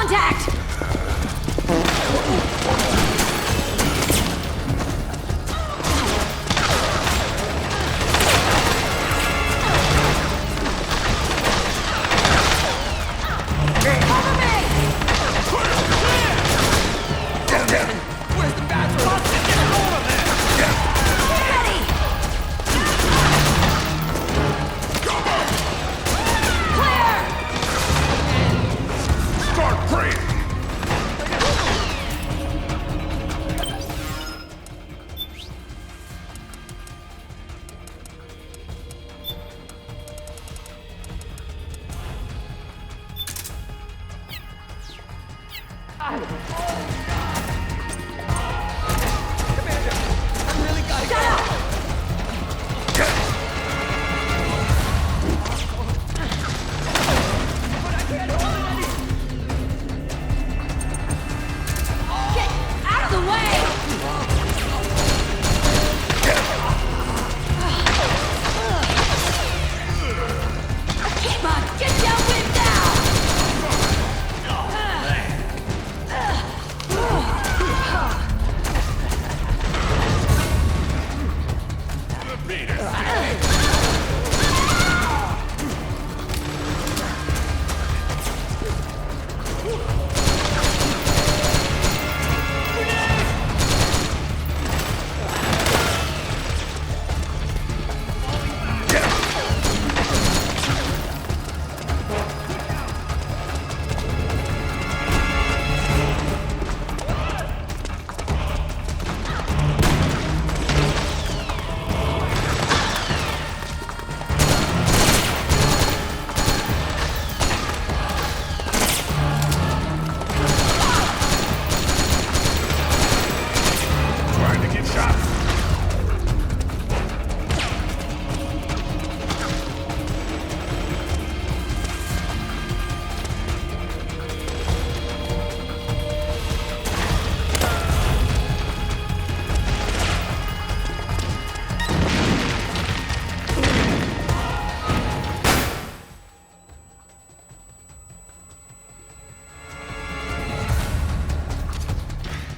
Contact!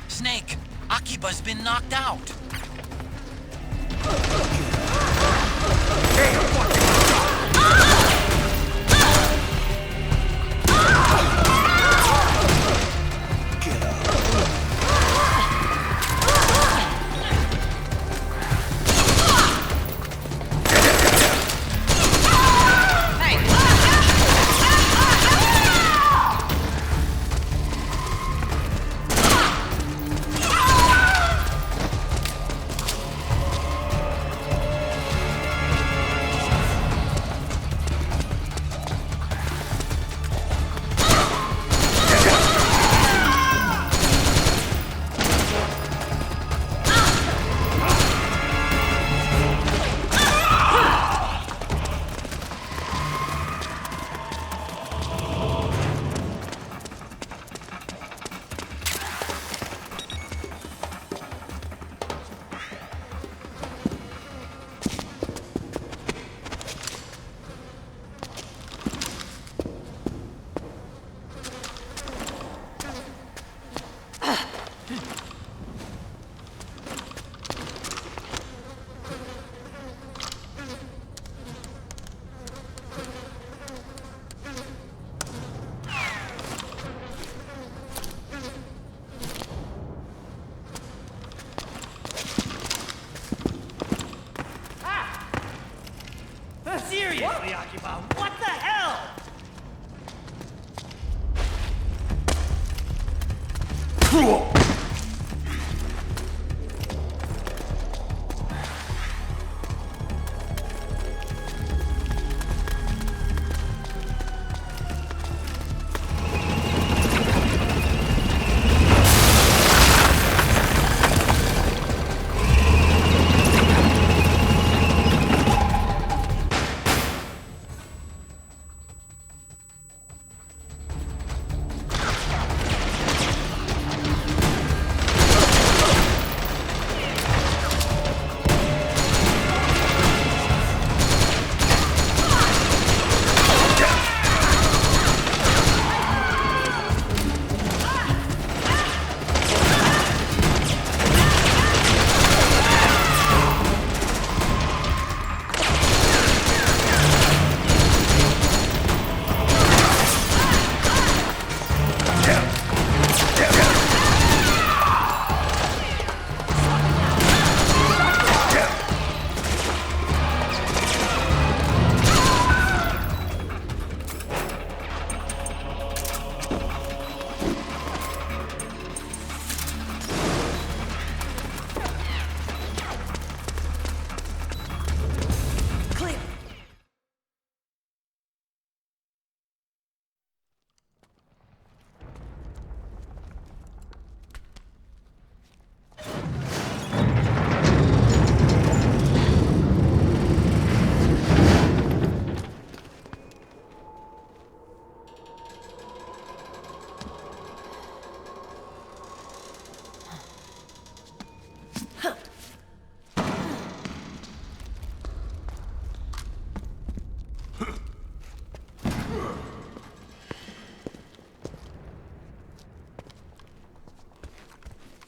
Snake, Akiba's been knocked out. Seriously, Akiba, what the hell?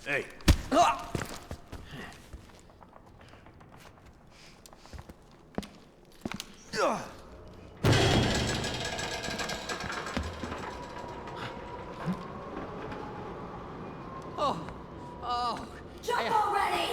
Hey. Jump already!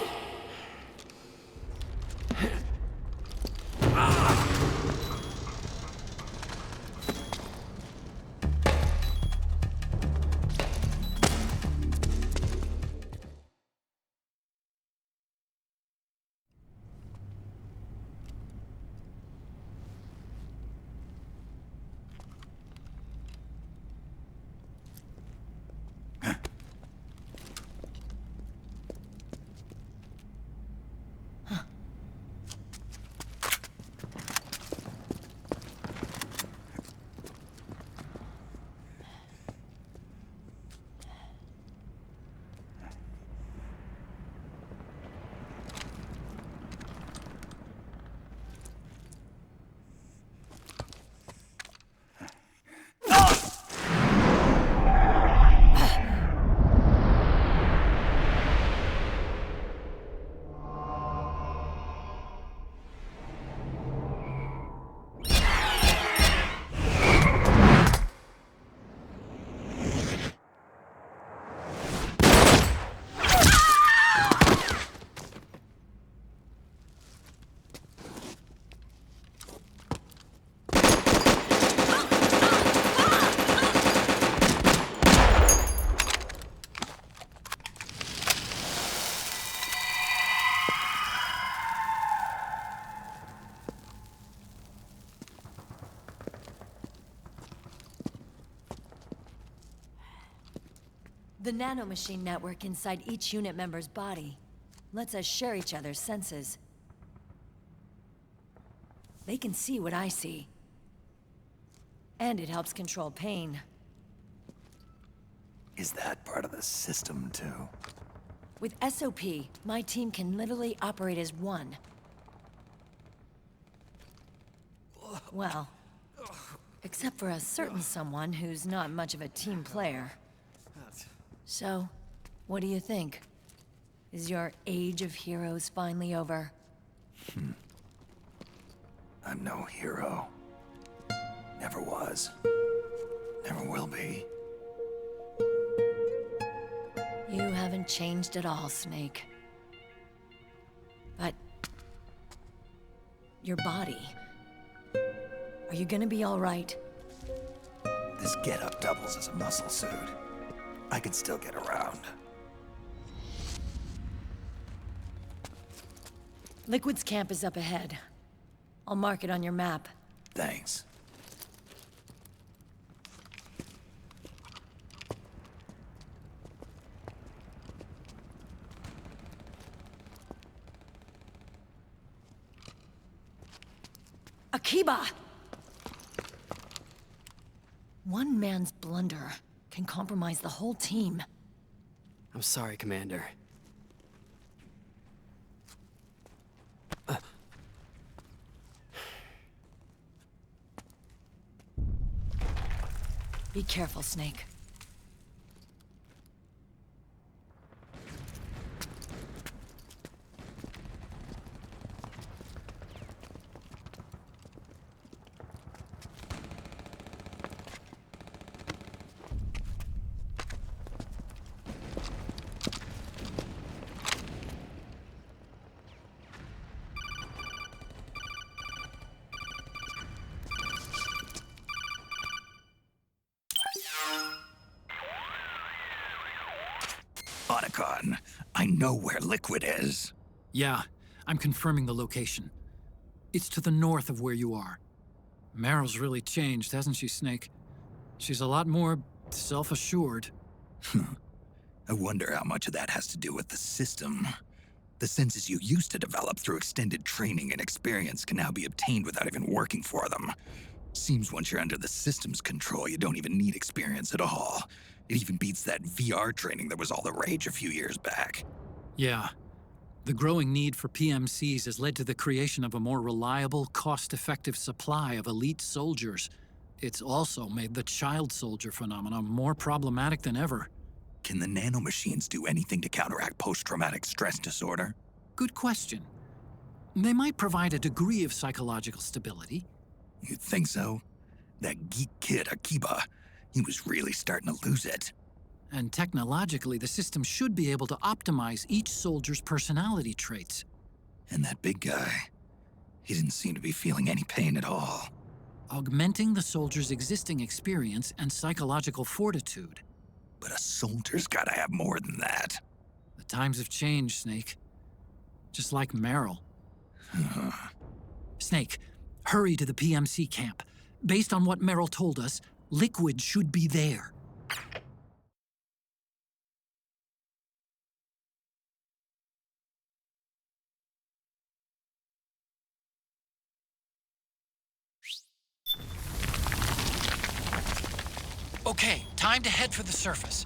The nanomachine network inside each unit member's body lets us share each other's senses. They can see what I see. And it helps control pain. Is that part of the system, too? With SOP, my team can literally operate as one. Well, except for a certain someone who's not much of a team player. So, what do you think? Is your age of heroes finally over? I'm no hero. Never was. Never will be. You haven't changed at all, Snake. But... your body... are you gonna be all right? This getup doubles as a muscle suit. I can still get around. Liquid's camp is up ahead. I'll mark it on your map. Thanks. Akiba! One man's blunder can compromise the whole team. I'm sorry, Commander. Be careful, Snake. Otacon, I know where Liquid is. Yeah, I'm confirming the location. It's to the north of where you are. Meryl's really changed, hasn't she, Snake? She's a lot more self-assured. I wonder how much of that has to do with the system. The senses you used to develop through extended training and experience can now be obtained without even working for them. Seems once you're under the system's control, you don't even need experience at all. It even beats that VR training that was all the rage a few years back. Yeah. The growing need for PMCs has led to the creation of a more reliable, cost-effective supply of elite soldiers. It's also made the child soldier phenomenon more problematic than ever. Can the nanomachines do anything to counteract post-traumatic stress disorder? Good question. They might provide a degree of psychological stability. You'd think so. That geek kid, Akiba, he was really starting to lose it. And technologically, the system should be able to optimize each soldier's personality traits. And that big guy, he didn't seem to be feeling any pain at all. Augmenting the soldier's existing experience and psychological fortitude. But a soldier's gotta have more than that. The times have changed, Snake. Just like Meryl. Snake, hurry to the PMC camp. Based on what Meryl told us, Liquid should be there. Okay, time to head for the surface.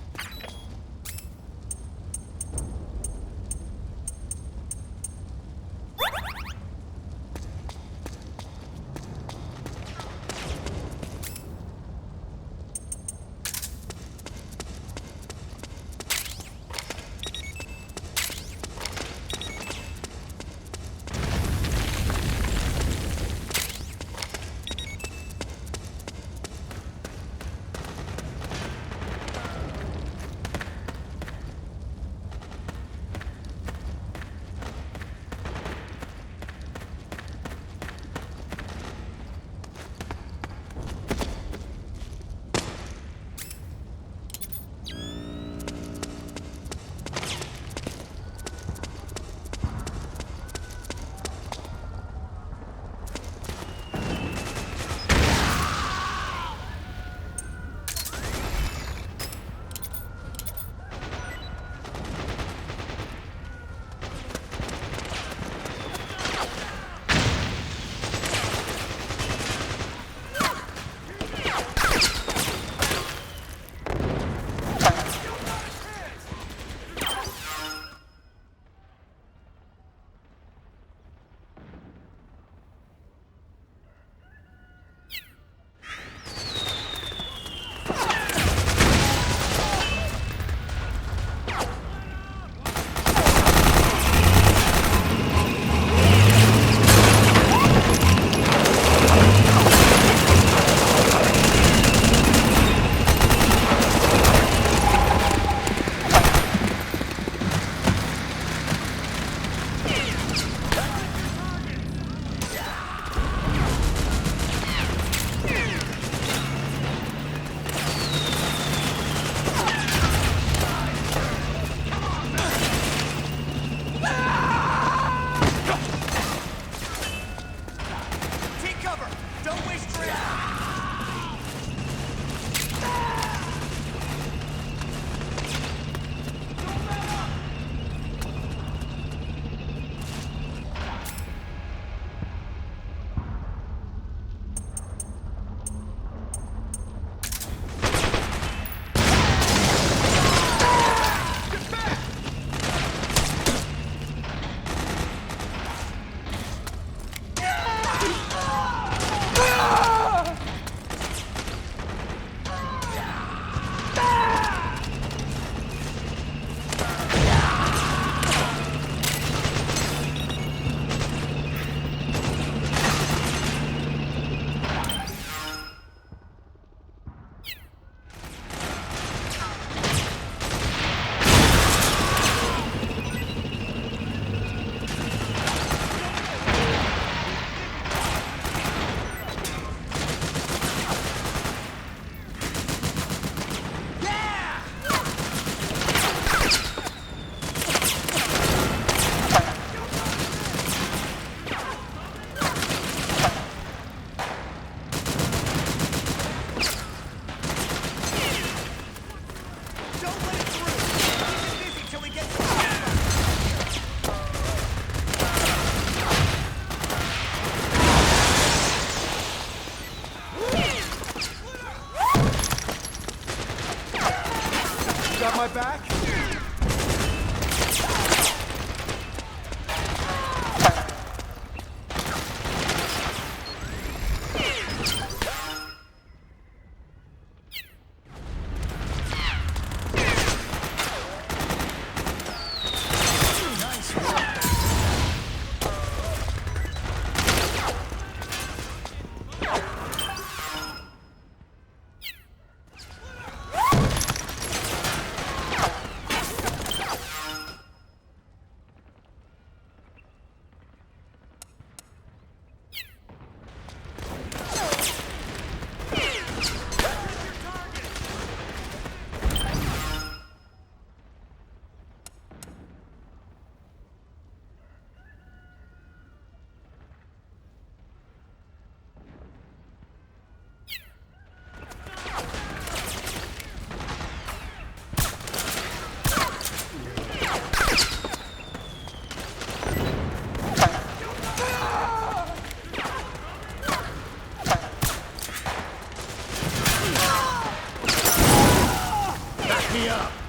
Got my back? Back me up!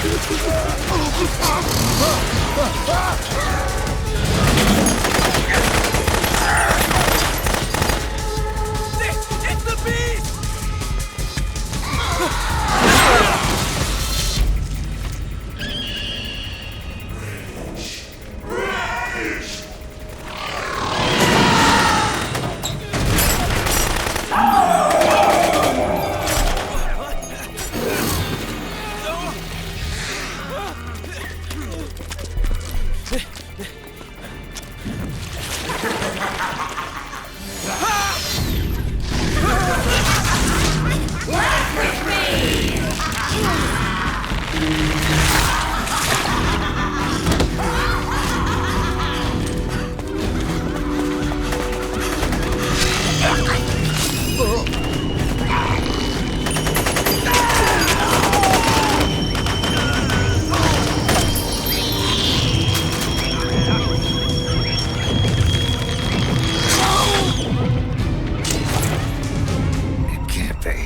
It's the beast! It can't be.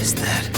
Is that...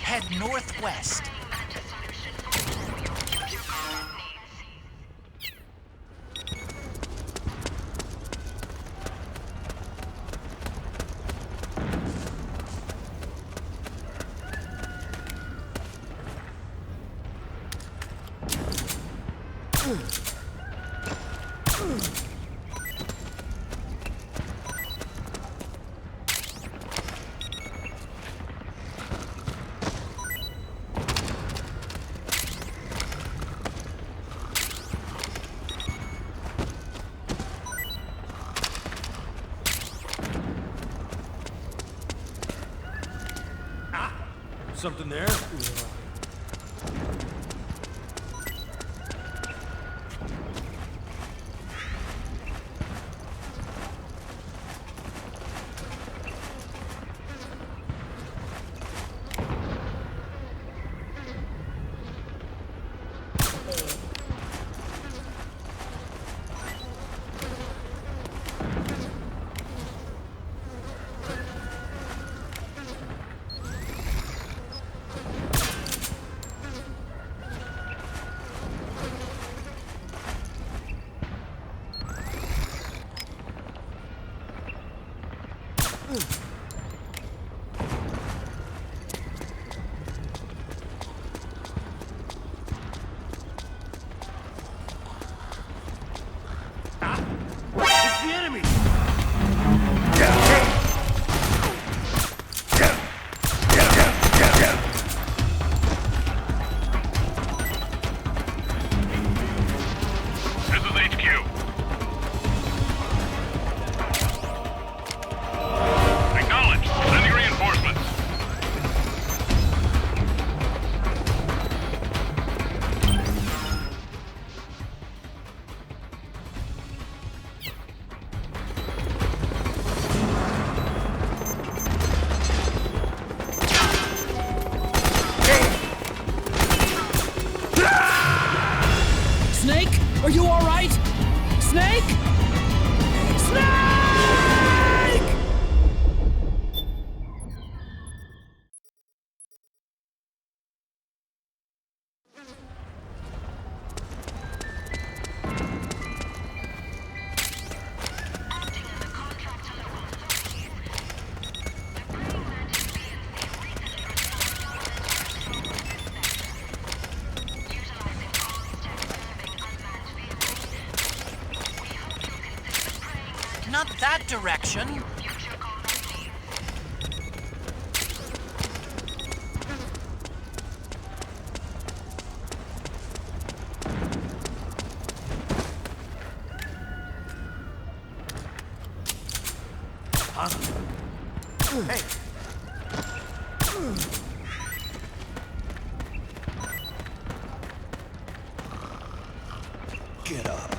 Head northwest. Something there? Snake? Are you all right? Snake? Snake! Not that direction. Hey! Get up.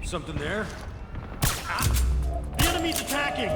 Something there? Ah! The enemy's attacking!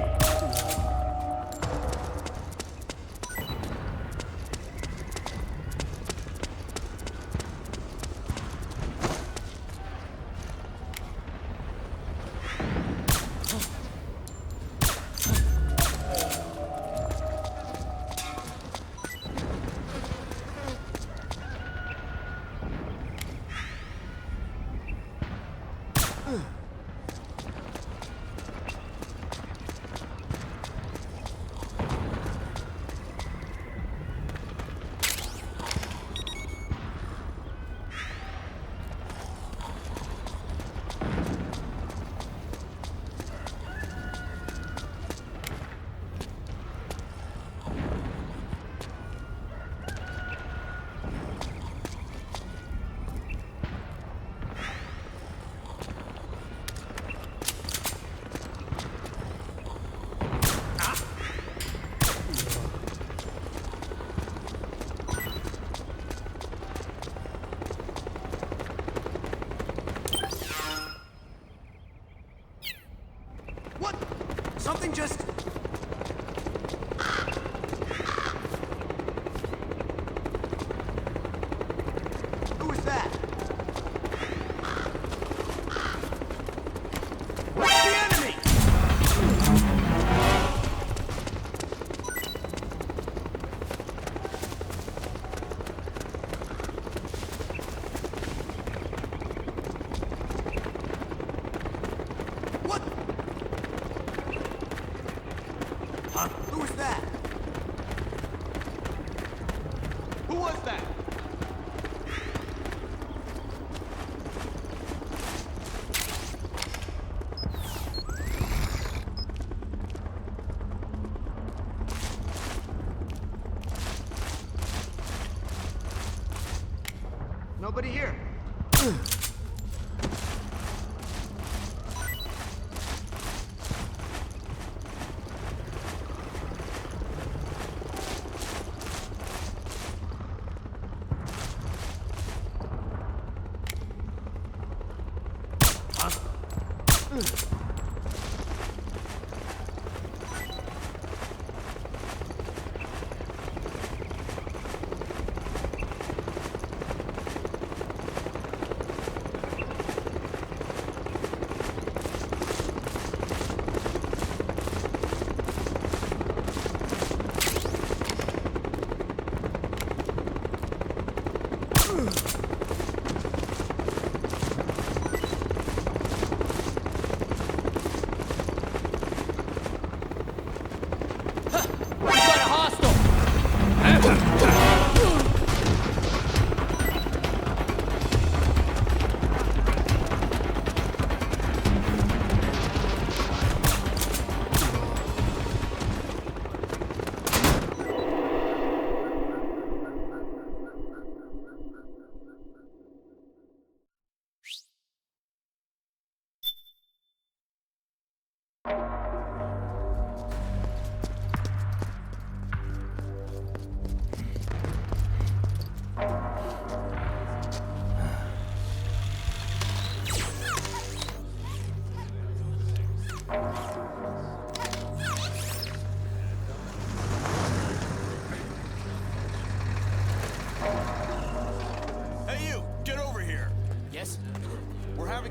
What? Something just... Who is that? What's the enemy? What? Huh? Who was that? Who was that? Nobody here.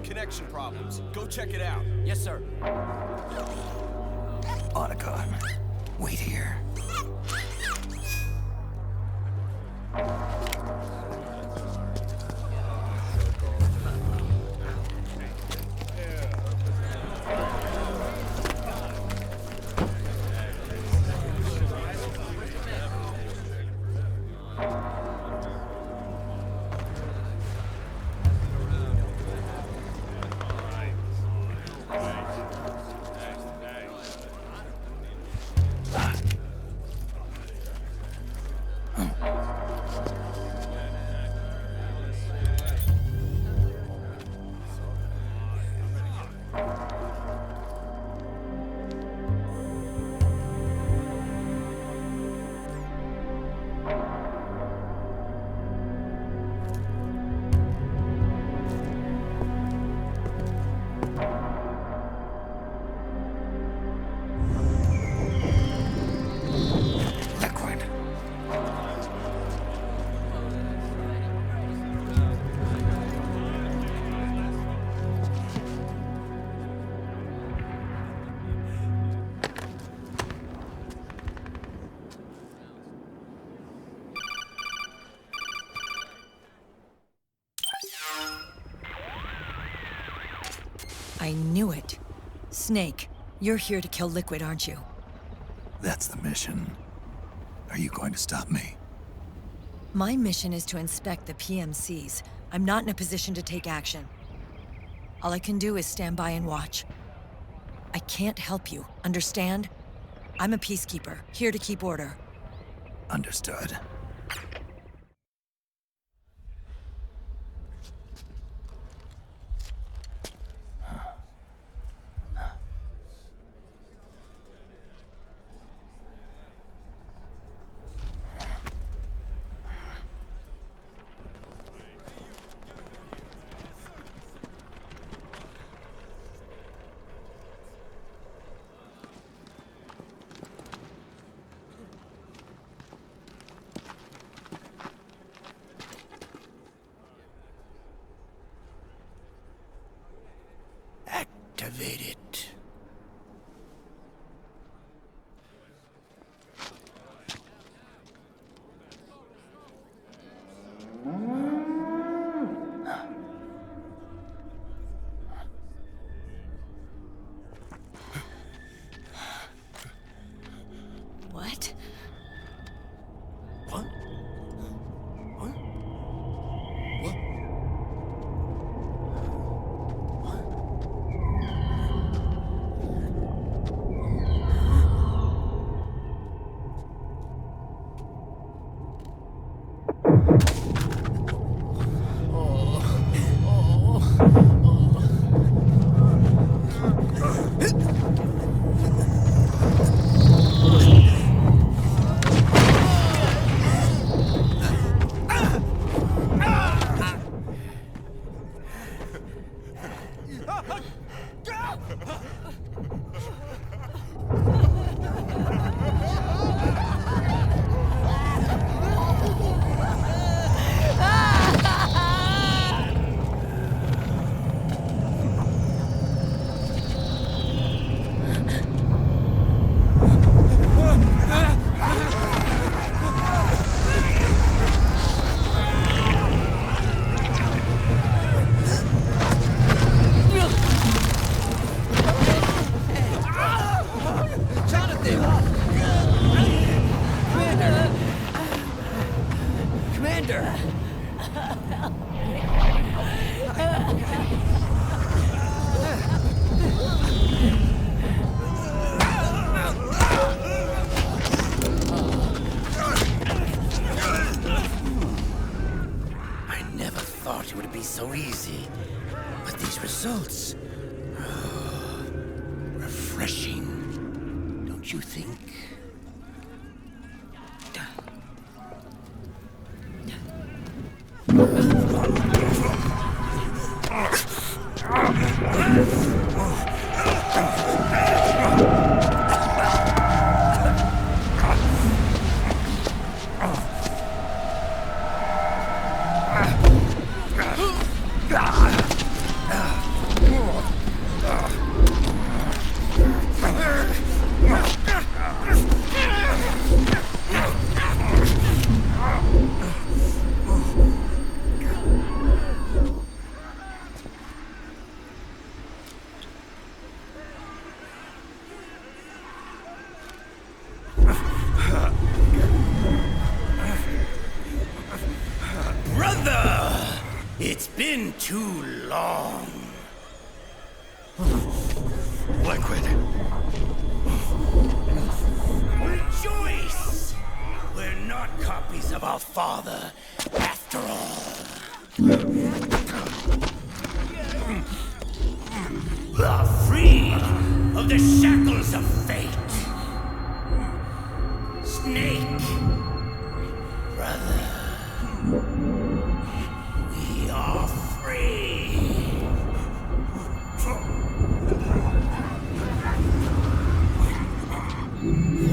connection problems. Go check it out. Yes, sir. Otacon, wait here. Liquid. I knew it. Snake, you're here to kill Liquid, aren't you? That's the mission. Are you going to stop me? My mission is to inspect the PMCs. I'm not in a position to take action. All I can do is stand by and watch. I can't help you, understand? I'm a peacekeeper, here to keep order. Understood. Activate it. What? What? What? What? so easy. But these results... refreshing, don't you think? been too long. Liquid. Rejoice! We're not copies of our father, after all. Are free of the shackles of fate. Snake, brother, we are free.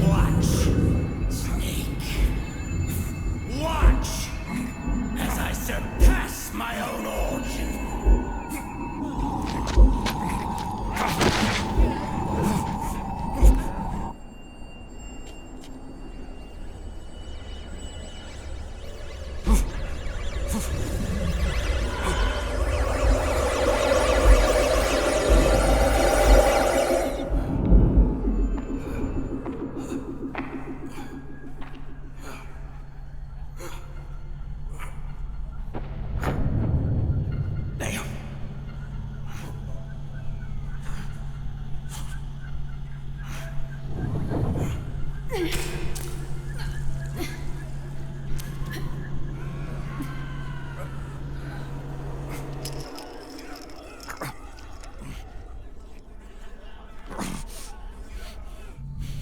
Watch, Snake. Watch as I surpass my own origin.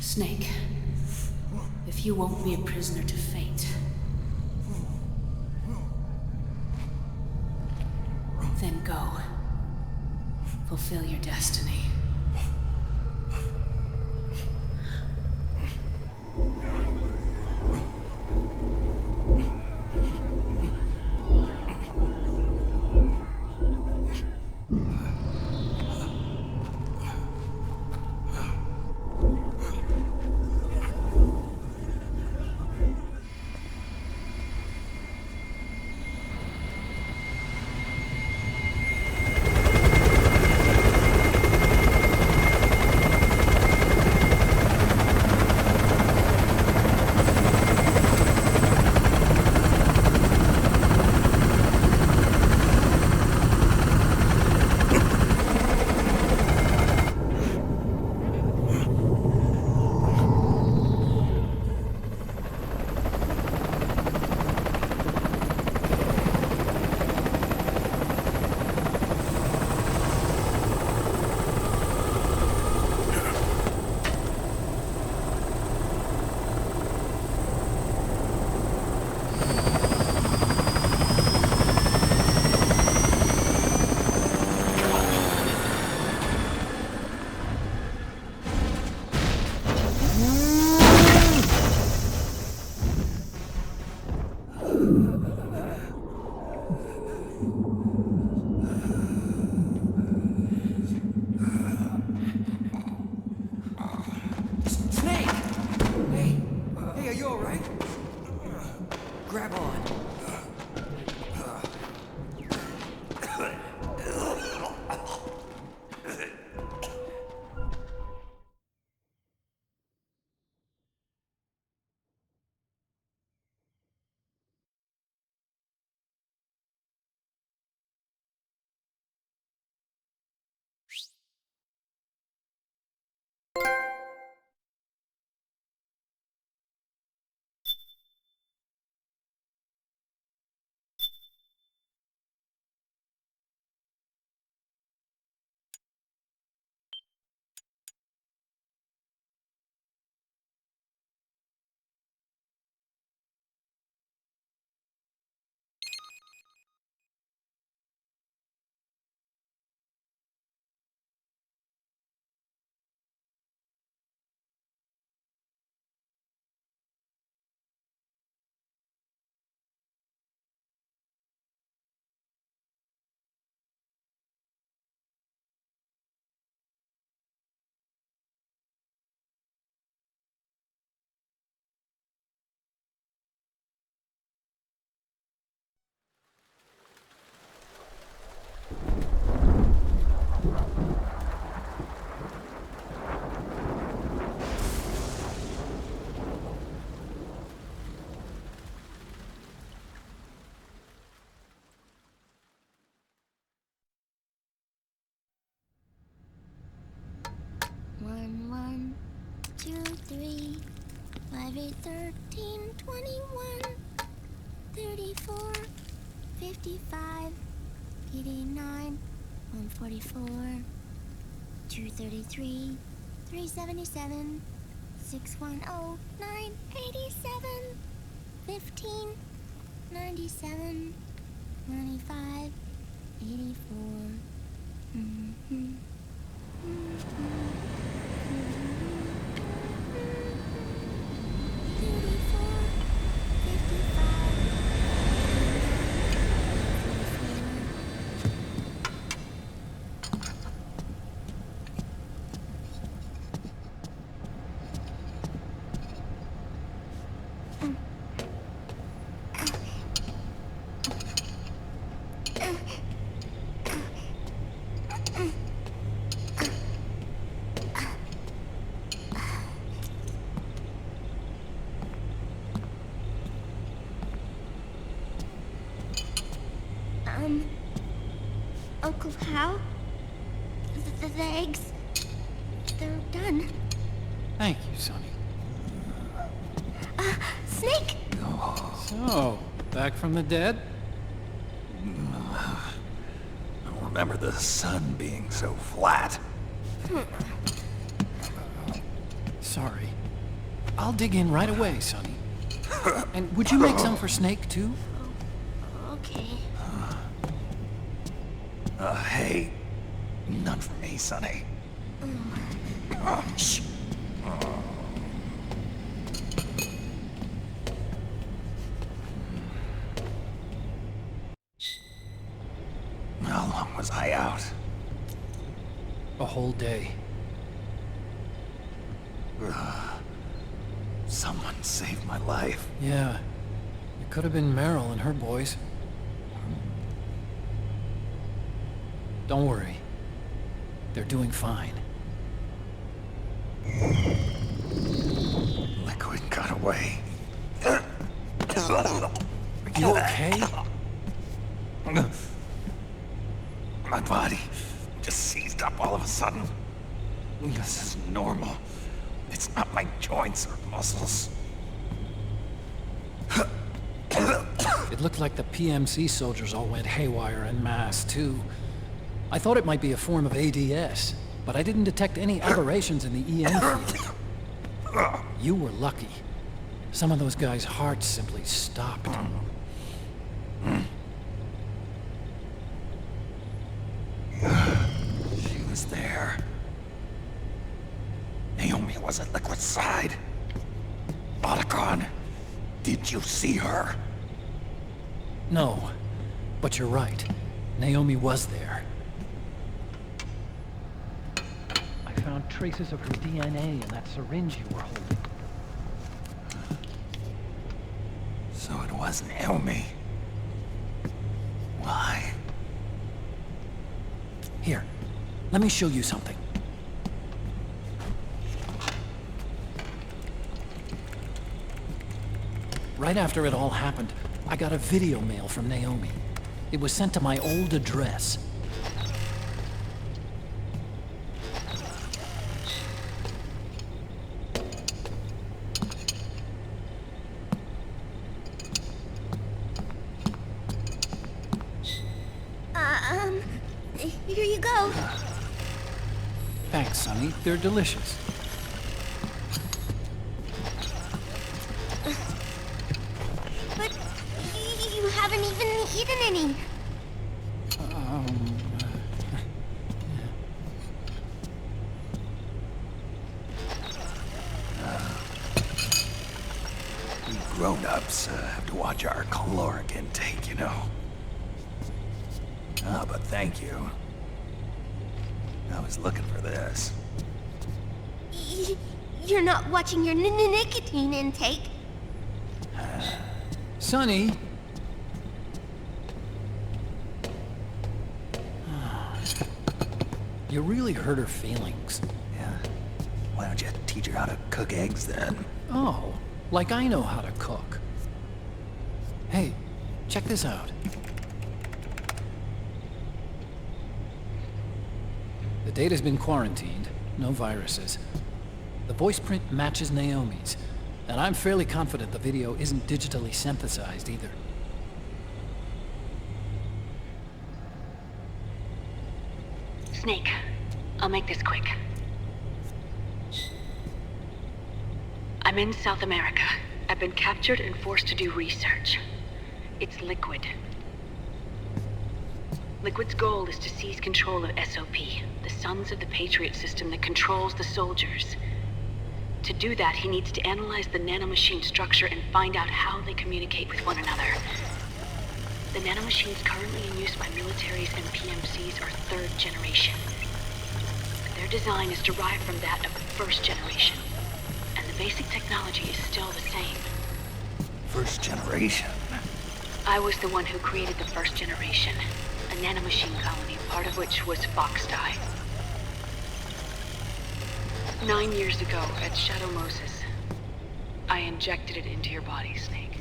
Snake, if you won't be a prisoner to fate, then go. Fulfill your destiny. 1, 2, 3, 5, 8, 13, 21, 34, 55, 89, 144, 233, 377, 610, 987, 15, 97, 95, 84. Mm-hmm. Uncle Hal? The eggs, they're done. Thank you, Sonny. Snake! So, back from the dead? I don't remember the sun being so flat. Sorry. I'll dig in right away, Sonny. And would you make some for Snake, too? Okay. Hey, none for me, Sonny. Shh. How long was I out? A whole day. Someone saved my life. Yeah. It could have been Meryl and her boys. Don't worry. They're doing fine. Liquid got away. You okay? My body just seized up all of a sudden. This is normal. It's not my joints or muscles. It looked like the PMC soldiers all went haywire en masse, too. I thought it might be a form of ADS, but I didn't detect any aberrations in the EM field. You were lucky. Some of those guys' hearts simply stopped. She was there. Naomi was at Liquid's side. Otacon, did you see her? No, but you're right. Naomi was there. I found traces of her DNA in that syringe you were holding. So it was Naomi. Why? Here, let me show you something. Right after it all happened, I got a video mail from Naomi. It was sent to my old address. Here you go. Thanks, Sonny. They're delicious. But you haven't even eaten any. We grown-ups have to watch our caloric intake, you know. Ah, but thank you. I was looking for this. You're not watching your nicotine intake. Sonny! You really hurt her feelings. Yeah. Why don't you teach her how to cook eggs then? Oh, like I know how to cook. Hey, check this out. The data's been quarantined, no viruses. The voice print matches Naomi's, and I'm fairly confident the video isn't digitally synthesized either. Snake, I'll make this quick. I'm in South America. I've been captured and forced to do research. It's Liquid. Liquid's goal is to seize control of SOP, the Sons of the Patriot system that controls the soldiers. To do that, he needs to analyze the nanomachine structure and find out how they communicate with one another. The nanomachines currently in use by militaries and PMCs are third generation. Their design is derived from that of the first generation, and the basic technology is still the same. First generation? I was the one who created the first generation, a nanomachine colony, part of which was Foxdie. 9 years ago, at Shadow Moses, I injected it into your body, Snake.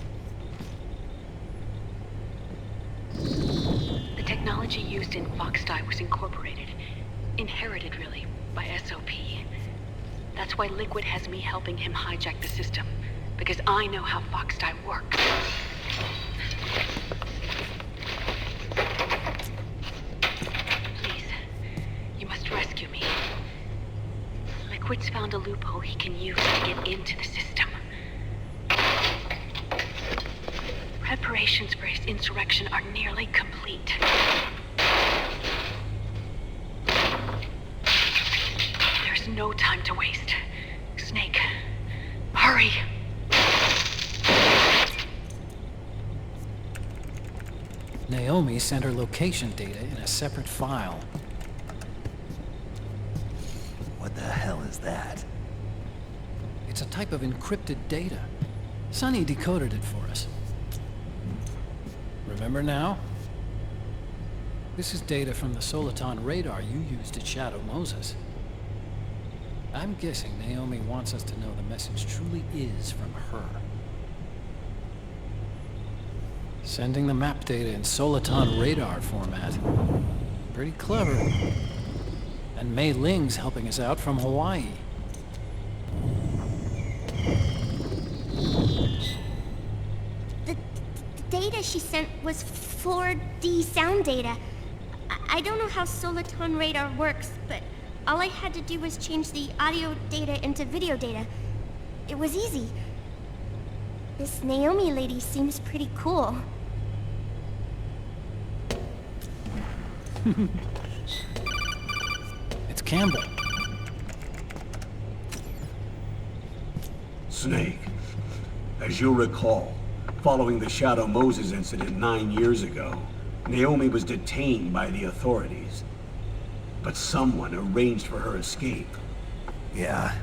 The technology used in Foxdie was incorporated, inherited really, by SOP. That's why Liquid has me helping him hijack the system, because I know how Foxdie works. Please, you must rescue me. Liquid's found a loophole he can use to get into the system. Preparations for his insurrection are nearly complete. There's no time to waste. Snake, hurry! Naomi sent her location data in a separate file. What the hell is that? It's a type of encrypted data. Sonny decoded it for us. Remember now? This is data from the Soliton radar you used at Shadow Moses. I'm guessing Naomi wants us to know the message truly is from her. Sending the map data in Soliton radar format. Pretty clever. And Mei Ling's helping us out from Hawaii. The data she sent was 4D sound data. I don't know how Soliton radar works, but all I had to do was change the audio data into video data. It was easy. This Naomi lady seems pretty cool. It's Campbell. Snake, as you'll recall, following the Shadow Moses incident 9 years ago, Naomi was detained by the authorities. But someone arranged for her escape. Yeah,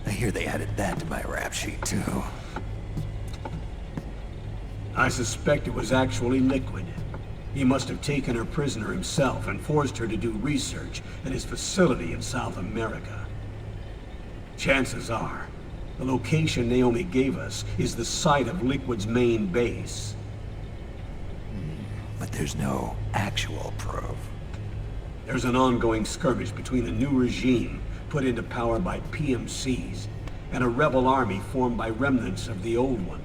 I hear they added that to my rap sheet, too. I suspect it was actually Liquid. He must have taken her prisoner himself and forced her to do research at his facility in South America. Chances are, the location Naomi gave us is the site of Liquid's main base. But there's no actual proof. There's an ongoing skirmish between the new regime put into power by PMCs and a rebel army formed by remnants of the old one.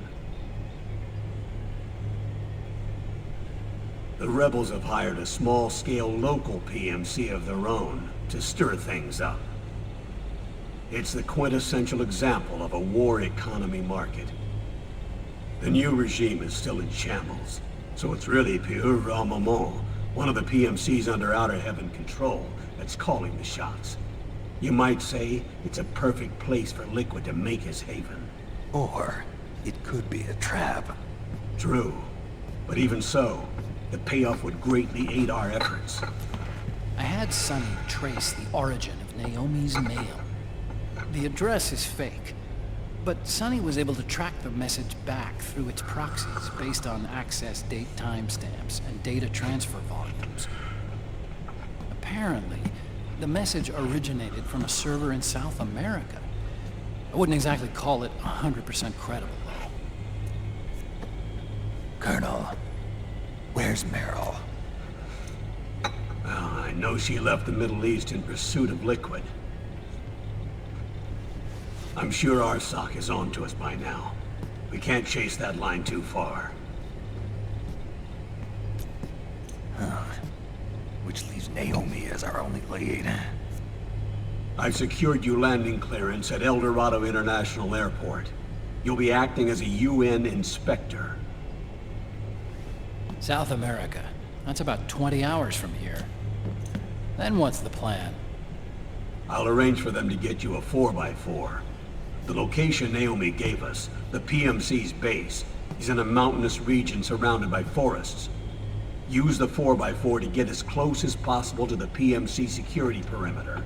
The rebels have hired a small-scale local PMC of their own to stir things up. It's the quintessential example of a war economy market. The new regime is still in shambles, so it's really Pure Moment, one of the PMCs under Outer Heaven control, that's calling the shots. You might say it's a perfect place for Liquid to make his haven. Or it could be a trap. True, but even so, the payoff would greatly aid our efforts. I had Sonny trace the origin of Naomi's mail. The address is fake, but Sonny was able to track the message back through its proxies based on access date timestamps and data transfer volumes. Apparently, the message originated from a server in South America. I wouldn't exactly call it 100% credible, though. Colonel, where's Meryl? Well, I know she left the Middle East in pursuit of Liquid. I'm sure Arsak is on to us by now. We can't chase that line too far. Which leaves Naomi as our only lead. I've secured you landing clearance at El Dorado International Airport. You'll be acting as a UN inspector. South America. That's about 20 hours from here. Then what's the plan? I'll arrange for them to get you a 4x4. The location Naomi gave us, the PMC's base, is in a mountainous region surrounded by forests. Use the 4x4 to get as close as possible to the PMC security perimeter.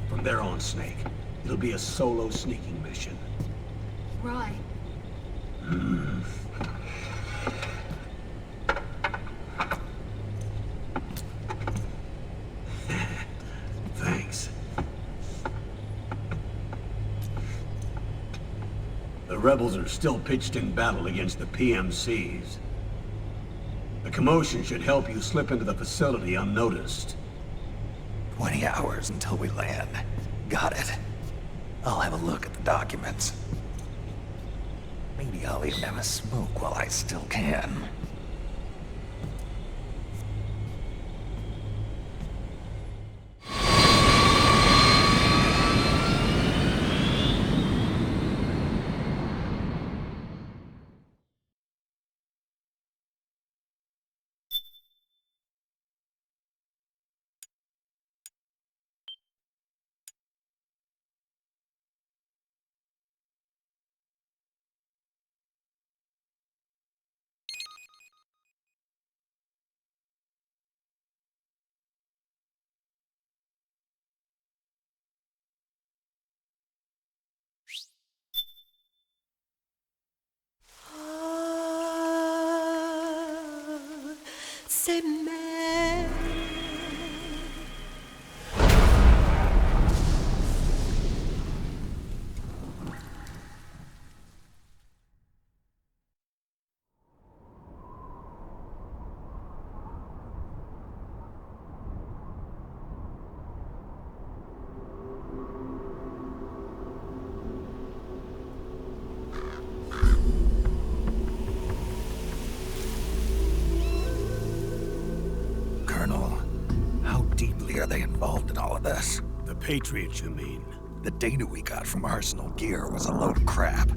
From there on, Snake, it'll be a solo sneaking mission. Right. Thanks. The rebels are still pitched in battle against the PMCs. The commotion should help you slip into the facility unnoticed. 20 hours until we land. Got it. I'll have a look at the documents. Maybe I'll even have a smoke while I still can. C'est mer. Are they involved in all of this? The Patriots, you mean? The data we got from Arsenal Gear was a load of crap.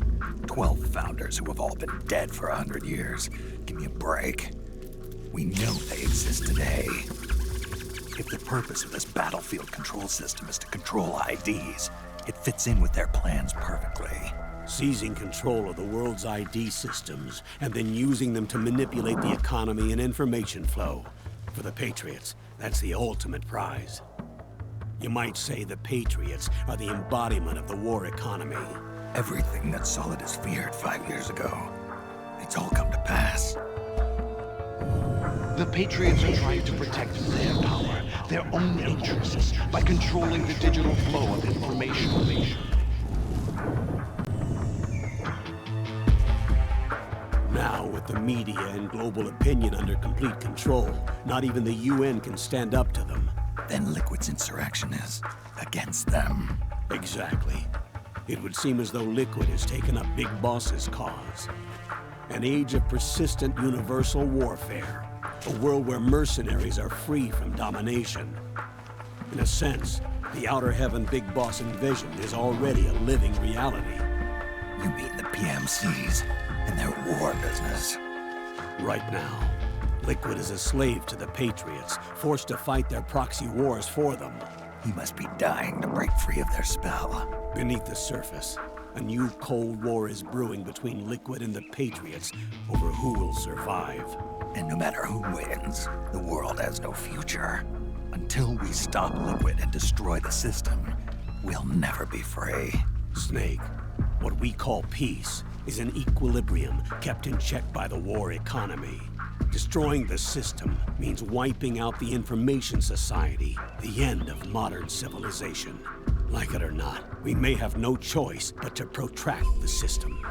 12 founders who have all been dead for 100 years. Give me a break. We know they exist today. If the purpose of this battlefield control system is to control IDs, it fits in with their plans perfectly. Seizing control of the world's ID systems, and then using them to manipulate the economy and information flow. For the Patriots, that's the ultimate prize. You might say the Patriots are the embodiment of the war economy. Everything that Solidus feared 5 years ago, it's all come to pass. The Patriots are trying to protect their power, their own interests, by controlling the digital flow of information. Now, with the media and global opinion under complete control, not even the UN can stand up to them. Then Liquid's insurrection is against them. Exactly. It would seem as though Liquid has taken up Big Boss's cause. An age of persistent universal warfare. A world where mercenaries are free from domination. In a sense, the Outer Heaven Big Boss envisioned is already a living reality. You mean the PMCs and their war business? Right now, Liquid is a slave to the Patriots, forced to fight their proxy wars for them. He must be dying to break free of their spell. Beneath the surface, a new Cold War is brewing between Liquid and the Patriots over who will survive. And no matter who wins, the world has no future. Until we stop Liquid and destroy the system, we'll never be free. Snake, what we call peace is an equilibrium kept in check by the war economy. Destroying the system means wiping out the information society, the end of modern civilization. Like it or not, we may have no choice but to protract the system.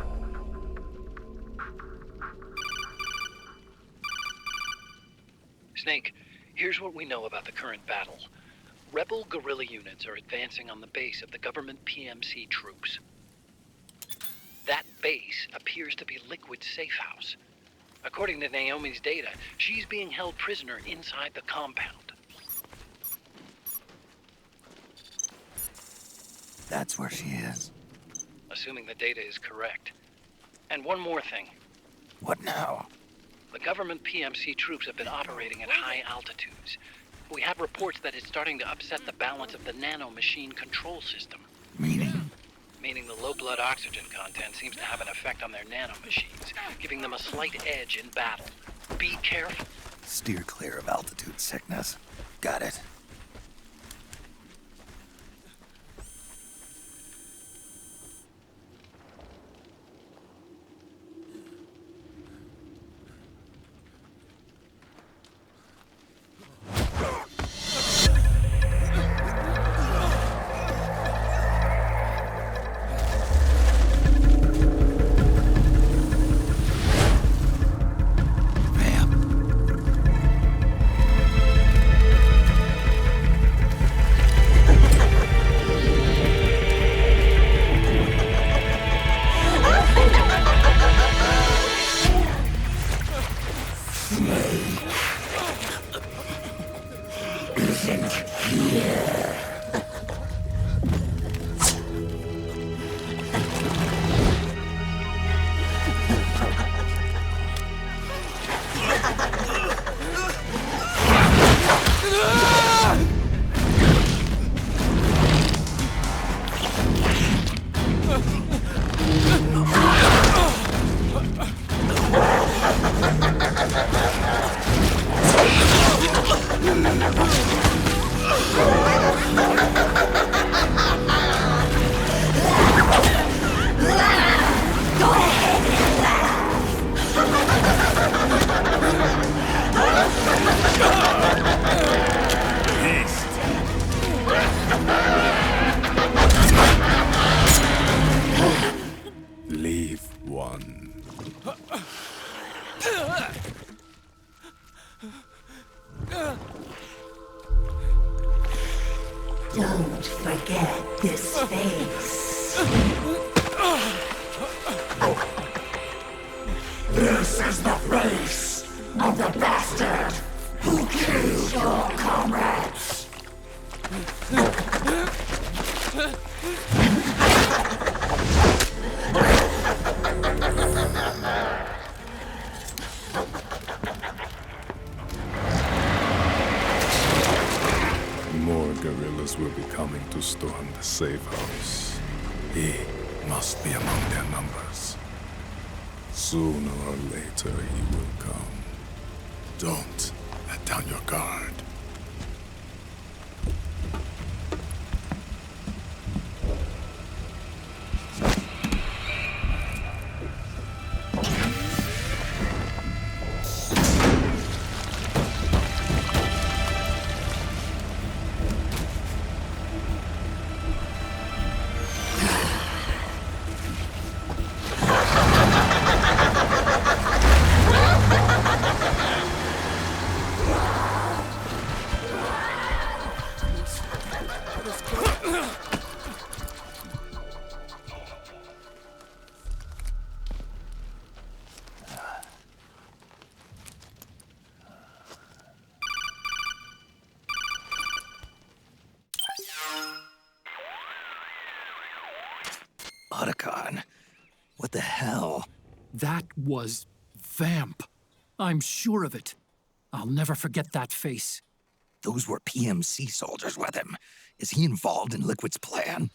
Snake, here's what we know about the current battle. Rebel guerrilla units are advancing on the base of the government PMC troops. That base appears to be Liquid's safe house. According to Naomi's data, she's being held prisoner inside the compound. That's where she is. Assuming the data is correct. And one more thing. What now? The government PMC troops have been operating at high altitudes. We have reports that it's starting to upset the balance of the nano-machine control system. Meaning? Meaning the low blood oxygen content seems to have an effect on their nano-machines, giving them a slight edge in battle. Be careful. Steer clear of altitude sickness. Got it. Leave one. Don't forget this face. This is the face of the bastard who killed your comrades. More guerrillas will be coming to storm the safe house. He must be among their numbers. Sooner or later he will come. Don't let down your guard. Otacon. What the hell? That was Vamp. I'm sure of it. I'll never forget that face. Those were PMC soldiers with him. Is he involved in Liquid's plan?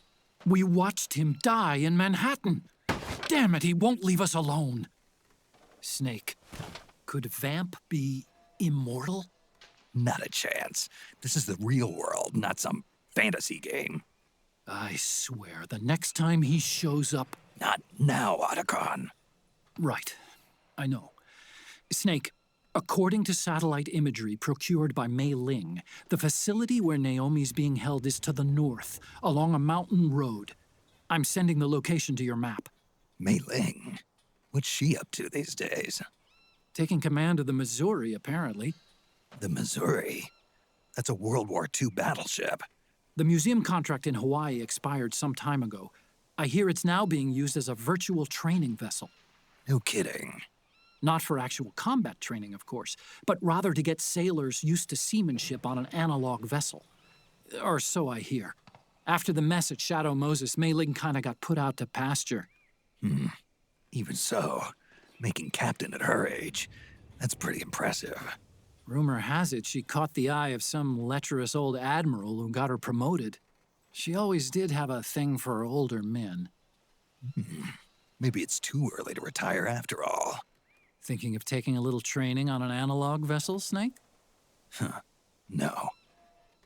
We watched him die in Manhattan. Damn it, he won't leave us alone. Snake, could Vamp be immortal? Not a chance. This is the real world, not some fantasy game. I swear, the next time he shows up... Not now, Otacon. Right. I know. Snake, according to satellite imagery procured by Mei Ling, the facility where Naomi's being held is to the north, along a mountain road. I'm sending the location to your map. Mei Ling? What's she up to these days? Taking command of the Missouri, apparently. The Missouri? That's a World War II battleship. The museum contract in Hawaii expired some time ago. I hear it's now being used as a virtual training vessel. No kidding. Not for actual combat training, of course, but rather to get sailors used to seamanship on an analog vessel. Or so I hear. After the mess at Shadow Moses, Mei Ling kinda got put out to pasture. Even so, making captain at her age, that's pretty impressive. Rumor has it she caught the eye of some lecherous old admiral who got her promoted. She always did have a thing for older men. Maybe it's too early to retire after all. Thinking of taking a little training on an analog vessel, Snake? No.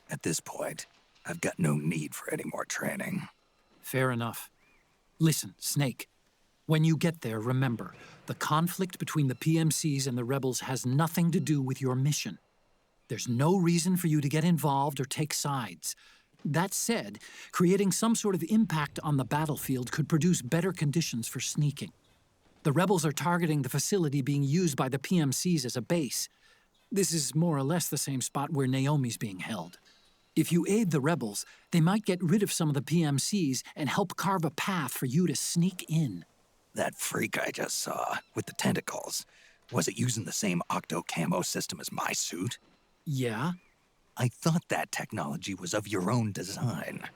At this point, I've got no need for any more training. Fair enough. Listen, Snake. When you get there, remember, the conflict between the PMCs and the rebels has nothing to do with your mission. There's no reason for you to get involved or take sides. That said, creating some sort of impact on the battlefield could produce better conditions for sneaking. The rebels are targeting the facility being used by the PMCs as a base. This is more or less the same spot where Naomi's being held. If you aid the rebels, they might get rid of some of the PMCs and help carve a path for you to sneak in. That freak I just saw, with the tentacles, was it using the same octo-camo system as my suit? Yeah? I thought that technology was of your own design.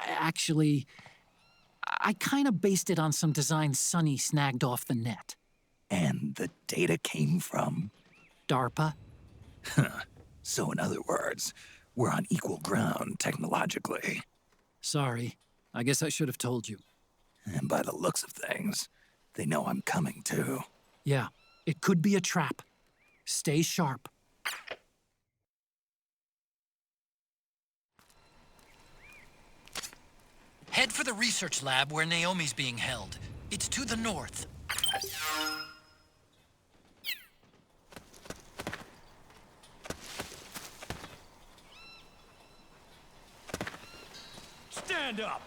Actually, I kinda based it on some design Sonny snagged off the net. And the data came from? DARPA? So in other words, we're on equal ground technologically. Sorry. I guess I should have told you. And by the looks of things, they know I'm coming too. Yeah, it could be a trap. Stay sharp. Head for the research lab where Naomi's being held. It's to the north. Stand up!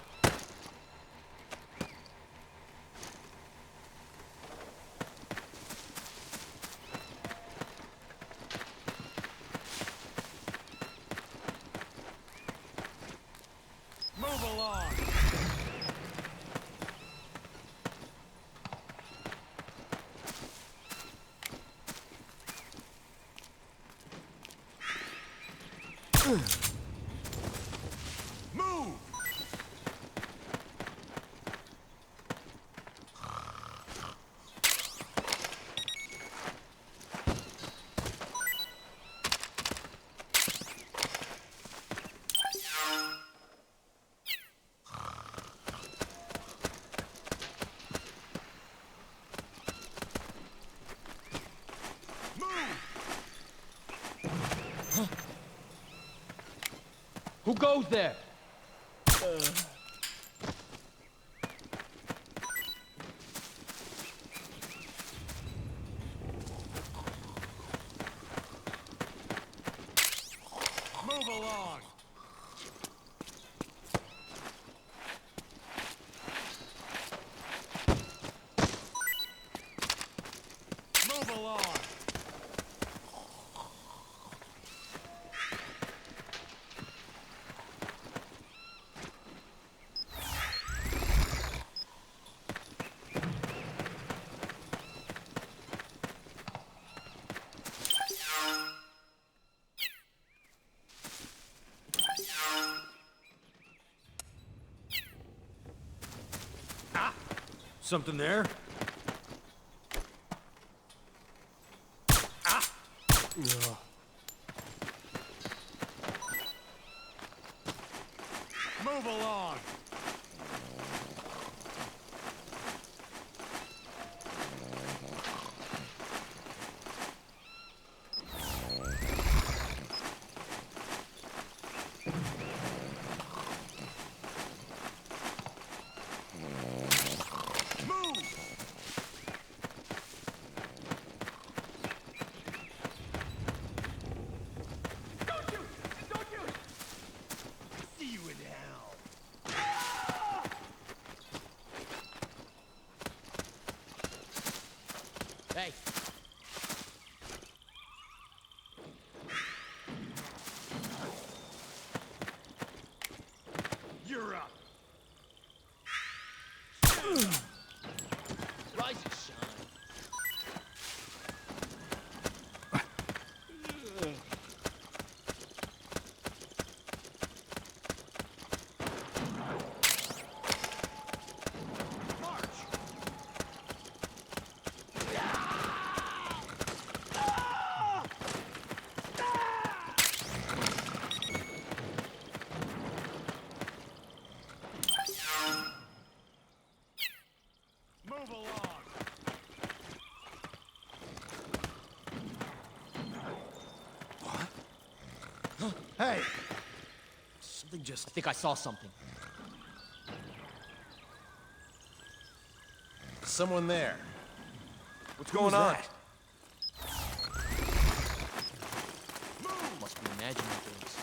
Move along! Move! Who goes there? Move along! Move along! Something there? Ah! Ugh. Move along! Hey. You're up. Hey! Something just... I think I saw something. Someone there. What's going on? Must be imagining things.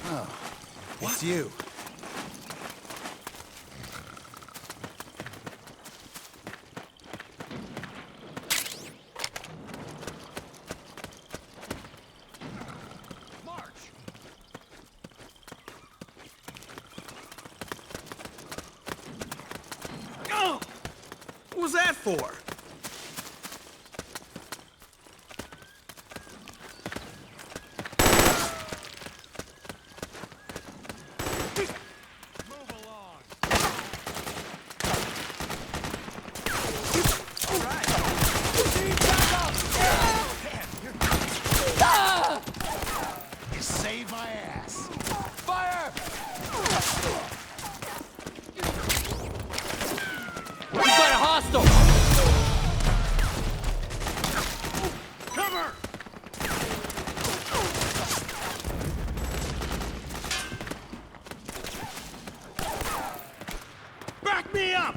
Oh, it's you. What was that for? You saved my ass. Fire! We've got a hostile! Cover! Back me up!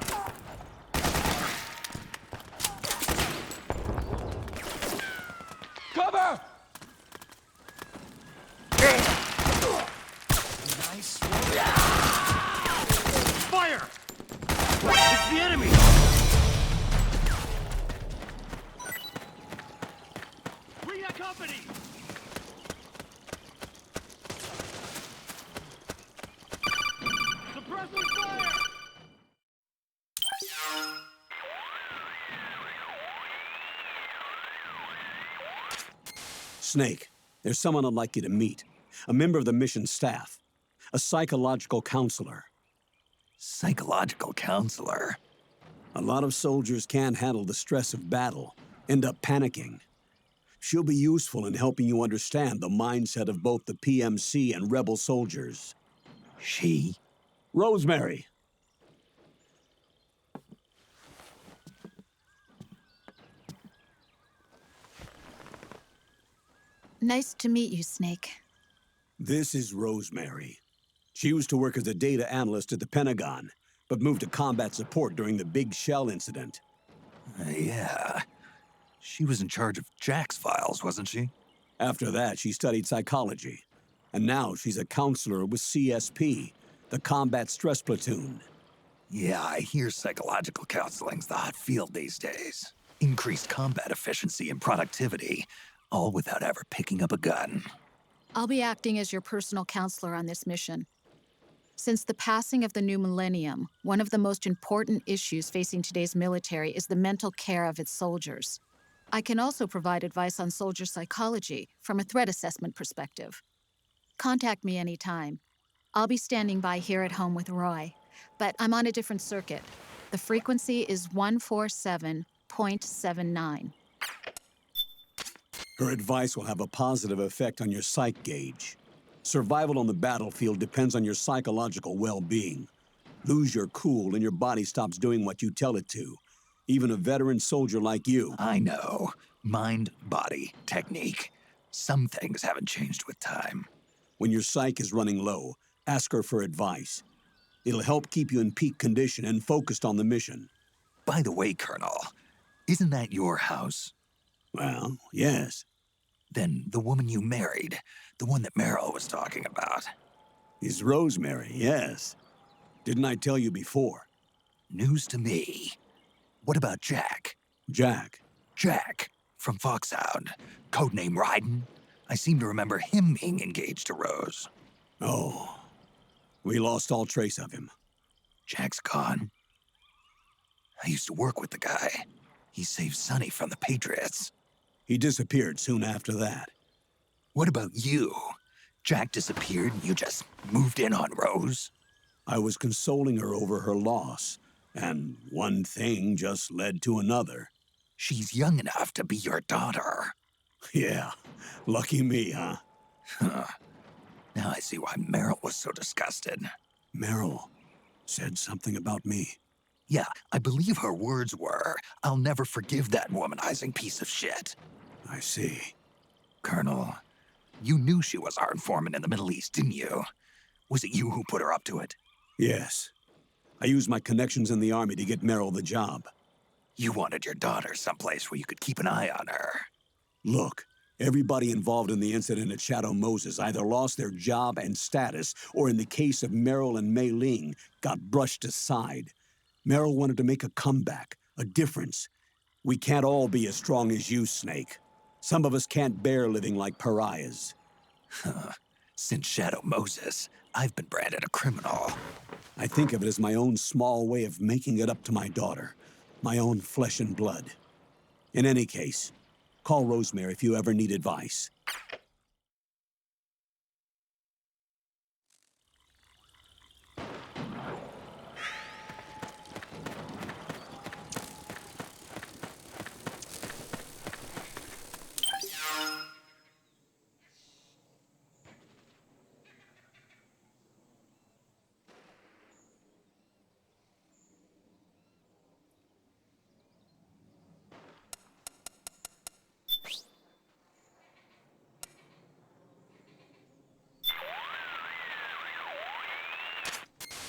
Cover! Nice. Fire! It's the enemy! We got company! Suppressing fire! Snake, there's someone I'd like you to meet. A member of the mission staff. A psychological counselor. Psychological counselor? A lot of soldiers can't handle the stress of battle, end up panicking. She'll be useful in helping you understand the mindset of both the PMC and rebel soldiers. She? Rosemary. Nice to meet you, Snake. This is Rosemary. She used to work as a data analyst at the Pentagon, but moved to combat support during the Big Shell incident. Yeah. She was in charge of Jack's files, wasn't she? After that, she studied psychology. And now she's a counselor with CSP, the Combat Stress Platoon. Yeah, I hear psychological counseling's the hot field these days. Increased combat efficiency and productivity, all without ever picking up a gun. I'll be acting as your personal counselor on this mission. Since the passing of the new millennium, one of the most important issues facing today's military is the mental care of its soldiers. I can also provide advice on soldier psychology from a threat assessment perspective. Contact me anytime. I'll be standing by here at home with Roy, but I'm on a different circuit. The frequency is 147.79. Her advice will have a positive effect on your psych gauge. Survival on the battlefield depends on your psychological well-being. Lose your cool and your body stops doing what you tell it to. Even a veteran soldier like you. I know. Mind, body, technique. Some things haven't changed with time. When your psyche is running low, ask her for advice. It'll help keep you in peak condition and focused on the mission. By the way, Colonel, isn't that your house? Well, yes. Then the woman you married, the one that Meryl was talking about. Is Rosemary, yes. Didn't I tell you before? News to me. What about Jack? Jack? Jack, from Foxhound. Codename Ryden. I seem to remember him being engaged to Rose. Oh. We lost all trace of him. Jack's gone. I used to work with the guy. He saved Sonny from the Patriots. He disappeared soon after that. What about you? Jack disappeared and you just moved in on Rose? I was consoling her over her loss, and one thing just led to another. She's young enough to be your daughter. Yeah, lucky me, huh? Huh. Now I see why Meryl was so disgusted. Meryl? Said something about me. Yeah, I believe her words were, "I'll never forgive that womanizing piece of shit." I see. Colonel, you knew she was our informant in the Middle East, didn't you? Was it you who put her up to it? Yes. I used my connections in the army to get Meryl the job. You wanted your daughter someplace where you could keep an eye on her. Look, everybody involved in the incident at Shadow Moses either lost their job and status, or in the case of Meryl and Mei Ling, got brushed aside. Meryl wanted to make a comeback, a difference. We can't all be as strong as you, Snake. Some of us can't bear living like pariahs. Since Shadow Moses, I've been branded a criminal. I think of it as my own small way of making it up to my daughter. My own flesh and blood. In any case, call Rosemary if you ever need advice.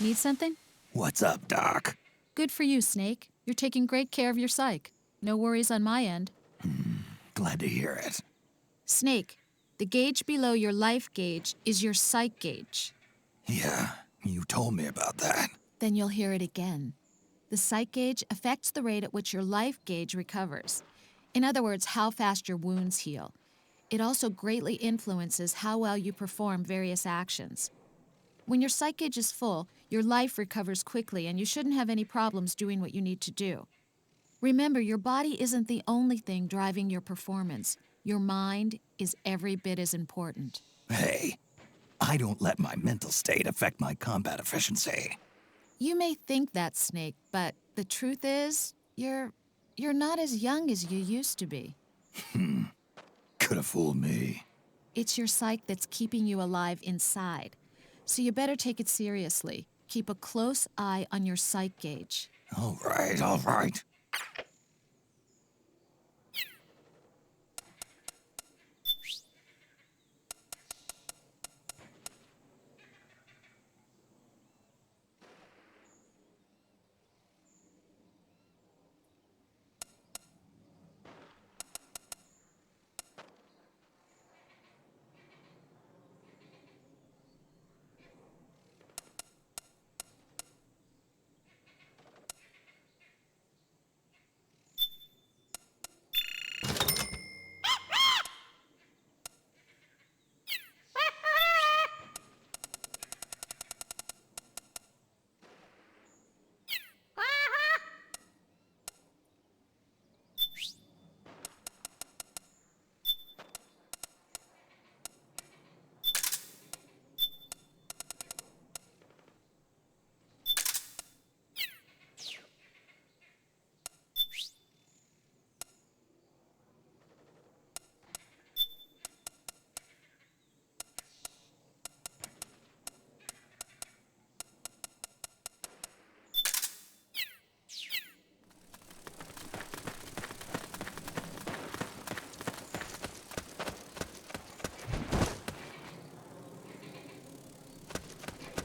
Need something? What's up, Doc? Good for you, Snake. You're taking great care of your psych. No worries on my end. Glad to hear it. Snake, the gauge below your life gauge is your psych gauge. Yeah, you told me about that. Then you'll hear it again. The psych gauge affects the rate at which your life gauge recovers. In other words, how fast your wounds heal. It also greatly influences how well you perform various actions. When your psych gauge is full, your life recovers quickly and you shouldn't have any problems doing what you need to do. Remember, your body isn't the only thing driving your performance. Your mind is every bit as important. Hey, I don't let my mental state affect my combat efficiency. You may think that, Snake, but the truth is, you're not as young as you used to be. Could have fooled me. It's your psyche that's keeping you alive inside. So you better take it seriously. Keep a close eye on your psych gauge. All right, all right.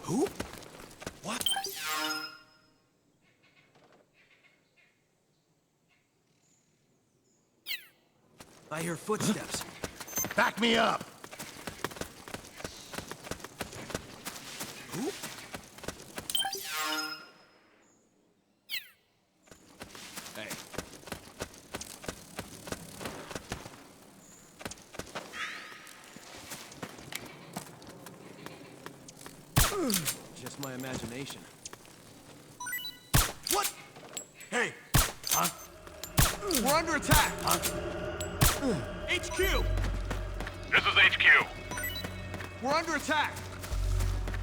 Who? What? I hear footsteps. Back me up! Who? Hey. Just my imagination. What? Hey! Huh? We're under attack! Huh? HQ! This is HQ. We're under attack!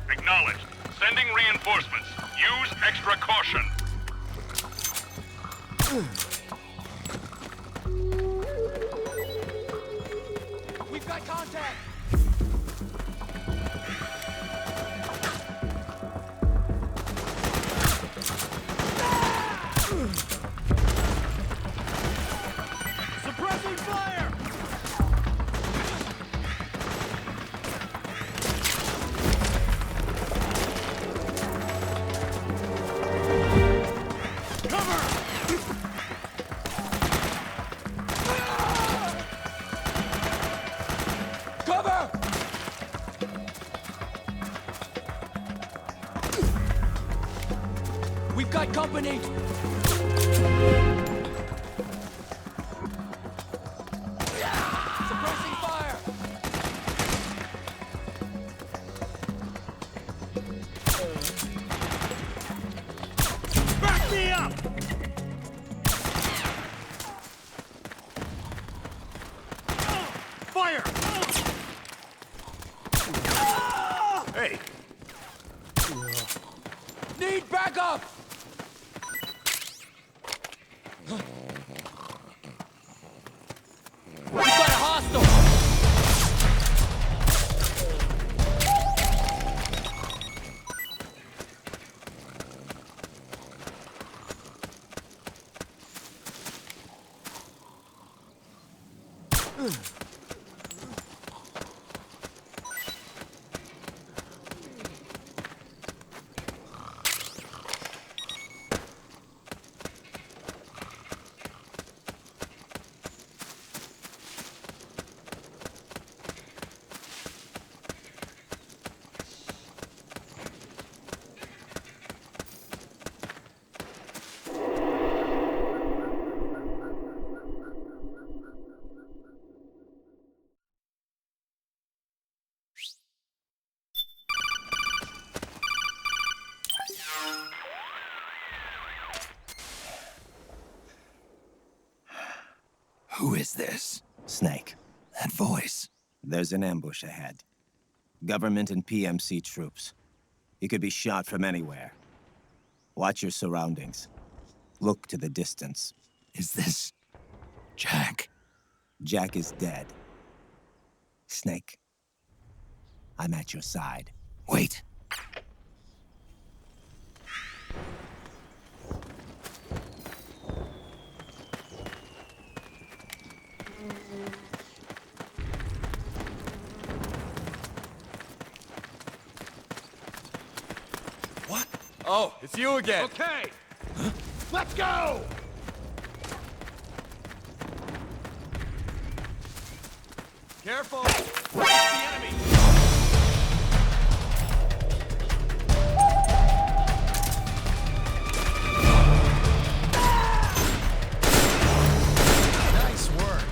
Acknowledged. Sending reinforcements. Use extra caution. We've got contact! We've got company! Suppressing fire! Back me up! Fire! Hey! Need backup! We've got a hostile! Who is this? Snake. That voice. There's an ambush ahead. Government and PMC troops. You could be shot from anywhere. Watch your surroundings. Look to the distance. Is this... Jack? Jack is dead. Snake. I'm at your side. Wait. What? Oh, it's you again. Okay! Let's go! Careful! It's the enemy! Nice work.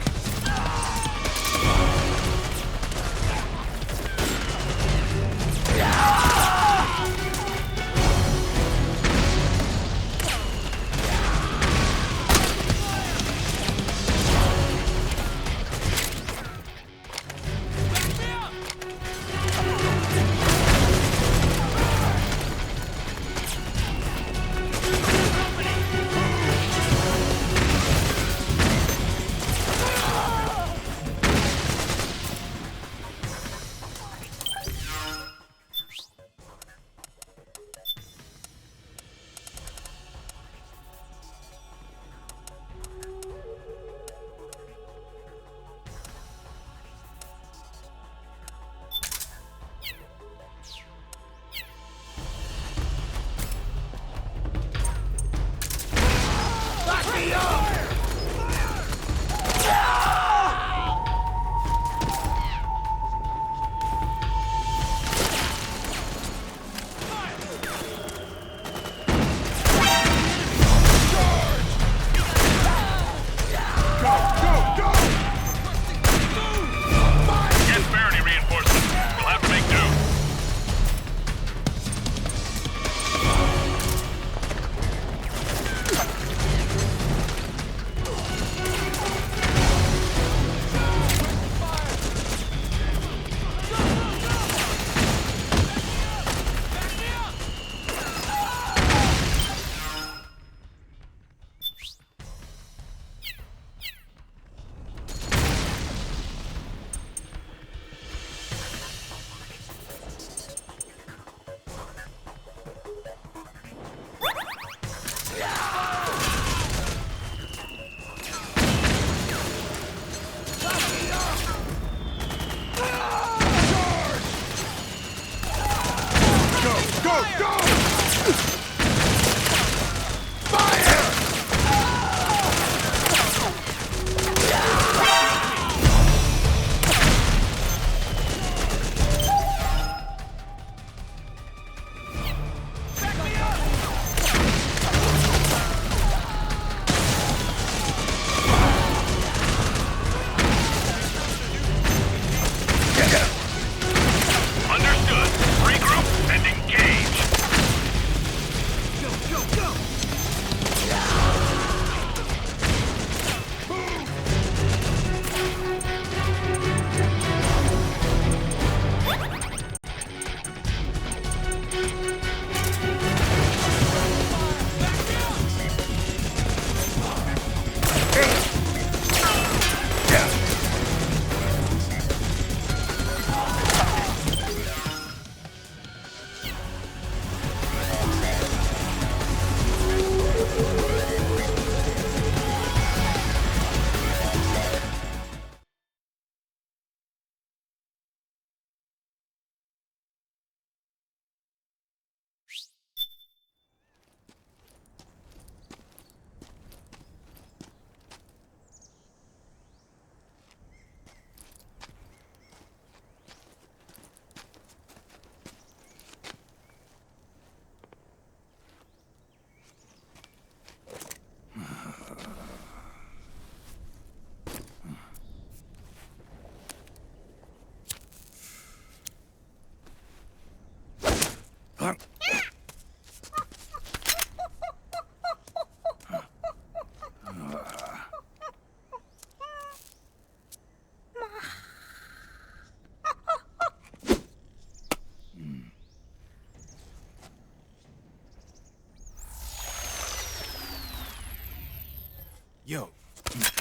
Yo,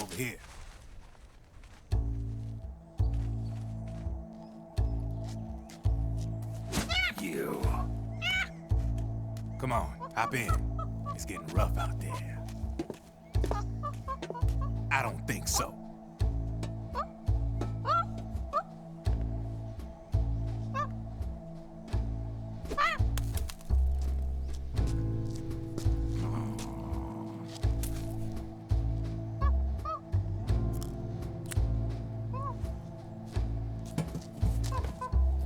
over here. You. Come on, hop in. It's getting rough out there. I don't think so.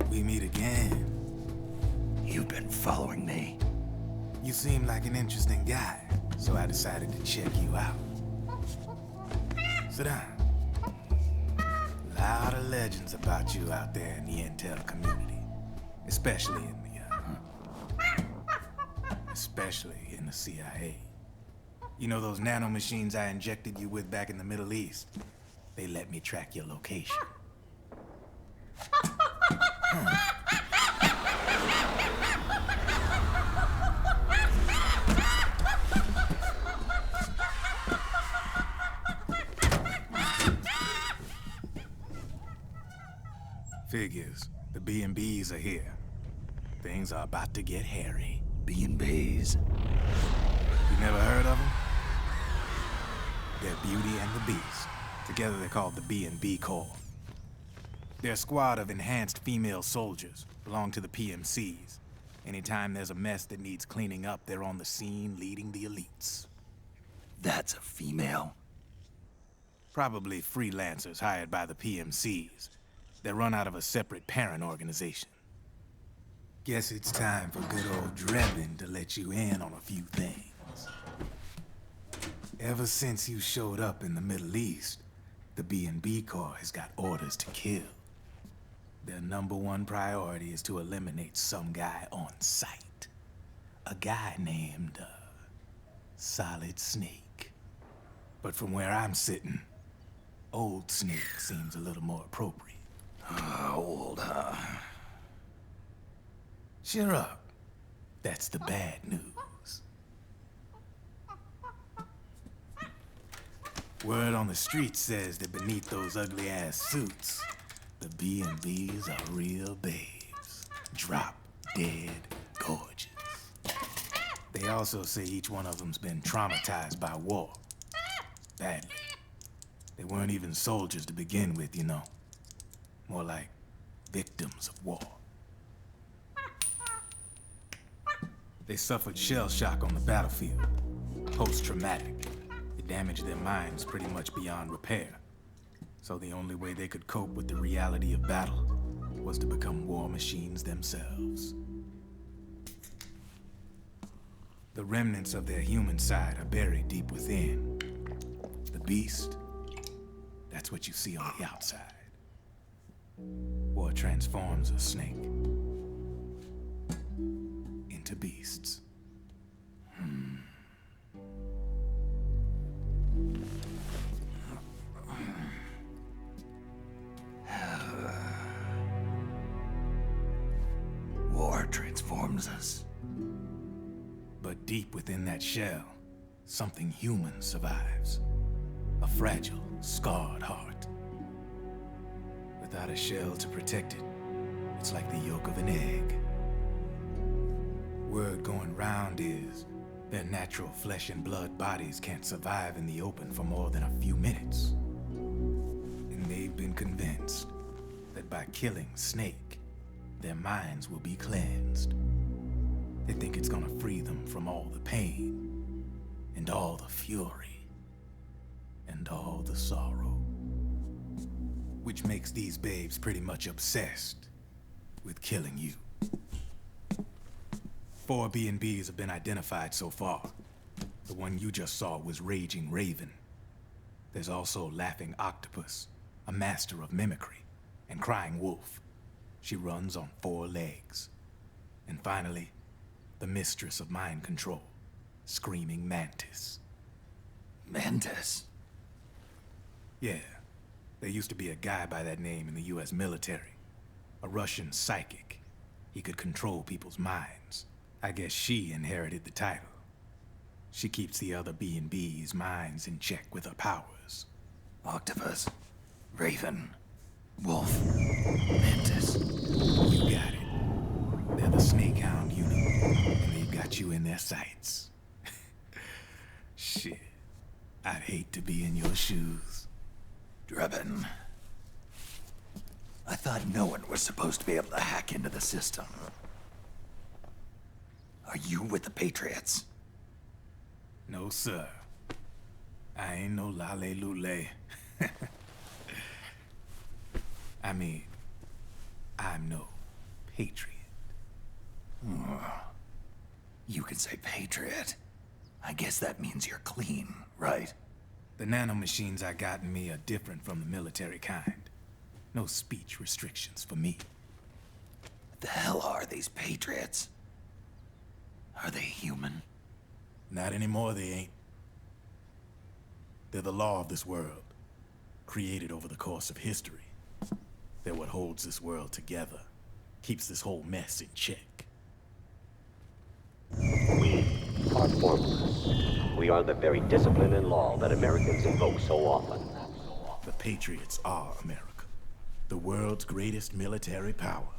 We meet again. You've been following me. You seem like an interesting guy, so I decided to check you out. Sit down. A lot of legends about you out there in the intel community, especially in the CIA. You know those nanomachines I injected you with back in the Middle East? They let me track your location. Figures. The B&Bs are here. Things are about to get hairy. B&Bs? You never heard of them? They're Beauty and the Beast. Together they're called the B&B Corps. They're a squad of enhanced female soldiers, belong to the PMCs. Anytime there's a mess that needs cleaning up, they're on the scene leading the elites. That's a female? Probably freelancers hired by the PMCs. They're run out of a separate parent organization. Guess it's time for good old Drebin to let you in on a few things. Ever since you showed up in the Middle East, the B&B Corps has got orders to kill. Their #1 priority is to eliminate some guy on sight. A guy named, Solid Snake. But from where I'm sitting, Old Snake seems a little more appropriate. Old, huh? Cheer up. That's the bad news. Word on the street says that beneath those ugly-ass suits, the B&Bs are real babes. Drop dead gorgeous. They also say each one of them's been traumatized by war. Badly. They weren't even soldiers to begin with, you know. More like victims of war. They suffered shell shock on the battlefield. Post-traumatic. It damaged their minds pretty much beyond repair. So the only way they could cope with the reality of battle was to become war machines themselves. The remnants of their human side are buried deep within. The beast, that's what you see on the outside. War transforms a snake into beasts. War transforms us. But deep within that shell, something human survives. A fragile, scarred heart. Without a shell to protect it, it's like the yolk of an egg. Word going round is their natural flesh and blood bodies can't survive in the open for more than a few minutes. And they've been convinced that by killing Snake, their minds will be cleansed. They think it's gonna free them from all the pain, and all the fury, and all the sorrow. Which makes these babes pretty much obsessed with killing you. 4 B&Bs have been identified so far. The one you just saw was Raging Raven. There's also Laughing Octopus, a master of mimicry, and Crying Wolf. She runs on 4 legs. And finally, the mistress of mind control, Screaming Mantis. Mantis? Yeah. There used to be a guy by that name in the US military. A Russian psychic. He could control people's minds. I guess she inherited the title. She keeps the other B&B's minds in check with her powers. Octopus, Raven, Wolf, Mantis. You got it. They're the Snakehound unit, and they've got you in their sights. Shit. I'd hate to be in your shoes. Drebin. I thought no one was supposed to be able to hack into the system. Are you with the Patriots? No, sir. I ain't no lale-lule. I mean, I'm no patriot. You can say patriot. I guess that means you're clean, right? The nanomachines I got in me are different from the military kind. No speech restrictions for me. What the hell are these Patriots? Are they human? Not anymore, they ain't. They're the law of this world, created over the course of history. They're what holds this world together, keeps this whole mess in check. We are formless. We are the very discipline and law that Americans invoke so often. The Patriots are America, the world's greatest military power.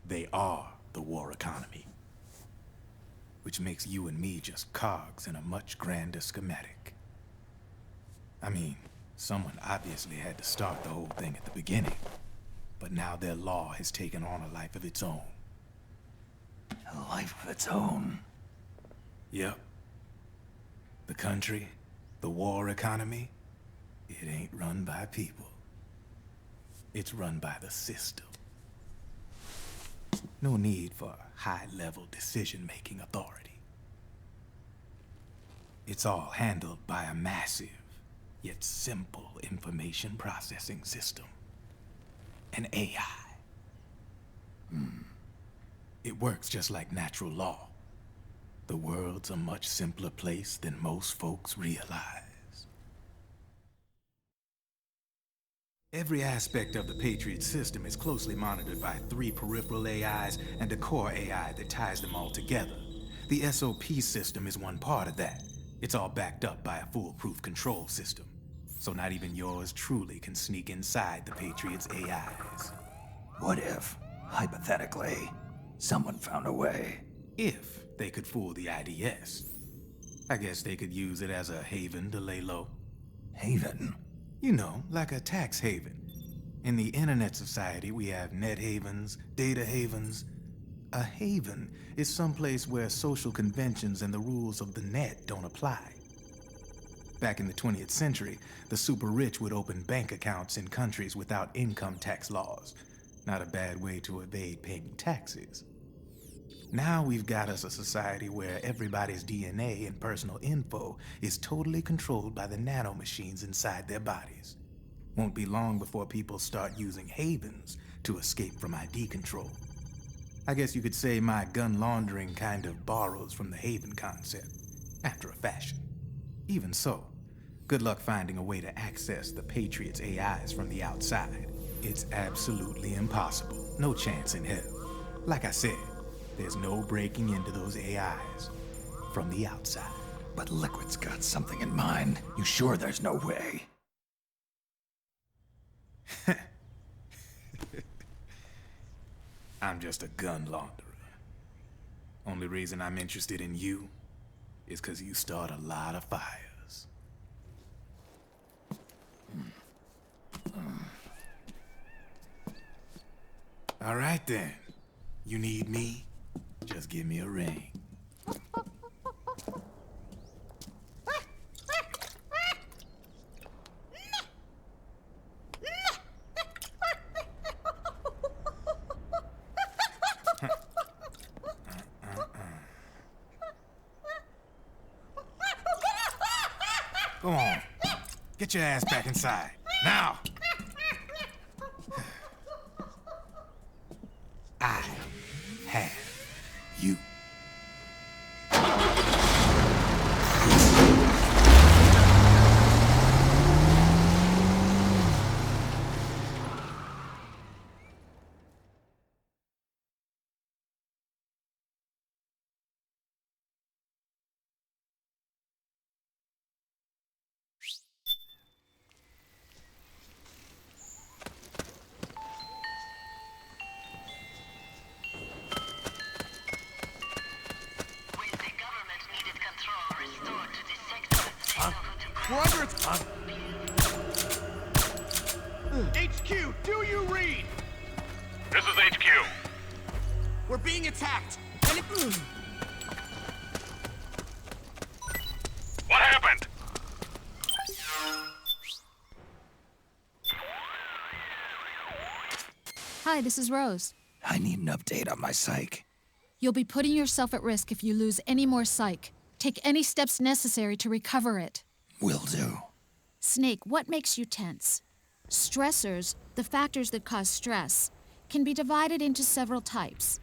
They are the war economy, which makes you and me just cogs in a much grander schematic. I mean, someone obviously had to start the whole thing at the beginning, but now their law has taken on a life of its own. A life of its own? Yep. The country, the war economy, it ain't run by people. It's run by the system. No need for high-level decision-making authority. It's all handled by a massive, yet simple information processing system. An AI. It works just like natural law. The world's a much simpler place than most folks realize. Every aspect of the Patriot system is closely monitored by 3 peripheral AIs and a core AI that ties them all together. The SOP system is one part of that. It's all backed up by a foolproof control system. So not even yours truly can sneak inside the Patriots' AIs. What if, hypothetically, someone found a way? If they could fool the IDS. I guess they could use it as a haven to lay low. Haven? You know, like a tax haven. In the internet society, we have net havens, data havens. A haven is someplace where social conventions and the rules of the net don't apply. Back in the 20th century, the super rich would open bank accounts in countries without income tax laws. Not a bad way to evade paying taxes. Now we've got us a society where everybody's DNA and personal info is totally controlled by the nanomachines inside their bodies. Won't be long before people start using havens to escape from ID control. I guess you could say my gun laundering kind of borrows from the haven concept, after a fashion. Even so, good luck finding a way to access the Patriots' AIs from the outside. It's absolutely impossible. No chance in hell. Like I said, there's no breaking into those AIs from the outside. But Liquid's got something in mind. You sure there's no way? I'm just a gun launderer. Only reason I'm interested in you is because you start a lot of fires. All right then. You need me? Just give me a ring. Go on. Get your ass back inside. Now! I have you. This is HQ. We're being attacked. What happened? Hi, this is Rose. I need an update on my psych. You'll be putting yourself at risk if you lose any more psych. Take any steps necessary to recover it. Will do. Snake, what makes you tense? Stressors, the factors that cause stress, can be divided into several types.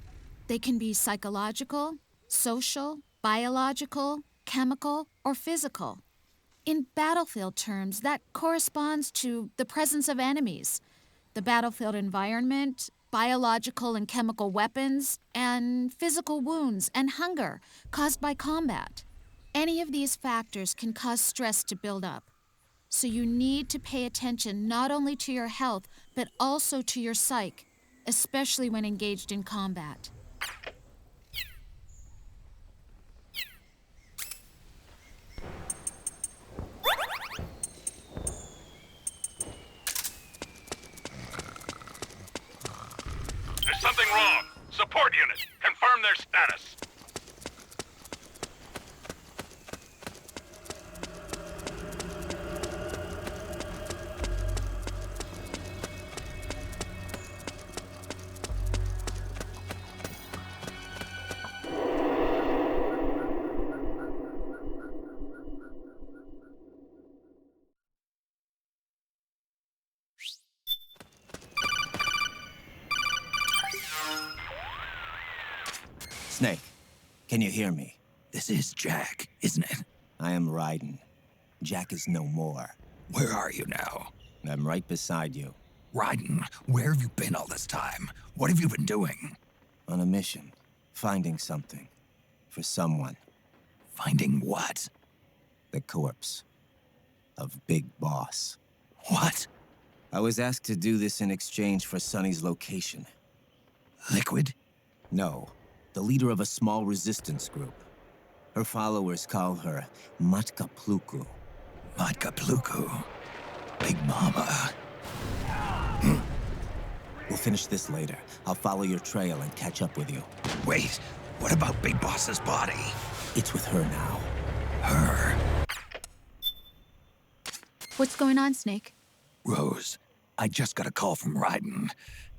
They can be psychological, social, biological, chemical, or physical. In battlefield terms, that corresponds to the presence of enemies, the battlefield environment, biological and chemical weapons, and physical wounds and hunger caused by combat. Any of these factors can cause stress to build up. So you need to pay attention not only to your health, but also to your psyche, especially when engaged in combat. There's something wrong. Support unit, confirm their status. Snake, can you hear me? This is Jack, isn't it? I am Raiden. Jack is no more. Where are you now? I'm right beside you. Raiden, where have you been all this time? What have you been doing? On a mission. Finding something. For someone. Finding what? The corpse. Of Big Boss. What? I was asked to do this in exchange for Sonny's location. Liquid? No. The leader of a small resistance group. Her followers call her Matka Pluku. Matka Pluku? Big Mama. We'll finish this later. I'll follow your trail and catch up with you. Wait, what about Big Boss's body? It's with her now. Her? What's going on, Snake? Rose, I just got a call from Raiden.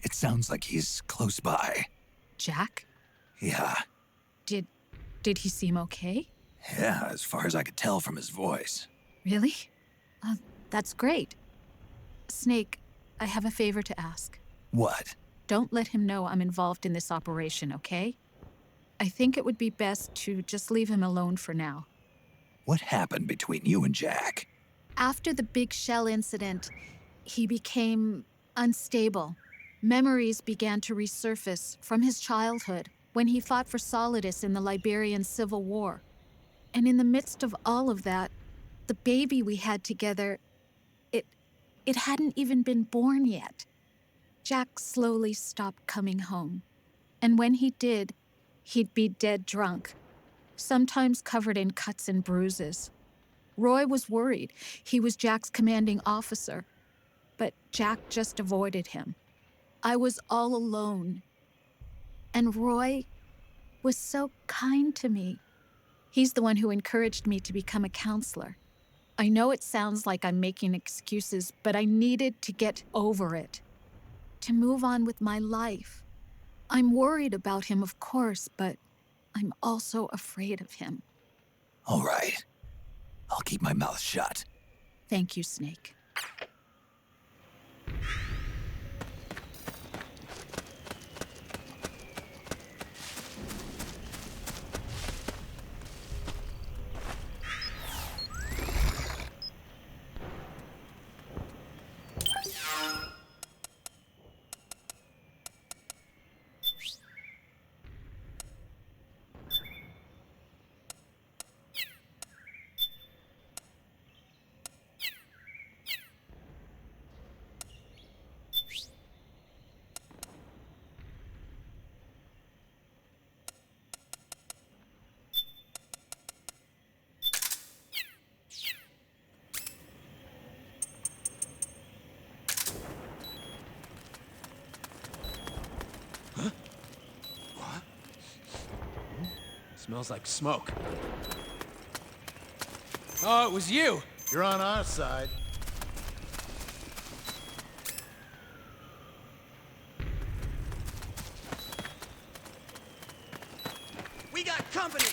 It sounds like he's close by. Jack? Yeah. Did he seem okay? Yeah, as far as I could tell from his voice. Really? That's great. Snake, I have a favor to ask. What? Don't let him know I'm involved in this operation, okay? I think it would be best to just leave him alone for now. What happened between you and Jack? After the big shell incident, he became unstable. Memories began to resurface from his childhood when he fought for Solidus in the Liberian Civil War. And in the midst of all of that, the baby we had together, it hadn't even been born yet. Jack slowly stopped coming home. And when he did, he'd be dead drunk, sometimes covered in cuts and bruises. Roy was worried. He was Jack's commanding officer. But Jack just avoided him. I was all alone. And Roy was so kind to me. He's the one who encouraged me to become a counselor. I know it sounds like I'm making excuses, but I needed to get over it. To move on with my life. I'm worried about him, of course, but I'm also afraid of him. All right. I'll keep my mouth shut. Thank you, Snake. Smells like smoke. Oh, it was you! You're on our side. We got company!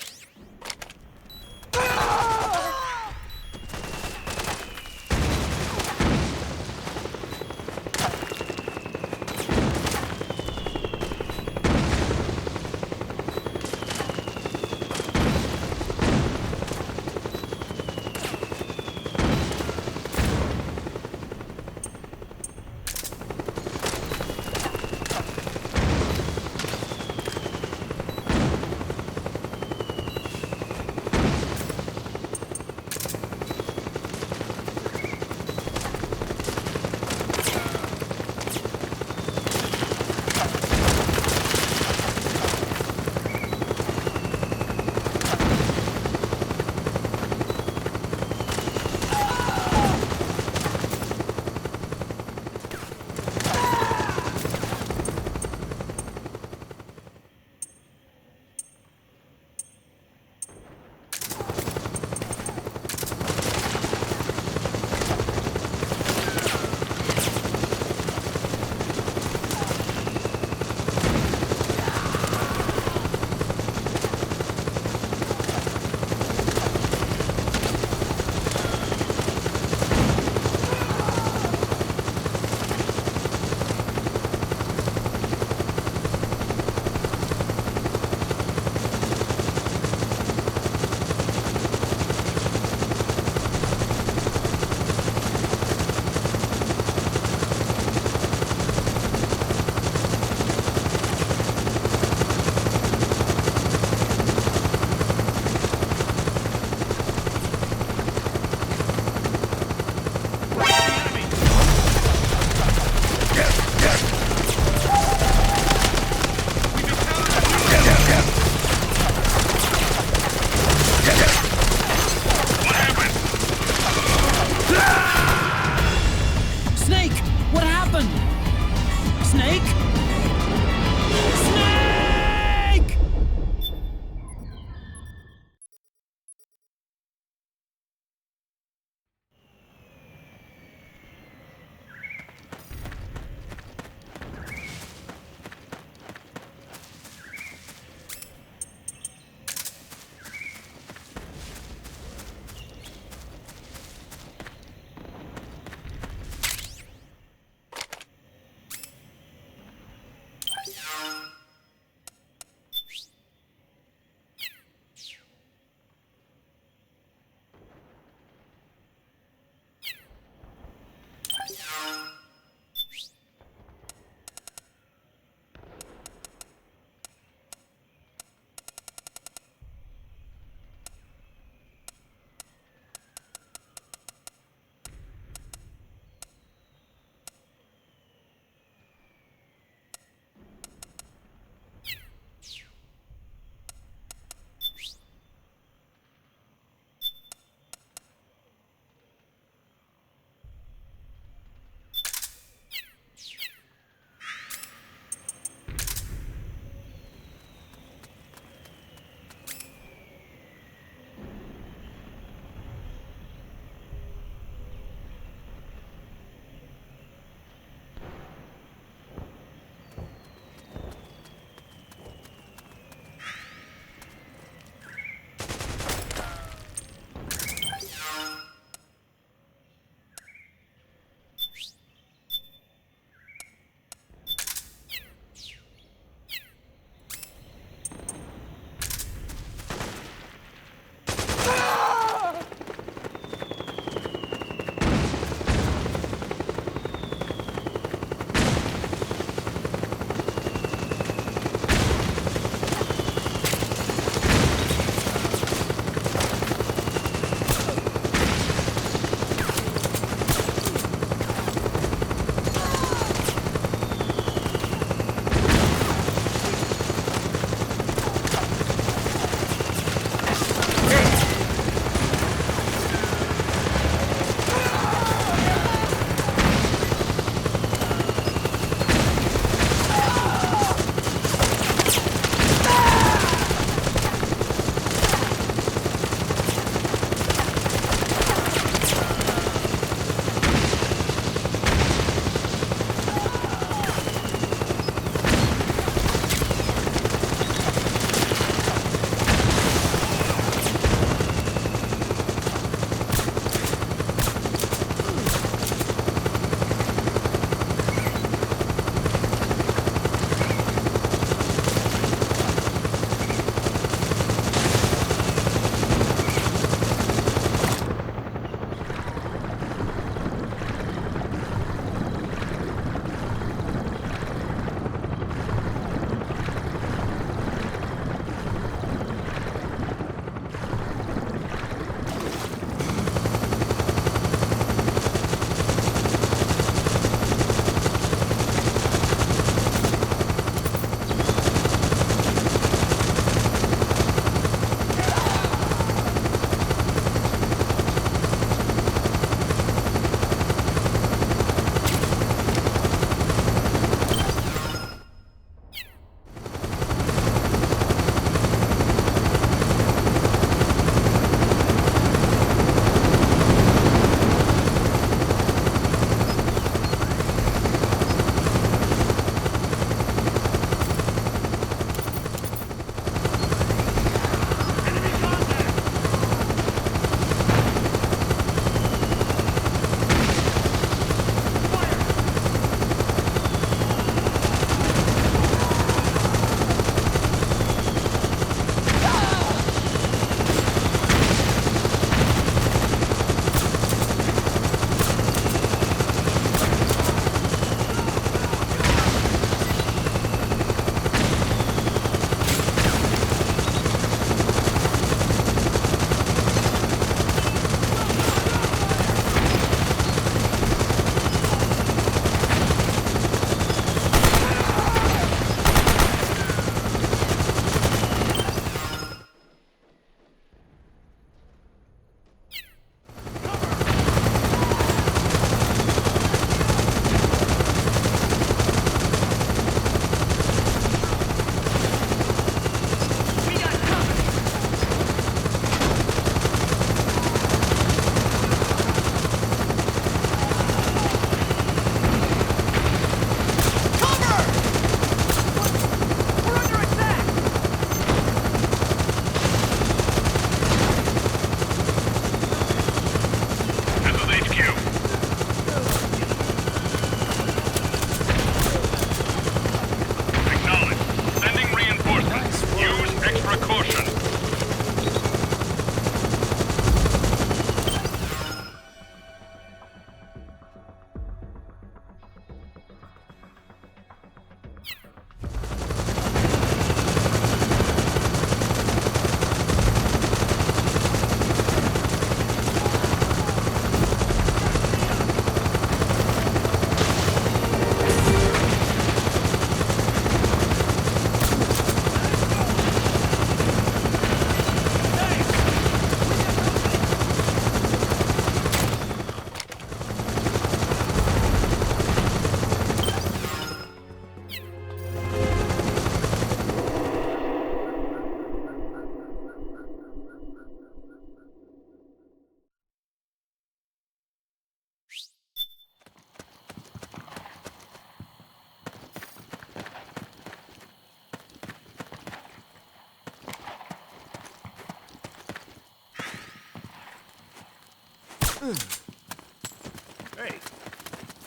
Hey.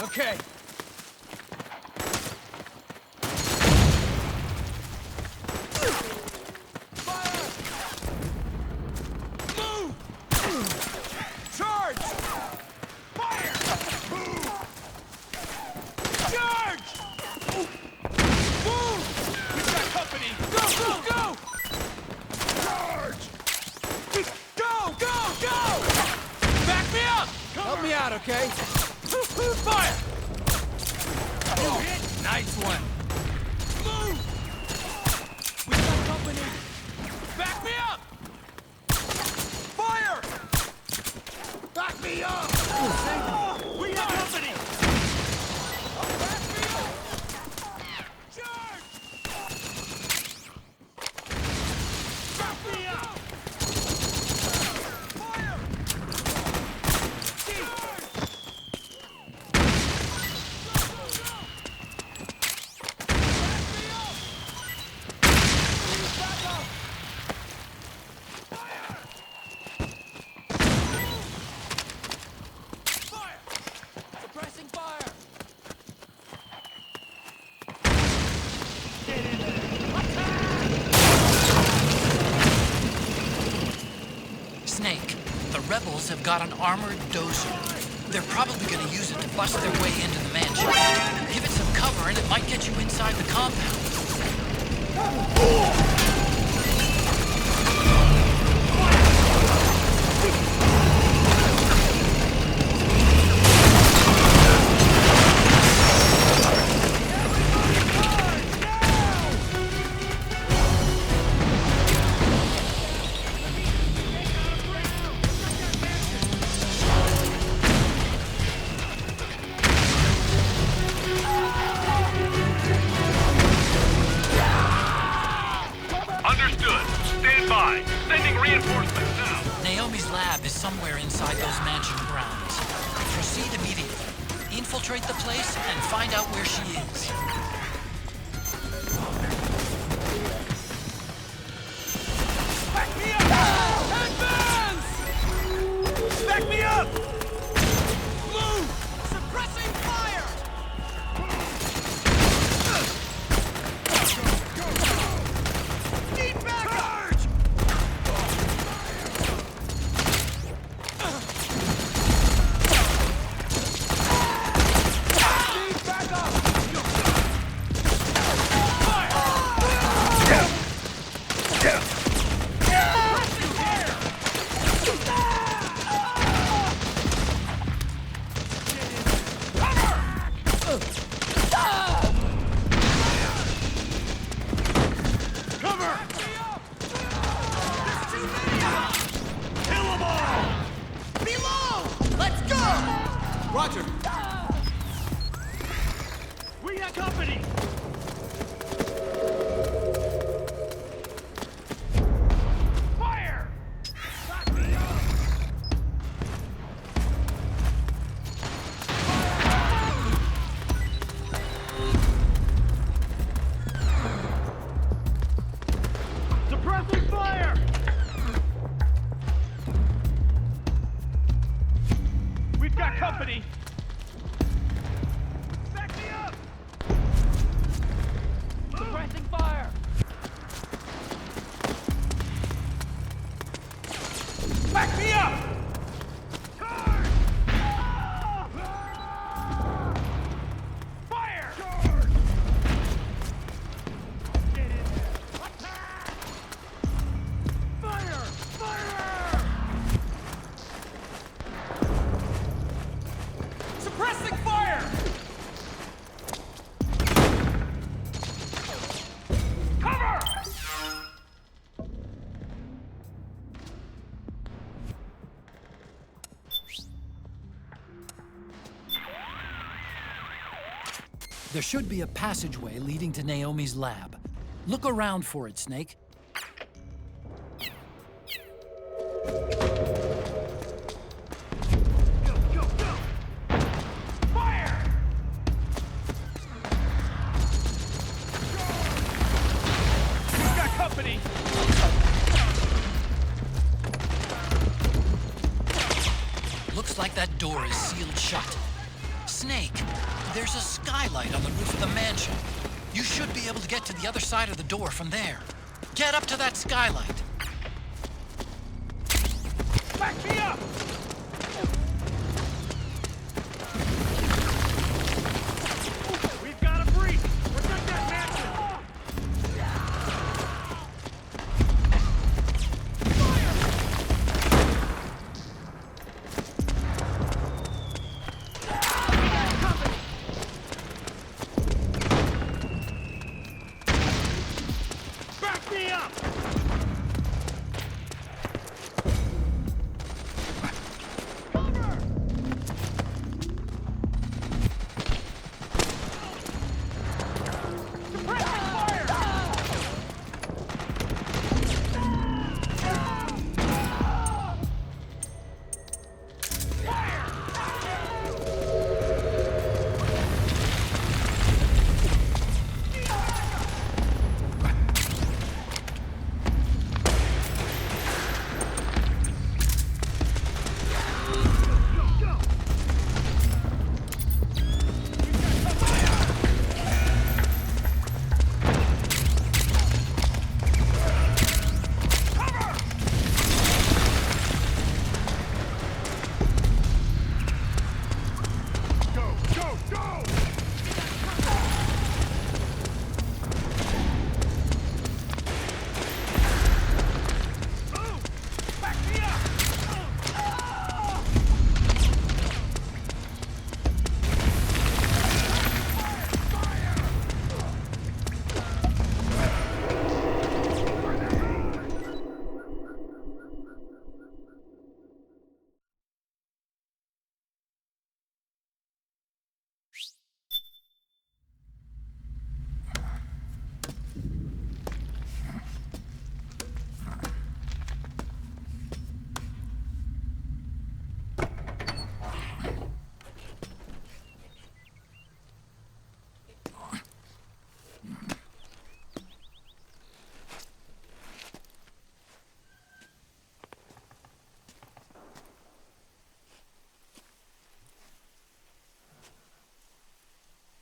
Okay. Charge! Fire! Charge! Move! We've got company! Go, go, go! Charge! Go, go, go! Back me up! Help me out, okay? Fire! You hit? Nice one. Move! We've got company! Back me up! Fire! Back me up! We got company! Back me up! Charge! Back me up! Fire! Charge! Suppressing fire! Snake, the rebels have got an armored dozer. They're probably gonna use it to bust their way into the mansion. Give it some cover and it might get you inside the compound. Understood. Stand by. Sending reinforcements now. Naomi's lab is somewhere inside those mansion grounds. Proceed immediately. Infiltrate the place and find out where she is. Back me up! Advance! Back me up! Move! Suppressing fire! Need backup! Need backup! Cover! There's too many of them! Kill them all! Below! Let's go! Roger. We got company! Fire! Back me up! Suppressing fire! We've got company! Back me up! Suppressing fire! Back me up! Charge! Fire! Charge! Get in there! Attack! Fire! Fire! Suppressing fire! Cover! There should be a passageway leading to Naomi's lab. Look around for it, Snake. Go, go, go! Fire! We've got company! Looks like that door is sealed shut. Snake, there's a skylight on the roof of the mansion. You should be able to get to the other side of the door from there. Get up to that skylight. Back me up! We've got a breach! Protect that mansion! Back me up!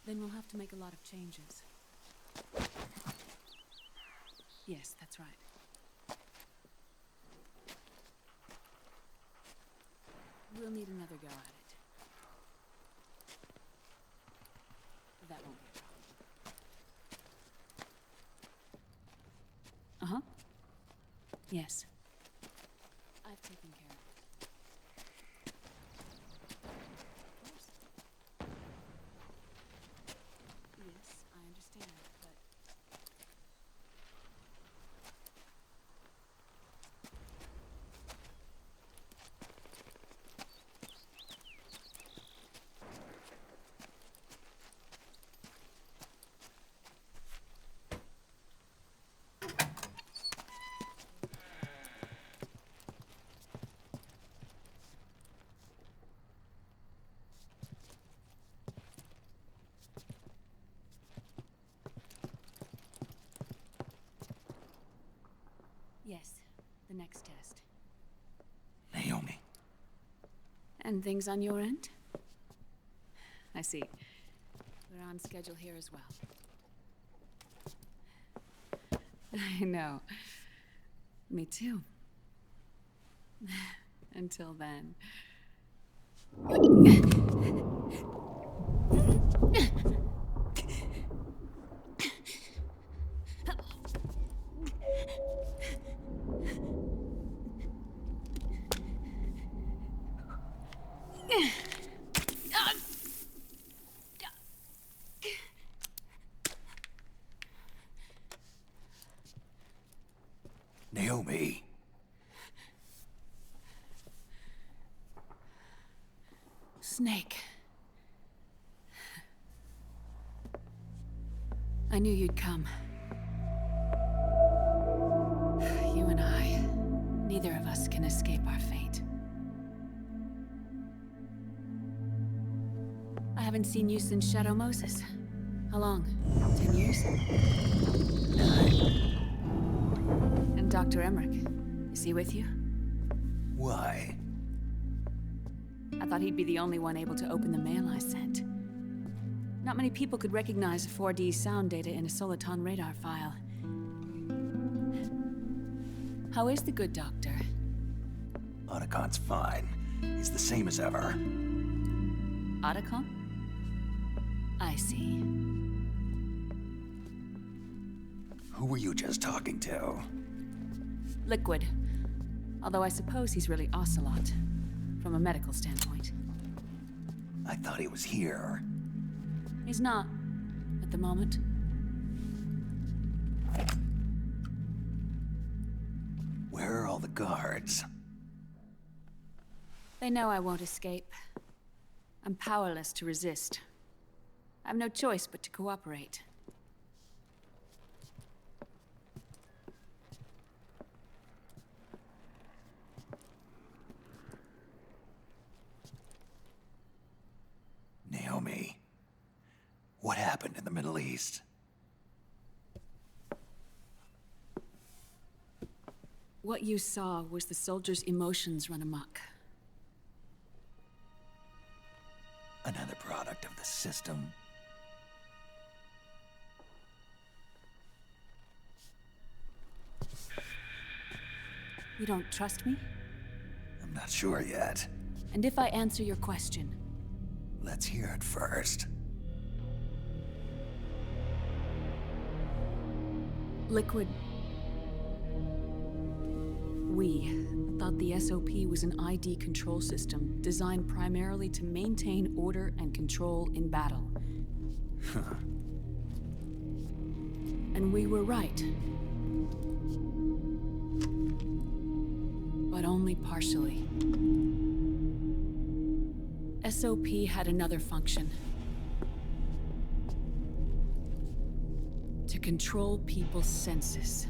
Then we'll have to make a lot of changes. Yes, that's right. We'll need another go at it. That won't be a problem. Uh-huh. Yes. I've taken care of it. Yes, I understand, but... Yes, the next test. Naomi. And things on your end? I see. We're on schedule here as well. I know. Me too. Until then. Naomi. Snake. I knew you'd come. You and I, neither of us can escape our fate. I haven't seen you since Shadow Moses. How long? 10 years? 9. And Dr. Emmerich, is he with you? Why? I thought he'd be the only one able to open the mail I sent. Not many people could recognize 4D sound data in a Soliton radar file. How is the good doctor? Otacon's fine. He's the same as ever. Otacon? I see. Who were you just talking to? Liquid. Although I suppose he's really Ocelot, from a medical standpoint. I thought he was here. He's not, at the moment. Where are all the guards? They know I won't escape. I'm powerless to resist. I have no choice but to cooperate. Naomi, what happened in the Middle East? What you saw was the soldiers' emotions run amok. Another product of the system. You don't trust me? I'm not sure yet. And if I answer your question? Let's hear it first. Liquid. We thought the SOP was an ID control system designed primarily to maintain order and control in battle. And we were right. But only partially. SOP had another function. To control people's senses.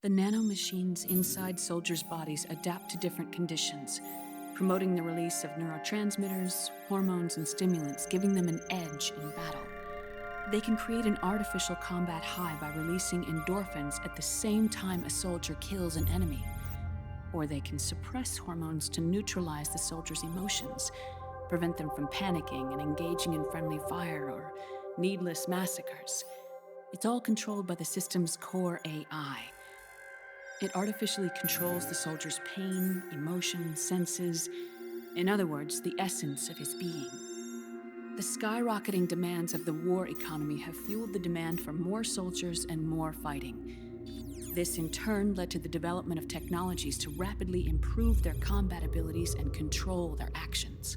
The nanomachines inside soldiers' bodies adapt to different conditions, promoting the release of neurotransmitters, hormones, and stimulants, giving them an edge in battle. They can create an artificial combat high by releasing endorphins at the same time a soldier kills an enemy. Or they can suppress hormones to neutralize the soldier's emotions, prevent them from panicking and engaging in friendly fire or needless massacres. It's all controlled by the system's core AI. It artificially controls the soldier's pain, emotion, senses, in other words, the essence of his being. The skyrocketing demands of the war economy have fueled the demand for more soldiers and more fighting. This in turn led to the development of technologies to rapidly improve their combat abilities and control their actions.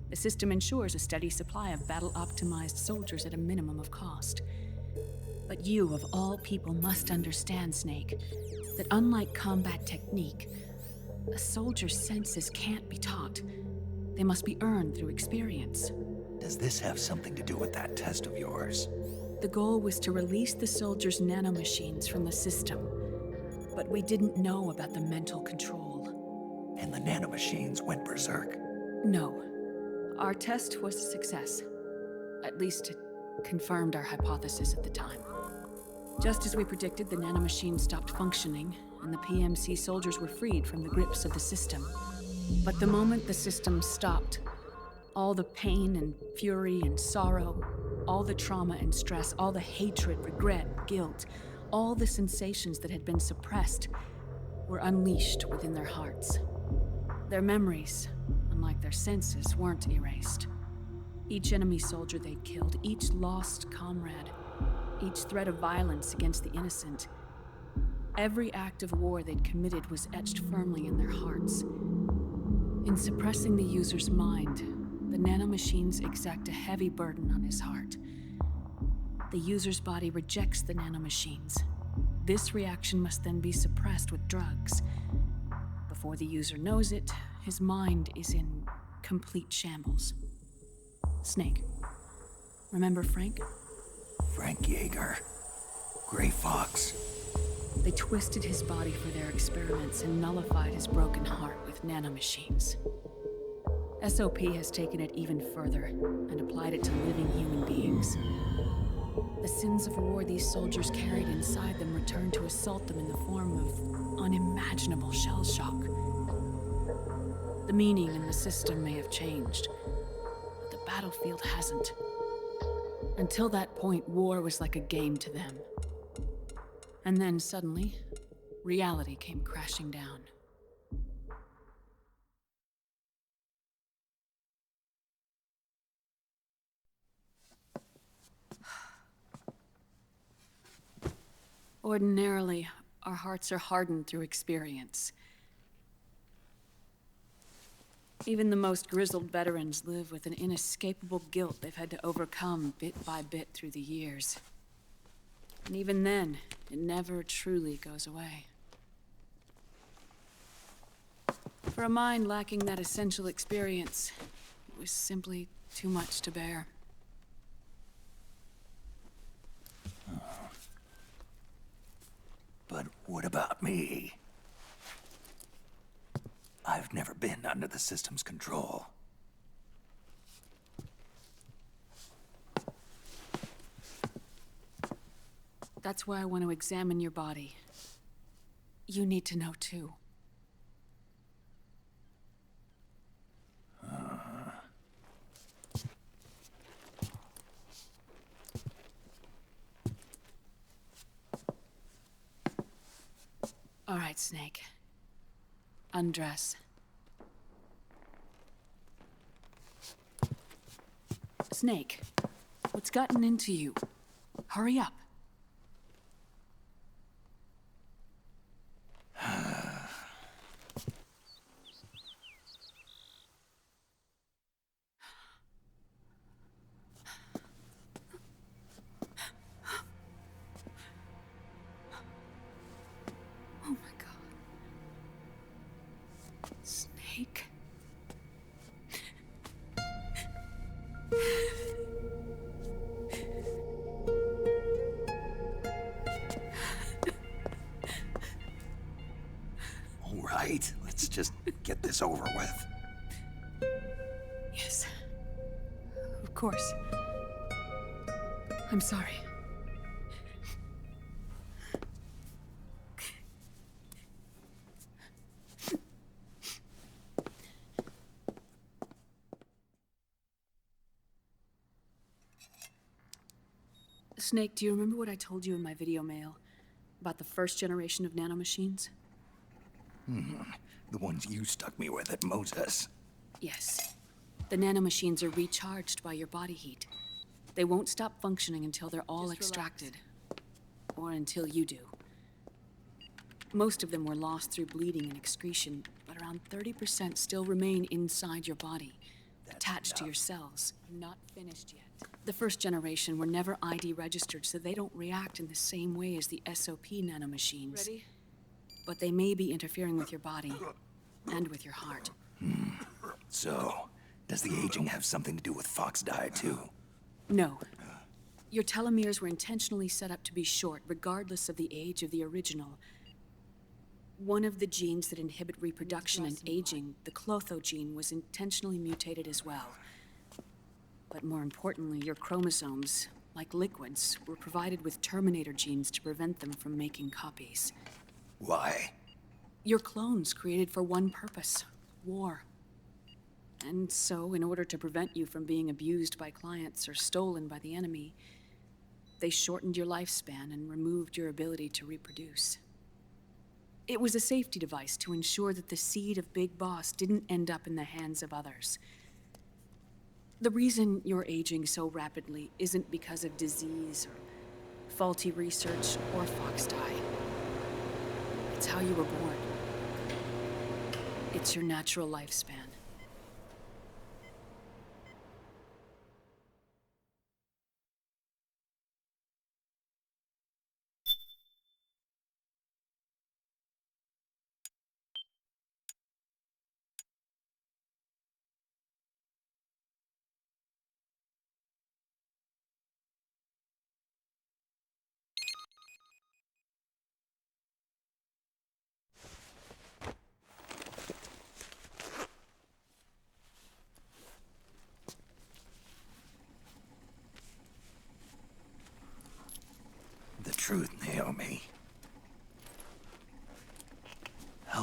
The system ensures a steady supply of battle-optimized soldiers at a minimum of cost. But you, of all people, must understand, Snake, that unlike combat technique, a soldier's senses can't be taught. They must be earned through experience. Does this have something to do with that test of yours? The goal was to release the soldiers' nanomachines from the system, but we didn't know about the mental control. And the nanomachines went berserk? No. Our test was a success. At least it confirmed our hypothesis at the time. Just as we predicted, the nanomachines stopped functioning, and the PMC soldiers were freed from the grips of the system. But the moment the system stopped, all the pain and fury and sorrow, all the trauma and stress, all the hatred, regret, guilt, all the sensations that had been suppressed were unleashed within their hearts. Their memories, unlike their senses, weren't erased. Each enemy soldier they'd killed, each lost comrade, each threat of violence against the innocent, every act of war they'd committed was etched firmly in their hearts. In suppressing the user's mind, the nanomachines exact a heavy burden on his heart. The user's body rejects the nanomachines. This reaction must then be suppressed with drugs. Before the user knows it, his mind is in complete shambles. Snake. Remember Frank? Frank Yeager. Gray Fox. They twisted his body for their experiments and nullified his broken heart with nanomachines. SOP has taken it even further and applied it to living human beings. The sins of war these soldiers carried inside them returned to assault them in the form of unimaginable shell shock. The meaning in the system may have changed, but the battlefield hasn't. Until that point, war was like a game to them. And then suddenly, reality came crashing down. Ordinarily, our hearts are hardened through experience. Even the most grizzled veterans live with an inescapable guilt they've had to overcome bit by bit through the years. And even then, it never truly goes away. For a mind lacking that essential experience, it was simply too much to bear. But what about me? I've never been under the system's control. That's why I want to examine your body. You need to know too. All right, Snake. Undress. Snake, what's gotten into you? Hurry up. Oh my God. Snake. All right, let's just get this over with. Yes. Of course. I'm sorry. Snake, do you remember what I told you in my video mail about the first generation of nanomachines? The ones you stuck me with at Moses. Yes. The nanomachines are recharged by your body heat. They won't stop functioning until they're all extracted. Or until you do. Most of them were lost through bleeding and excretion, but around 30% still remain inside your body, attached to your cells. I'm not finished yet. The first generation were never ID registered, so they don't react in the same way as the SOP nanomachines. Ready? But they may be interfering with your body and with your heart. So, does the aging have something to do with Fox die too? No. Your telomeres were intentionally set up to be short, regardless of the age of the original. One of the genes that inhibit reproduction and aging, the Clotho gene, was intentionally mutated as well. But more importantly, your chromosomes, like liquids, were provided with terminator genes to prevent them from making copies. Why? Your clones created for one purpose: war. And so, in order to prevent you from being abused by clients or stolen by the enemy, they shortened your lifespan and removed your ability to reproduce. It was a safety device to ensure that the seed of Big Boss didn't end up in the hands of others. The reason you're aging so rapidly isn't because of disease or faulty research or Fox die. It's how you were born. It's your natural lifespan.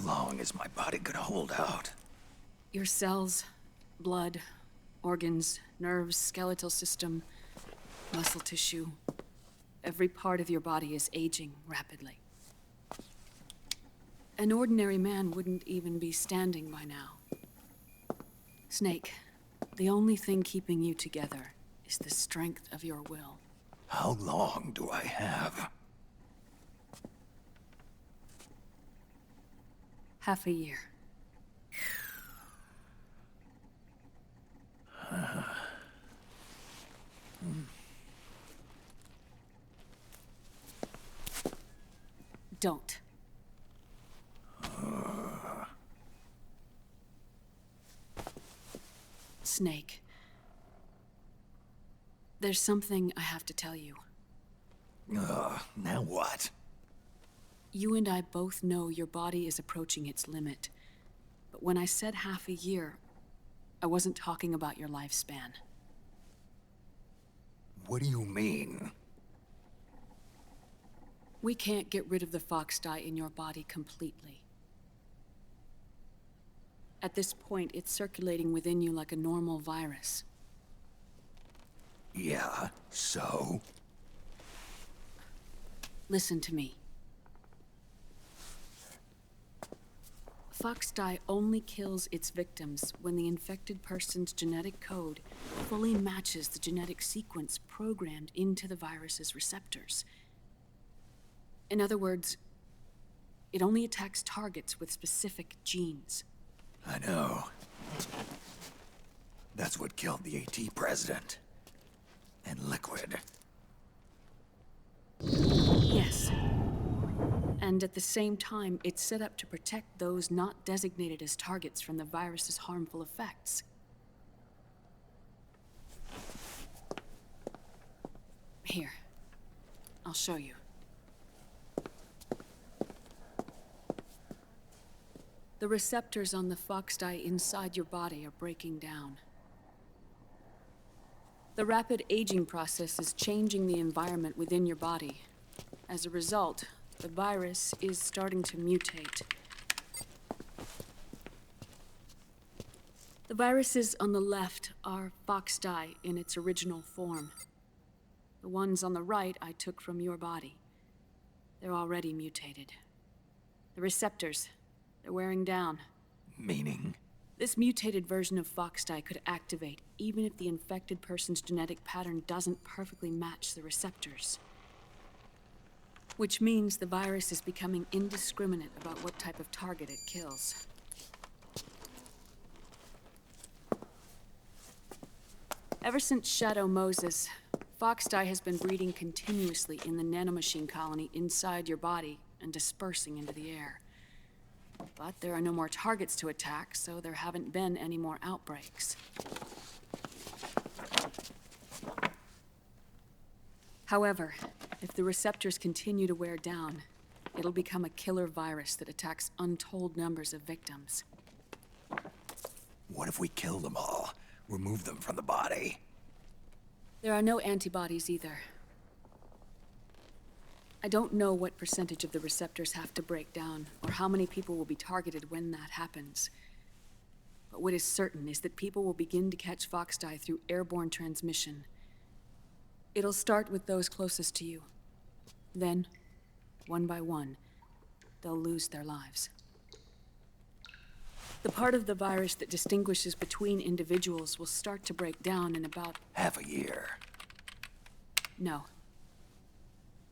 long is my body gonna hold out? Your cells, blood, organs, nerves, skeletal system, muscle tissue. Every part of your body is aging rapidly. An ordinary man wouldn't even be standing by now. Snake, the only thing keeping you together is the strength of your will. How long do I have? Half a year. Don't. Snake. There's something I have to tell you. Now what? You and I both know your body is approaching its limit. But when I said half a year, I wasn't talking about your lifespan. What do you mean? We can't get rid of the fox dye in your body completely. At this point, it's circulating within you like a normal virus. Yeah, so? Listen to me. Fox dye only kills its victims when the infected person's genetic code fully matches the genetic sequence programmed into the virus's receptors. In other words, it only attacks targets with specific genes. I know. That's what killed the AT president. And Liquid. Yes. And at the same time, it's set up to protect those not designated as targets from the virus's harmful effects. Here. I'll show you. The receptors on the fox dye inside your body are breaking down. The rapid aging process is changing the environment within your body. As a result, the virus is starting to mutate. The viruses on the left are fox dye in its original form. The ones on the right I took from your body. They're already mutated. The receptors, they're wearing down. Meaning? This mutated version of fox dye could activate even if the infected person's genetic pattern doesn't perfectly match the receptors. Which means the virus is becoming indiscriminate about what type of target it kills. Ever since Shadow Moses, fox dye has been breeding continuously in the nanomachine colony inside your body and dispersing into the air. But there are no more targets to attack, so there haven't been any more outbreaks. However, if the receptors continue to wear down, it'll become a killer virus that attacks untold numbers of victims. What if we kill them all? Remove them from the body? There are no antibodies either. I don't know what percentage of the receptors have to break down, or how many people will be targeted when that happens. But what is certain is that people will begin to catch fox dye through airborne transmission. It'll start with those closest to you. Then, one by one, they'll lose their lives. The part of the virus that distinguishes between individuals will start to break down in about... half a year. No.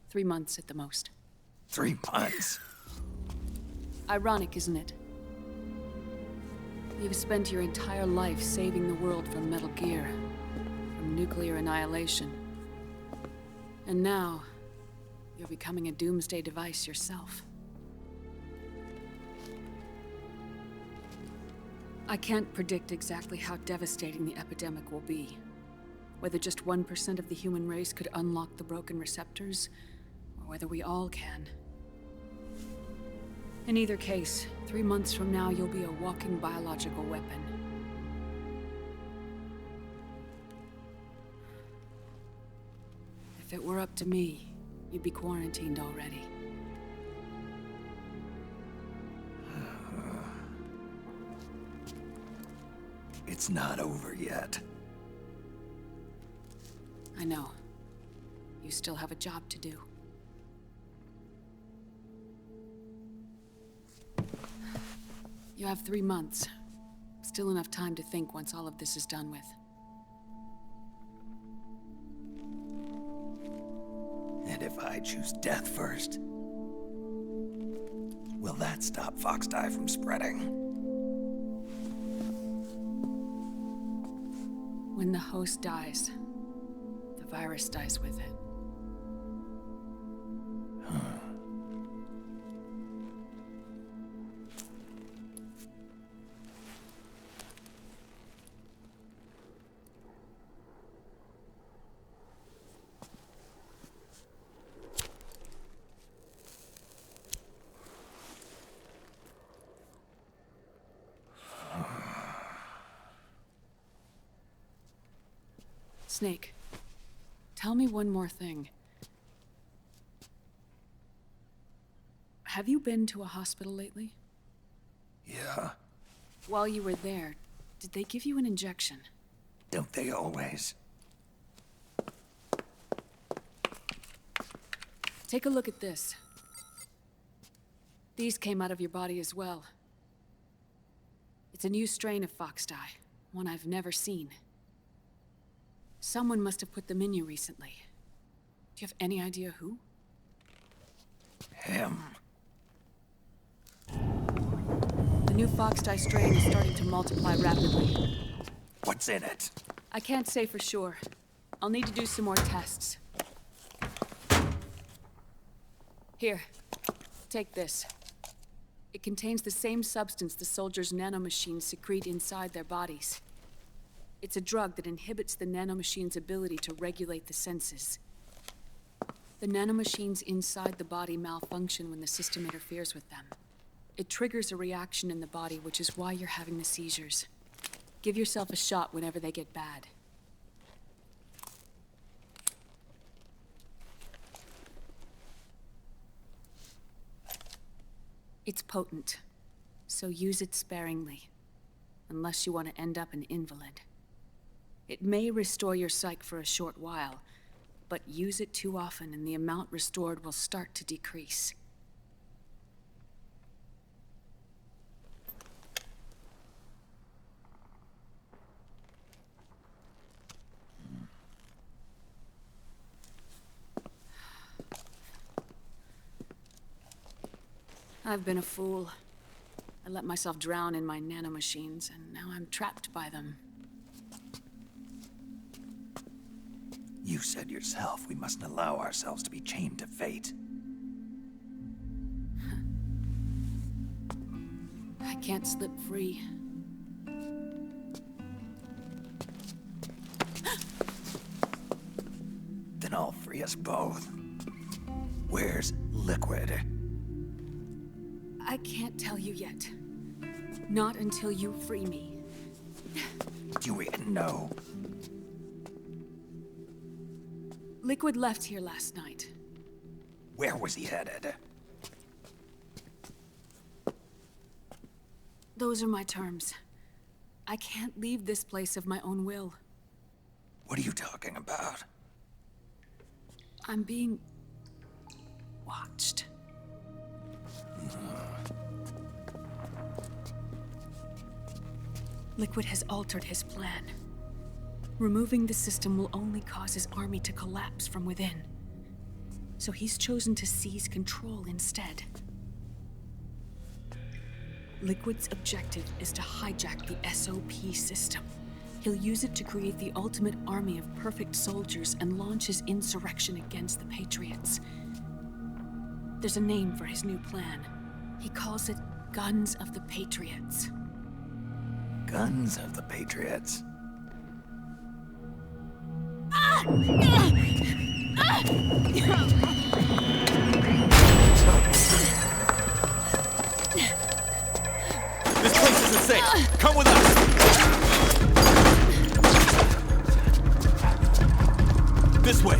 3 months at the most. 3 months? Ironic, isn't it? You've spent your entire life saving the world from Metal Gear, from nuclear annihilation. And now, you're becoming a doomsday device yourself. I can't predict exactly how devastating the epidemic will be. Whether just 1% of the human race could unlock the broken receptors, or whether we all can. In either case, 3 months from now, you'll be a walking biological weapon. If it were up to me, you'd be quarantined already. It's not over yet. I know. You still have a job to do. You have 3 months. Still enough time to think once all of this is done with. And if I choose death first, will that stop Foxdie from spreading? When the host dies, the virus dies with it. Snake, tell me one more thing. Have you been to a hospital lately? Yeah. While you were there, did they give you an injection? Don't they always? Take a look at this. These came out of your body as well. It's a new strain of Foxdie, one I've never seen. Someone must have put them in you recently. Do you have any idea who? Him. The new Foxdie strain is starting to multiply rapidly. What's in it? I can't say for sure. I'll need to do some more tests. Here, take this. It contains the same substance the soldiers' nanomachines secrete inside their bodies. It's a drug that inhibits the nanomachine's ability to regulate the senses. The nanomachines inside the body malfunction when the system interferes with them. It triggers a reaction in the body, which is why you're having the seizures. Give yourself a shot whenever they get bad. It's potent, so use it sparingly, unless you want to end up an invalid. It may restore your psyche for a short while, but use it too often and the amount restored will start to decrease. I've been a fool. I let myself drown in my nanomachines, and now I'm trapped by them. You said yourself we mustn't allow ourselves to be chained to fate. I can't slip free. Then I'll free us both. Where's Liquid? I can't tell you yet. Not until you free me. Do you even know? Liquid left here last night. Where was he headed? Those are my terms. I can't leave this place of my own will. What are you talking about? I'm being watched. Liquid has altered his plan. Removing the system will only cause his army to collapse from within. So he's chosen to seize control instead. Liquid's objective is to hijack the SOP system. He'll use it to create the ultimate army of perfect soldiers and launch his insurrection against the Patriots. There's a name for his new plan. He calls it Guns of the Patriots. Guns of the Patriots? This place isn't safe. Come with us. This way.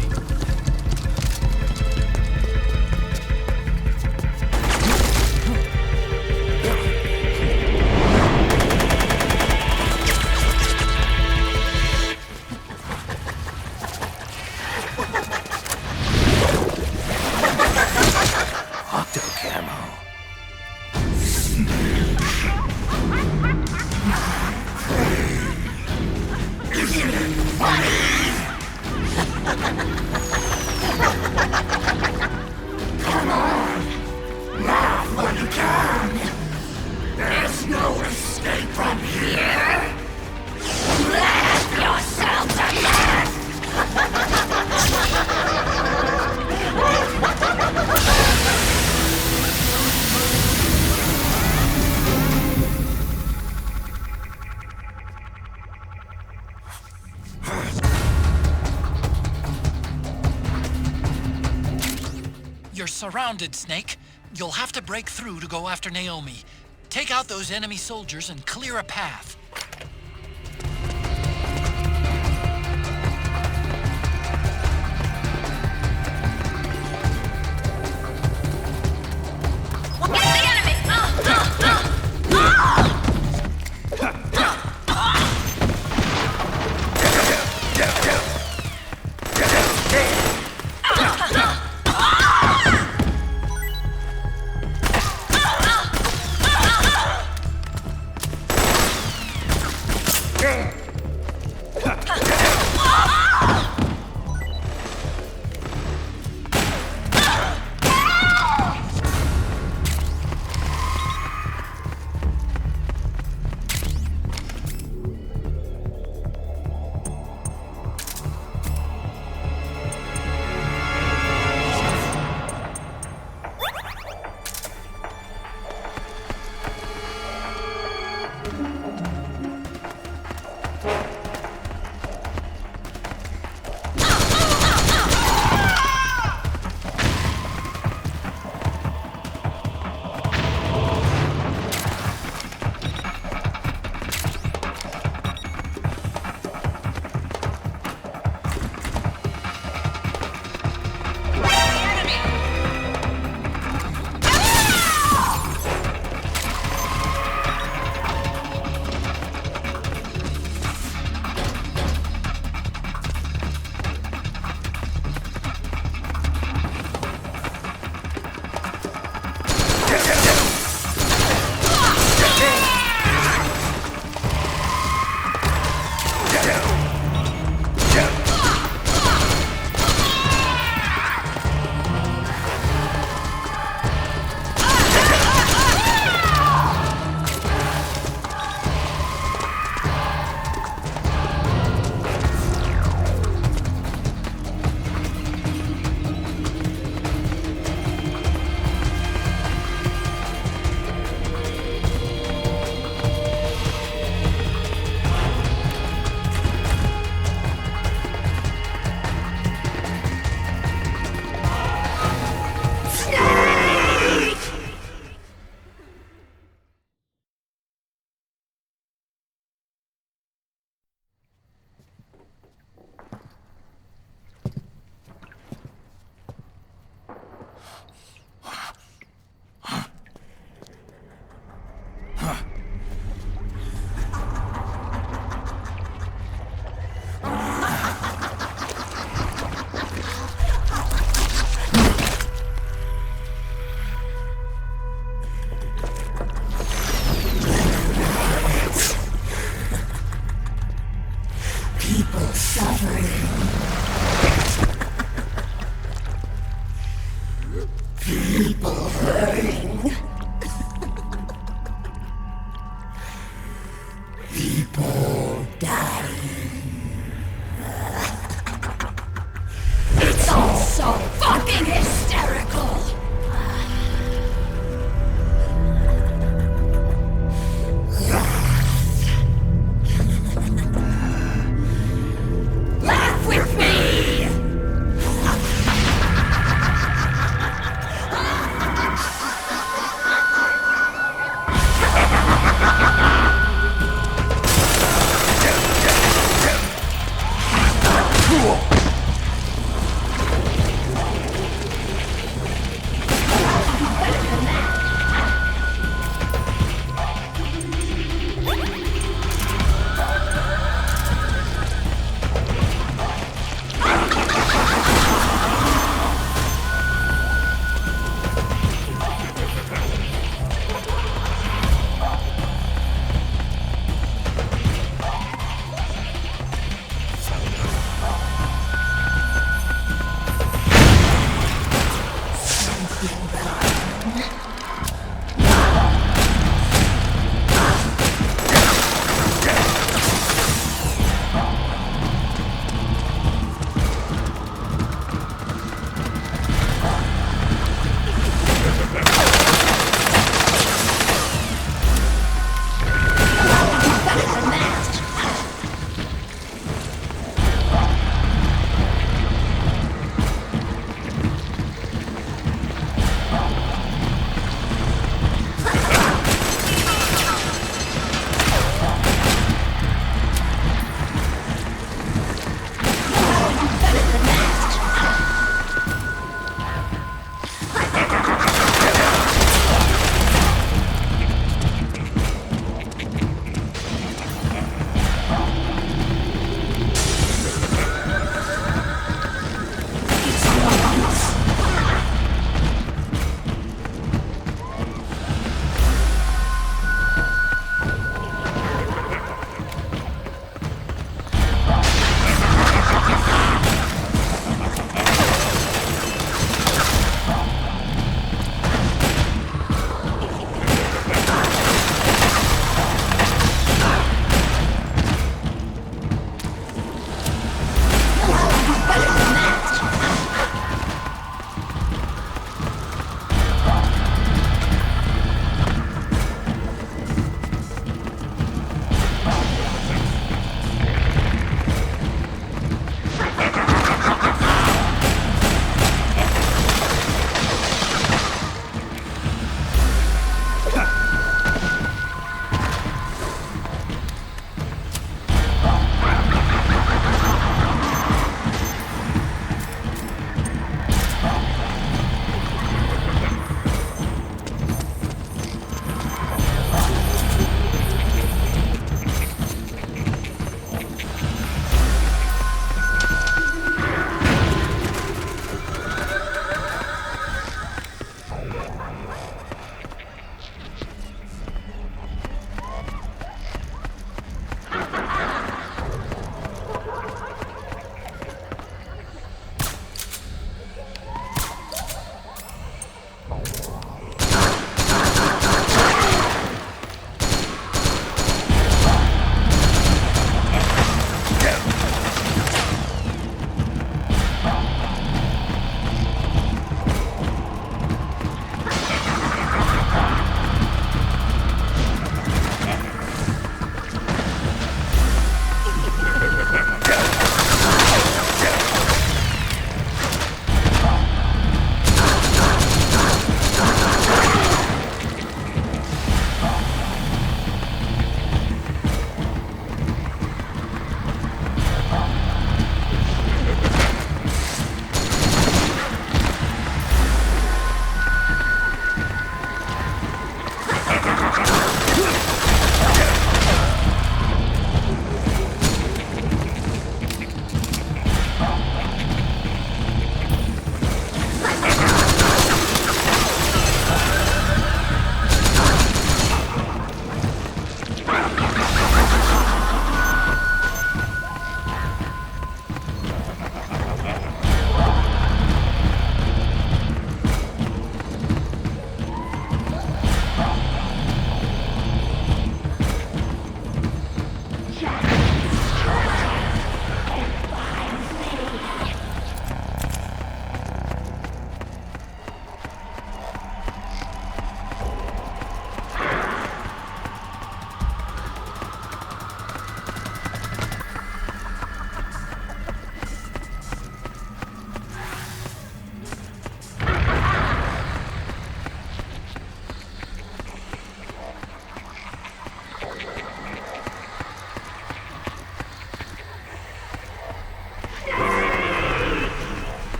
surrounded, Snake. You'll have to break through to go after Naomi. Take out those enemy soldiers and clear a path.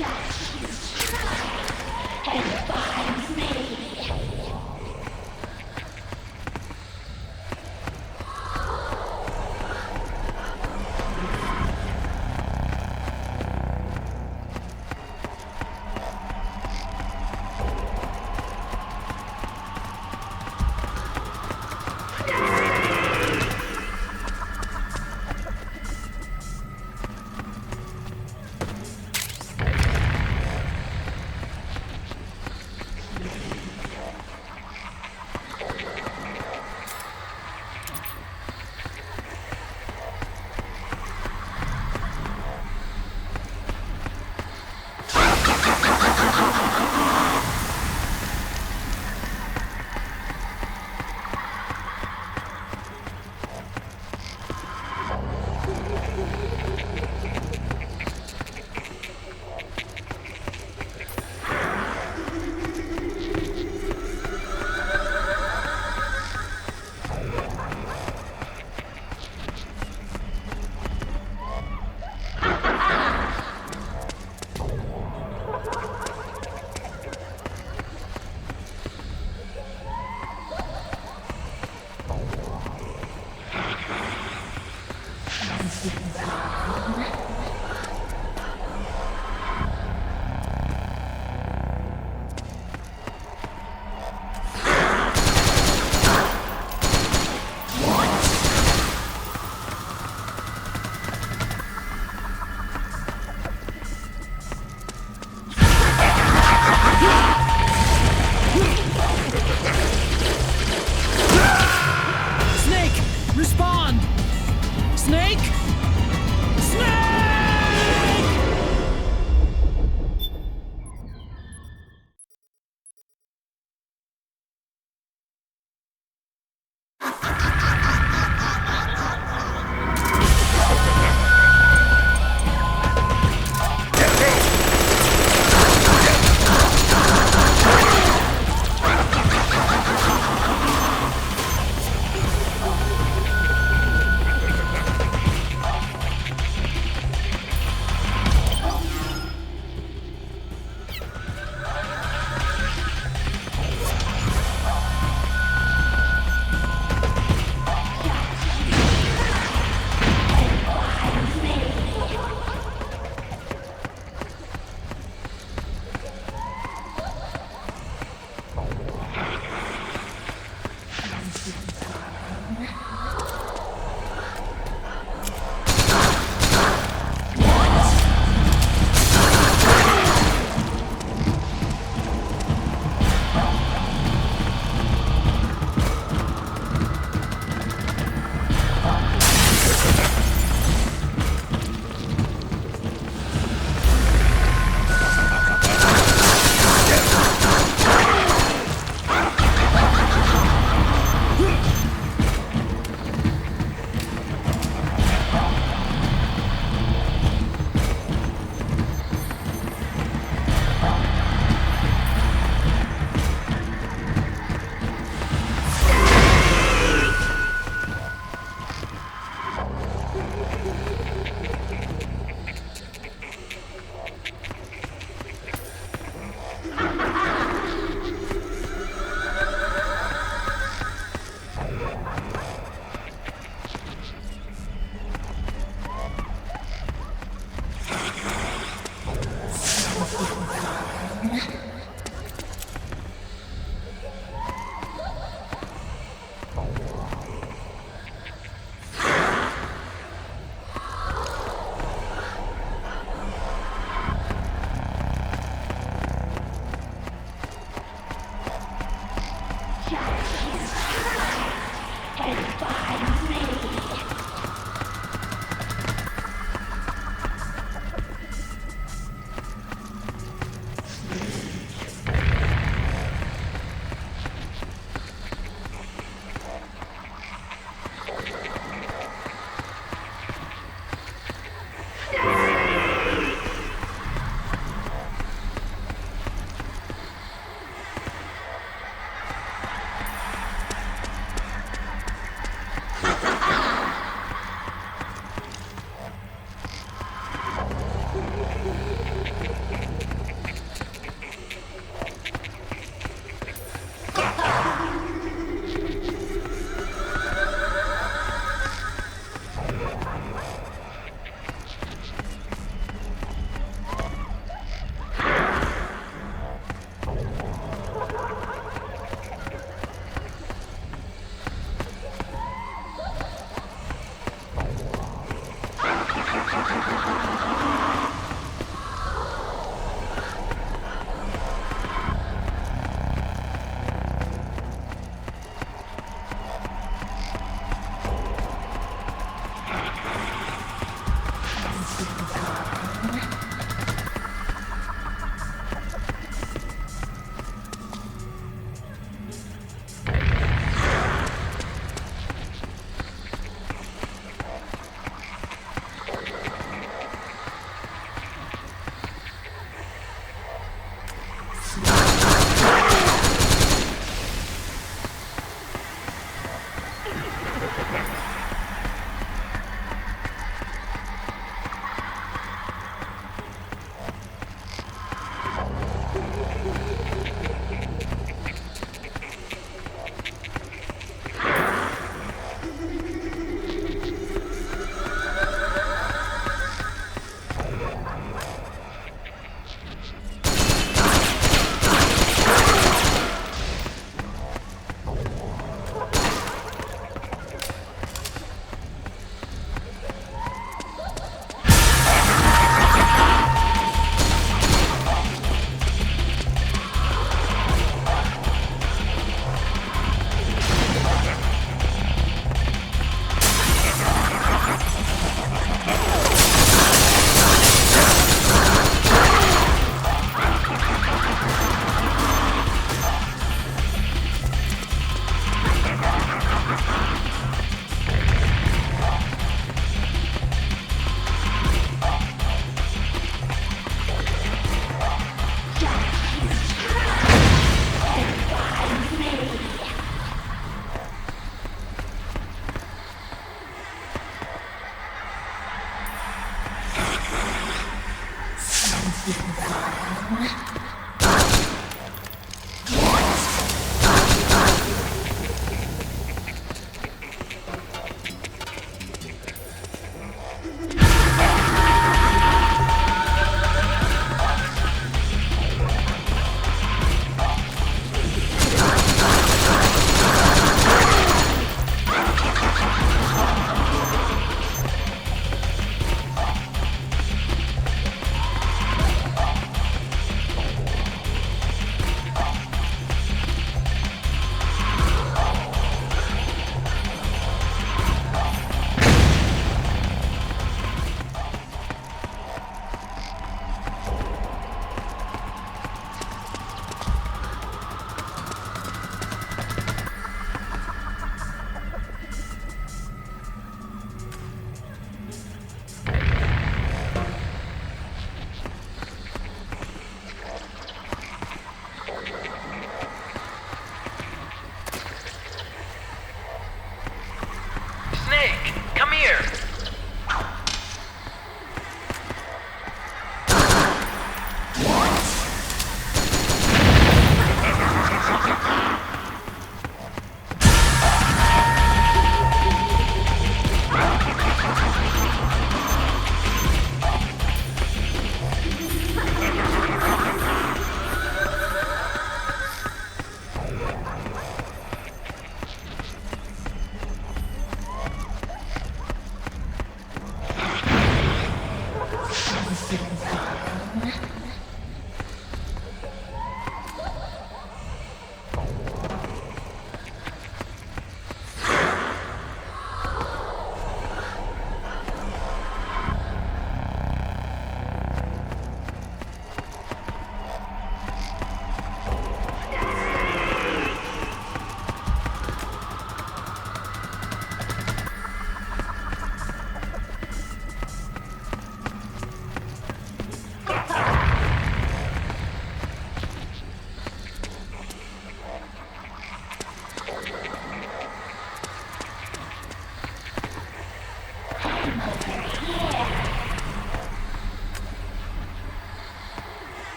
Just try and find me.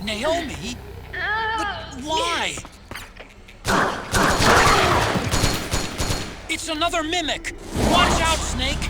Naomi? But why? It's another mimic! Watch out, Snake!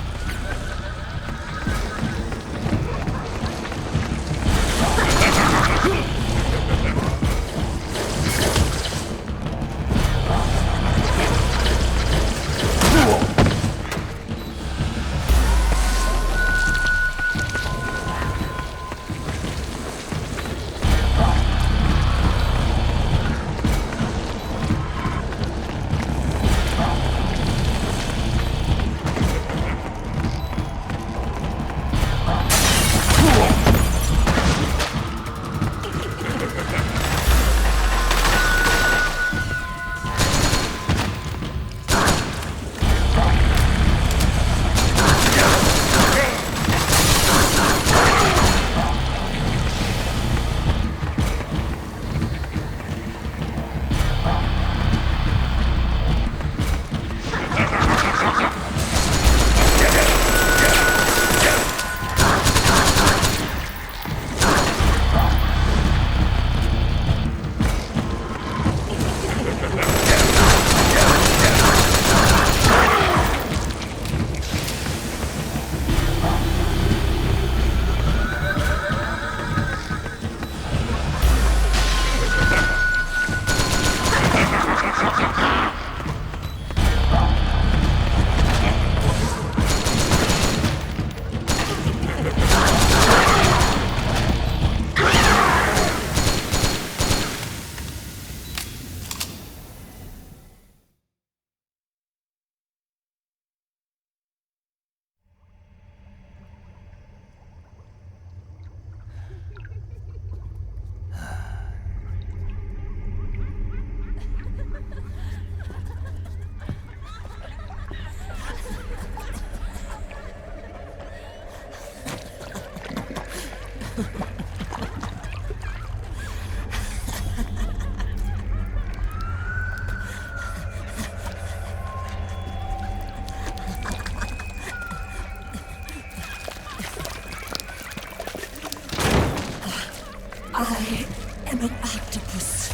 I am an octopus.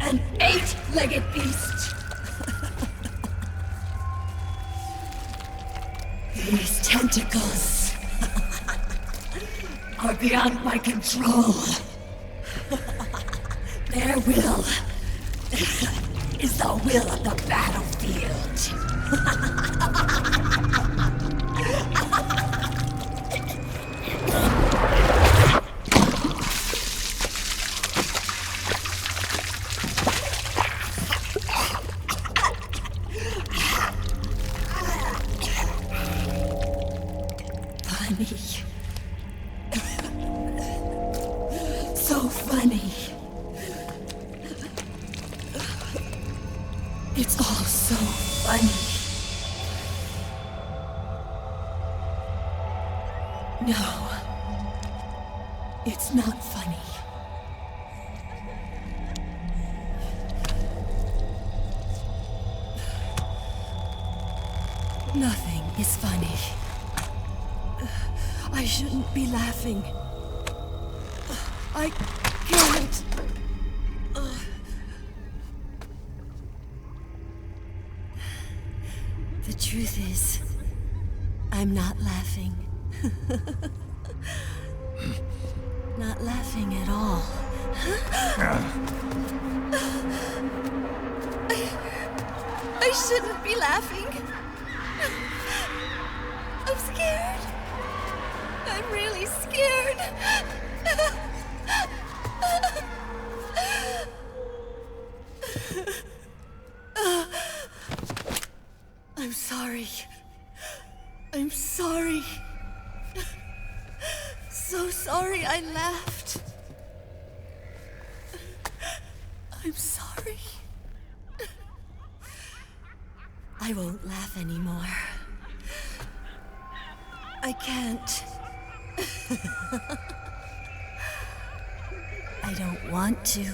An 8-legged beast. These tentacles are beyond my control. Their will is the will of the battlefield. So funny. It's all so funny. No, it's not funny. Nothing is funny. I shouldn't be laughing. I can't. The truth is, I'm not laughing. Not laughing at all. I shouldn't be laughing. I'm scared. I'm really scared. I'm sorry. I'm sorry. So sorry I laughed. I'm sorry. I won't laugh anymore. I can't. I don't want to.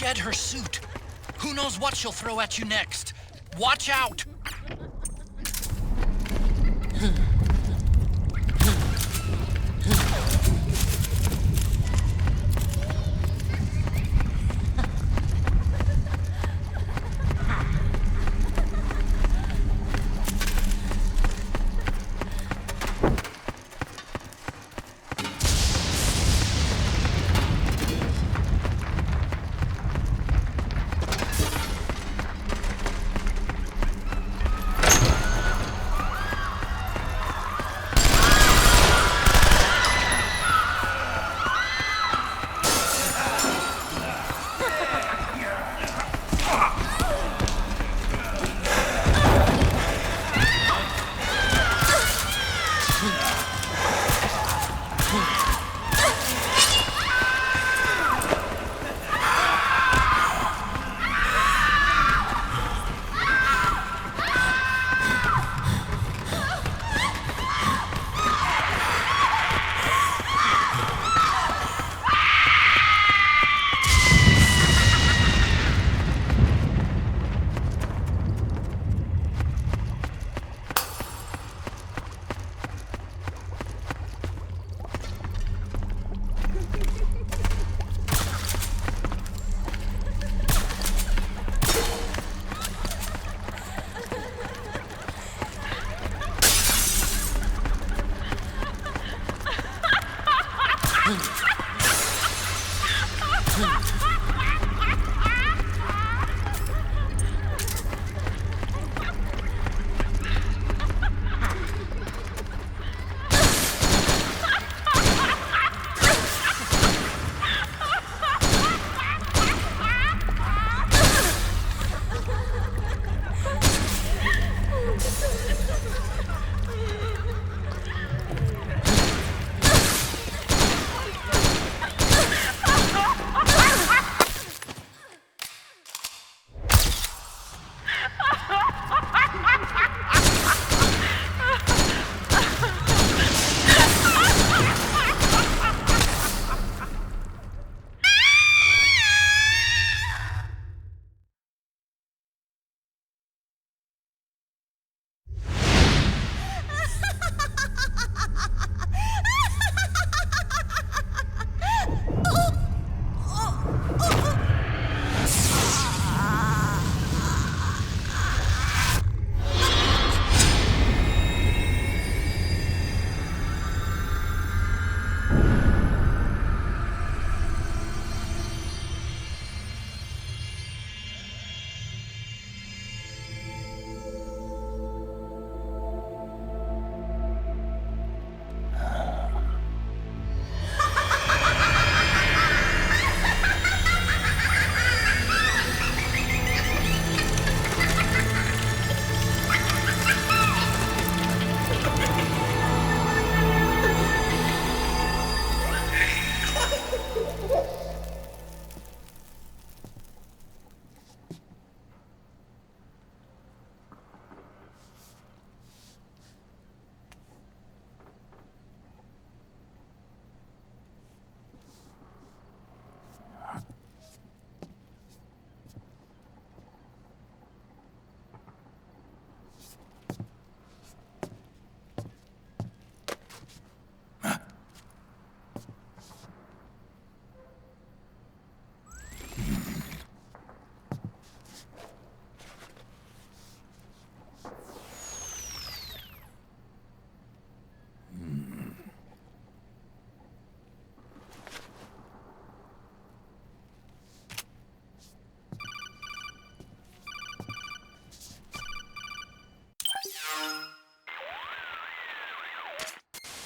shed her suit. Who knows what she'll throw at you next? Watch out!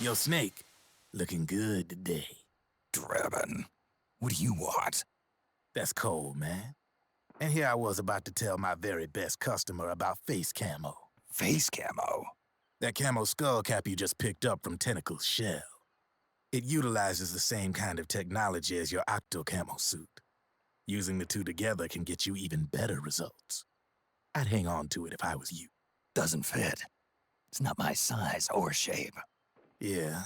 Yo, Snake, looking good today. Drebin, what do you want? That's cold, man. And here I was about to tell my very best customer about face camo. Face camo? That camo skull cap you just picked up from Tentacle's shell. It utilizes the same kind of technology as your octo camo suit. Using the two together can get you even better results. I'd hang on to it if I was you. Doesn't fit. It's not my size or shape. Yeah,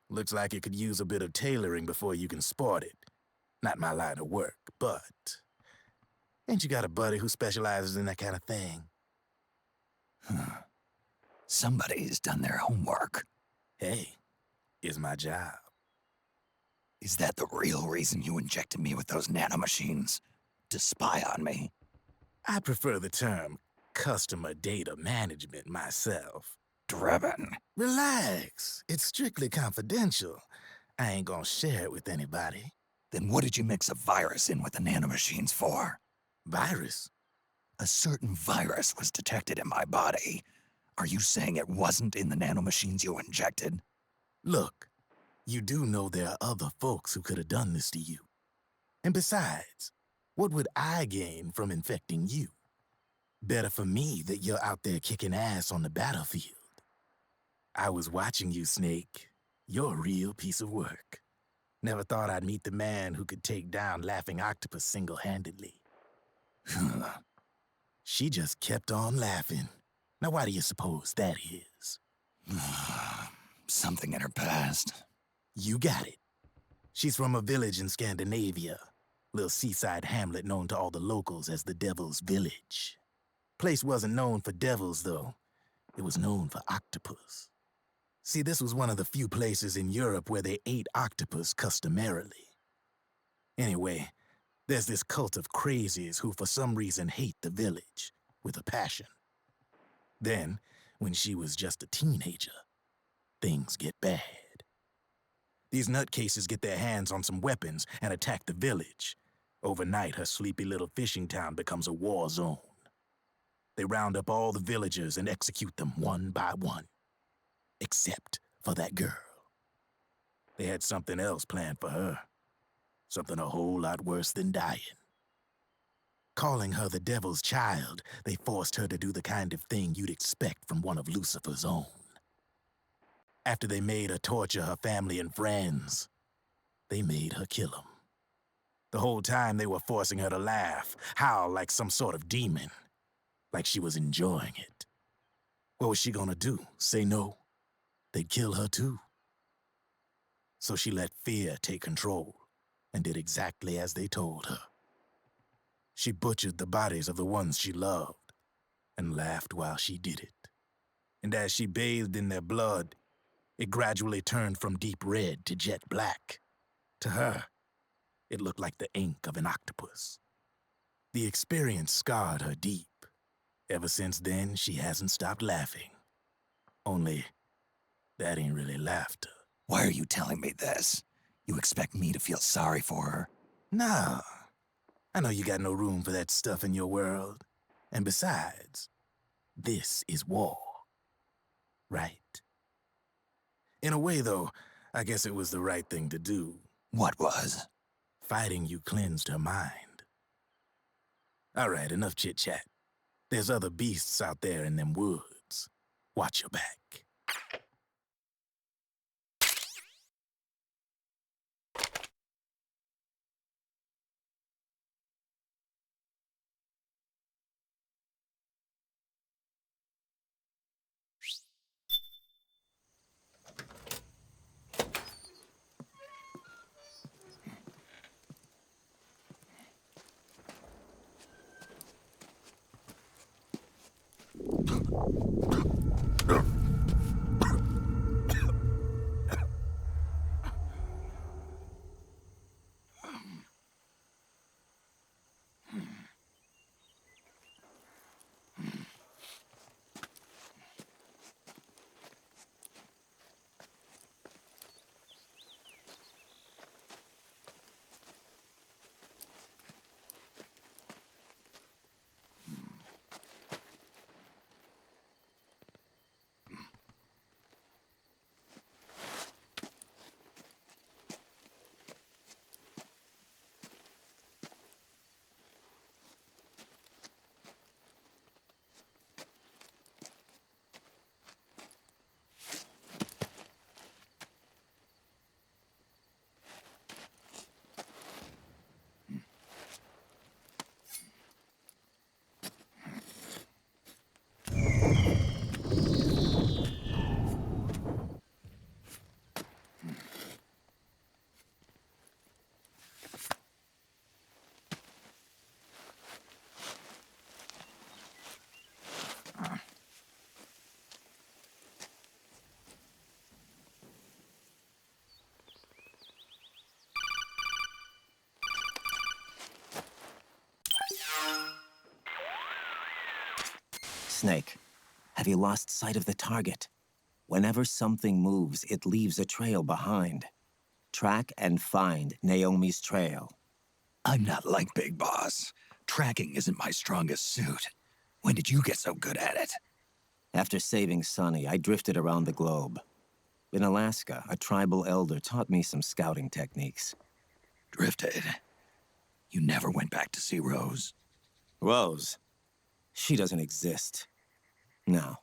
looks like it could use a bit of tailoring before you can sport it. Not my line of work, but Ain't you got a buddy who specializes in that kind of thing? Somebody's done their homework. Hey, it's my job. Is that the real reason you injected me with those nanomachines? To spy on me? I prefer the term customer data management myself. Drebin. Relax. It's strictly confidential. I ain't gonna share it with anybody. Then what did you mix a virus in with the nanomachines for? Virus? A certain virus was detected in my body. Are you saying it wasn't in the nanomachines you injected? Look, you do know there are other folks who could have done this to you. And besides, what would I gain from infecting you? Better for me that you're out there kicking ass on the battlefield. I was watching you, Snake. You're a real piece of work. Never thought I'd meet the man who could take down Laughing Octopus single-handedly. She just kept on laughing. Now why do you suppose that is? Something in her past. You got it. She's from a village in Scandinavia. Little seaside hamlet known to all the locals as the Devil's Village. Place wasn't known for devils, though. It was known for octopus. See, this was one of the few places in Europe where they ate octopus customarily. Anyway, there's this cult of crazies who for some reason hate the village with a passion. Then, when she was just a teenager, things get bad. These nutcases get their hands on some weapons and attack the village. Overnight, her sleepy little fishing town becomes a war zone. They round up all the villagers and execute them one by one. Except for that girl. They had something else planned for her. Something a whole lot worse than dying. Calling her the Devil's Child, they forced her to do the kind of thing you'd expect from one of Lucifer's own. After they made her torture her family and friends, they made her kill them. The whole time they were forcing her to laugh, howl like some sort of demon. Like she was enjoying it. What was she gonna do? Say no? They'd kill her too. So she let fear take control and did exactly as they told her. She butchered the bodies of the ones she loved and laughed while she did it. And as she bathed in their blood, it gradually turned from deep red to jet black. To her, it looked like the ink of an octopus. The experience scarred her deep. Ever since then, she hasn't stopped laughing. Only, that ain't really laughter. Why are you telling me this? You expect me to feel sorry for her? Nah. I know you got no room for that stuff in your world. And besides, this is war. Right? In a way, though, I guess it was the right thing to do. What was? Fighting you cleansed her mind. All right, enough chit-chat. There's other beasts out there in them woods. Watch your back. Snake, have you lost sight of the target? Whenever something moves, it leaves a trail behind. Track and find Naomi's trail. I'm not like Big Boss. Tracking isn't my strongest suit. When did you get so good at it? After saving Sonny, I drifted around the globe. In Alaska, a tribal elder taught me some scouting techniques. Drifted? You never went back to see Rose? Rose? She doesn't exist. No.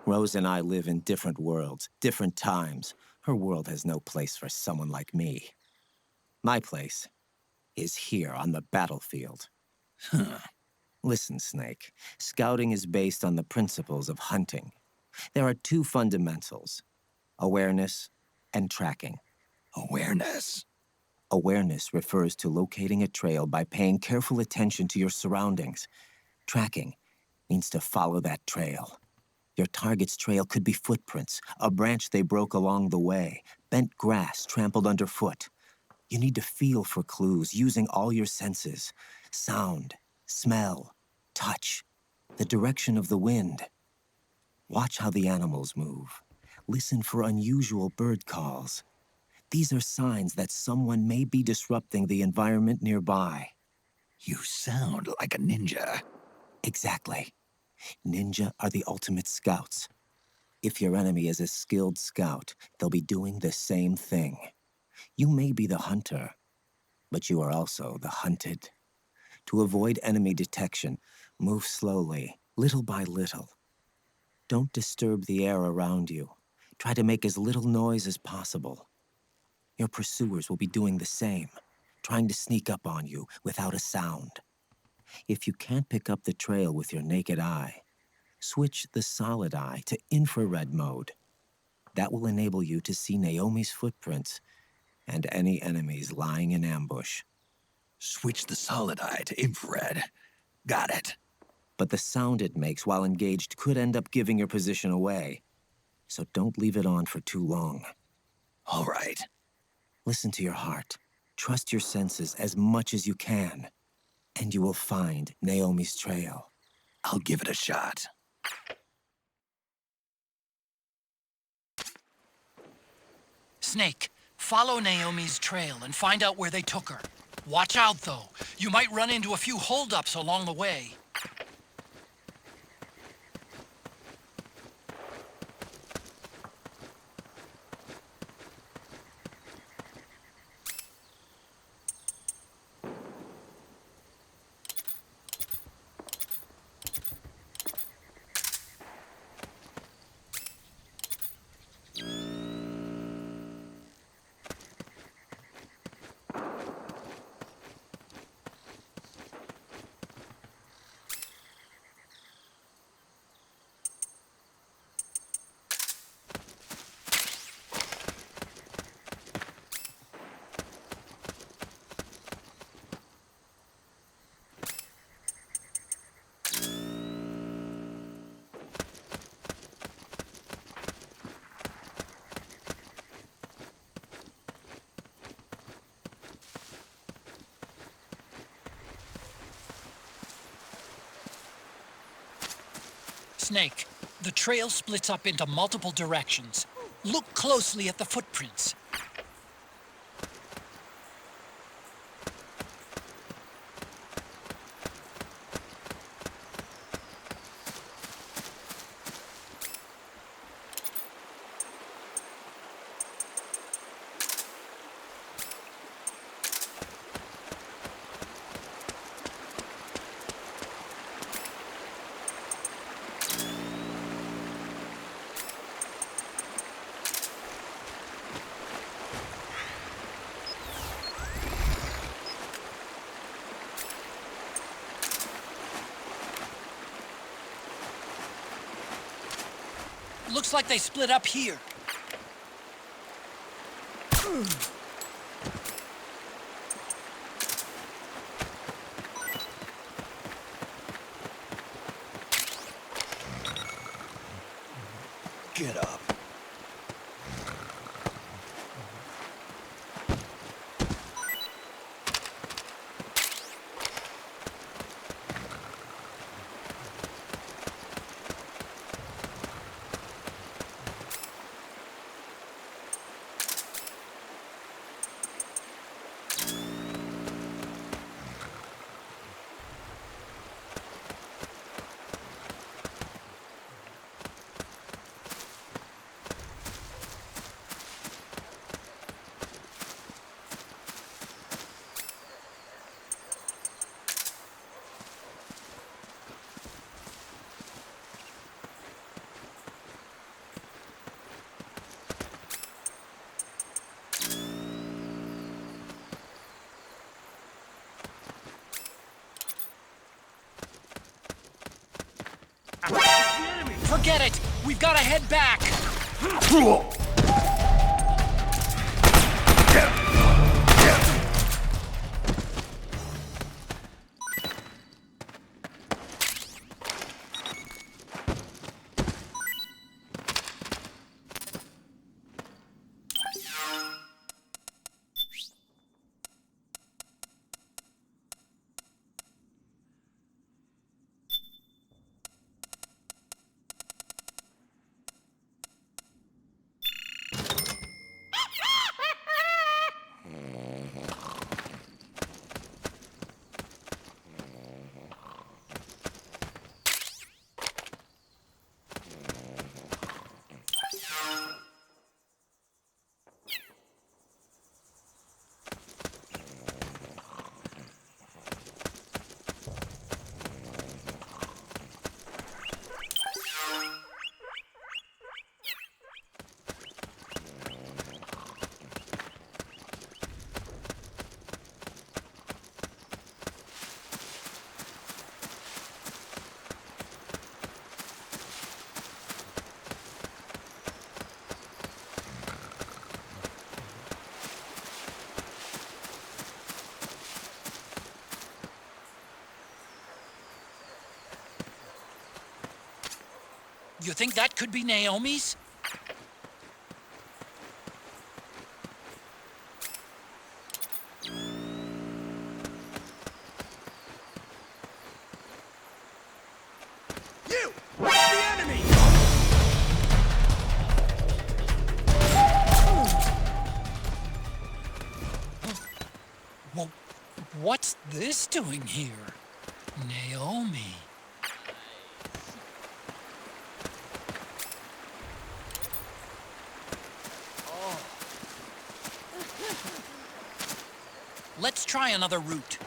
Rose and I live in different worlds, different times. Her world has no place for someone like me. My place is here on the battlefield. Huh. Listen, Snake. Scouting is based on the principles of hunting. There are two fundamentals: awareness and tracking. Awareness? Awareness refers to locating a trail by paying careful attention to your surroundings. Tracking means to follow that trail. Your target's trail could be footprints, a branch they broke along the way, bent grass trampled underfoot. You need to feel for clues using all your senses: sound, smell, touch, the direction of the wind. Watch how the animals move. Listen for unusual bird calls. These are signs that someone may be disrupting the environment nearby. You sound like a ninja. Exactly. Ninja are the ultimate scouts. If your enemy is a skilled scout, they'll be doing the same thing. You may be the hunter, but you are also the hunted. To avoid enemy detection, move slowly, little by little. Don't disturb the air around you. Try to make as little noise as possible. Your pursuers will be doing the same, trying to sneak up on you without a sound. If you can't pick up the trail with your naked eye, switch the solid eye to infrared mode. That will enable you to see Naomi's footprints and any enemies lying in ambush. Switch the solid eye to infrared. Got it. But the sound it makes while engaged could end up giving your position away. So don't leave it on for too long. All right. Listen to your heart. Trust your senses as much as you can. And you will find Naomi's trail. I'll give it a shot. Snake, follow Naomi's trail and find out where they took her. Watch out, though. You might run into a few holdups along the way. Snake, the trail splits up into multiple directions. Look closely at the footprints. Looks like they split up here. Get up. Forget it! We've gotta head back! You think that could be Naomi's? You! Watch the enemy! Well, what's this doing here? Naomi. Let's try another route.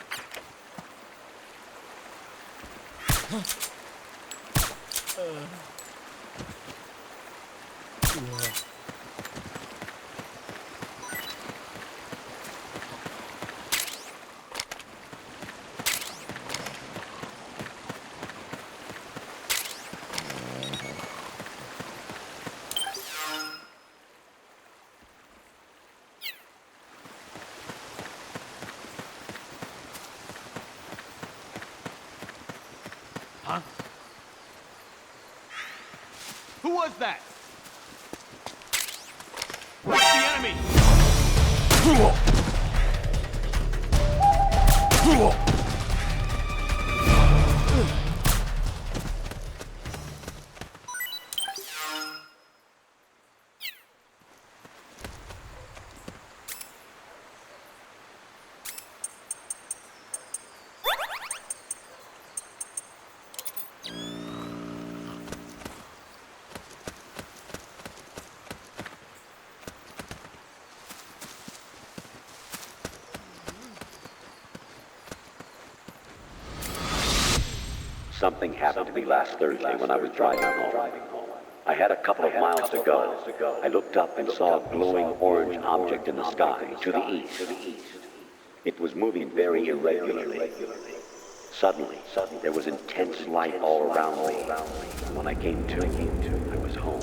Huh? Who was that? Watch the enemy! Something happened to me last Thursday when I was driving home. I had a couple of miles to go. I looked up and saw a glowing orange object in the sky to the east. It was moving very irregularly. Suddenly, there was intense light all around me. When I came to, I was home.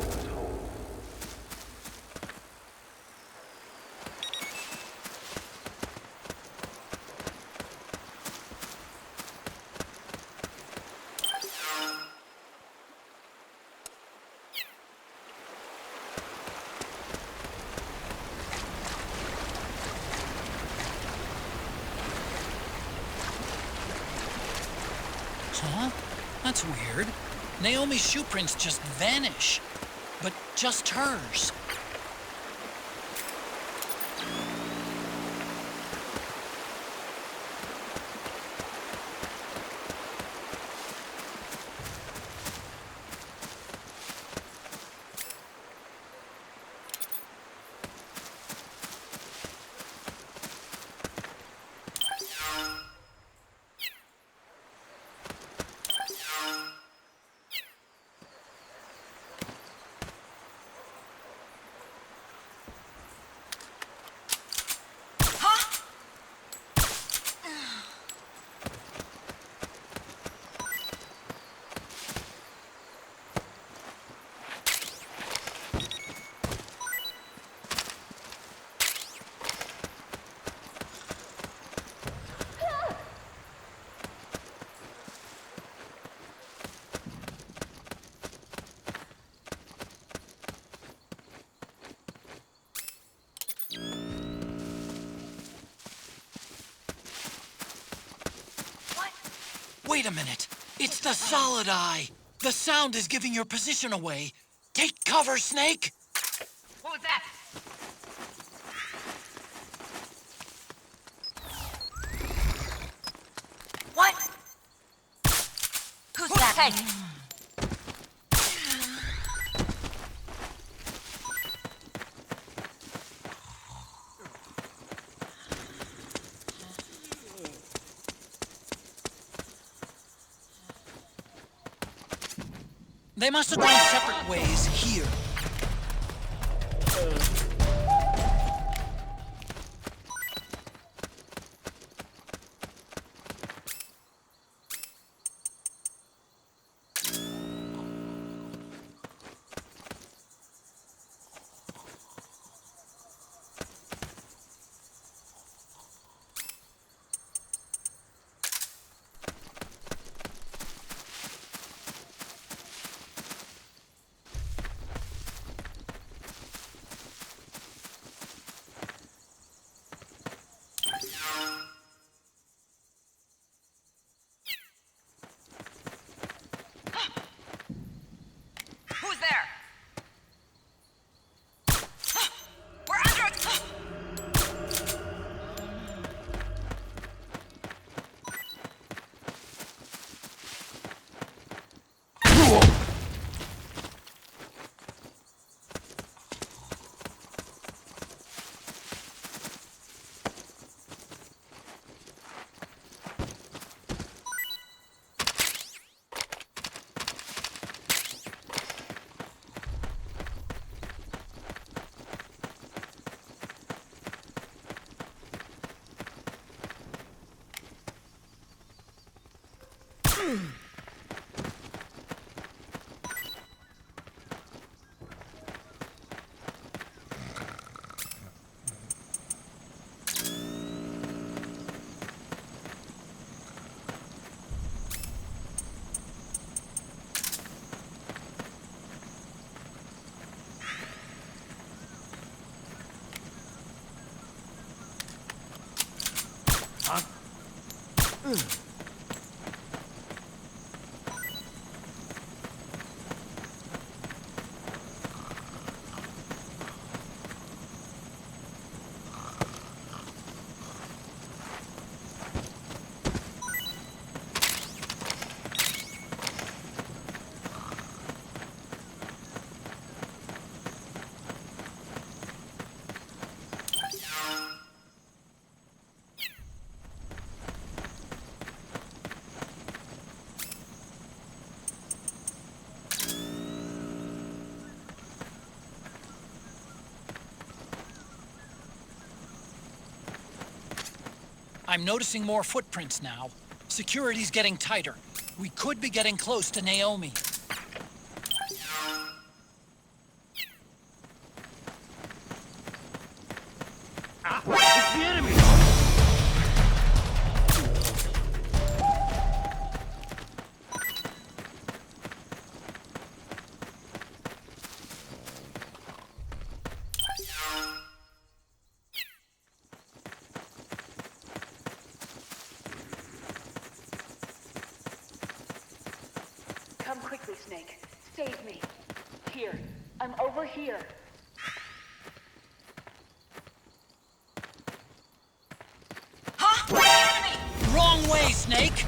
Huh? That's weird. Naomi's shoe prints just vanish. But just hers. Wait a minute. It's the solid eye. The sound is giving your position away. Take cover, Snake! What was that? What? Who's that? Hey! They must have gone separate ways here. Who's there? We're under attack! I'm noticing more footprints now. Security's getting tighter. We could be getting close to Naomi. It's the enemy! Come quickly, Snake. Save me. Here. I'm over here. Huh? Wrong way, Snake!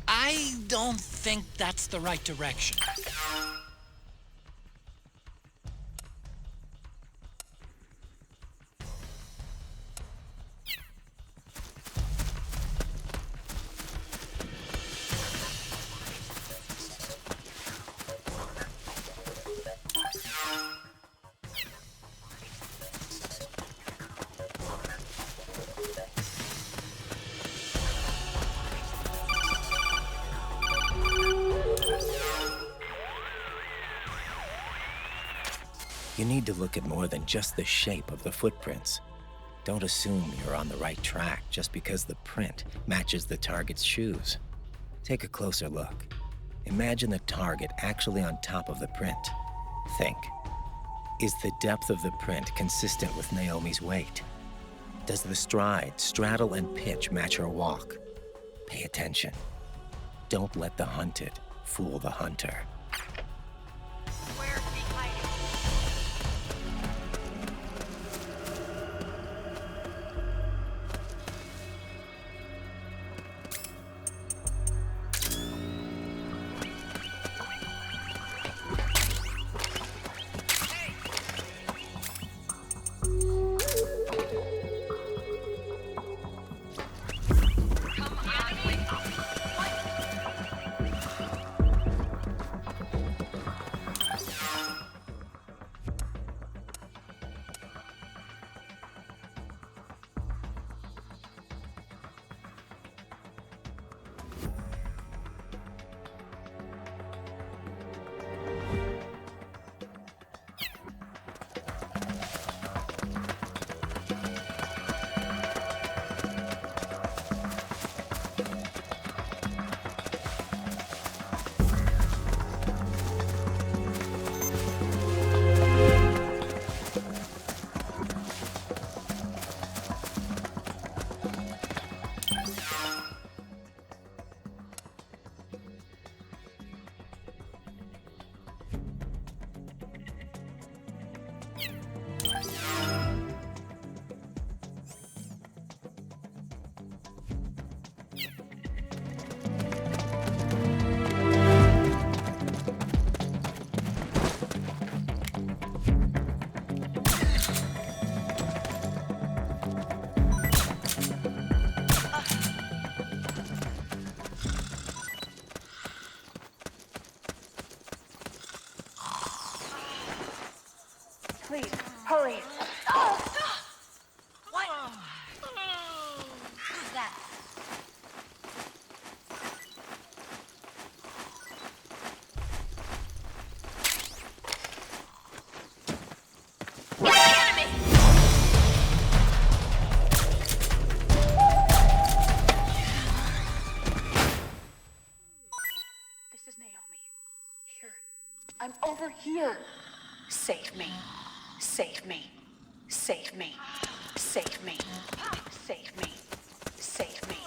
I don't think that's the right direction. You need to look at more than just the shape of the footprints. Don't assume you're on the right track just because the print matches the target's shoes. Take a closer look. Imagine the target actually on top of the print. Think. Is the depth of the print consistent with Naomi's weight? Does the stride, straddle, and pitch match her walk? Pay attention. Don't let the hunted fool the hunter. Please, hurry. What? Who's that? It's the enemy! This is Naomi. Here. I'm over here. Save me. Save me. Save me. Save me. Save me. Save me. Save me.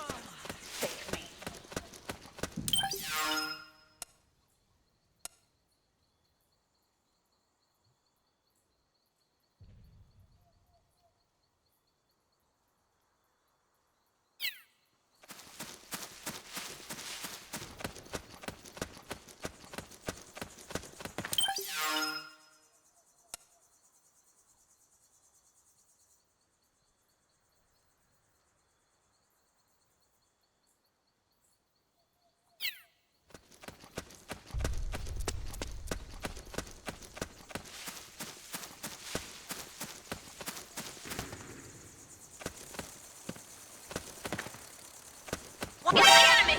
It's the enemy!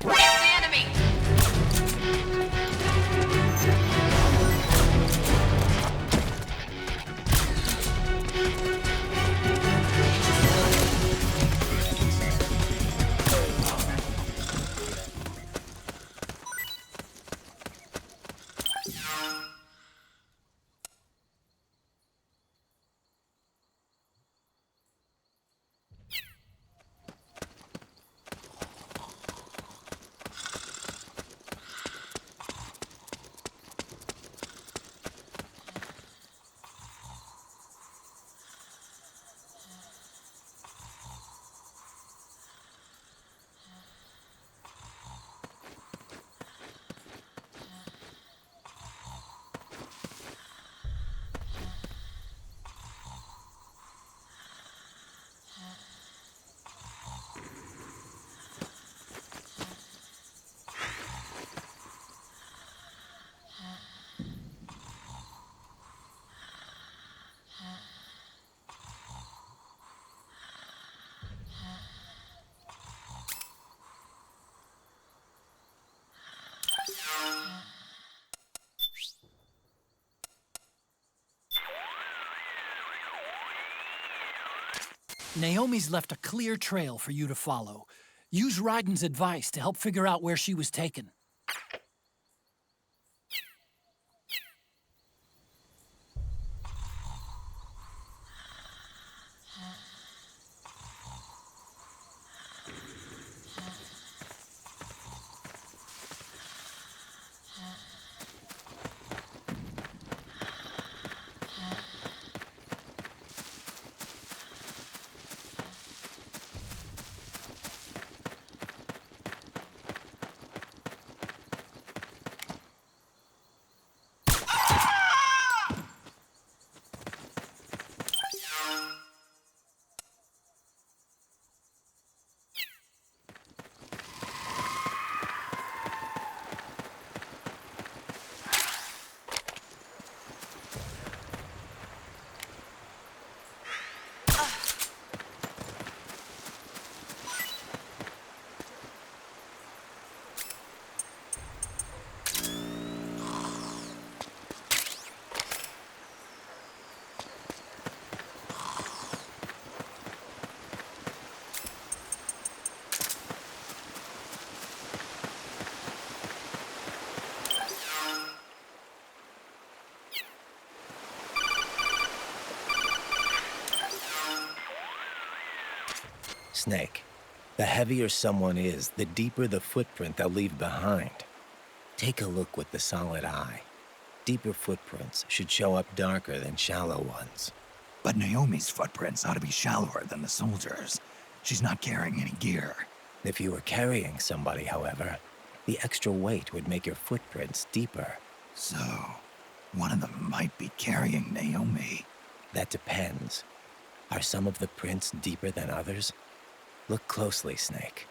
It's the enemy! Naomi's left a clear trail for you to follow. Use Ryden's advice to help figure out where she was taken. Snake, the heavier someone is, the deeper the footprint they'll leave behind. Take a look with the solid eye. Deeper footprints should show up darker than shallow ones. But Naomi's footprints ought to be shallower than the soldiers. She's not carrying any gear. If you were carrying somebody, however, the extra weight would make your footprints deeper. So, one of them might be carrying Naomi. That depends. Are some of the prints deeper than others? Look closely, Snake.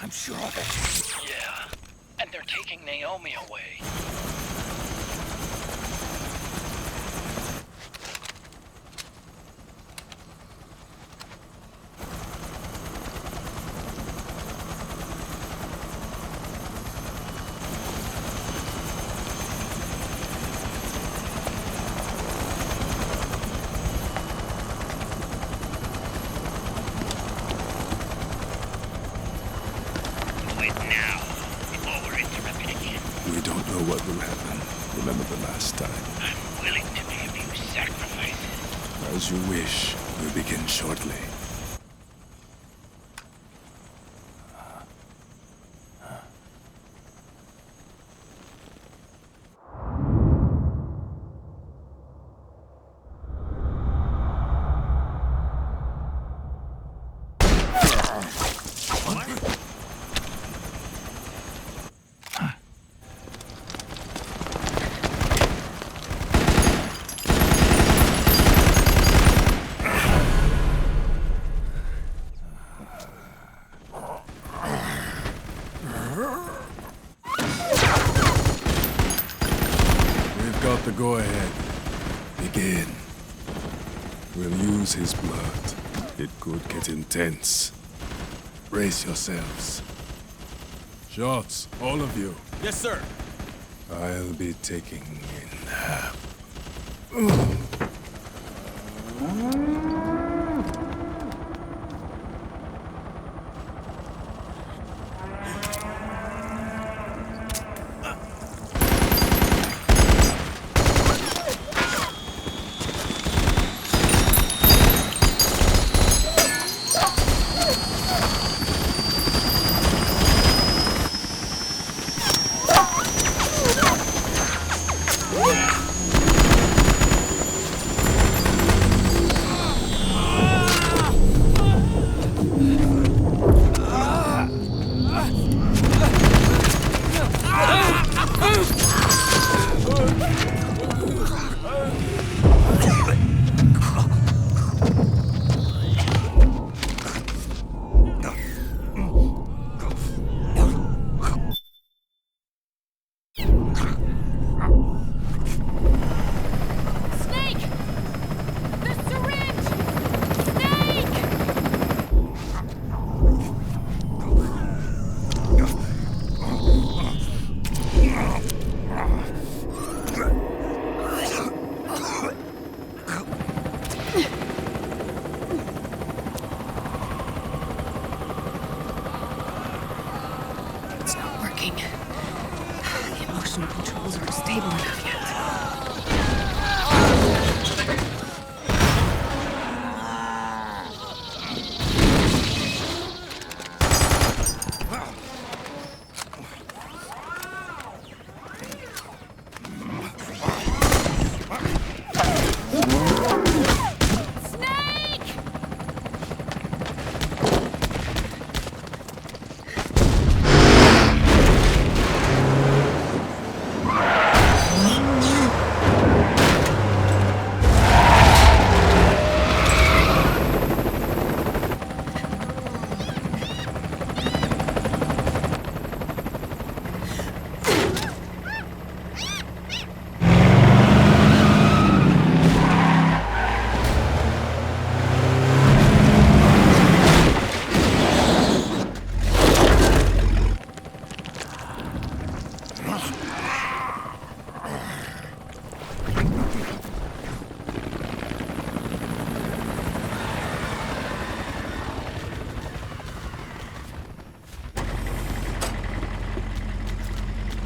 I'm sure of it. Yeah, and they're taking Naomi away. What will happen? Remember the last time. I'm willing to make a few sacrifices. As you wish. We'll begin shortly. The go-ahead. Begin. We'll use his blood. It could get intense. Brace yourselves. Shots, all of you. Yes, sir. I'll be taking in.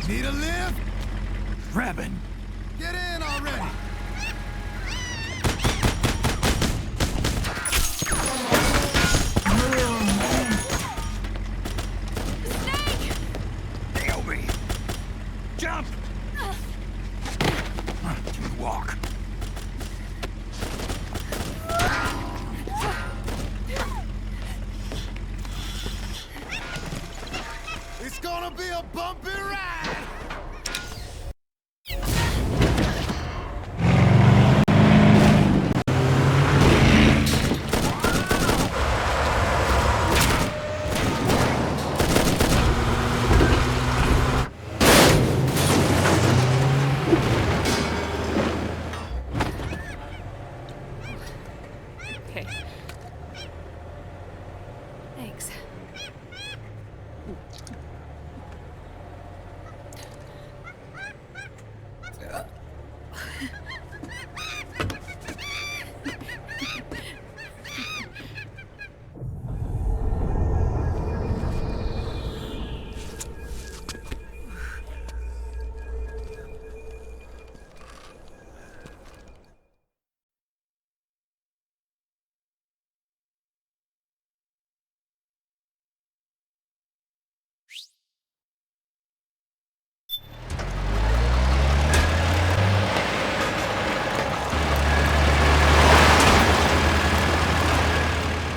Need a lift? Grabbing. Get in already! Nail me. Jump! Can you walk? It's gonna be a bumpy ride! Okay. Thanks.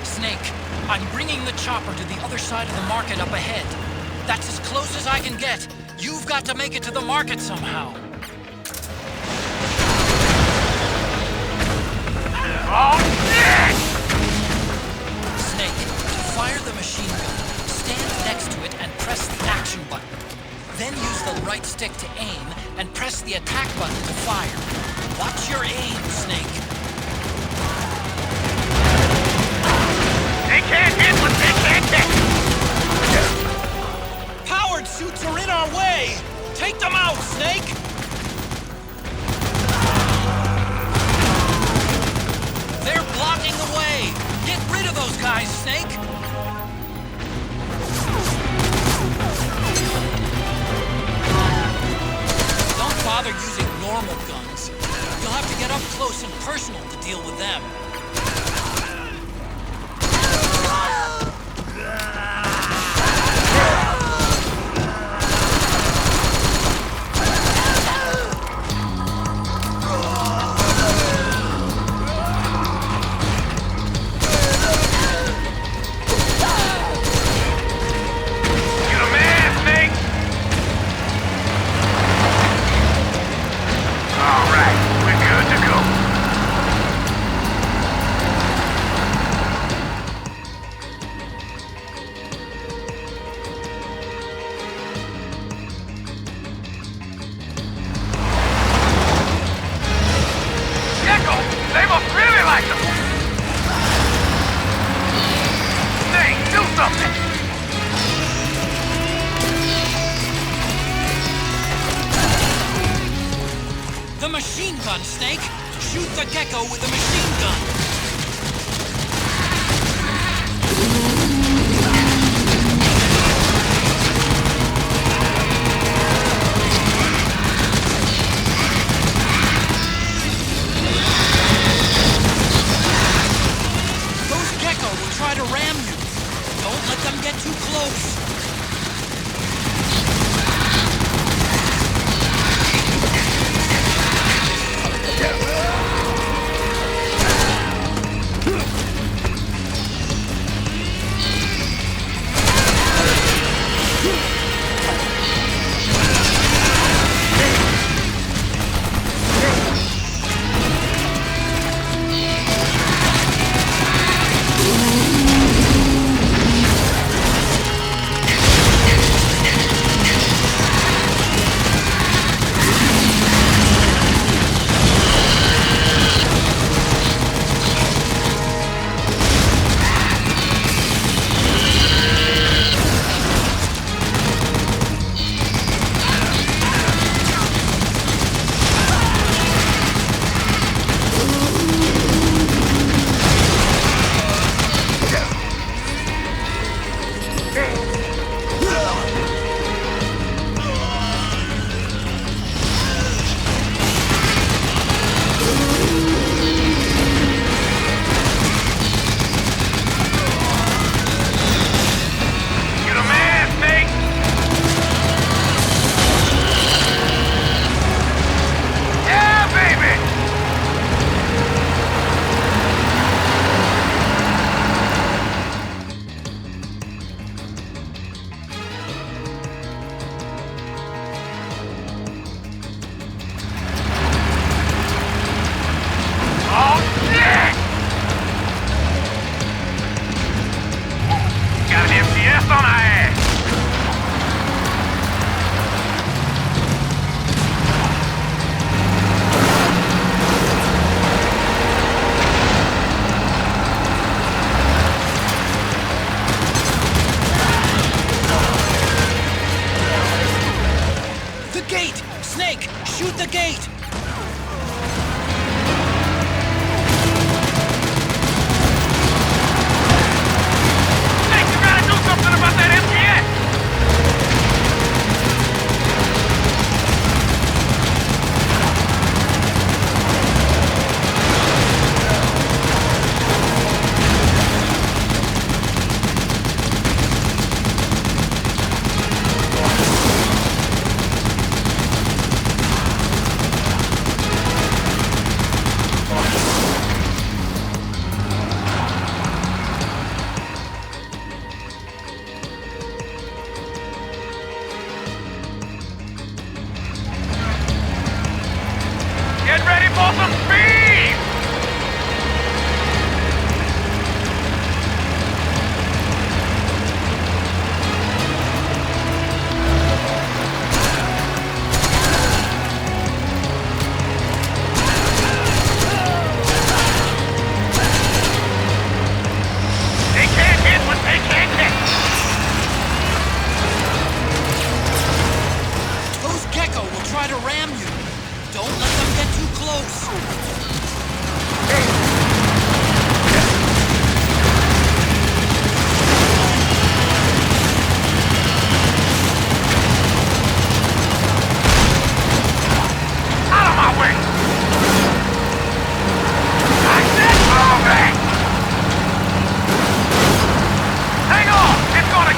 Snake, I'm bringing the chopper to the other side of the market up ahead. That's as close as I can get. You've got to make it to the market somehow. Oh, shit! Snake, to fire the machine gun, stand next to it and press the action button. Then use the right stick to aim and press the attack button to fire. Watch your aim, Snake. They can't hit what they can't get! Powered suits are in our way! Take them out, Snake! They're blocking the way! Get rid of those guys, Snake! Don't bother using normal guns. You'll have to get up close and personal to deal with them. You the man, Snake? All right, we're good to go. Gecko, they must really like them. Snake, do something. The machine gun, Snake! Shoot the gecko with the machine gun! Those gecko will try to ram you. Don't let them get too close.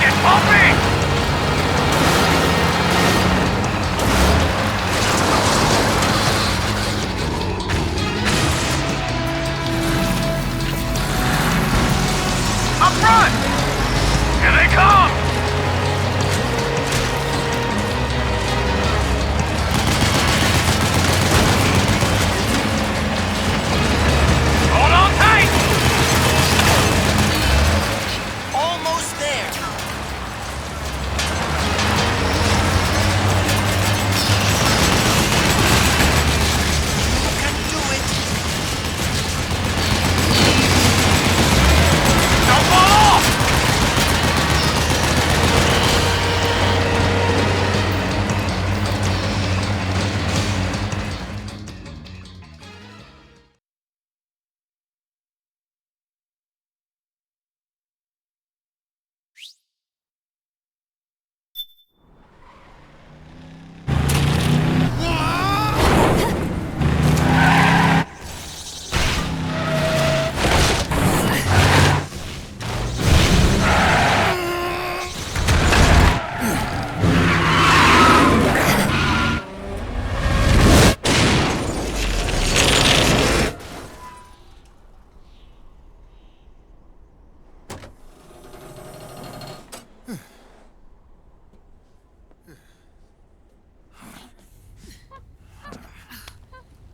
Get pumping! Up front! Here they come! Hold on tight! Almost there. You can do it. Don't fall off!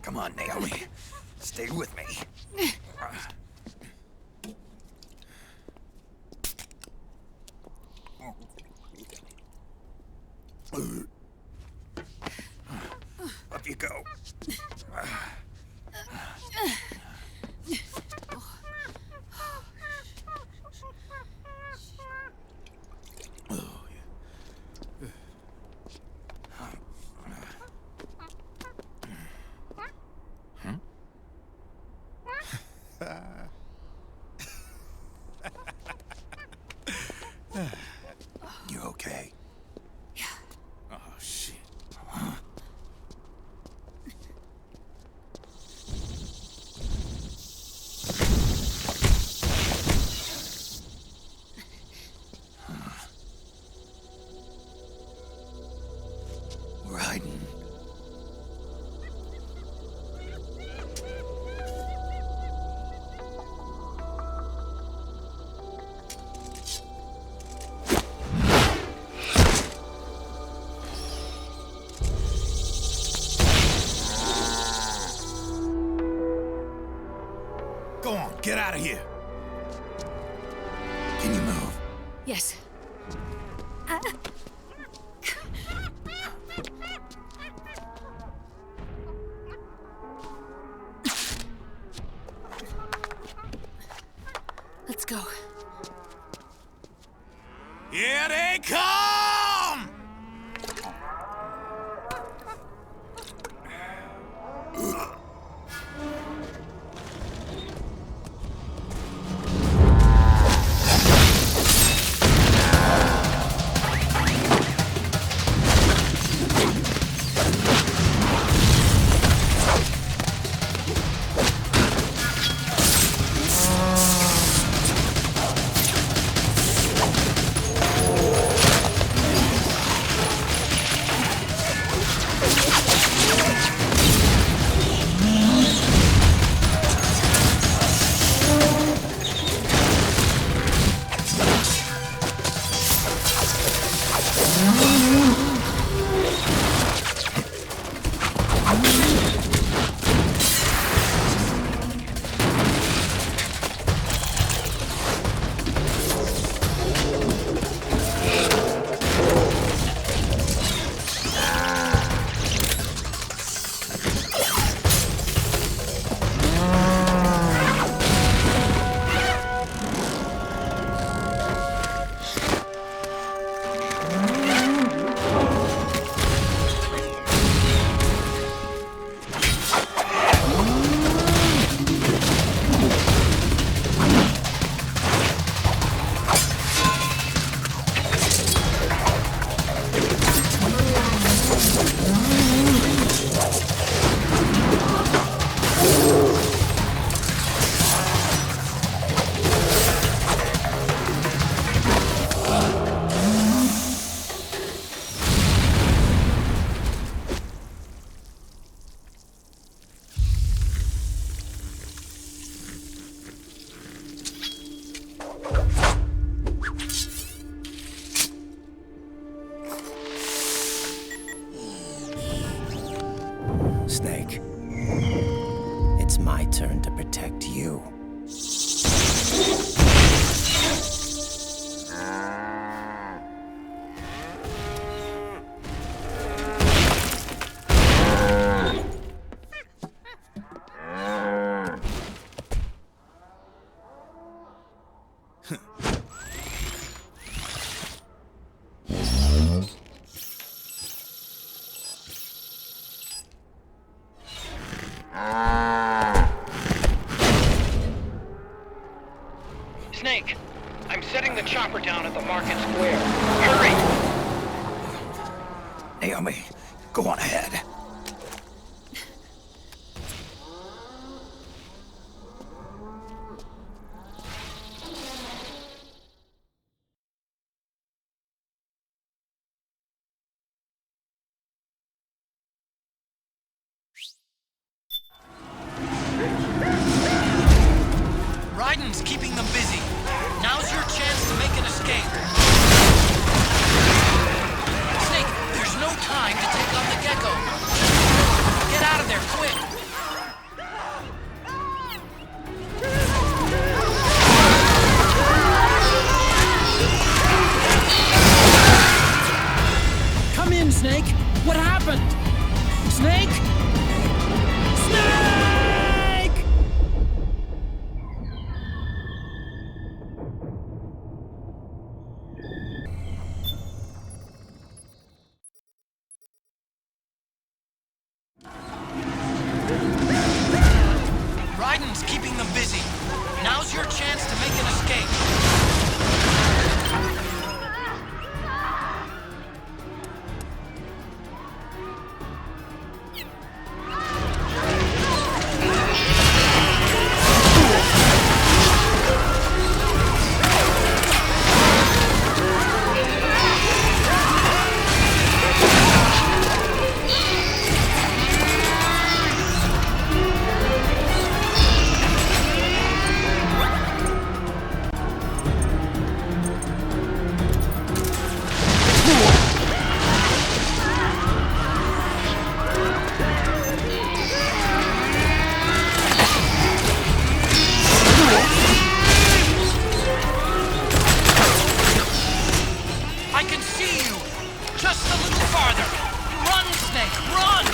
Come on, Naomi. Stay with me. Up you go. You okay? Oh, shit. We're hiding. Go on, get out of here. Can you move? Yes. Let's go. Here they come! square. Hurry! Naomi, go on ahead. Raiden's keeping them busy. Now's your chance to make an escape. Snake, there's no time to take on the gecko. Get out of there, quick! Come in, Snake! What happened? Snake? Snake! Raiden's keeping them busy. Now's your chance to make an escape. I can see you! Just a little farther! Run, Snake, run!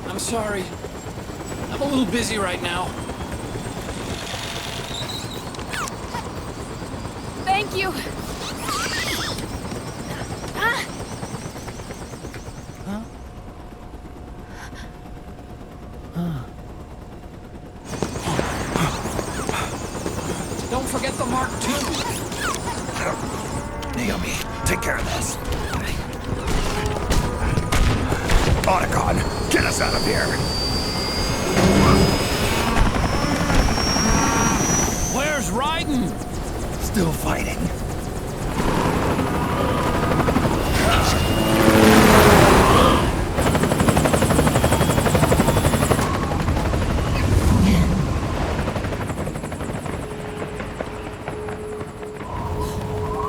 I'm sorry. I'm a little busy right now. Thank you. Don't forget the Mark II. Naomi, take care of this. Otacon, get us out of here! Where's Raiden? Still fighting.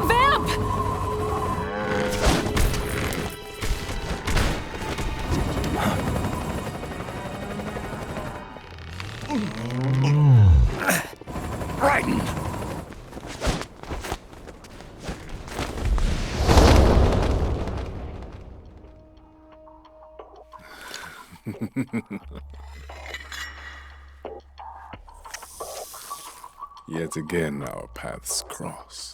Vamp! Raiden! Yet again, our paths cross.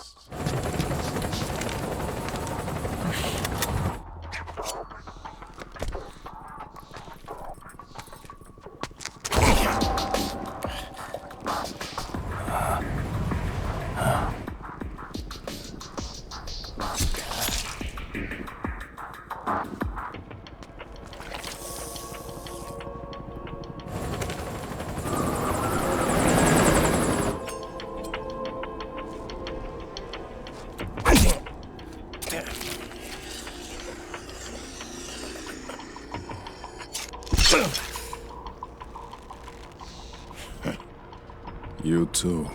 You too,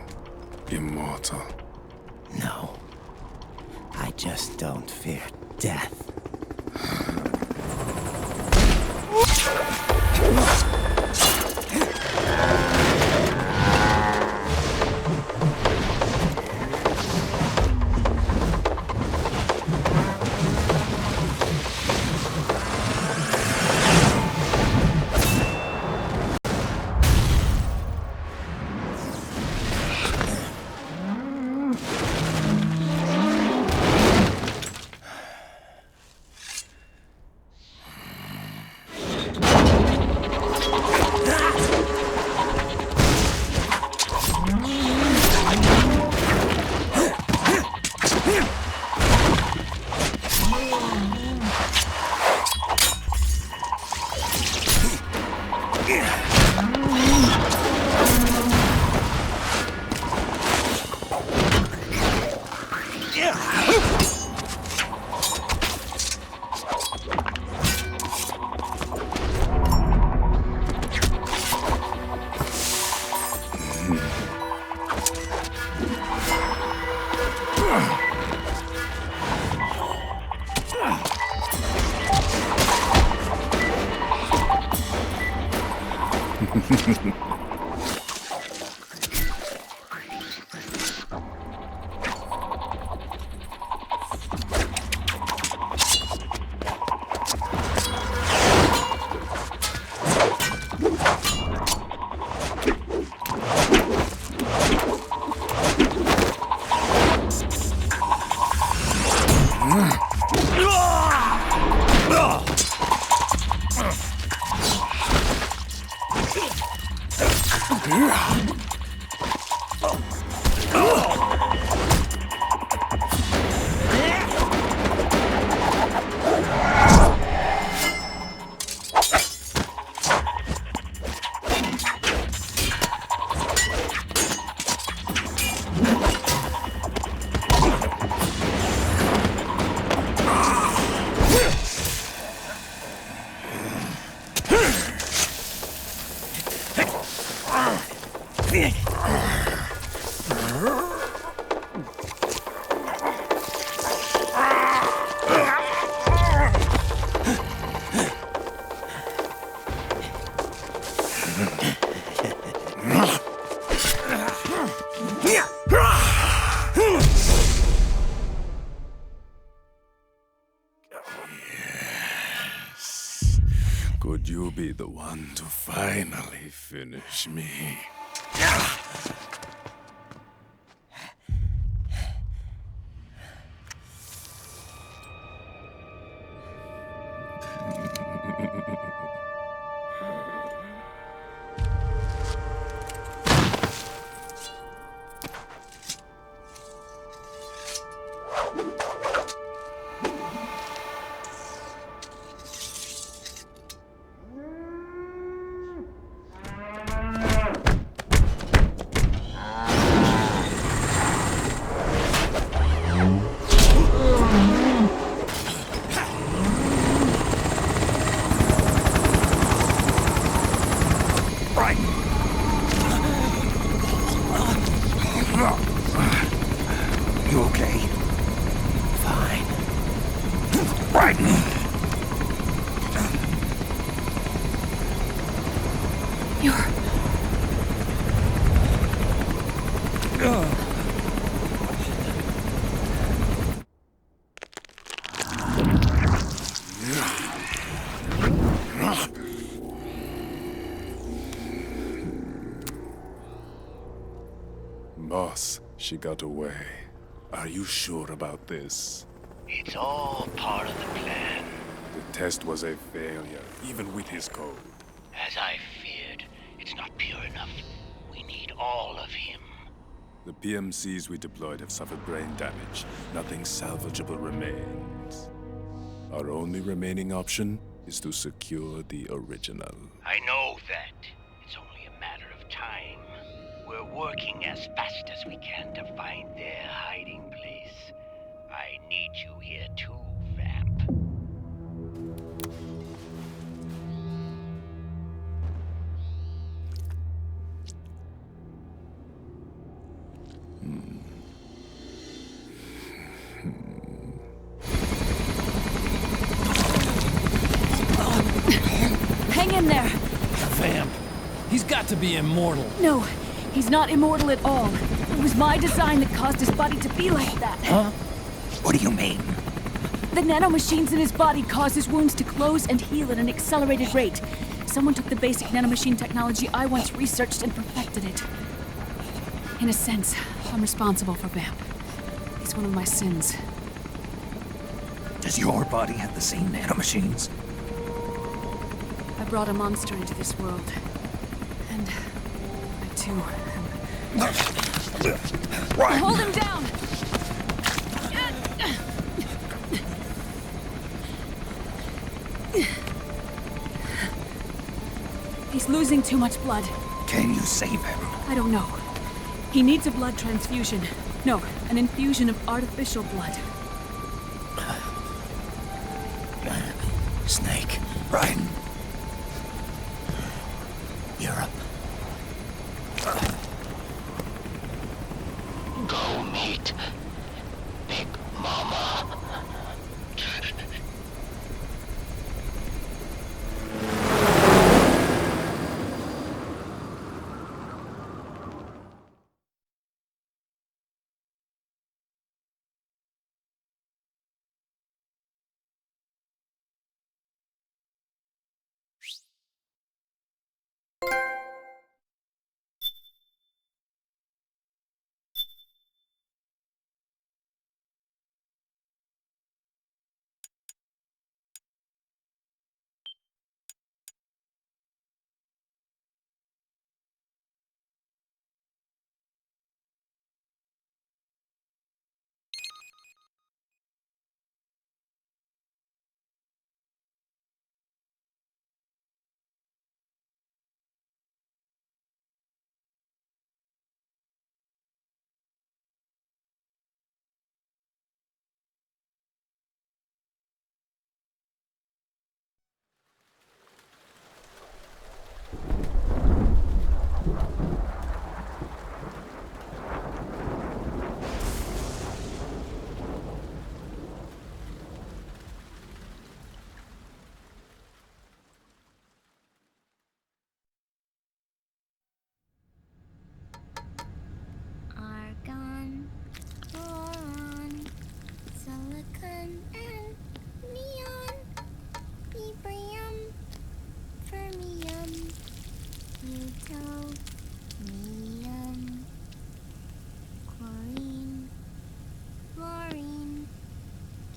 immortal. No. I just don't fear death. Could you be the one to finally finish me? You okay? Fine. Brighton! You're... Boss, she got away. Are you sure about this? It's all part of the plan. The test was a failure, even with his code. As I feared, it's not pure enough. We need all of him. The PMCs we deployed have suffered brain damage. Nothing salvageable remains. Our only remaining option is to secure the original. I know that. It's only a matter of time. We're working as fast as we can to find their hiding place. I need you here too, Vamp. Hang in there! Vamp. He's got to be immortal. No, he's not immortal at all. It was my design that caused his body to be like that. Huh? What do you mean? The nanomachines in his body cause his wounds to close and heal at an accelerated rate. Someone took the basic nanomachine technology I once researched and perfected it. In a sense, I'm responsible for Vamp. It's one of my sins. Does your body have the same nanomachines? I brought a monster into this world. And I too am... Right. Hold him down! He's losing too much blood. Can you save him? I don't know. He needs a blood transfusion. No, an infusion of artificial blood. Snake. Right. Europe. Go meet Big Mama. Argon, boron, silicon, and neon, yttrium, fermium, plutonium, chlorine, fluorine,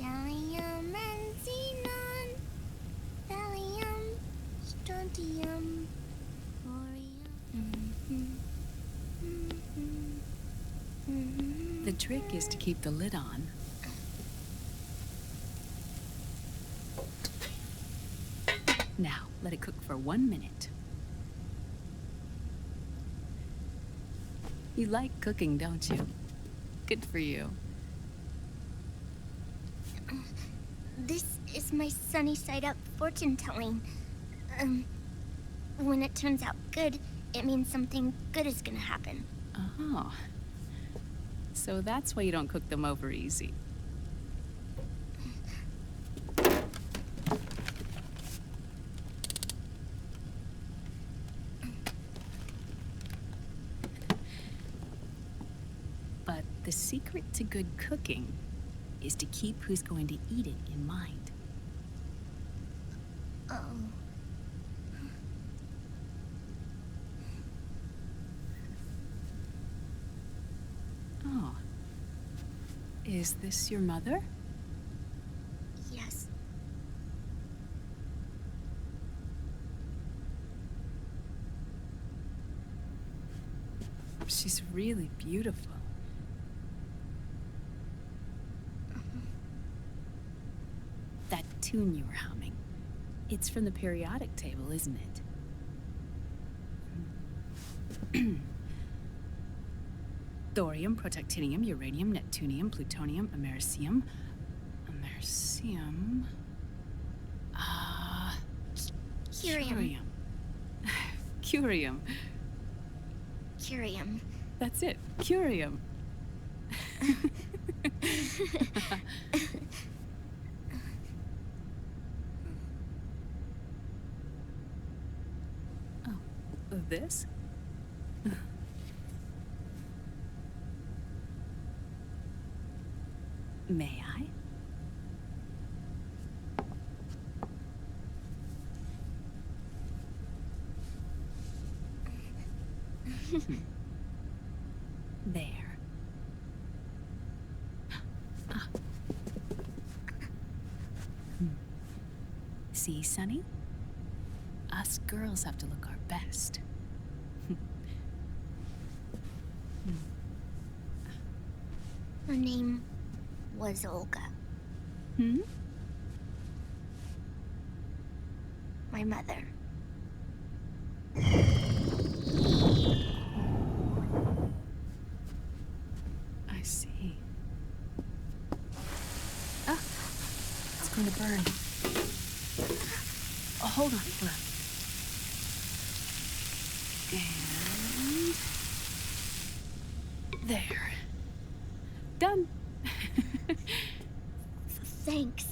gallium, and xenon, thallium, strontium, thorium. The trick is to keep the lid on. Now, let it cook for 1 minute. You like cooking, don't you? Good for you. This is my sunny side up fortune telling. When it turns out good, it means something good is gonna happen. Oh. So that's why you don't cook them over easy. But the secret to good cooking is to keep who's going to eat it in mind. Oh. Oh. Is this your mother? Yes. She's really beautiful. That tune you were humming, it's from the periodic table, isn't it? Thorium, protactinium, uranium, neptunium, plutonium, americium. Curium. Curium. Curium. That's it, curium. Oh, this? May I? There. See, Sonny? Us girls have to look our best. Her name was Olga. Hmm? My mother. I see. Ah, it's going to burn. Hold on, Flip. And... there. Done. Thanks.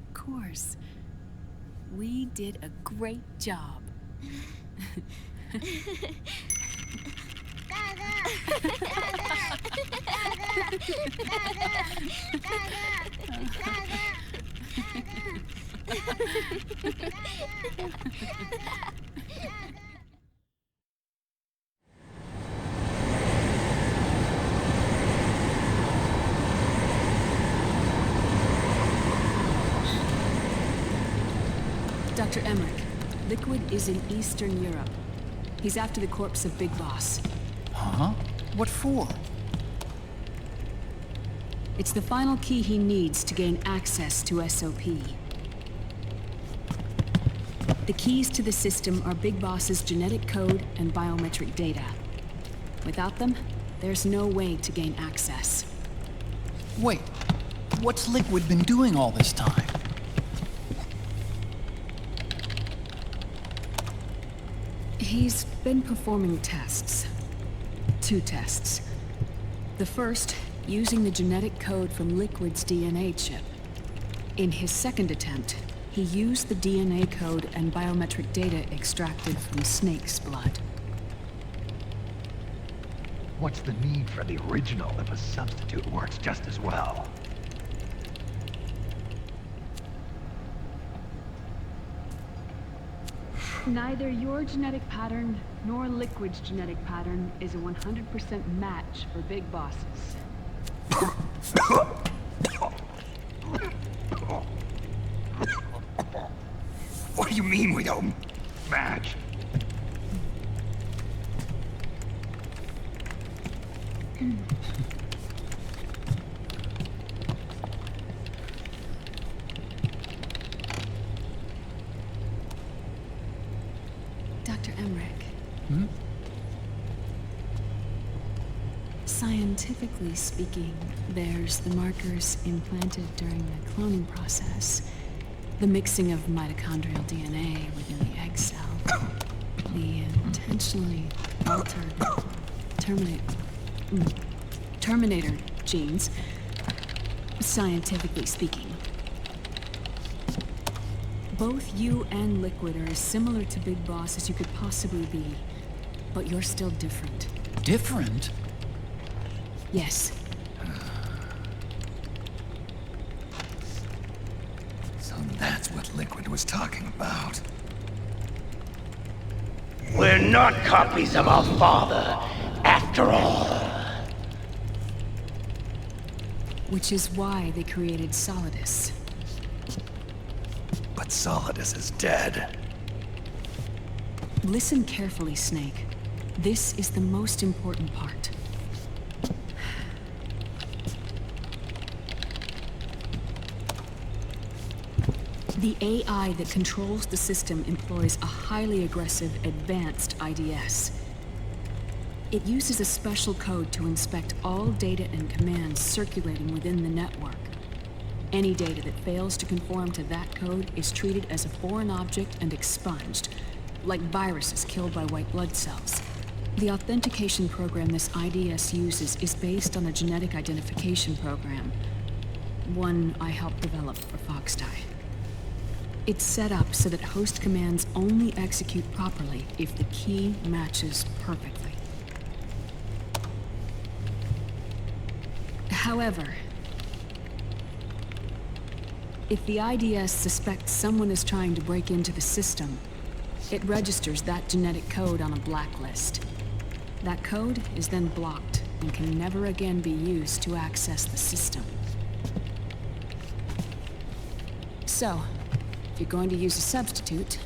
Of course. We did a great job. Dr. Emmerich, Liquid is in Eastern Europe. He's after the corpse of Big Boss. Huh? What for? It's the final key he needs to gain access to SOP. The keys to the system are Big Boss's genetic code and biometric data. Without them, there's no way to gain access. Wait, what's Liquid been doing all this time? He's been performing tests. 2 tests. The first, using the genetic code from Liquid's DNA chip. In his second attempt, he used the DNA code and biometric data extracted from Snake's blood. What's the need for the original if a substitute works just as well? Neither your genetic pattern nor Liquid's genetic pattern is a 100% match for Big Bosses. What do you mean we don't match? Dr. Emmerich. Hmm? Scientifically speaking, there's the markers implanted during the cloning process. The mixing of mitochondrial DNA within the egg cell. The intentionally altered Terminator genes. Scientifically speaking. Both you and Liquid are as similar to Big Boss as you could possibly be. But you're still different. Different? Yes. So that's what Liquid was talking about. We're not copies of our father, after all. Which is why they created Solidus. But Solidus is dead. Listen carefully, Snake. This is the most important part. The AI that controls the system employs a highly aggressive, advanced IDS. It uses a special code to inspect all data and commands circulating within the network. Any data that fails to conform to that code is treated as a foreign object and expunged, like viruses killed by white blood cells. The authentication program this IDS uses is based on a genetic identification program, one I helped develop for Foxdie. It's set up so that host commands only execute properly if the key matches perfectly. However, if the IDS suspects someone is trying to break into the system, it registers that genetic code on a blacklist. That code is then blocked and can never again be used to access the system. So, if you're going to use a substitute,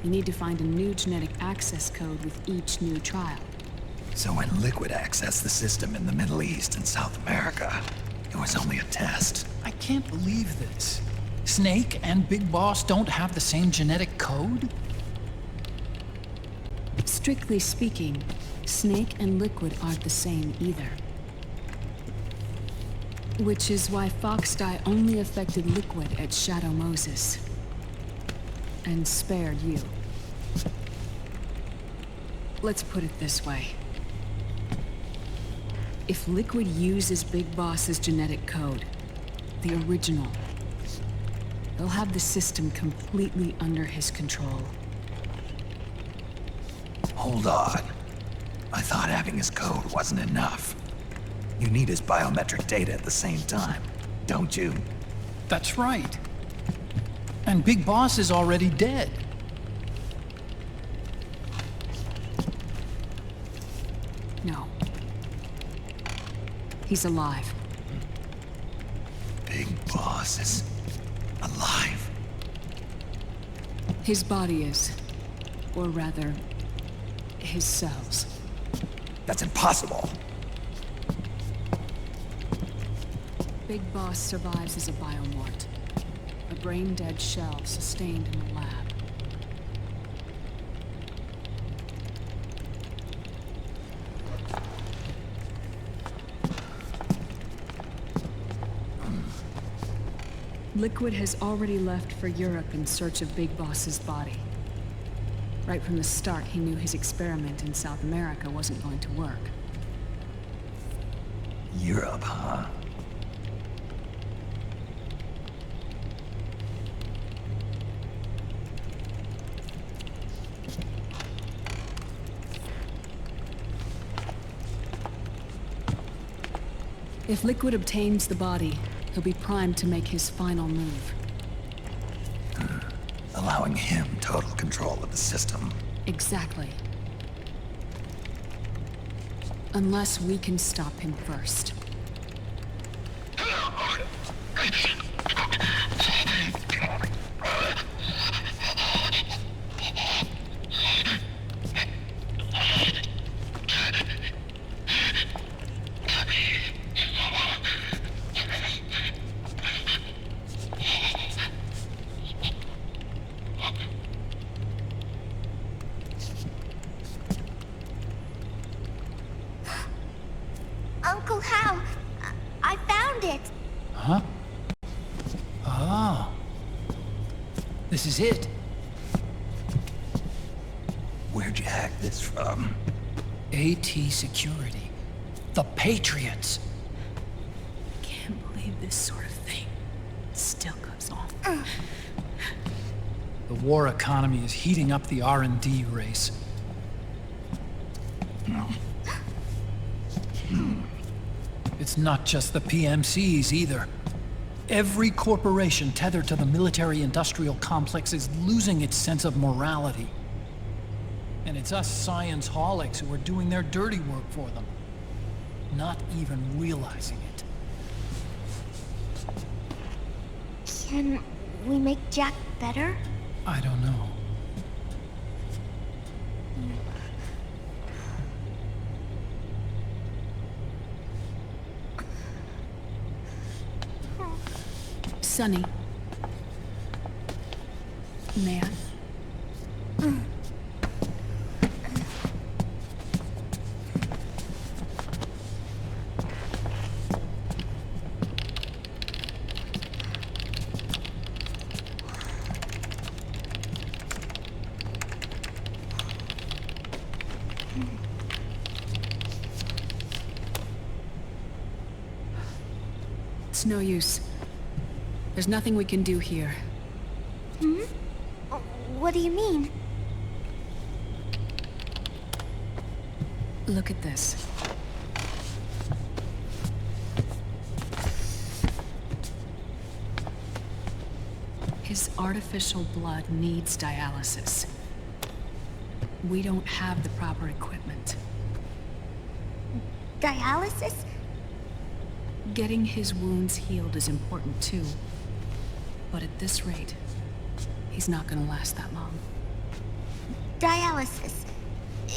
you need to find a new genetic access code with each new trial. So when Liquid accessed the system in the Middle East and South America, it was only a test. I can't believe this. Snake and Big Boss don't have the same genetic code? Strictly speaking, Snake and Liquid aren't the same either. Which is why Fox dye only affected Liquid at Shadow Moses. And spared you. Let's put it this way. If Liquid uses Big Boss's genetic code, the original, he'll have the system completely under his control. Hold on. I thought having his code wasn't enough. You need his biometric data at the same time, don't you? That's right. And Big Boss is already dead. No. He's alive. Big Boss is alive. His body is. Or rather, his cells. That's impossible. Big Boss survives as a biomort. A brain-dead shell sustained in the lab. Liquid has already left for Europe in search of Big Boss's body. Right from the start, he knew his experiment in South America wasn't going to work. Europe, huh? If Liquid obtains the body, he'll be primed to make his final move. Allowing him total control of the system. Exactly. Unless we can stop him first. Uncle Hal, I found it. Huh? Ah. This is it. Where'd you hack this from? AT Security. The Patriots. Can't believe this sort of thing still goes on. The war economy is heating up the R&D race. It's not just the PMCs either. Every corporation tethered to the military-industrial complex is losing its sense of morality. And it's us science-holics who are doing their dirty work for them, not even realizing it. Can we make Jack better? I don't know. Sonny. May I? It's no use. There's nothing we can do here. Hmm? What do you mean? Look at this. His artificial blood needs dialysis. We don't have the proper equipment. Dialysis? Getting his wounds healed is important too. But at this rate, he's not gonna last that long. Dialysis.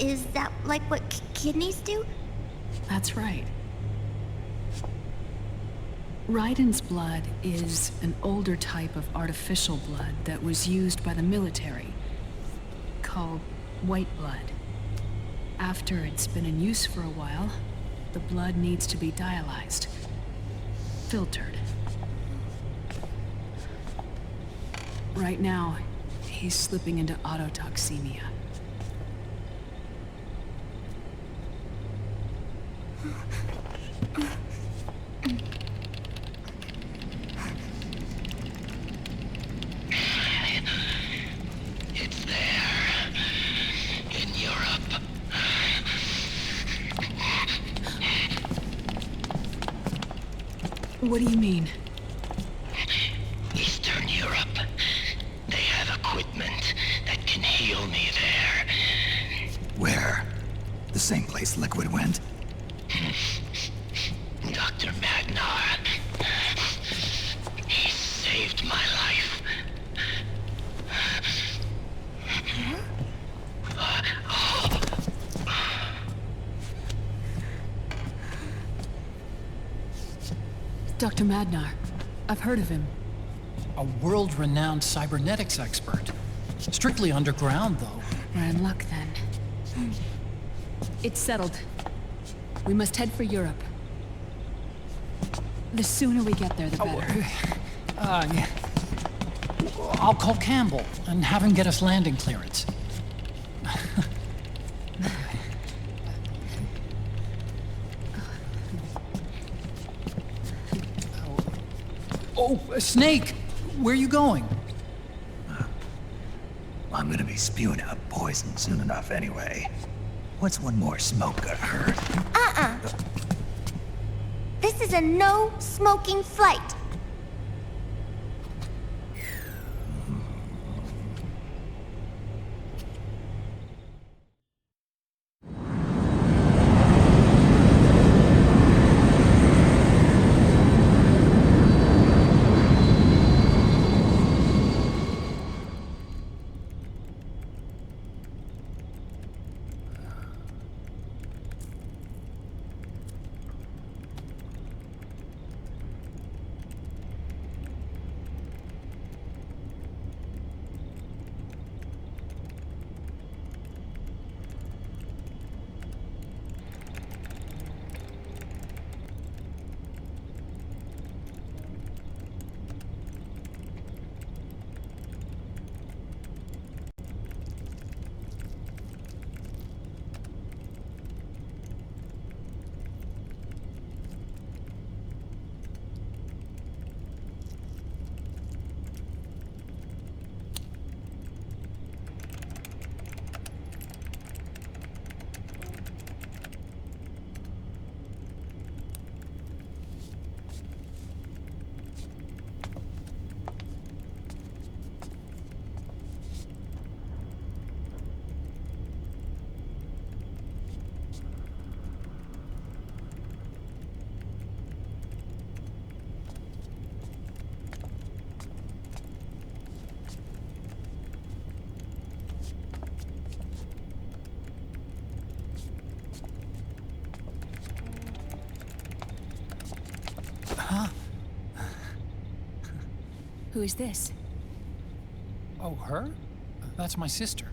Is that like what kidneys do? That's right. Raiden's blood is an older type of artificial blood that was used by the military, called white blood. After it's been in use for a while, the blood needs to be dialyzed. filtered. Right now, he's slipping into autotoxemia. It's there. In Europe. What do you mean? Eastern Europe. They have equipment that can heal me there. Where? The same place Liquid went? Dr. Magnar. He saved my life. Dr. Magnar. I've heard of him. A world-renowned cybernetics expert. Strictly underground, though. We're in luck, then. It's settled. We must head for Europe. The sooner we get there, the better. Yeah. I'll call Campbell and have him get us landing clearance. Oh, Snake! Where are you going? I'm gonna be spewing out poison soon enough anyway. What's one more smoke gonna hurt? This is a no-smoking flight. Who is this? Oh, her? That's my sister.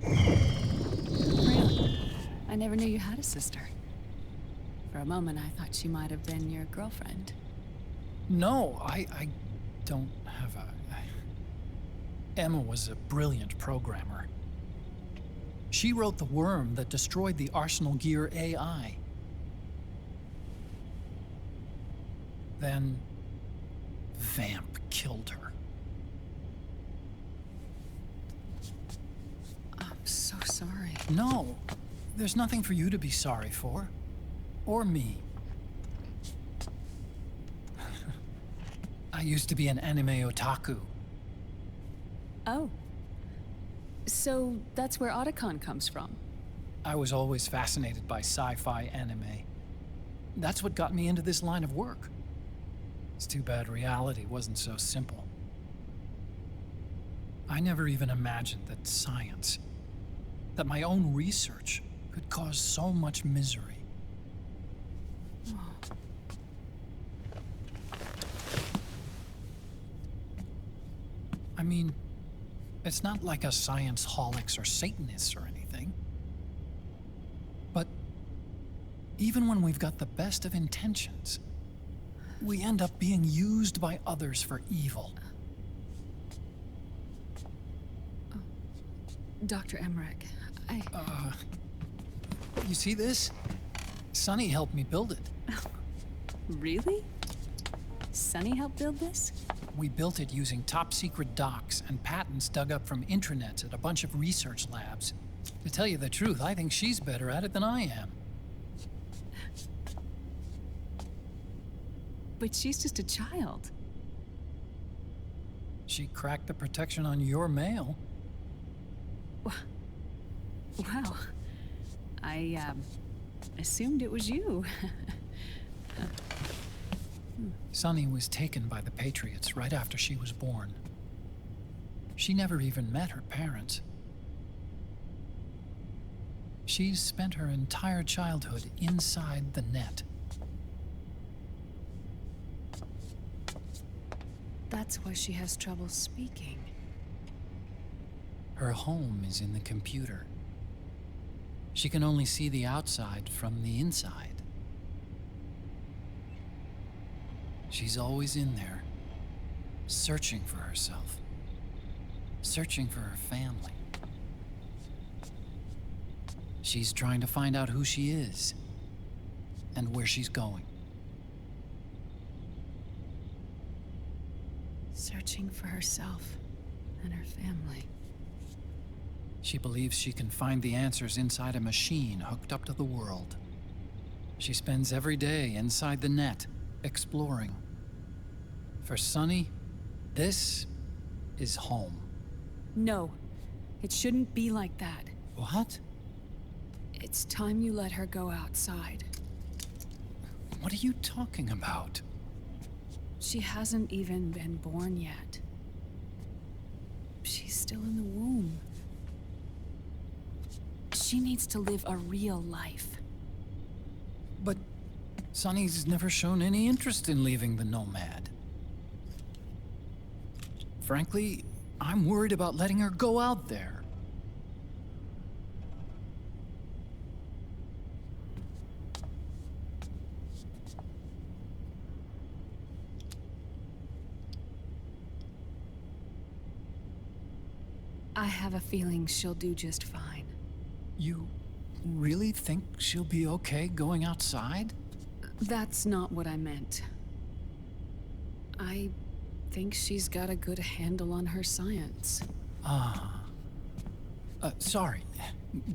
Really? I never knew you had a sister. For a moment, I thought she might have been your girlfriend. No, I don't have a... Emma was a brilliant programmer. She wrote the worm that destroyed the Arsenal Gear AI. Then... Vamp killed her. I'm so sorry. No, there's nothing for you to be sorry for. Or me. I used to be an anime otaku. Oh. So that's where Otacon comes from? I was always fascinated by sci-fi anime. That's what got me into this line of work. It's too bad reality wasn't so simple. I never even imagined that science, that my own research, could cause so much misery. I mean, it's not like us science holics or Satanists or anything. But Even when we've got the best of intentions, we end up being used by others for evil. Dr. Emmerich, You see this? Sonny helped me build it. Really? Sonny helped build this? We built it using top-secret docs and patents dug up from intranets at a bunch of research labs. To tell you the truth, I think she's better at it than I am. But she's just a child. She cracked the protection on your mail. Wow. I, assumed it was you. Sunny was taken by the Patriots right after she was born. She never even met her parents. She's spent her entire childhood inside the net. That's why she has trouble speaking. Her home is in the computer. She can only see the outside from the inside. She's always in there, searching for herself, searching for her family. She's trying to find out who she is and where she's going. Searching for herself and her family. She believes she can find the answers inside a machine hooked up to the world. She spends every day inside the net, exploring. For Sunny, this is home. No, it shouldn't be like that. What? It's time you let her go outside. What are you talking about? She hasn't even been born yet. She's still in the womb. She needs to live a real life. But Sunny's never shown any interest in leaving the Nomad. Frankly, I'm worried about letting her go out there. I have a feeling she'll do just fine. You really think she'll be okay going outside? That's not what I meant. I think she's got a good handle on her science. Sorry.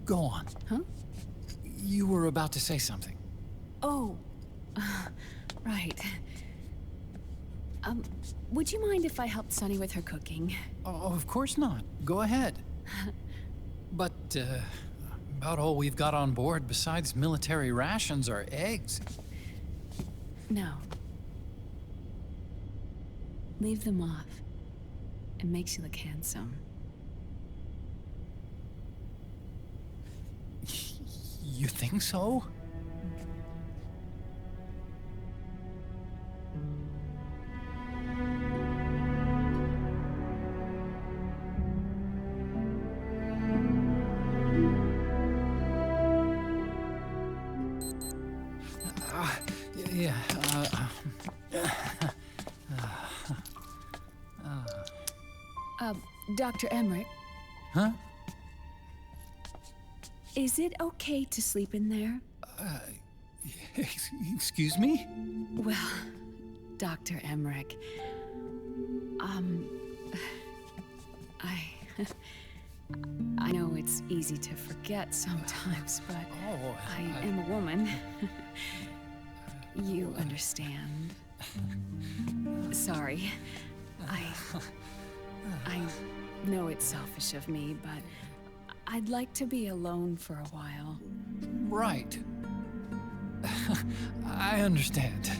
Go on. Huh? You were about to say something. Oh, right. Would you mind if I helped Sunny with her cooking? Oh, of course not. Go ahead. But, about all we've got on board besides military rations are eggs. No. Leave them off. It makes you look handsome. You think so? Dr. Emmerich? Huh? Is it okay to sleep in there? Excuse me? Well, Dr. Emmerich, I know it's easy to forget sometimes, but I am a woman. You understand. Sorry. I know it's selfish of me, but I'd like to be alone for a while. Right. I understand.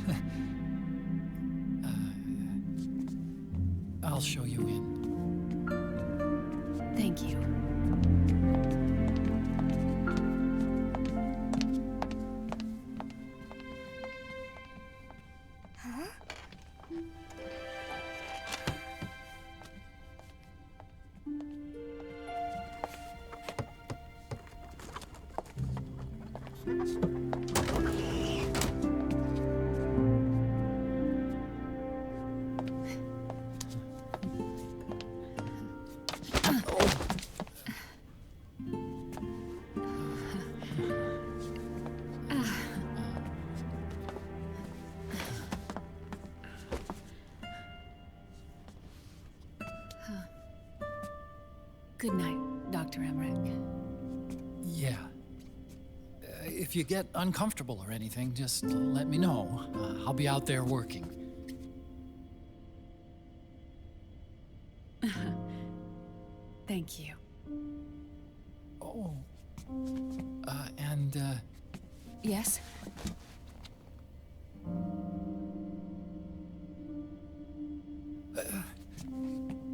I'll show you in. Thank you. Good night, Dr. Emmerich. Yeah. If you get uncomfortable or anything, just let me know. I'll be out there working. Thank you. Oh. And, Yes?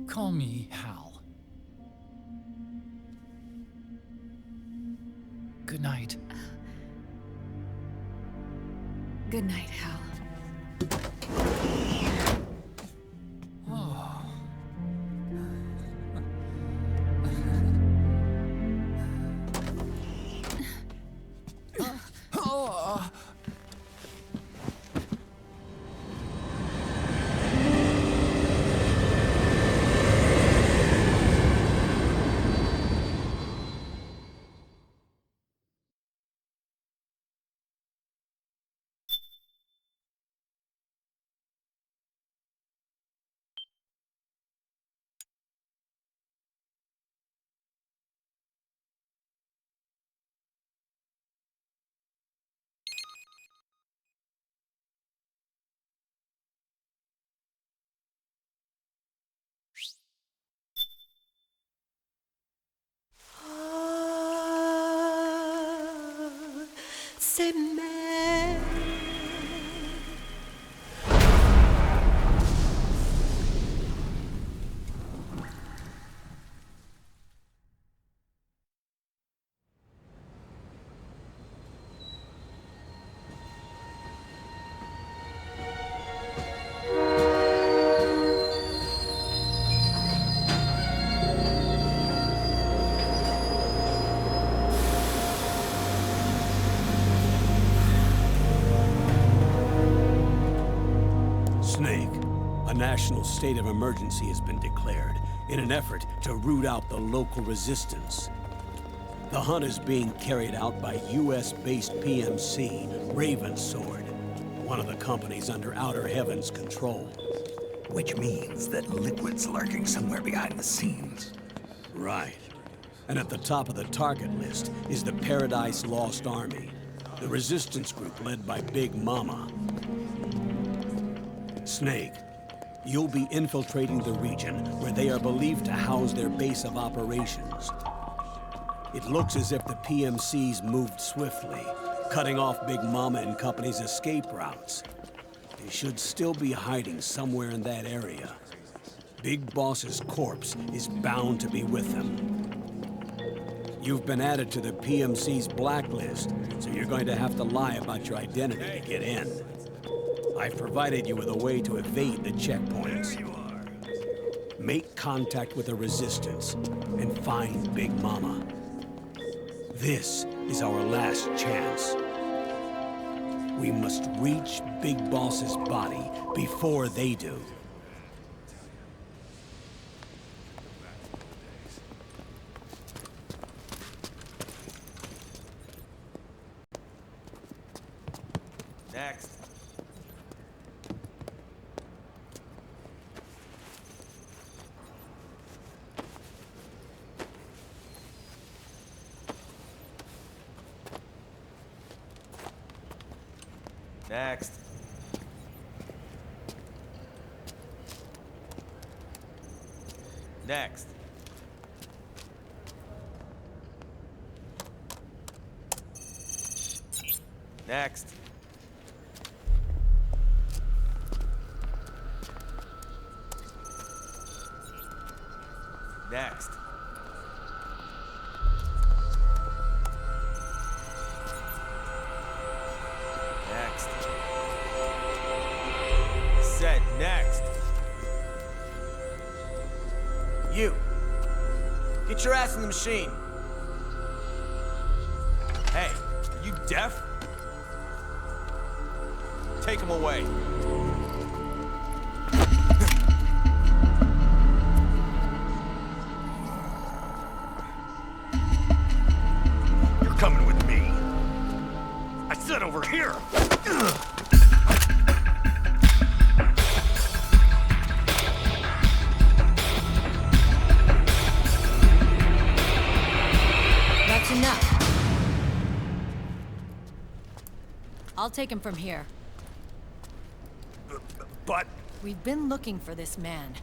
Call me Hal. Good night. Good night, Hal. Oh. Oh. C'est Mary. Snake, a national state of emergency has been declared in an effort to root out the local resistance. The hunt is being carried out by US-based PMC Ravensword, one of the companies under Outer Heaven's control. Which means that Liquid's lurking somewhere behind the scenes. Right. And at the top of the target list is the Paradise Lost Army, the resistance group led by Big Mama. Snake, you'll be infiltrating the region where they are believed to house their base of operations. It looks as if the PMCs moved swiftly, cutting off Big Mama and company's escape routes. They should still be hiding somewhere in that area. Big Boss's corpse is bound to be with them. You've been added to the PMC's blacklist, so you're going to have to lie about your identity to get in. I've provided you with a way to evade the checkpoints. Make contact with the Resistance and find Big Mama. This is our last chance. We must reach Big Boss's body before they do. Next. Next. Next. Next. Next. Next. Said next. You. Get your ass in the machine. Hey, are you deaf? Take him away. You're coming with me. I said over here. take him from here. But... We've been looking for this man.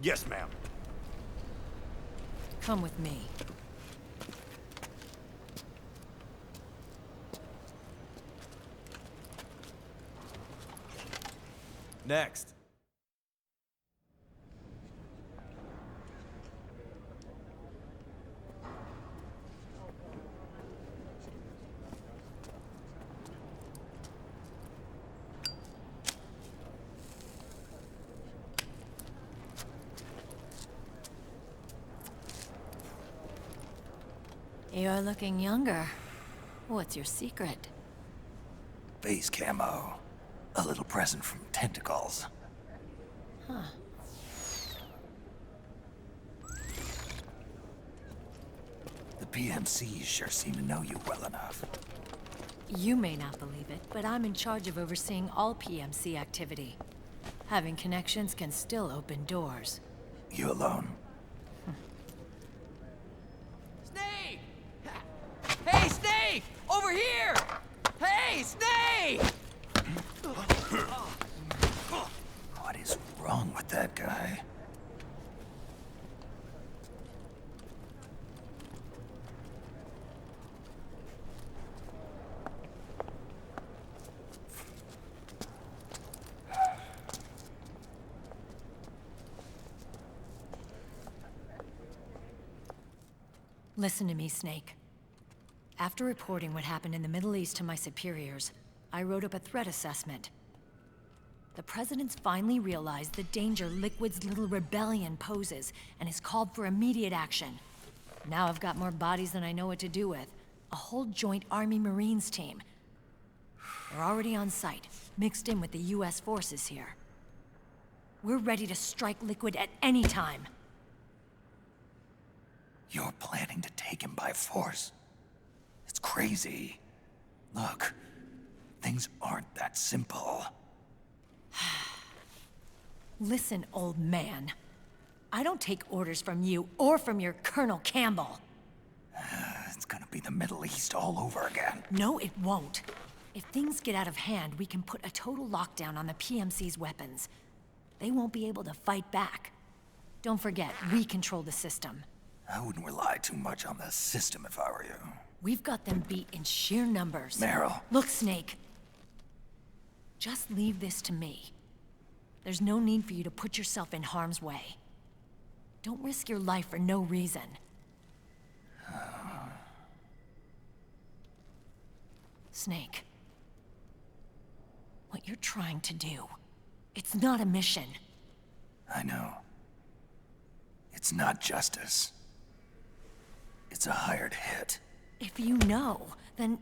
Yes, ma'am. Come with me. Next. You're looking younger. What's your secret? Base camo. A little present from tentacles. Huh. The PMCs sure seem to know you well enough. You may not believe it, but I'm in charge of overseeing all PMC activity. Having connections can still open doors. You alone? Snake! Hey, Snake! Over here! Hey, Snake! What is wrong with that guy? Listen to me, Snake. After reporting what happened in the Middle East to my superiors, I wrote up a threat assessment. The President's finally realized the danger Liquid's little rebellion poses and has called for immediate action. Now I've got more bodies than I know what to do with. A whole joint Army-Marines team. They're already on site, mixed in with the US forces here. We're ready to strike Liquid at any time. You're planning to take him by force? It's crazy. Look, things aren't that simple. Listen, old man. I don't take orders from you or from your Colonel Campbell. It's gonna be the Middle East all over again. No, it won't. If things get out of hand, we can put a total lockdown on the PMC's weapons. They won't be able to fight back. Don't forget, we control the system. I wouldn't rely too much on the system if I were you. We've got them beat in sheer numbers. Meryl. Look, Snake. Just leave this to me. There's no need for you to put yourself in harm's way. Don't risk your life for no reason. Snake. What you're trying to do, it's not a mission. I know. It's not justice. It's a hired hit. If you know, then...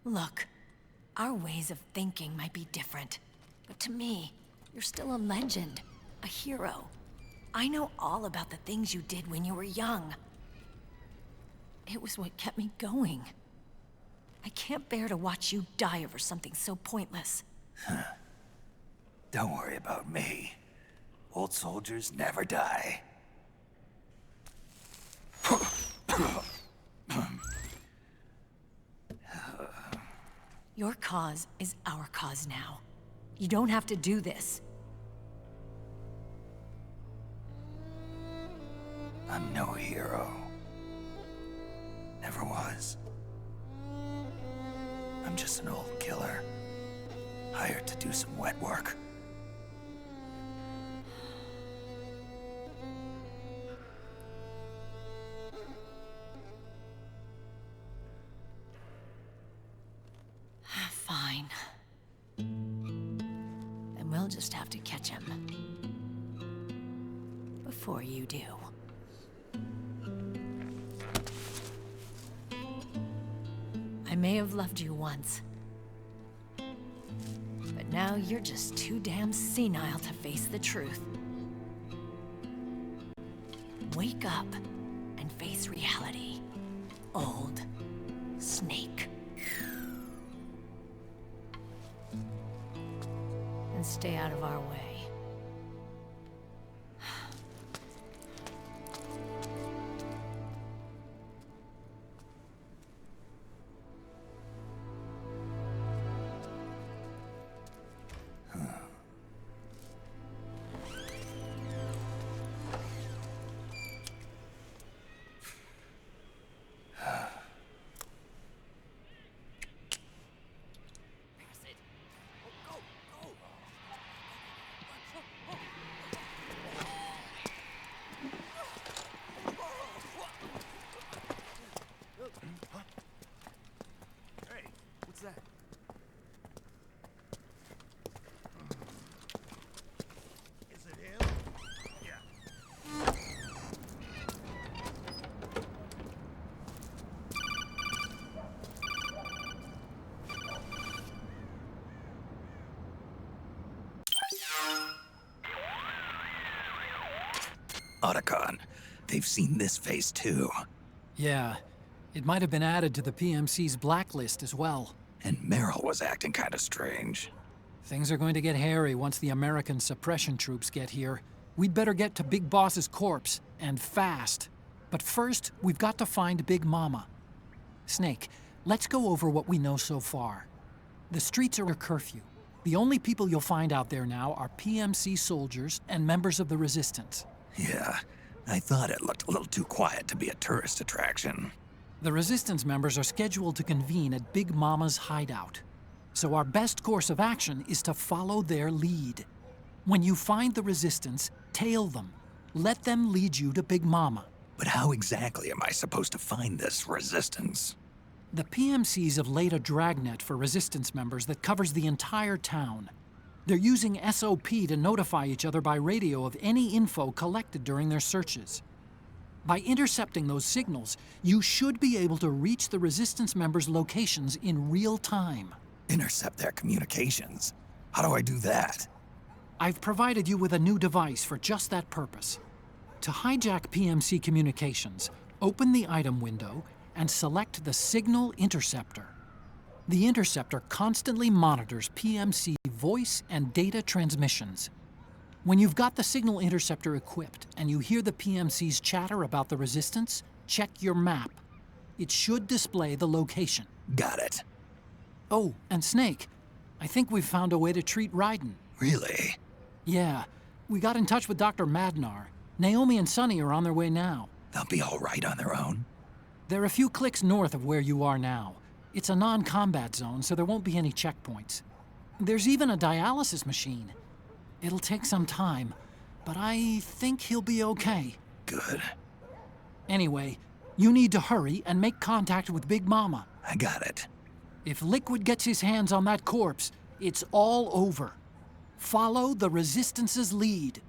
Look, our ways of thinking might be different, but to me, you're still a legend, a hero. I know all about the things you did when you were young. It was what kept me going. I can't bear to watch you die over something so pointless. Don't worry about me. Old soldiers never die. Your cause is our cause now. You don't have to do this. I'm no hero. Never was. I'm just an old killer, hired to do some wet work. Fine. Then we'll just have to catch him. Before you do. I may have loved you once. But now you're just too damn senile to face the truth. Wake up and face reality. Old Snake. And stay out of our way. Hey, what's that? Is it him? Yeah. Otacon, they've seen this face too. Yeah, it might have been added to the PMC's blacklist as well. And Meryl was acting kind of strange. Things are going to get hairy once the American suppression troops get here. We'd better get to Big Boss's corpse, and fast. But first, we've got to find Big Mama. Snake, let's go over what we know so far. The streets are a curfew. The only people you'll find out there now are PMC soldiers and members of the Resistance. Yeah, I thought it looked a little too quiet to be a tourist attraction. The Resistance members are scheduled to convene at Big Mama's hideout. So our best course of action is to follow their lead. When you find the Resistance, tail them. Let them lead you to Big Mama. But how exactly am I supposed to find this Resistance? The PMCs have laid a dragnet for Resistance members that covers the entire town. They're using SOP to notify each other by radio of any info collected during their searches. By intercepting those signals, you should be able to reach the Resistance members' locations in real time. Intercept their communications? How do I do that? I've provided you with a new device for just that purpose. To hijack PMC communications, open the item window and select the Signal Interceptor. The interceptor constantly monitors PMC voice and data transmissions. When you've got the Signal Interceptor equipped and you hear the PMC's chatter about the Resistance, check your map. It should display the location. Got it. Oh, and Snake, I think we've found a way to treat Raiden. Really? Yeah, we got in touch with Dr. Madnar. Naomi and Sonny are on their way now. They'll be all right on their own? They're a few clicks north of where you are now. It's a non-combat zone, so there won't be any checkpoints. There's even a dialysis machine. It'll take some time, but I think he'll be okay. Good. Anyway, you need to hurry and make contact with Big Mama. I got it. If Liquid gets his hands on that corpse, it's all over. Follow the Resistance's lead.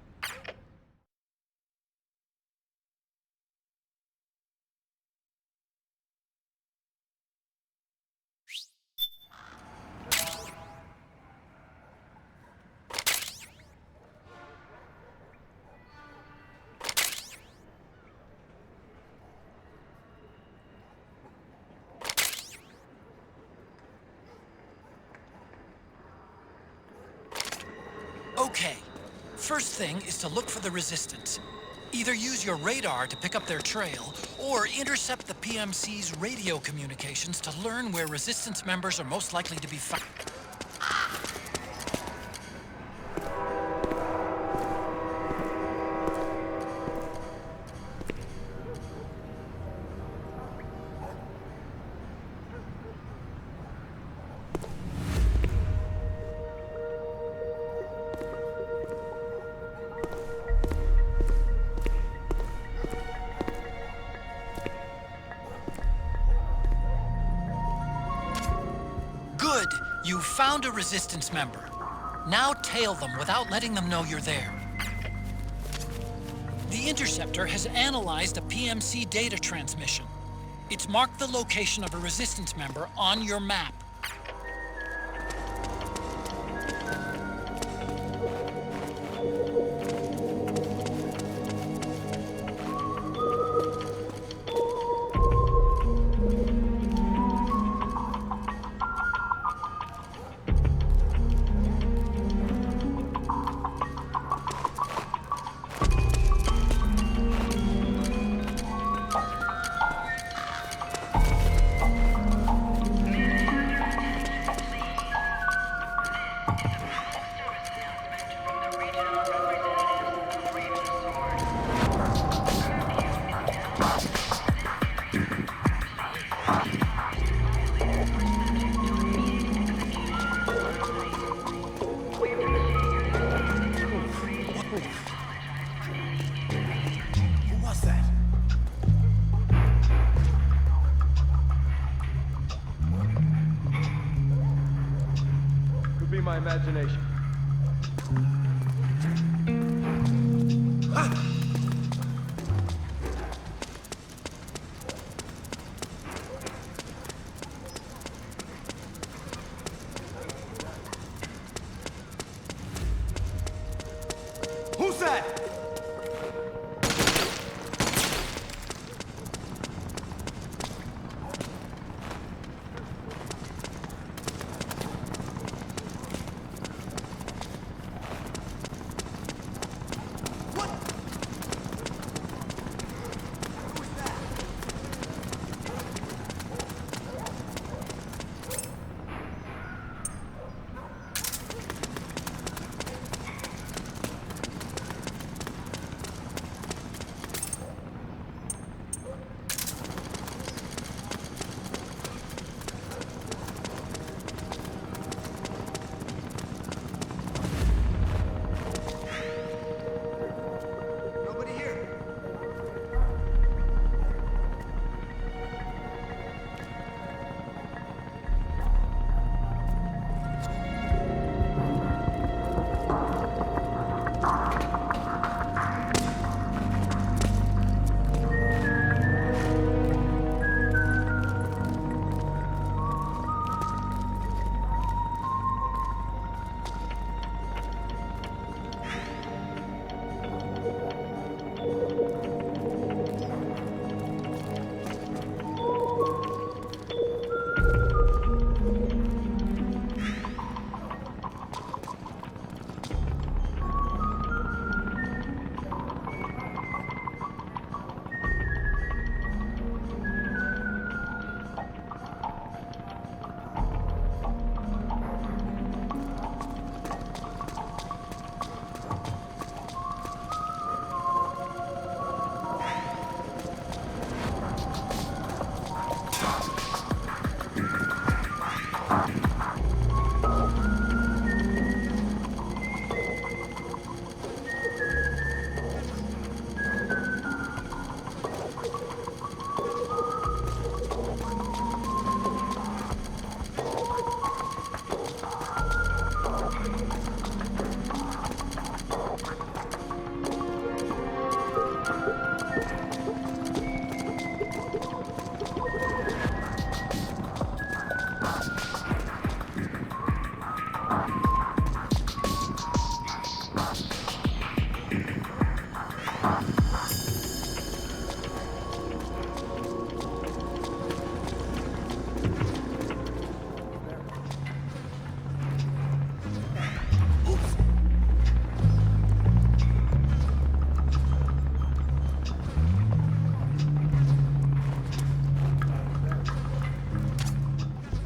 Okay, first thing is to look for the Resistance. Either use your radar to pick up their trail, or intercept the PMC's radio communications to learn where Resistance members are most likely to be found. Good! You found a Resistance member. Now tail them without letting them know you're there. The Interceptor has analyzed a PMC data transmission. It's marked the location of a Resistance member on your map. my imagination. Who's that?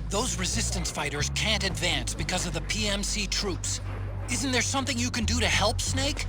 Those resistance fighters can't advance because of the PMC troops. Isn't there something you can do to help, Snake?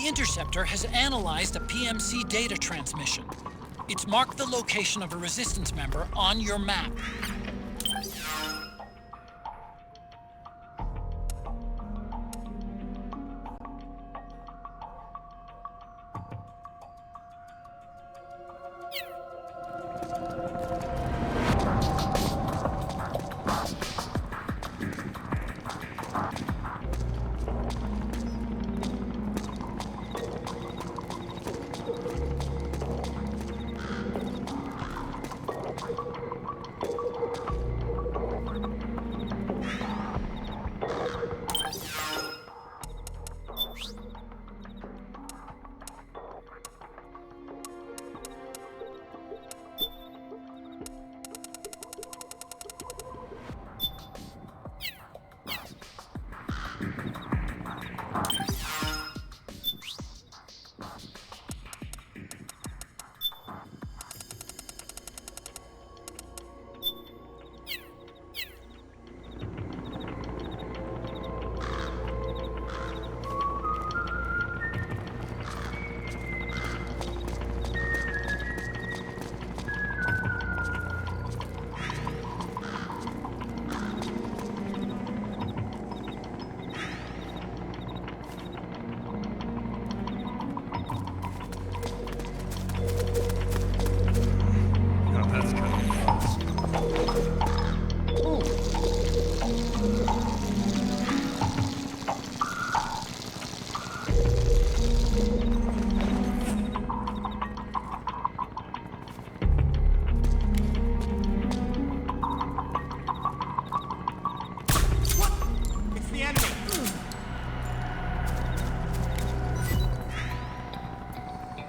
Interceptor has analyzed a PMC data transmission. It's marked the location of a resistance member on your map.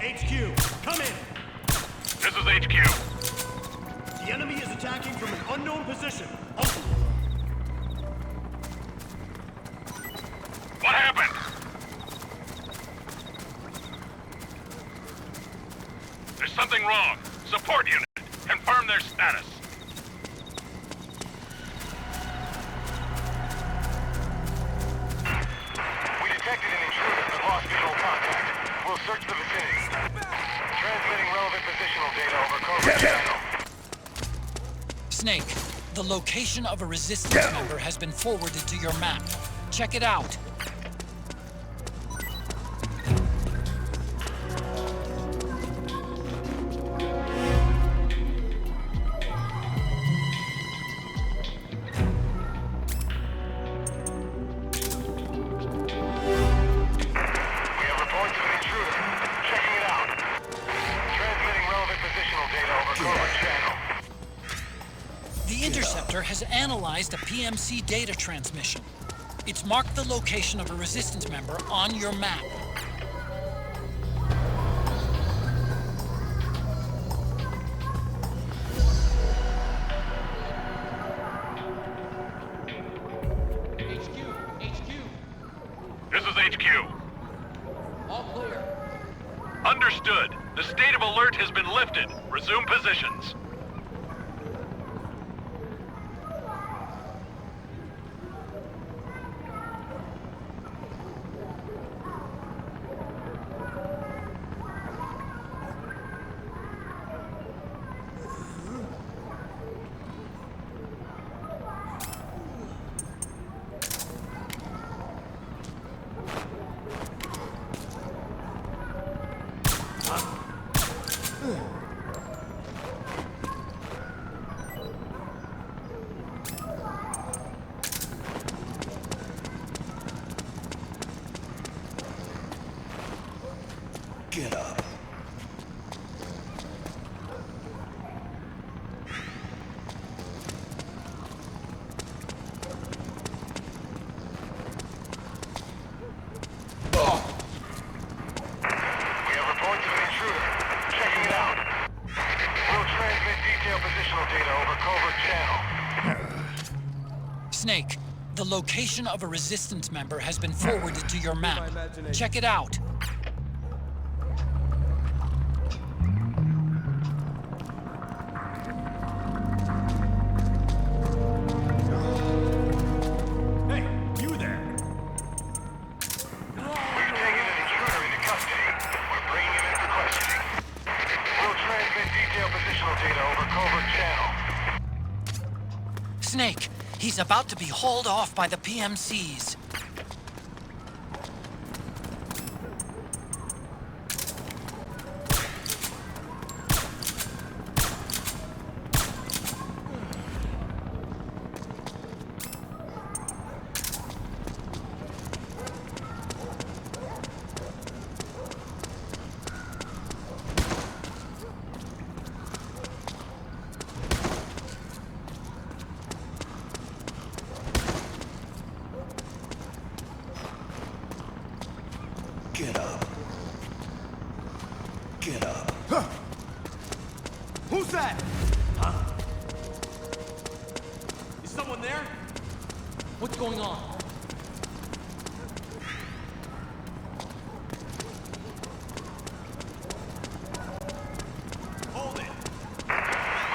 HQ, come in! This is HQ. The enemy is attacking from an unknown position. What happened? There's something wrong. Support unit. Confirm their status. We detected an intruder but lost visual contact. We'll search the vicinity. Transmitting relevant positional data over covert channel. Snake, the location of a resistance member has been forwarded to your map. Check it out. The Interceptor has analyzed a PMC data transmission. It's marked the location of a resistance member on your map. This is HQ. All clear. Understood. The state of alert has been lifted. Resume positions. Get up. Snake, the location of a resistance member has been forwarded to your map. Check it out. Hey, you there! We've taken an intruder into He's about to be hauled off by the PMCs. Get up. Get up. Huh. Who's that? Huh? Is someone there? What's going on? Hold it. We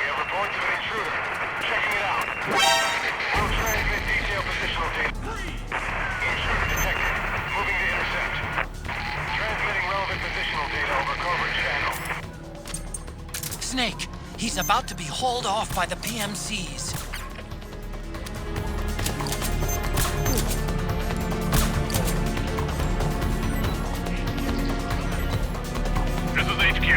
have reports of an intruder. Checking it out. We'll transmit detailed positional data. Intruder detected. Moving to intercept. Transmitting relevant positional data over covert channel. Snake, he's about to be hauled off by the PMCs. This is HQ.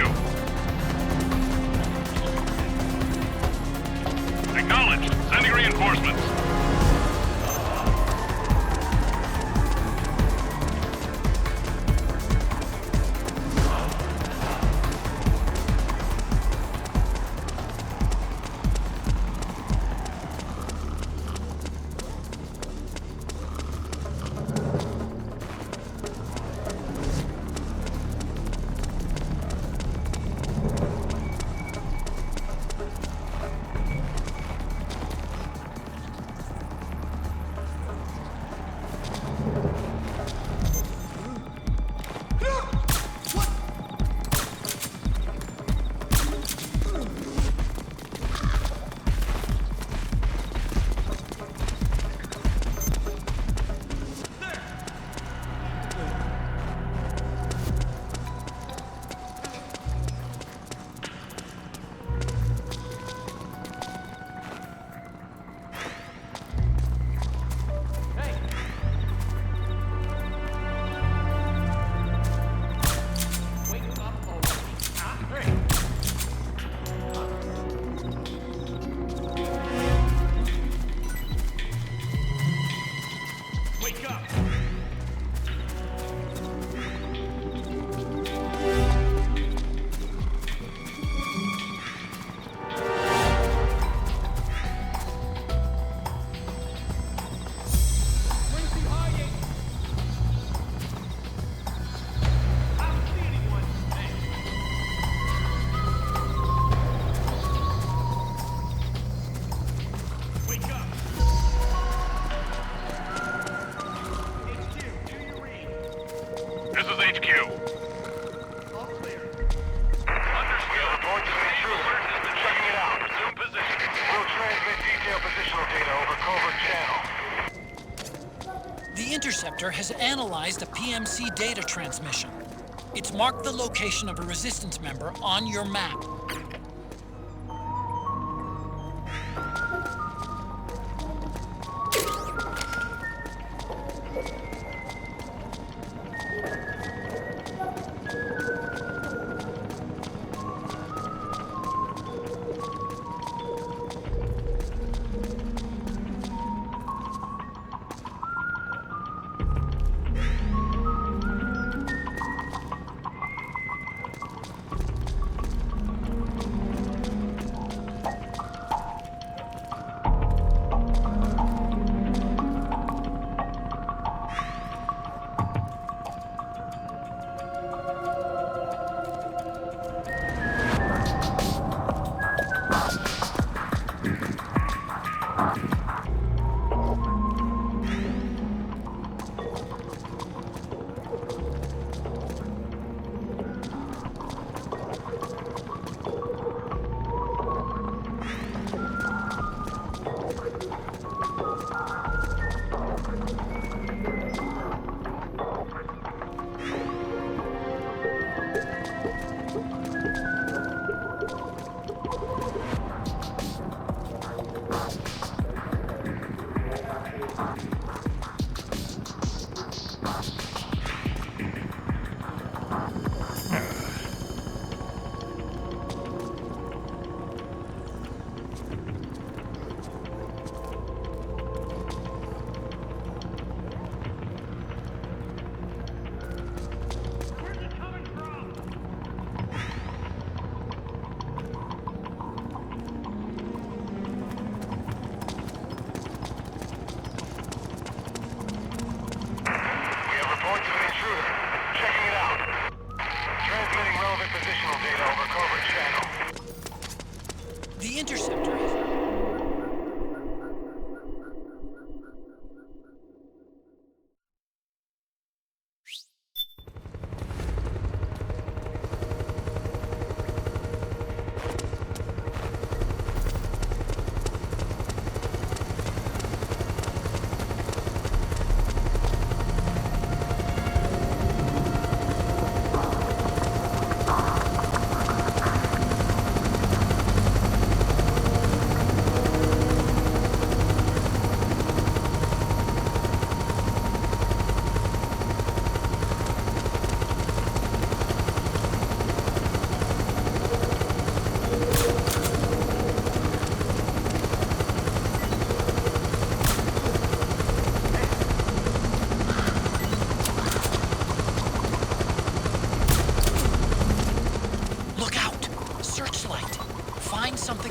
Acknowledged. Sending reinforcements. Wake up! Where's he hiding? I don't see anyone. Hey. Wake up! This is HQ. All clear. Understood. Reports of an intruder. Checking it out. Resume position. We'll transmit detailed positional data over covert channel. The Interceptor has analyzed a PMC data transmission. It's marked the location of a resistance member on your map.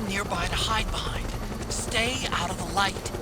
nothing nearby to hide behind. Stay out of the light.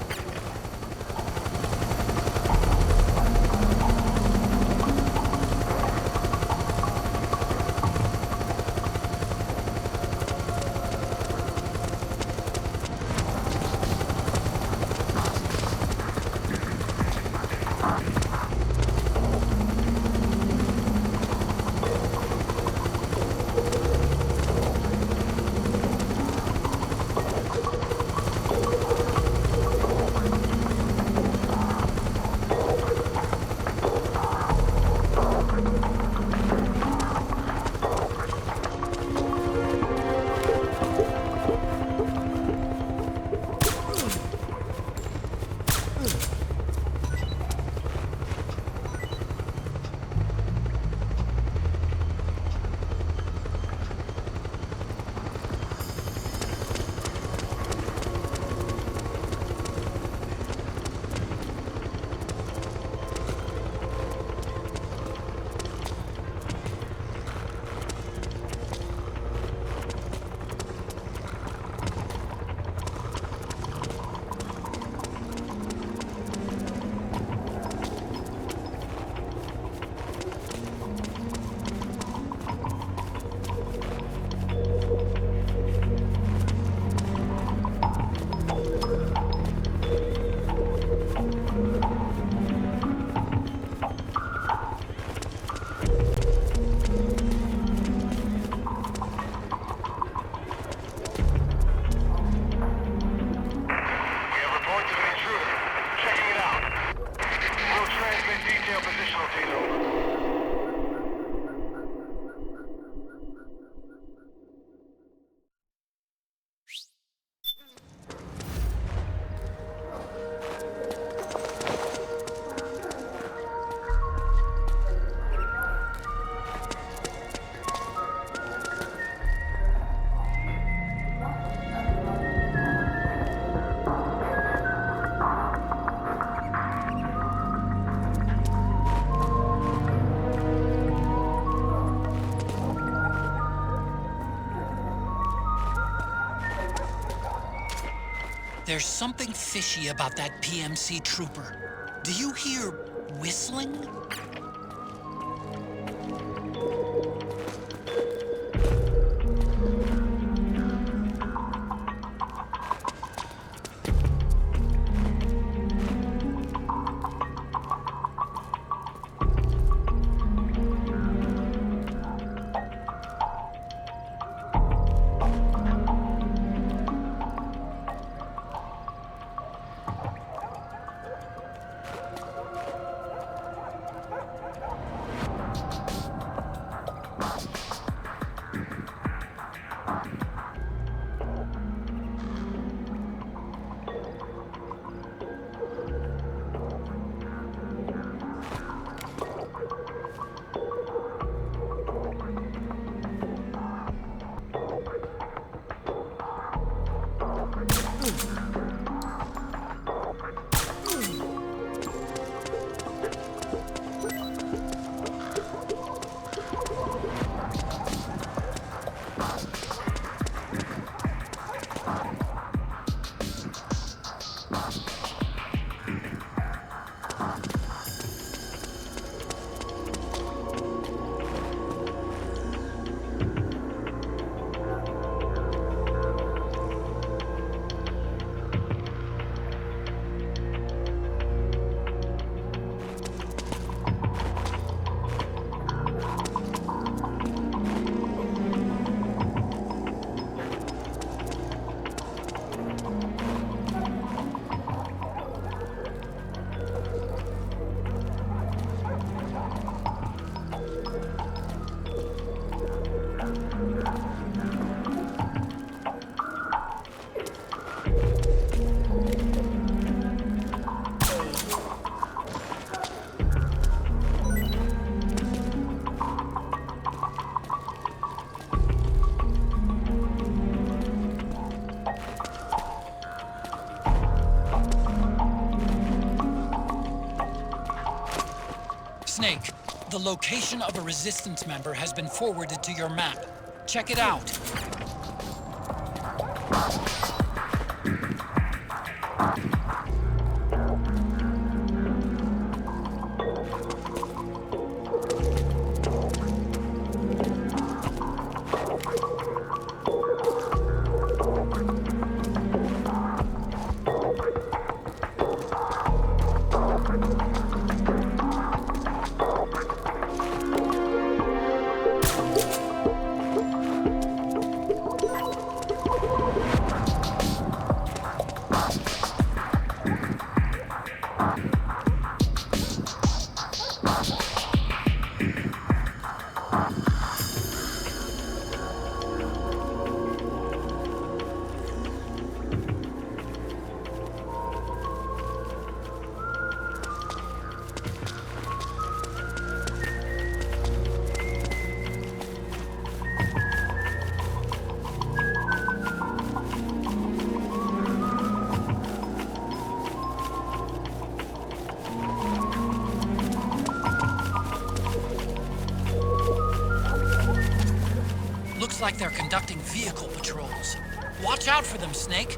There's something fishy about that PMC trooper. Do you hear whistling? Snake, the location of a Resistance member has been forwarded to your map. Check it out. Looks like they're conducting vehicle patrols. Watch out for them, Snake.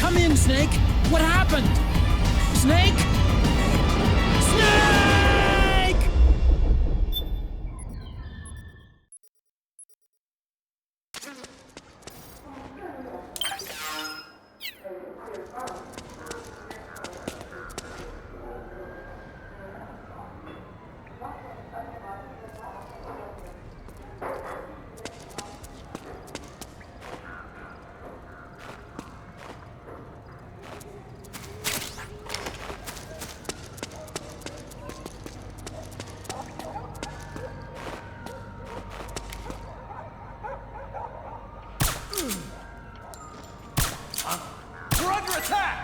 Come in, Snake! What happened? Snake? Snake! We're under attack!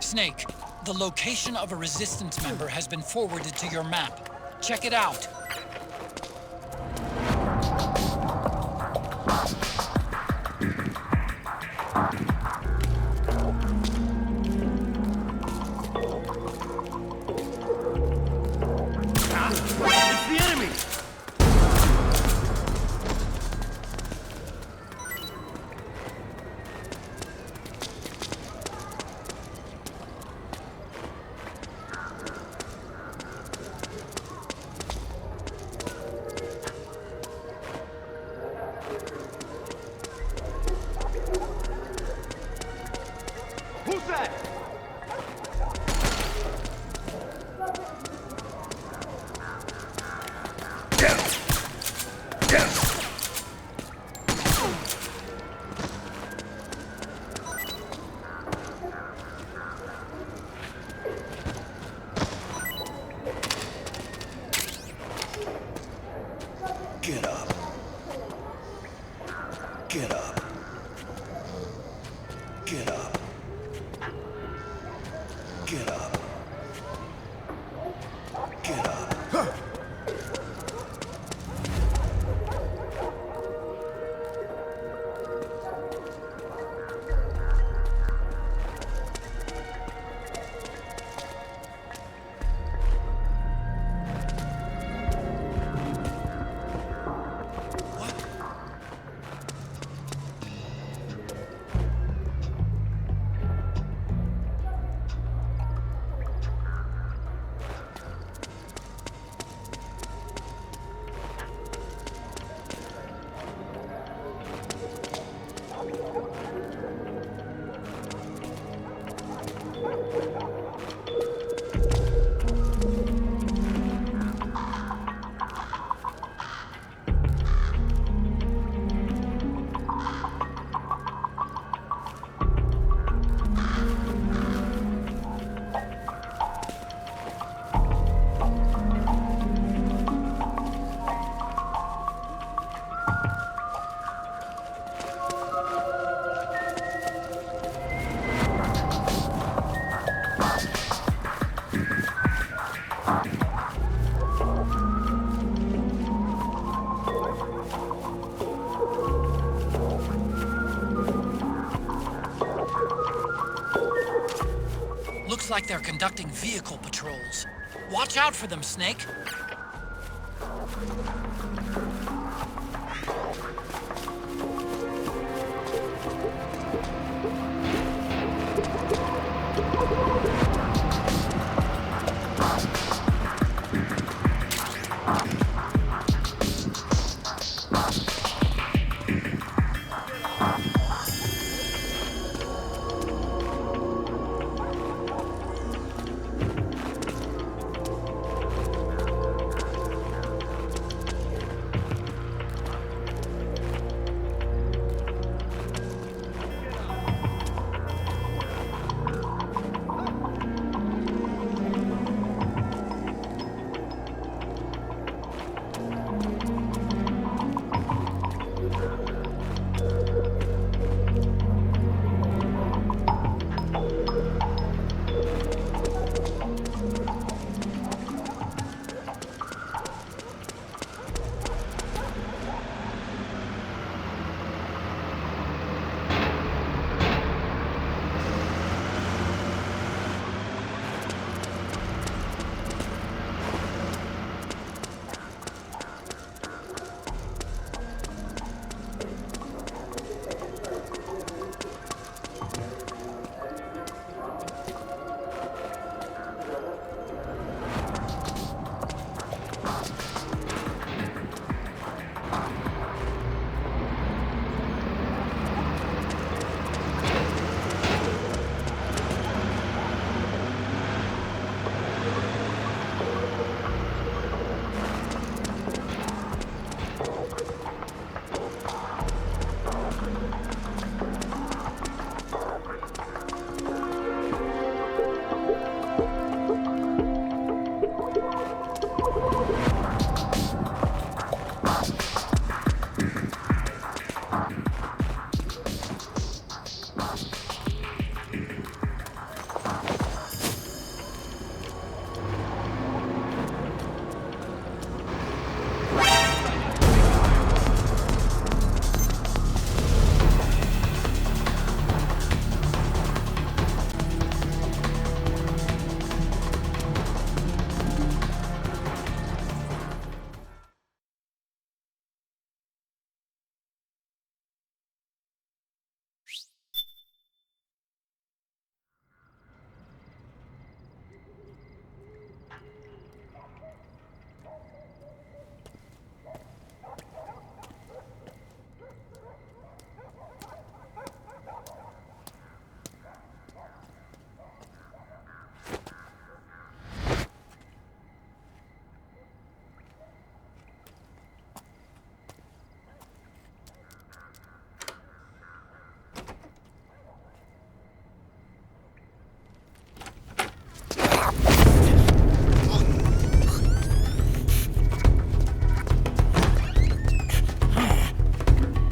Snake, the location of a Resistance member has been forwarded to your map. Check it out. It's the enemy! Who's that? Get up. Get up. Get up. Get up. Get up. like they're conducting vehicle patrols. Watch out for them, Snake.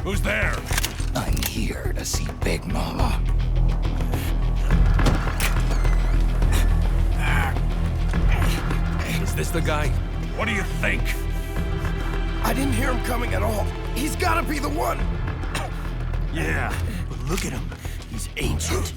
Who's there? I'm here to see Big Mama. Is this the guy? What do you think? I didn't hear him coming at all. He's gotta be the one. Yeah, but look at him. He's ancient.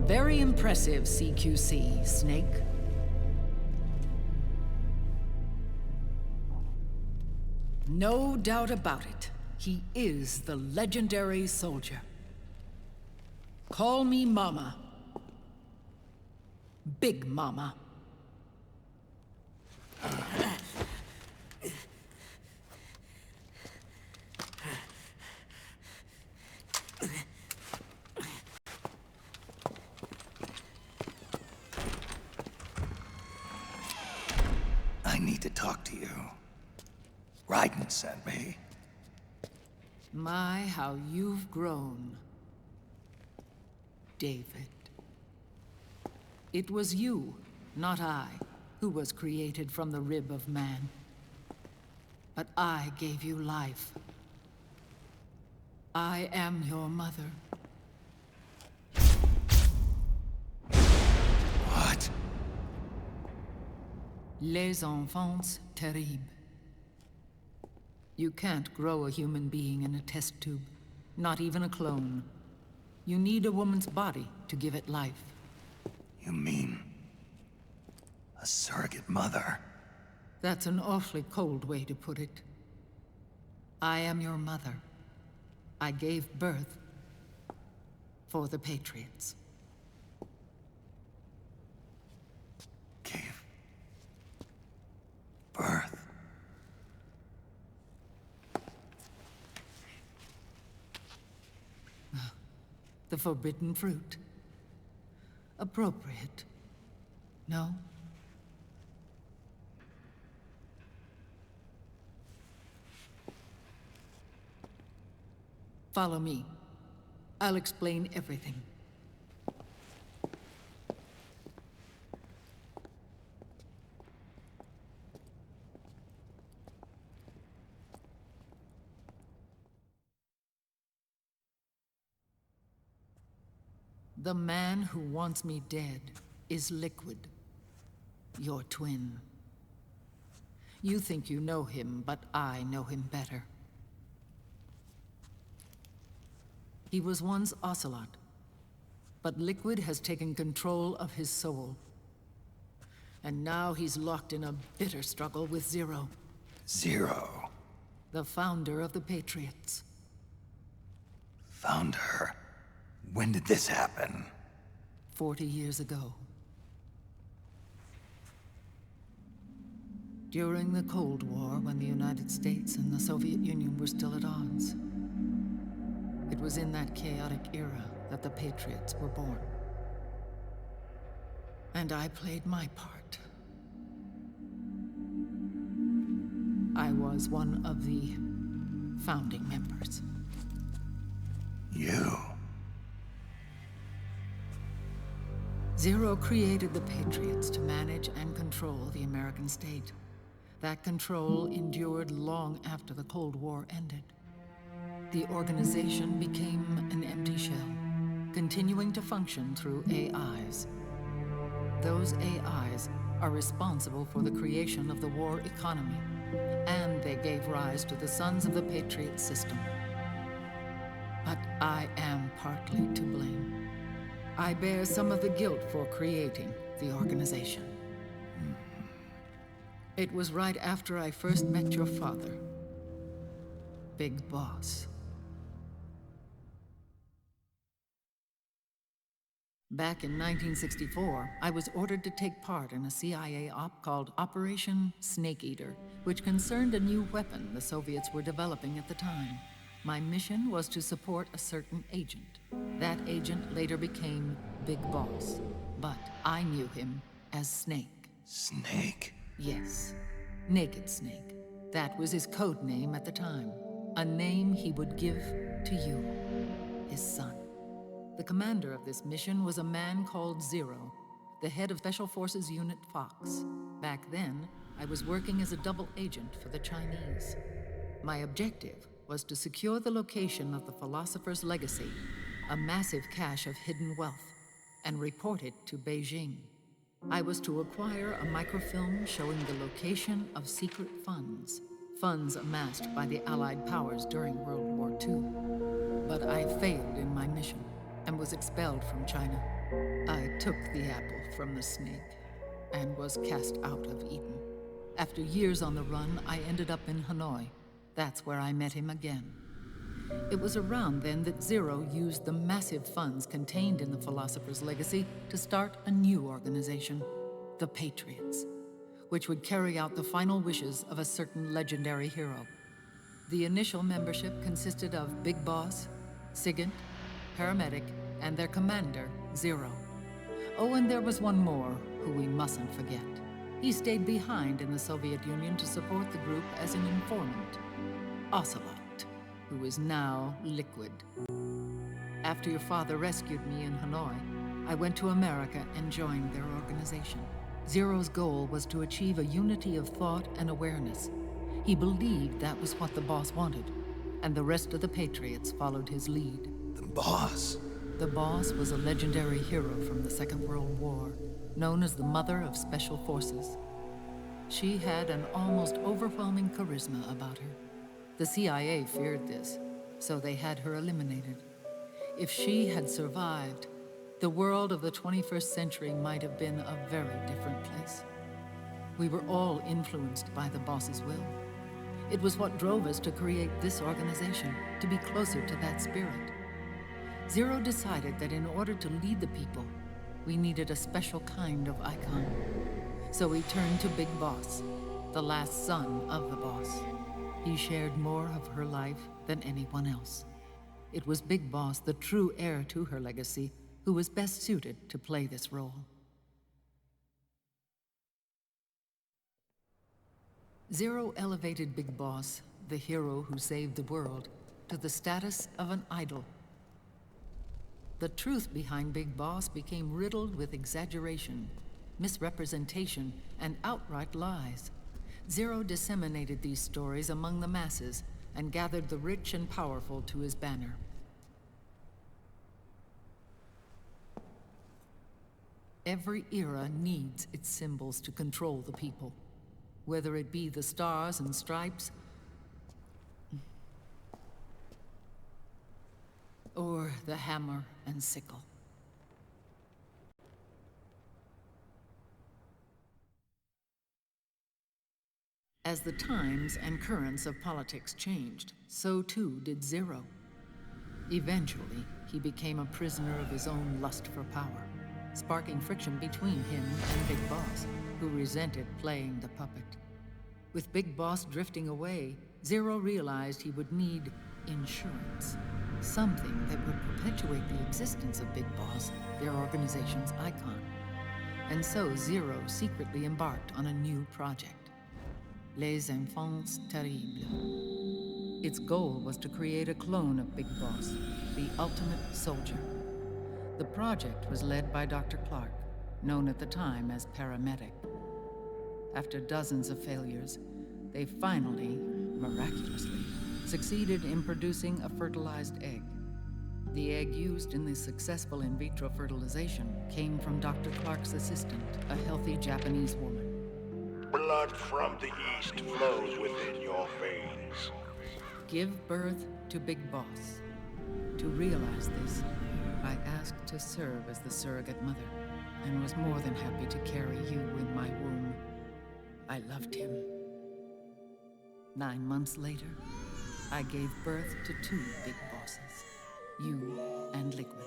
Very impressive, CQC, Snake. No doubt about it. He is the legendary soldier. Call me Mama. Big Mama. to talk to you. Raiden sent me. My, how you've grown, David. It was you, not I, who was created from the rib of man. But I gave you life. I am your mother. What? Les enfants terribles. You can't grow a human being in a test tube, not even a clone. You need a woman's body to give it life. You mean... a surrogate mother? That's an awfully cold way to put it. I am your mother. I gave birth for the Patriots. Gave birth? The forbidden fruit. Appropriate. No? Follow me. I'll explain everything. The man who wants me dead is Liquid, your twin. You think you know him, but I know him better. He was once Ocelot, but Liquid has taken control of his soul. And now he's locked in a bitter struggle with Zero. Zero? The founder of the Patriots. Founder? When did this happen? 40 years ago. During the Cold War, when the United States and the Soviet Union were still at odds. It was in that chaotic era that the Patriots were born. And I played my part. I was one of the founding members. You? Zero created the Patriots to manage and control the American state. That control endured long after the Cold War ended. The organization became an empty shell, continuing to function through AIs. Those AIs are responsible for the creation of the war economy, and they gave rise to the Sons of the Patriot system. But I am partly to blame. I bear some of the guilt for creating the organization. It was right after I first met your father, Big Boss. Back in 1964, I was ordered to take part in a CIA op called Operation Snake Eater, which concerned a new weapon the Soviets were developing at the time. My mission was to support a certain agent. That agent later became Big Boss, but I knew him as Snake. Snake? Yes, Naked Snake. That was his code name at the time. A name he would give to you, his son. The commander of this mission was a man called Zero, the head of Special Forces Unit Fox. Back then, I was working as a double agent for the Chinese. My objective was to secure the location of the Philosopher's Legacy, a massive cache of hidden wealth, and report it to Beijing. I was to acquire a microfilm showing the location of secret funds, funds amassed by the Allied powers during World War II. But I failed in my mission and was expelled from China. I took the apple from the snake and was cast out of Eden. After years on the run, I ended up in Hanoi. That's where I met him again. It was around then that Zero used the massive funds contained in the Philosopher's Legacy to start a new organization, the Patriots, which would carry out the final wishes of a certain legendary hero. The initial membership consisted of Big Boss, Sigint, Paramedic, and their commander, Zero. Oh, and there was one more who we mustn't forget. He stayed behind in the Soviet Union to support the group as an informant, Ocelot, who is now Liquid. After your father rescued me in Hanoi, I went to America and joined their organization. Zero's goal was to achieve a unity of thought and awareness. He believed that was what the boss wanted, and the rest of the Patriots followed his lead. The boss? The boss was a legendary hero from the Second World War, known as the Mother of Special Forces. She had an almost overwhelming charisma about her. The CIA feared this, so they had her eliminated. If she had survived, the world of the 21st century might have been a very different place. We were all influenced by the boss's will. It was what drove us to create this organization, to be closer to that spirit. Zero decided that in order to lead the people, we needed a special kind of icon. So we turned to Big Boss, the last son of the boss. He shared more of her life than anyone else. It was Big Boss, the true heir to her legacy, who was best suited to play this role. Zero elevated Big Boss, the hero who saved the world, to the status of an idol. The truth behind Big Boss became riddled with exaggeration, misrepresentation, and outright lies. Zero disseminated these stories among the masses and gathered the rich and powerful to his banner. Every era needs its symbols to control the people, whether it be the stars and stripes, or the hammer and sickle. As the times and currents of politics changed, so too did Zero. Eventually, he became a prisoner of his own lust for power, sparking friction between him and Big Boss, who resented playing the puppet. With Big Boss drifting away, Zero realized he would need insurance. Something that would perpetuate the existence of Big Boss, their organization's icon. And so Zero secretly embarked on a new project. Les Enfants Terribles. Its goal was to create a clone of Big Boss, the ultimate soldier. The project was led by Dr. Clark, known at the time as Paramedic. After dozens of failures, they finally, miraculously, succeeded in producing a fertilized egg. The egg used in the successful in vitro fertilization came from Dr. Clark's assistant, a healthy Japanese woman. Blood from the east flows within your veins. Give birth to Big Boss. To realize this, I asked to serve as the surrogate mother, and was more than happy to carry you in my womb. I loved him. 9 months later, I gave birth to 2 Big Bosses, you and Liquid.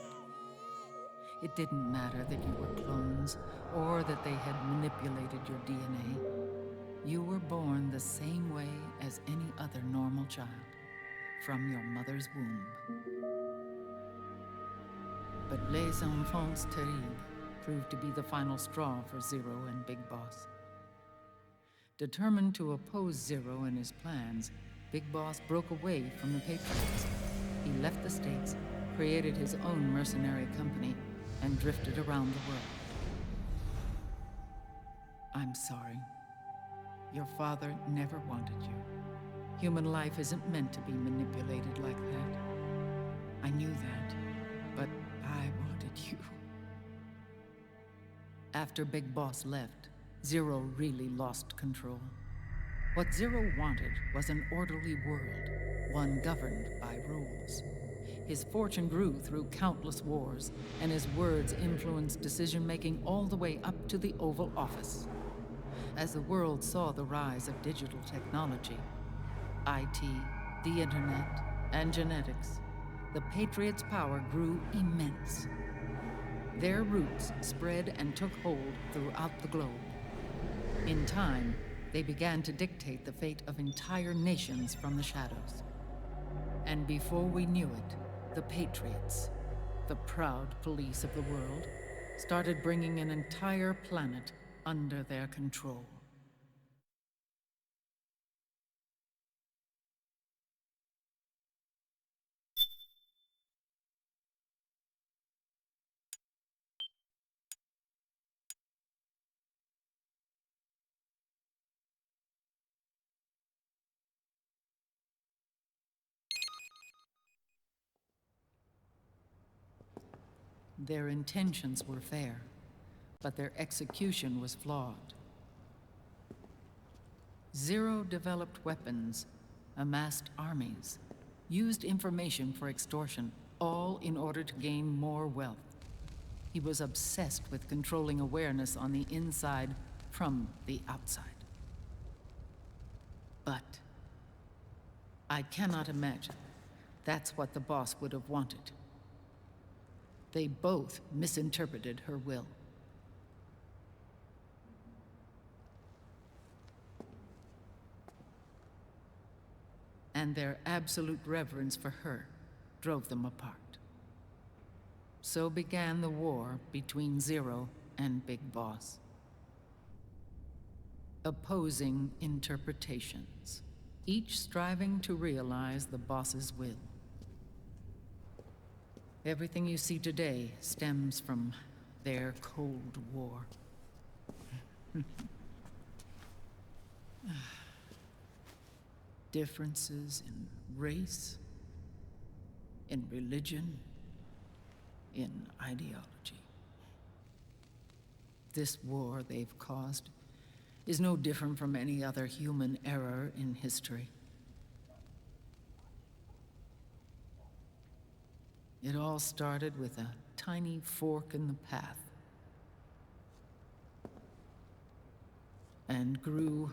It didn't matter that you were clones, or that they had manipulated your DNA. You were born the same way as any other normal child, from your mother's womb. But Les Enfants Terribles proved to be the final straw for Zero and Big Boss. Determined to oppose Zero and his plans, Big Boss broke away from the Patriots. He left the States, created his own mercenary company, and drifted around the world. I'm sorry. Your father never wanted you. Human life isn't meant to be manipulated like that. I knew that, but I wanted you. After Big Boss left, Zero really lost control. What Zero wanted was an orderly world, one governed by rules. His fortune grew through countless wars, and his words influenced decision-making all the way up to the Oval Office. As the world saw the rise of digital technology, IT, the internet, and genetics, the Patriots' power grew immense. Their roots spread and took hold throughout the globe. In time, they began to dictate the fate of entire nations from the shadows. And before we knew it, the Patriots, the proud police of the world, started bringing an entire planet under their control. Their intentions were fair, but their execution was flawed. Zero developed weapons, amassed armies, used information for extortion, all in order to gain more wealth. He was obsessed with controlling awareness on the inside from the outside. But I cannot imagine that's what the boss would have wanted. They both misinterpreted her will. And their absolute reverence for her drove them apart. So began the war between Zero and Big Boss. Opposing interpretations, each striving to realize the boss's will. Everything you see today stems from their Cold War. Differences in race, in religion, in ideology. This war they've caused is no different from any other human error in history. It all started with a tiny fork in the path and grew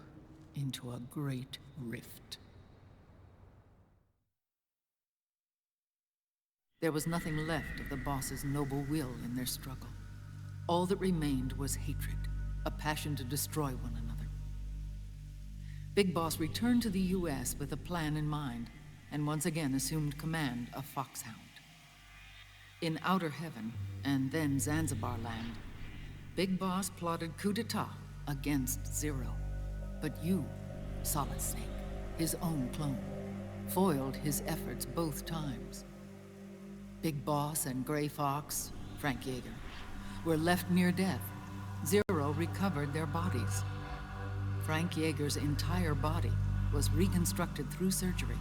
into a great rift. There was nothing left of the boss's noble will in their struggle. All that remained was hatred, a passion to destroy one another. Big Boss returned to the US with a plan in mind, and once again assumed command of Foxhound. In Outer Heaven, and then Zanzibar Land, Big Boss plotted coup d'etat against Zero. But you, Solid Snake, his own clone, foiled his efforts both times. Big Boss and Gray Fox, Frank Yeager, were left near death. Zero recovered their bodies. Frank Yeager's entire body was reconstructed through surgery,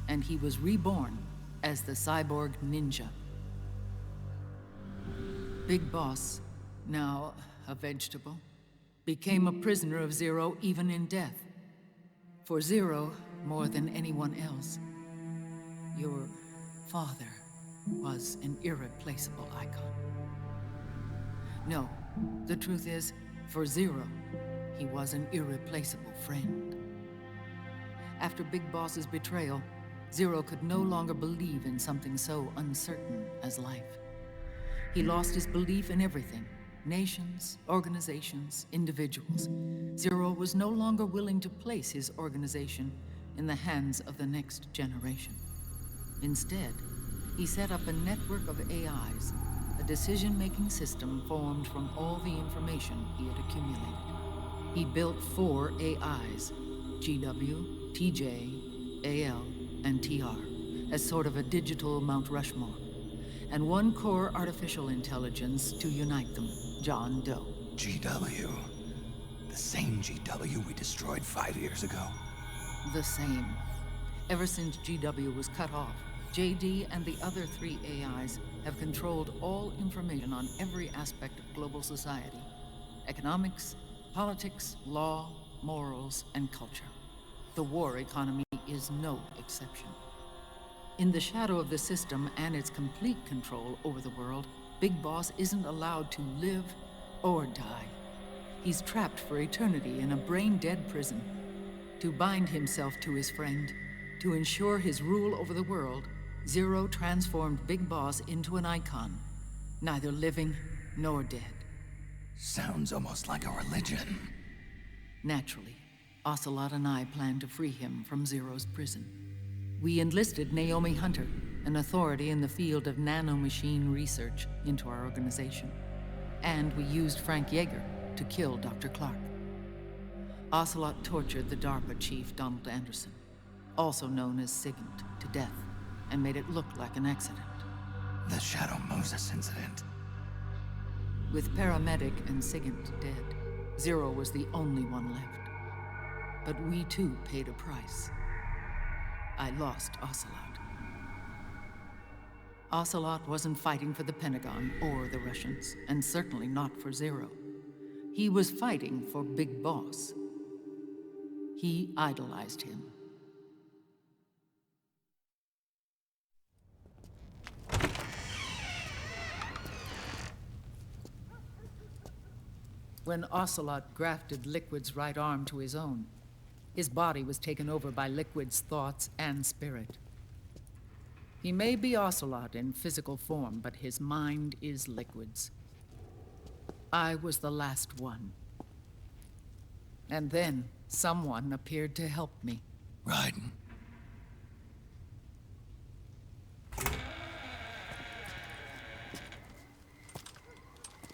and he was reborn as the cyborg ninja. Big Boss, now a vegetable, became a prisoner of Zero even in death. For Zero, more than anyone else, your father was an irreplaceable icon. No, the truth is, for Zero, he was an irreplaceable friend. After Big Boss's betrayal, Zero could no longer believe in something so uncertain as life. He lost his belief in everything. Nations, organizations, individuals. Zero was no longer willing to place his organization in the hands of the next generation. Instead, he set up a network of AIs, a decision-making system formed from all the information he had accumulated. He built 4 AIs, GW, TJ, AL, and TR, as sort of a digital Mount Rushmore, and 1 core artificial intelligence to unite them, John Doe. GW. The same GW we destroyed 5 years ago. The same. Ever since GW was cut off, JD and the other 3 AIs have controlled all information on every aspect of global society. Economics, politics, law, morals, and culture. The war economy is no exception. In the shadow of the system and its complete control over the world, Big Boss isn't allowed to live or die. He's trapped for eternity in a brain-dead prison. To bind himself to his friend, to ensure his rule over the world, Zero transformed Big Boss into an icon, neither living nor dead. Sounds almost like a religion. Naturally, Ocelot and I plan to free him from Zero's prison. We enlisted Naomi Hunter, an authority in the field of nanomachine research, into our organization. And we used Frank Yeager, to kill Dr. Clark. Ocelot tortured the DARPA chief, Donald Anderson, also known as Sigint, to death, and made it look like an accident. The Shadow Moses incident. With paramedic and Sigint dead, Zero was the only one left. But we too paid a price. I lost Ocelot. Ocelot wasn't fighting for the Pentagon or the Russians, and certainly not for Zero. He was fighting for Big Boss. He idolized him. When Ocelot grafted Liquid's right arm to his own, his body was taken over by Liquid's thoughts and spirit. He may be Ocelot in physical form, but his mind is Liquid's. I was the last one. And then someone appeared to help me. Raiden.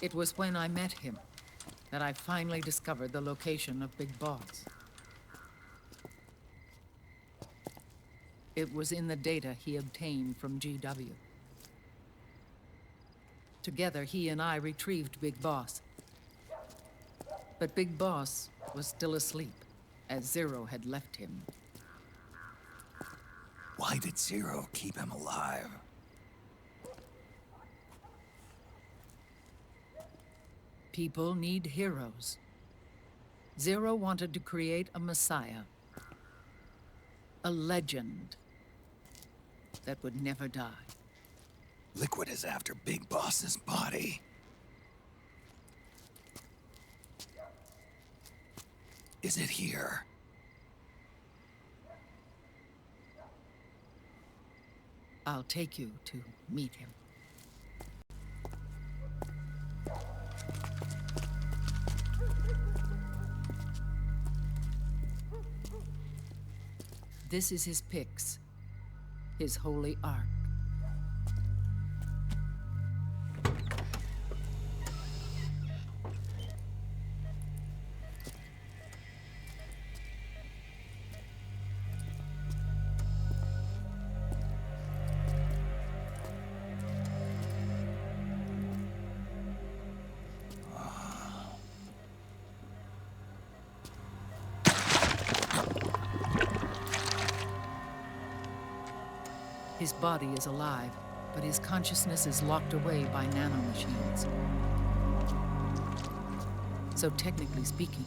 It was when I met him that I finally discovered the location of Big Boss. It was in the data he obtained from GW. Together, he and I retrieved Big Boss. But Big Boss was still asleep, as Zero had left him. Why did Zero keep him alive? People need heroes. Zero wanted to create a messiah. A legend that would never die. Liquid is after Big Boss's body. Is it here? I'll take you to meet him. This is his pyx, his holy ark. His body is alive, but his consciousness is locked away by nanomachines. So technically speaking,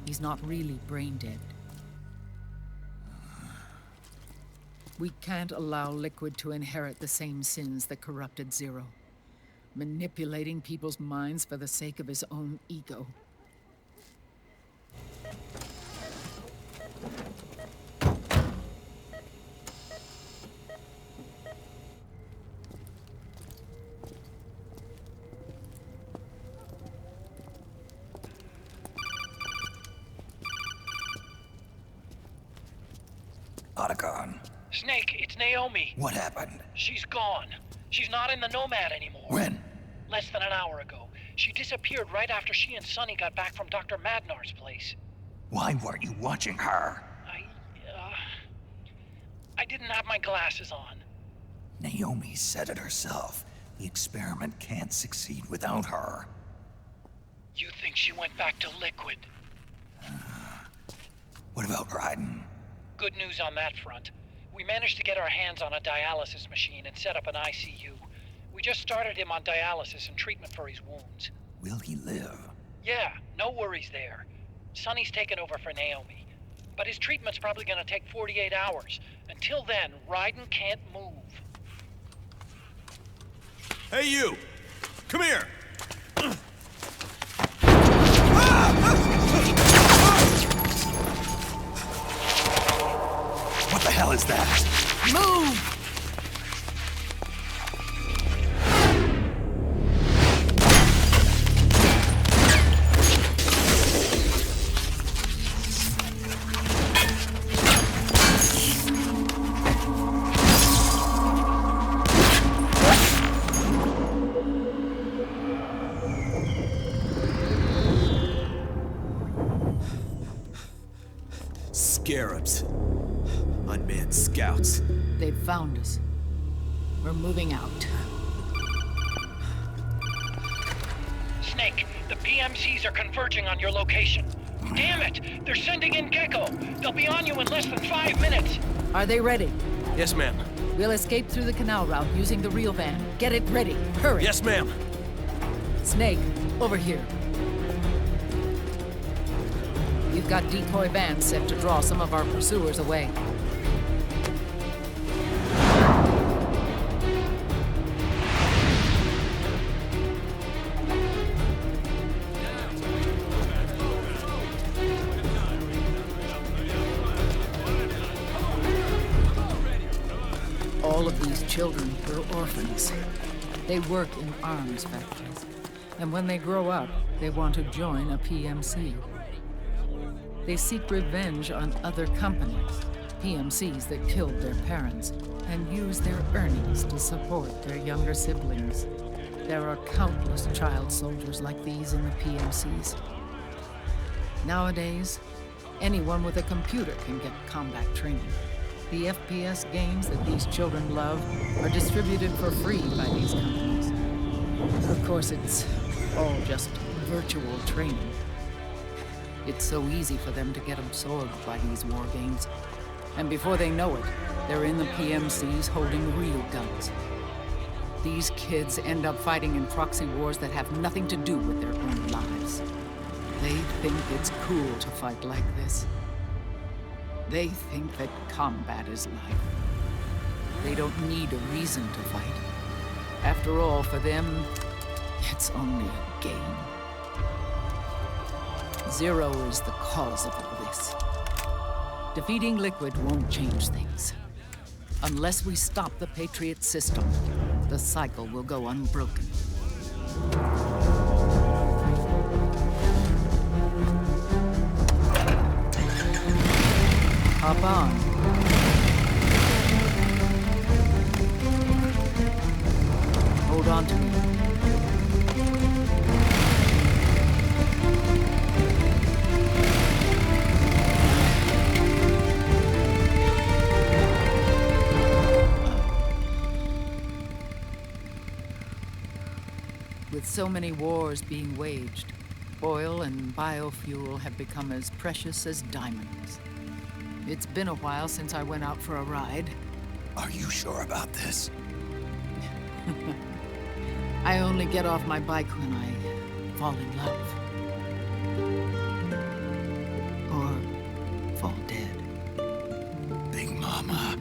he's not really brain dead. We can't allow Liquid to inherit the same sins that corrupted Zero, manipulating people's minds for the sake of his own ego. Otacon. Snake, it's Naomi. What happened? She's gone. She's not in the Nomad anymore. When? Less than an hour ago. She disappeared right after she and Sonny got back from Dr. Madnar's place. Why weren't you watching her? I didn't have my glasses on. Naomi said it herself. The experiment can't succeed without her. You think she went back to Liquid? What about Raiden? Good news on that front. We managed to get our hands on a dialysis machine and set up an ICU. We just started him on dialysis and treatment for his wounds. Will he live? Yeah, no worries there. Sonny's taken over for Naomi. But his treatment's probably gonna take 48 hours. Until then, Raiden can't move. Hey, you! Come here! What the hell is that? Move! Unmanned scouts. They've found us. We're moving out. Snake, the PMCs are converging on your location. Damn it! They're sending in Gecko! They'll be on you in less than 5 minutes! Are they ready? Yes, ma'am. We'll escape through the canal route using the real van. Get it ready. Hurry. Yes, ma'am. Snake, over here. We've got decoy vans set to draw some of our pursuers away. All of these children were orphans. They work in arms factories. And when they grow up, they want to join a PMC. They seek revenge on other companies, PMCs that killed their parents, and use their earnings to support their younger siblings. There are countless child soldiers like these in the PMCs. Nowadays, anyone with a computer can get combat training. The FPS games that these children love are distributed for free by these companies. Of course, it's all just virtual training. It's so easy for them to get absorbed by these war games. And before they know it, they're in the PMCs holding real guns. These kids end up fighting in proxy wars that have nothing to do with their own lives. They think it's cool to fight like this. They think that combat is life. They don't need a reason to fight. After all, for them, it's only a game. Zero is the cause of all this. Defeating Liquid won't change things. Unless we stop the Patriot system, the cycle will go unbroken. Hop on. Hold on to me. With so many wars being waged, oil and biofuel have become as precious as diamonds. It's been a while since I went out for a ride. Are you sure about this? I only get off my bike when I fall in love. Or fall dead. Big Mama.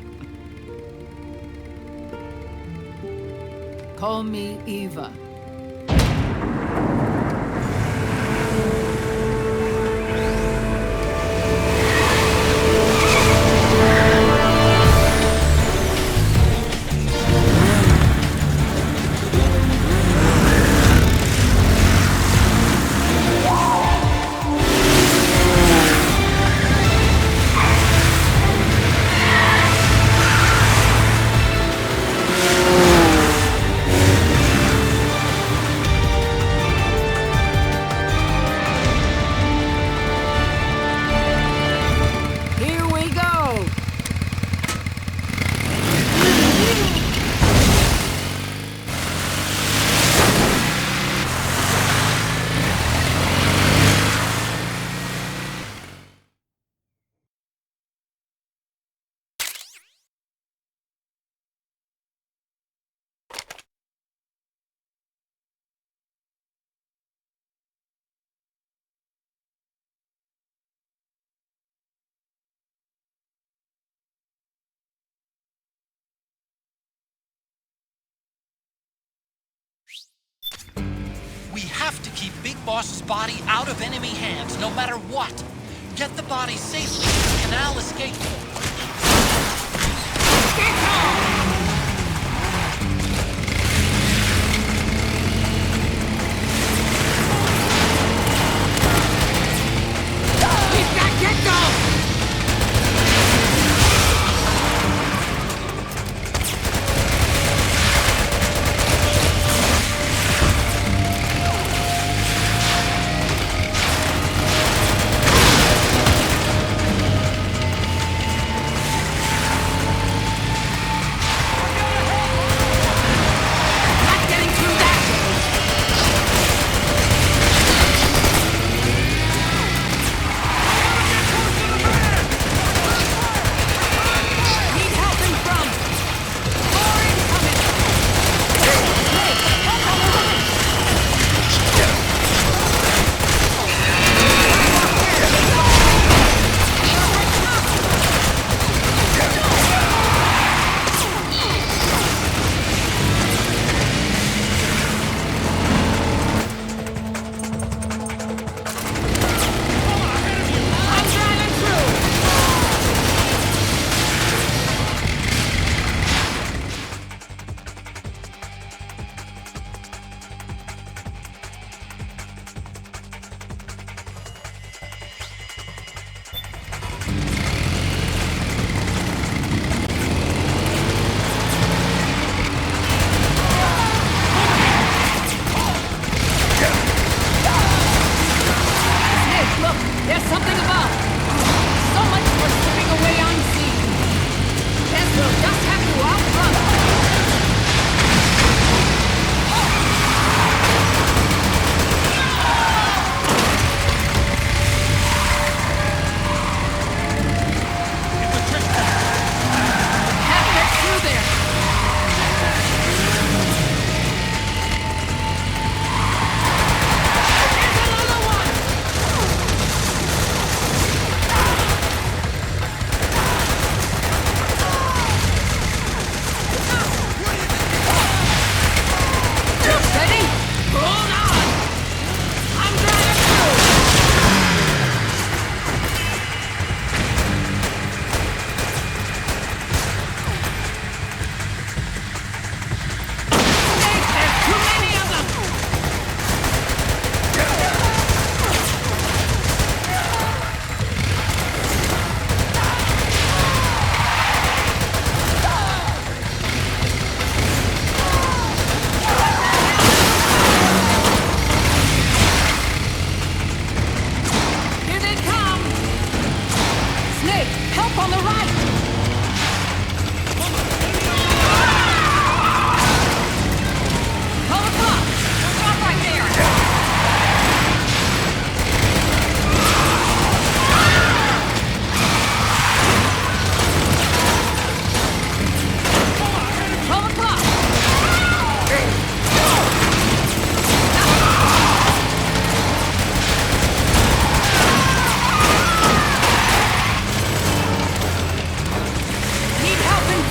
Call me Eva. We have to keep Big Boss's body out of enemy hands, no matter what. Get the body safely to the canal escape port. We've got Gecko!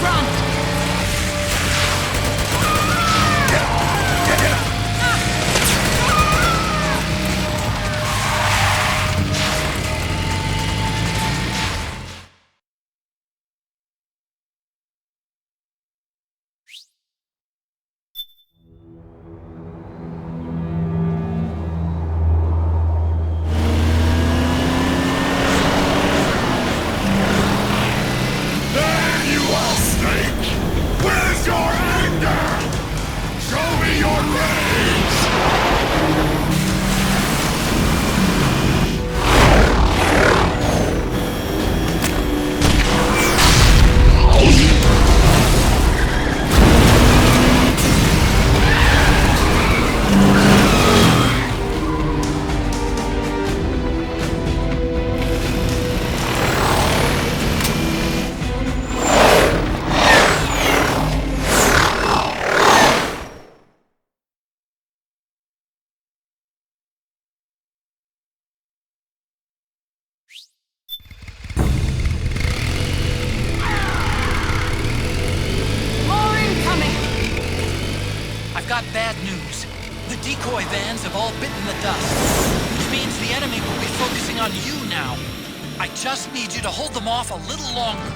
front! There you are, Snake! Where's your anger? Show me your rage! More incoming! I've got bad news. The decoy vans have all bitten the dust, which means the enemy will be focusing on you now. I just need you to hold them off a little longer.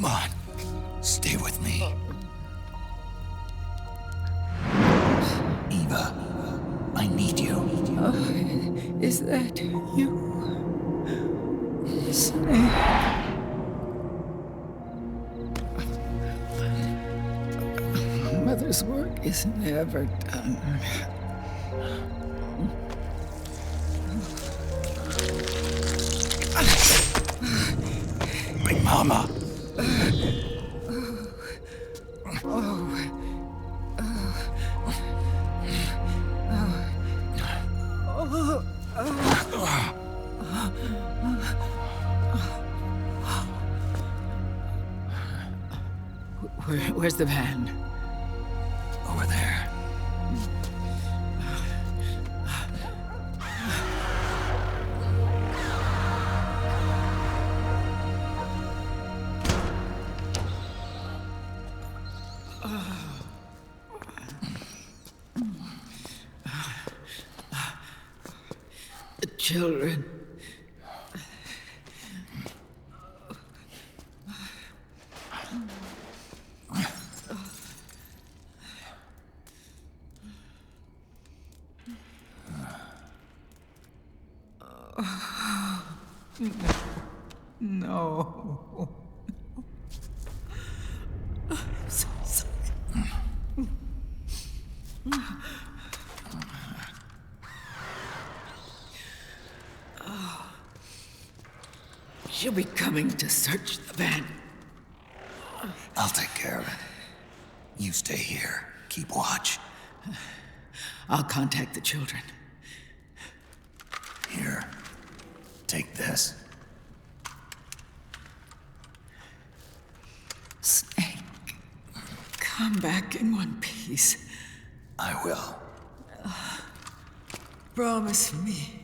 Come on. Stay with me. Eva, I need you. Is that you? Snake. Mother's work is never done. My mama. Where's the van? Over there. The children. No. I'm so sorry. She'll be coming to search the van. I'll take care of it. You stay here. Keep watch. I'll contact the children. Here. Take this. Snake, come back in one piece. I will. Promise me.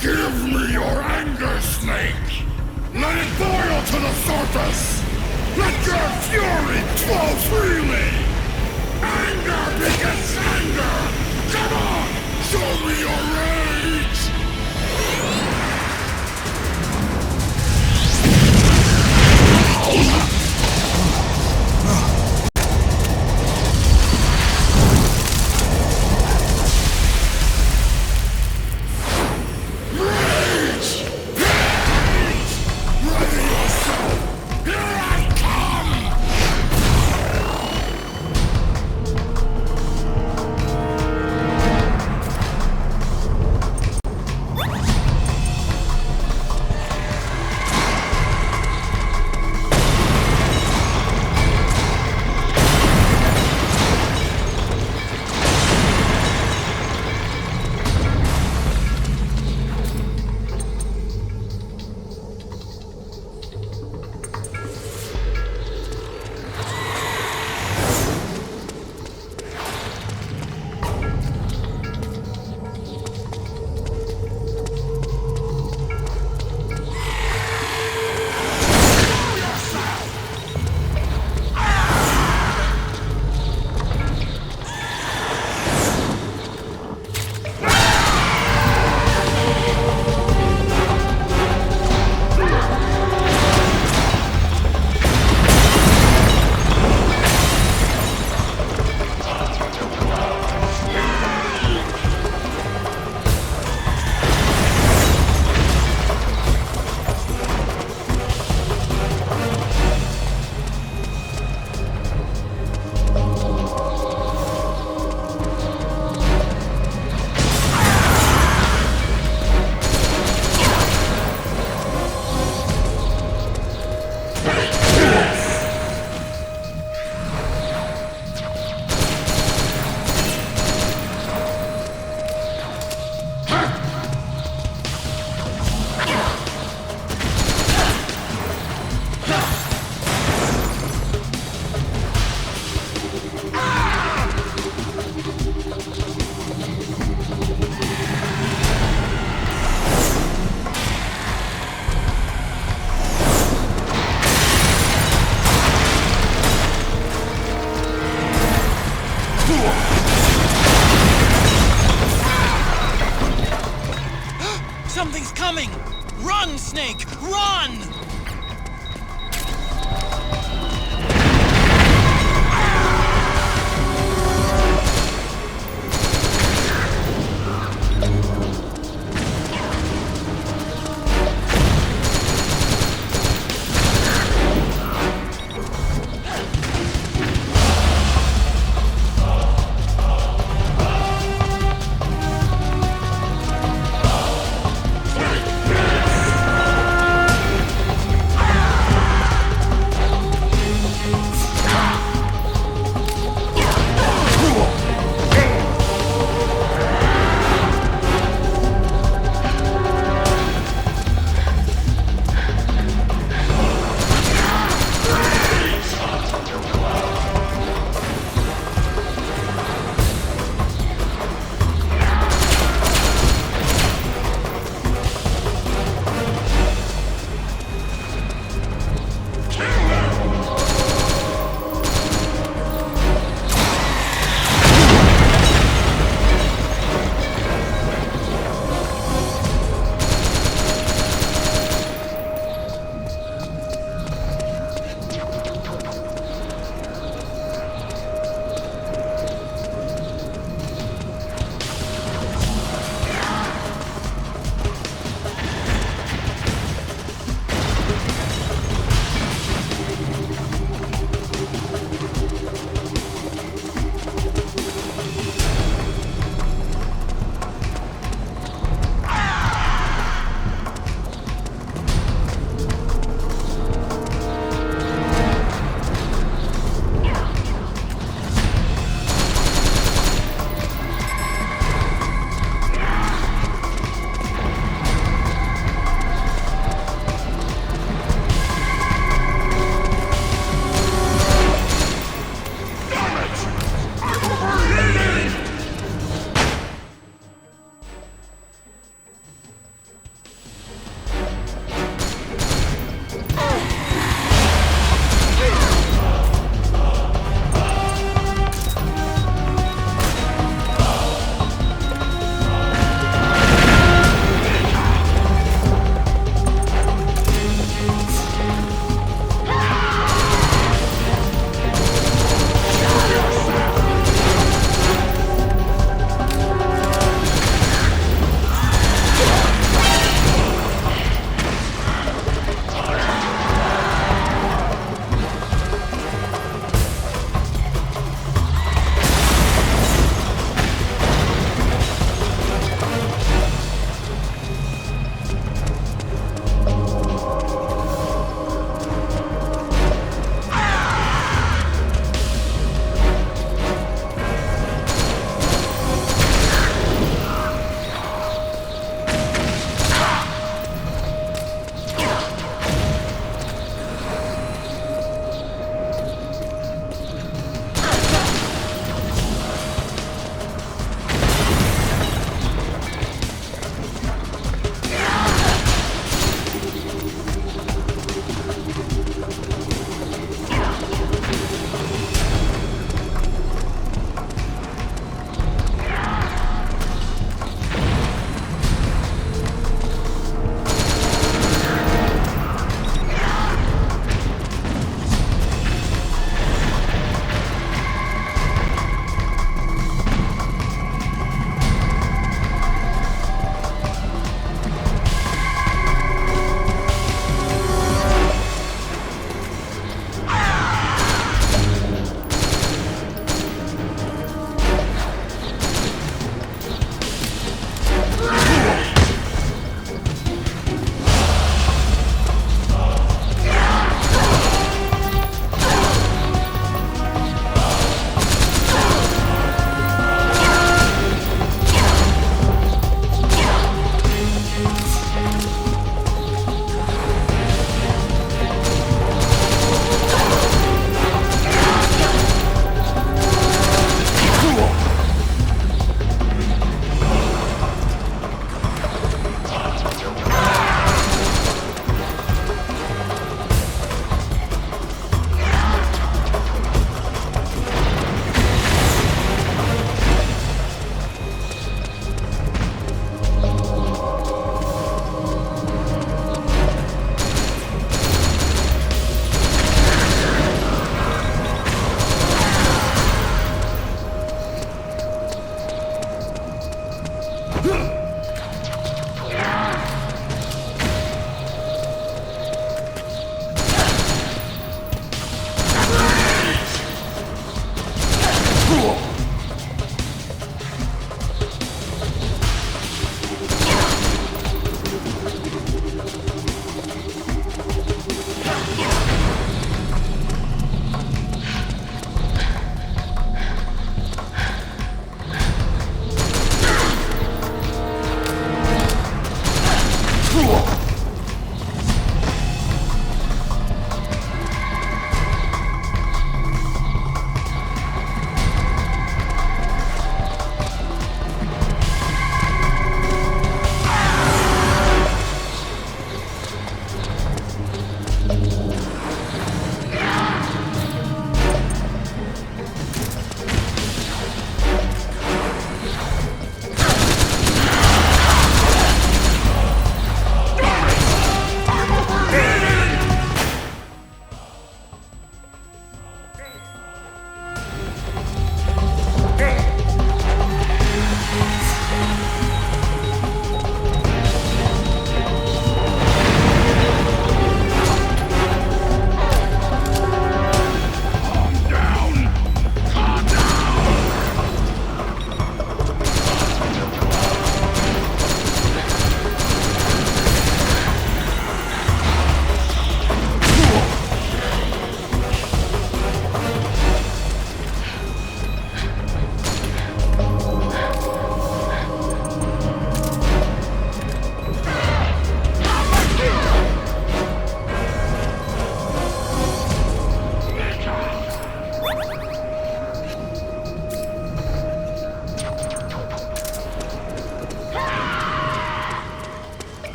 Give me your anger, Snake! Let it boil to the surface! Let your fury flow freely! Anger begets anger! Come on! Show me your rage! Something's coming! Run, Snake! Run!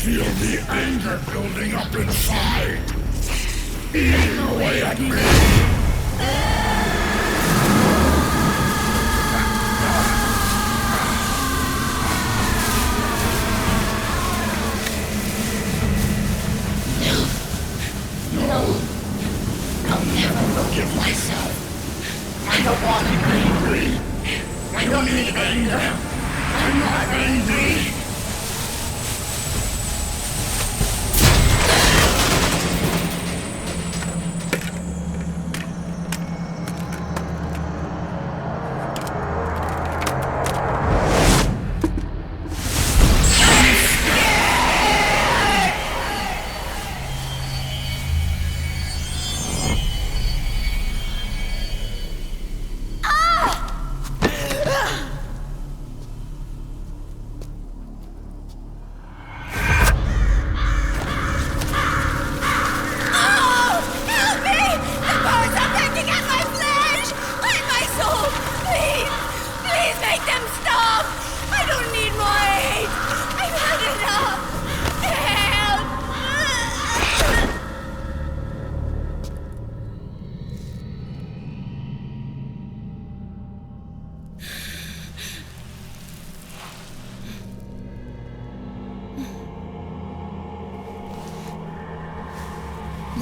Feel the anger building up inside, eating away at me. No, I'll never forgive myself. I don't want to be angry. I don't need anger. I'm not angry.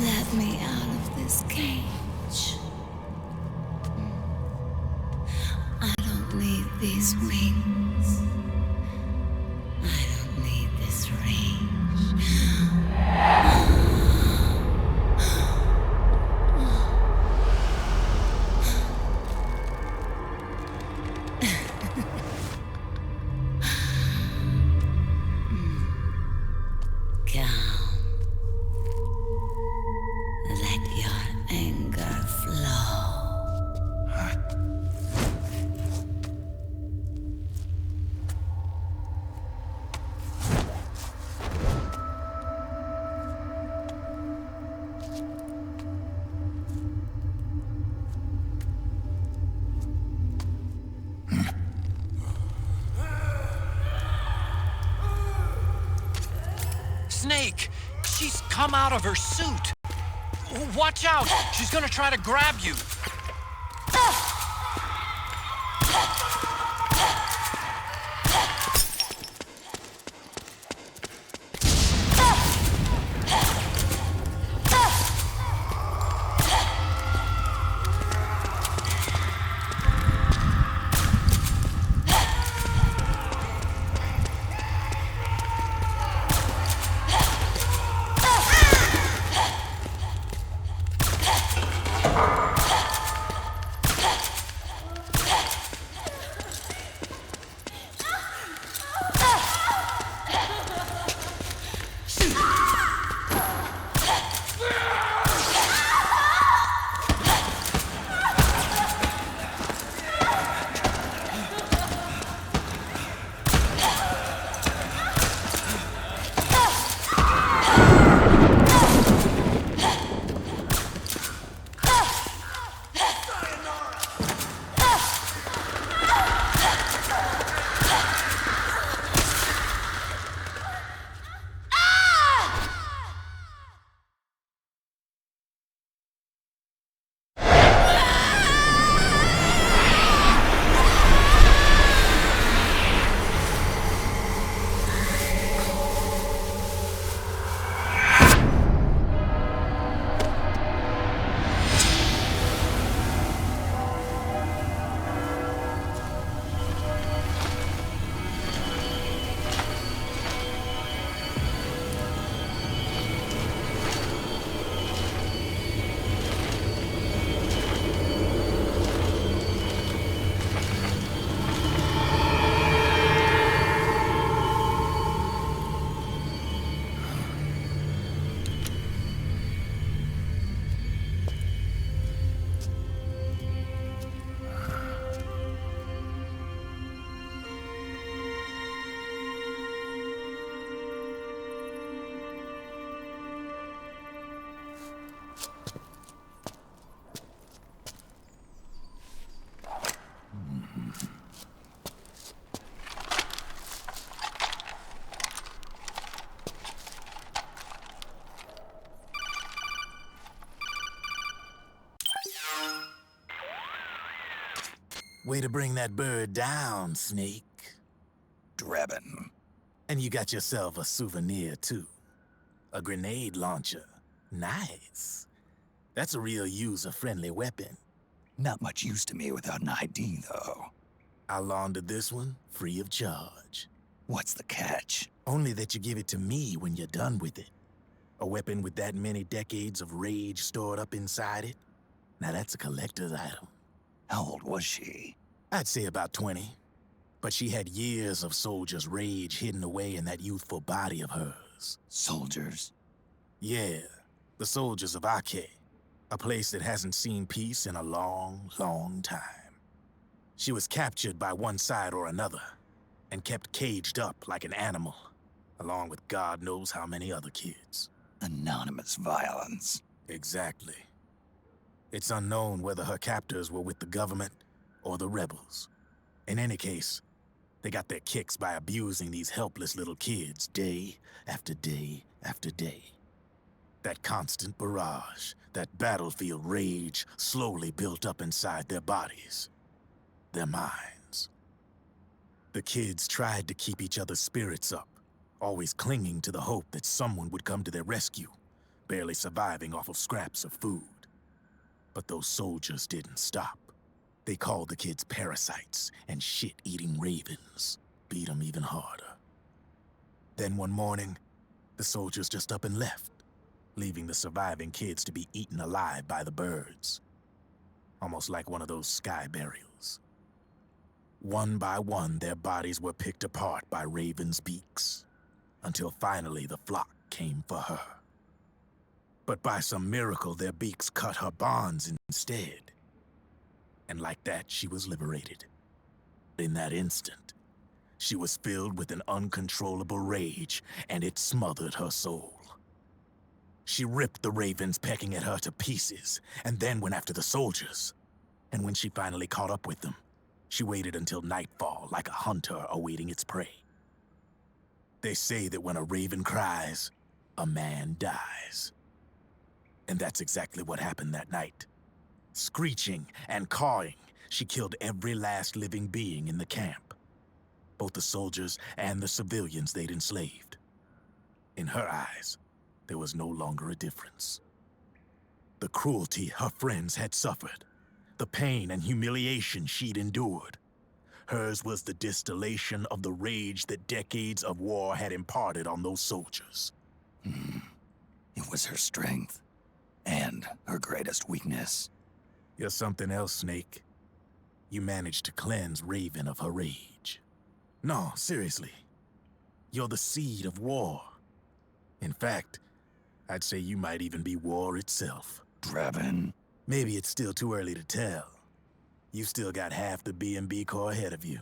Let me out of this cage. I don't need these wings. I don't need this range. Calm. Let your anger flow. Snake! She's come out of her suit! Watch out! She's gonna try to grab you! Way to bring that bird down, Snake. Drebin. And you got yourself a souvenir, too. A grenade launcher. Nice. That's a real user-friendly weapon. Not much use to me without an ID, though. I'll launder this one free of charge. What's the catch? Only that you give it to me when you're done with it. A weapon with that many decades of rage stored up inside it? Now that's a collector's item. How old was she? I'd say about 20. But she had years of soldiers' rage hidden away in that youthful body of hers. Soldiers? Yeah, the soldiers of Ake. A place that hasn't seen peace in a long, long time. She was captured by one side or another, and kept caged up like an animal, along with God knows how many other kids. Anonymous violence. Exactly. It's unknown whether her captors were with the government or the rebels. In any case, they got their kicks by abusing these helpless little kids day after day after day. That constant barrage, that battlefield rage slowly built up inside their bodies, their minds. The kids tried to keep each other's spirits up, always clinging to the hope that someone would come to their rescue, barely surviving off of scraps of food. But those soldiers didn't stop. They called the kids parasites and shit-eating ravens, beat them even harder. Then one morning, the soldiers just up and left, leaving the surviving kids to be eaten alive by the birds. Almost like one of those sky burials. One by one, their bodies were picked apart by ravens' beaks, until finally the flock came for her. But by some miracle, their beaks cut her bonds instead. And like that, she was liberated. In that instant, she was filled with an uncontrollable rage, and it smothered her soul. She ripped the ravens pecking at her to pieces, and then went after the soldiers. And when she finally caught up with them, she waited until nightfall like a hunter awaiting its prey. They say that when a raven cries, a man dies. And that's exactly what happened that night. Screeching and cawing, she killed every last living being in the camp. Both the soldiers and the civilians they'd enslaved. In her eyes, there was no longer a difference. The cruelty her friends had suffered, the pain and humiliation she'd endured. Hers was the distillation of the rage that decades of war had imparted on those soldiers. It was her strength, and her greatest weakness. You're something else, Snake. You managed to cleanse Raven of her rage. No, seriously. You're the seed of war. In fact, I'd say you might even be war itself. Drebin. Maybe it's still too early to tell. You still got half the B&B Corps ahead of you.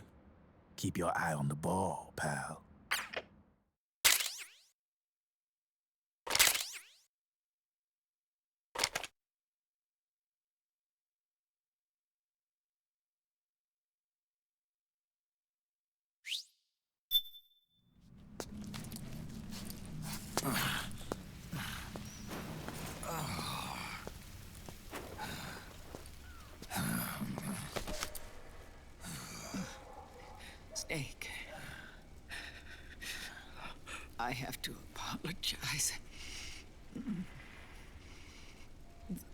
Keep your eye on the ball, pal. Snake. I have to apologize.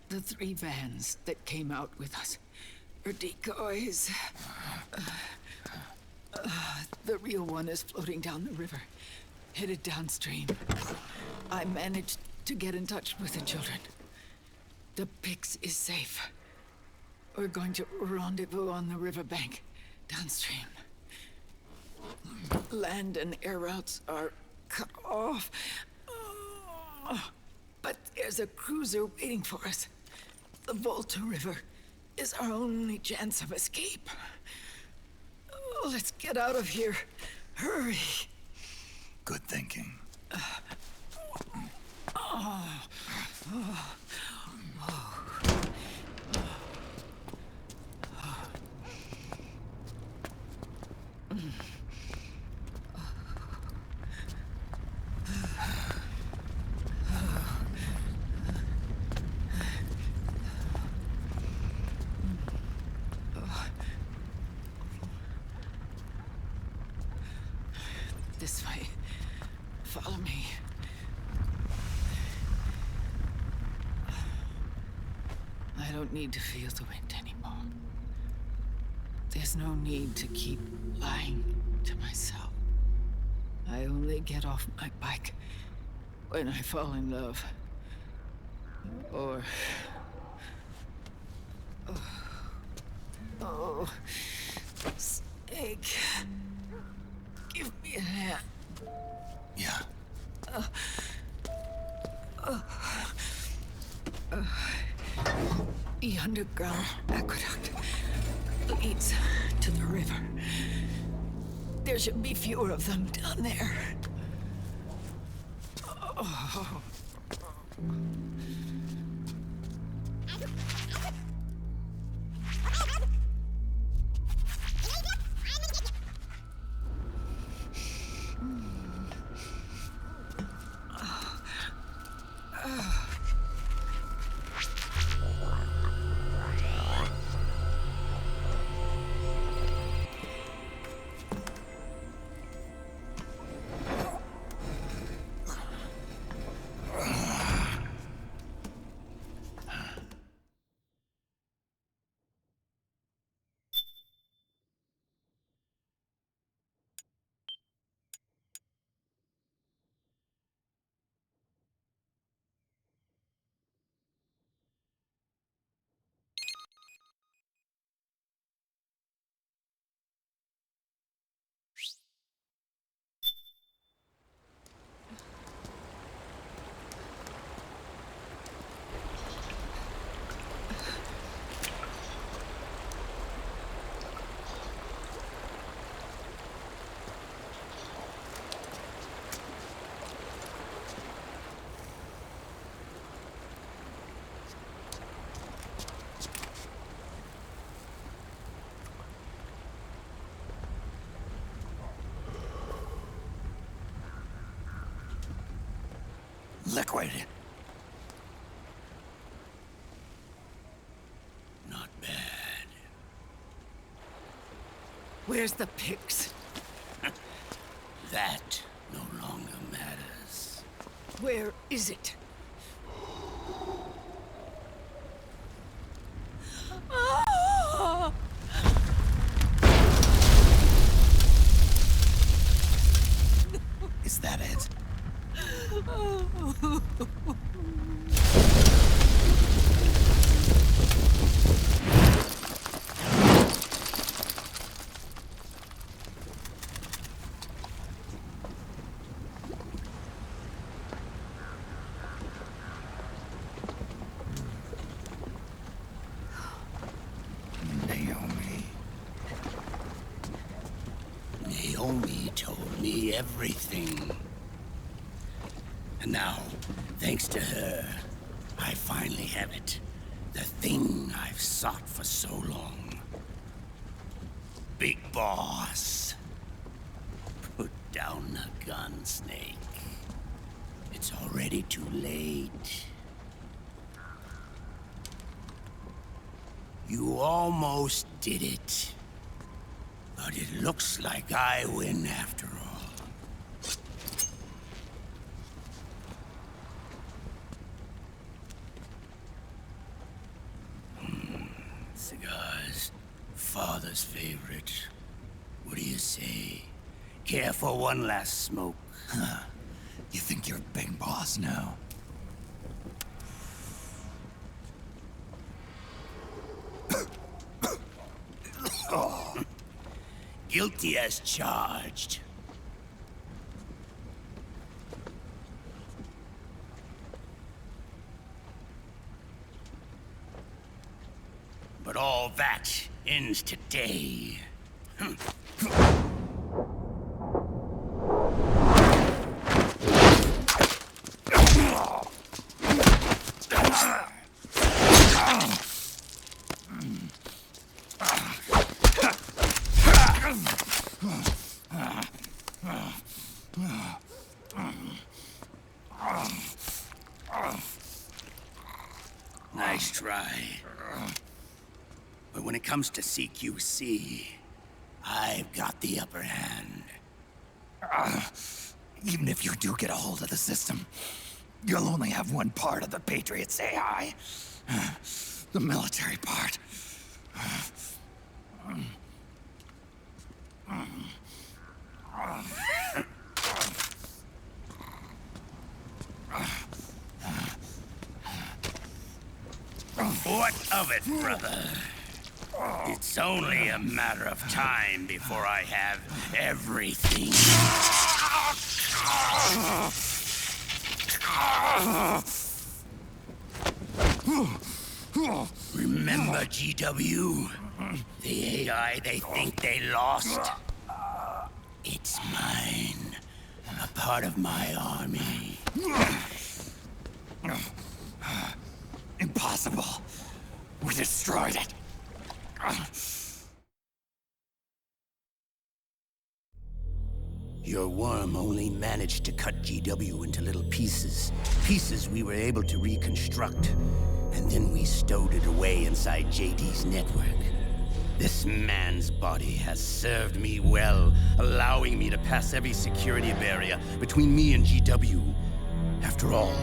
The 3 vans that came out with us are decoys. The real one is floating down the river, headed downstream. I managed to get in touch with the children. The Pix is safe. We're going to rendezvous on the riverbank, downstream. Land and air routes are cut off. But there's a cruiser waiting for us. The Volta River is our only chance of escape. Let's get out of here. Hurry. Good thinking. This way. Follow me. I don't need to feel the wind anymore. There's no need to keep lying to myself. I only get off my bike when I fall in love. Or... Oh... Snake... Give me a hand. Yeah. The underground aqueduct leads to the river. There should be fewer of them down there. Oh. Liquid. Not bad. Where's the pigs? That no longer matters. Where is it? Ah! Is that it? Naomi told me everything. And now, thanks to her, I finally have it. The thing I've sought for so long. Big Boss. Put down the gun, Snake. It's already too late. You almost did it. But it looks like I win after all. Cigars. Father's favorite. What do you say? Care for one last smoke? Huh. You think you're Big Boss now? Oh. Guilty as charged. But all that ends today. Nice try. But when it comes to CQC, I've got the upper hand. Even if you do get a hold of the system, you'll only have one part of the Patriots AI. The military part. What of it, brother? It's only a matter of time before I have everything. Remember, GW? The AI they think they lost? It's mine. A part of my army. Impossible. We destroyed it. Your worm only managed to cut GW into little pieces. Pieces we were able to reconstruct. And then we stowed it away inside JD's network. This man's body has served me well, allowing me to pass every security barrier between me and GW. After all,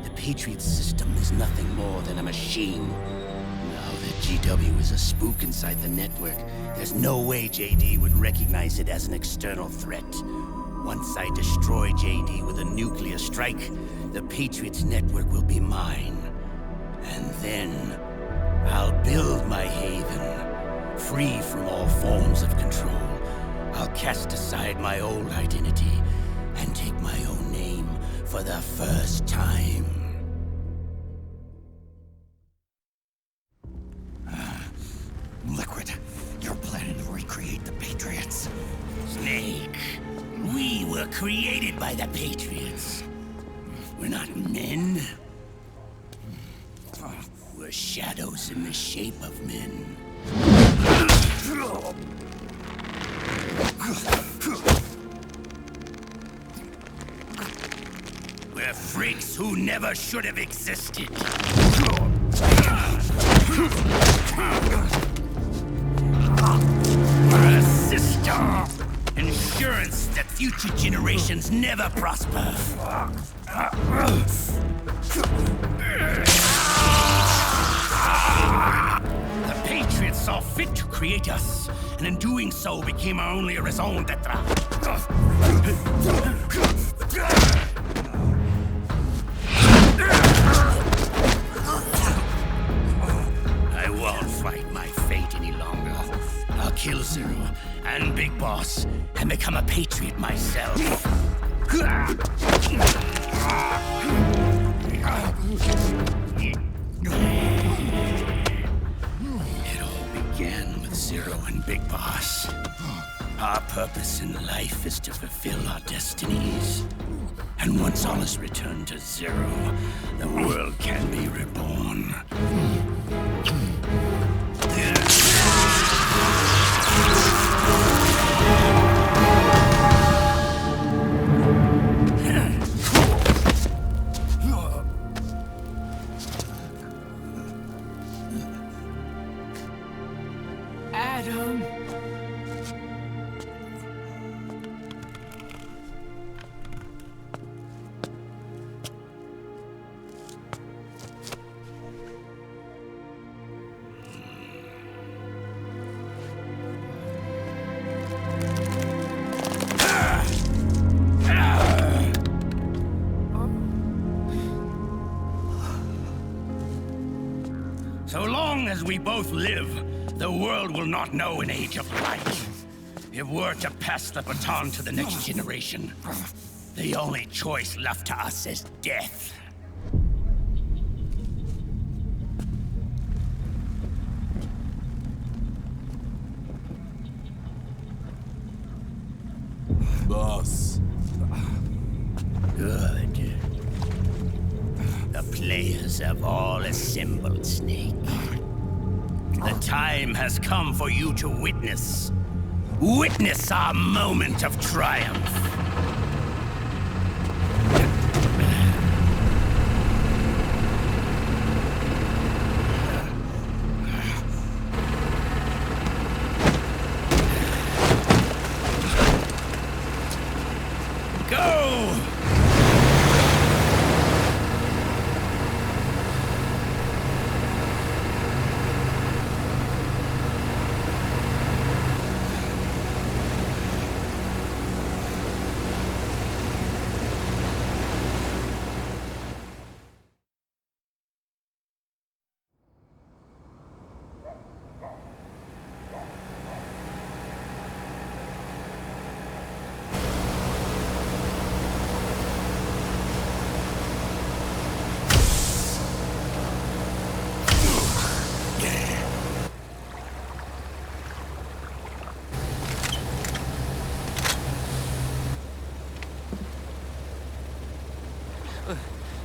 the Patriots system is nothing more than a machine. Now that GW is a spook inside the network, there's no way JD would recognize it as an external threat. Once I destroy JD with a nuclear strike, the Patriots network will be mine. And then, I'll build my haven, free from all forms of control. I'll cast aside my old identity and take my own name for the first time. Liquid, you're planning to recreate the Patriots. Snake, we were created by the Patriots. We're not men. We're shadows in the shape of men. We're freaks who never should have existed. We're a system. Insurance that future generations never prosper. The Patriots saw fit to create us, and in doing so became our only raison d'etre. I won't fight my fate any longer. I'll kill Zero and Big Boss and become a Patriot myself. It all began with Zero and Big Boss. Our purpose in life is to fulfill our destinies. And once all is returned to Zero, the world can be reborn. Adam. So long as we both live, the world will not know an age of light. If we're to pass the baton to the next generation, the only choice left to us is death. Boss. Good. The players have all assembled, Snake. The time has come for you to witness. Witness our moment of triumph. Go!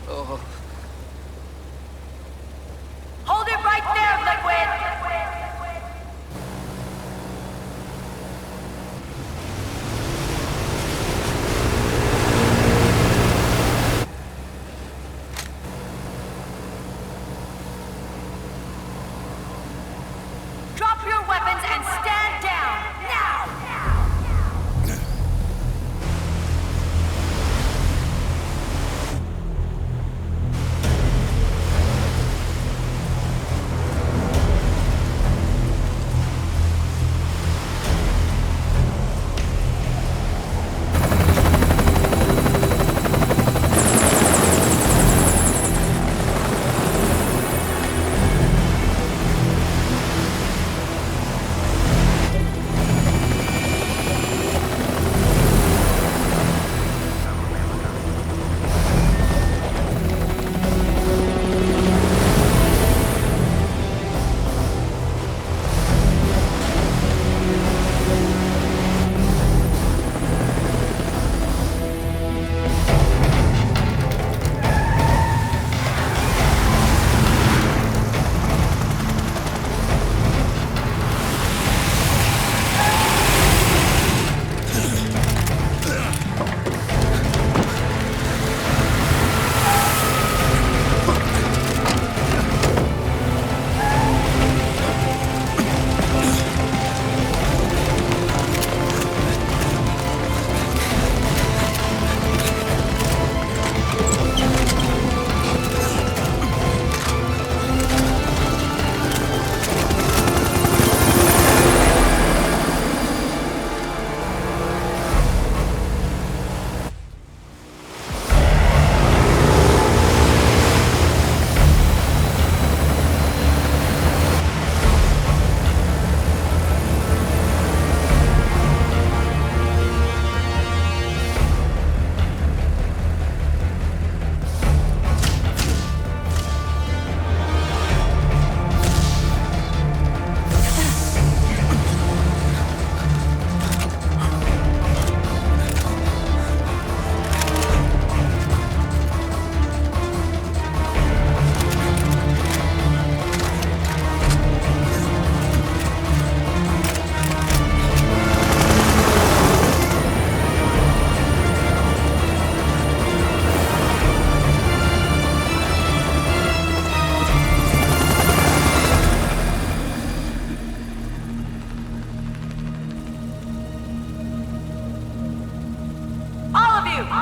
Oh. Hold it right there, Liquid! Drop your weapons and stand down, now!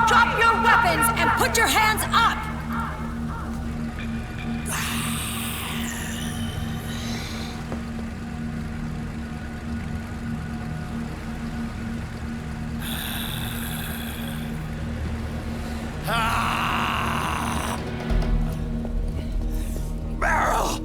Drop your weapons and put your hands up! Barrel!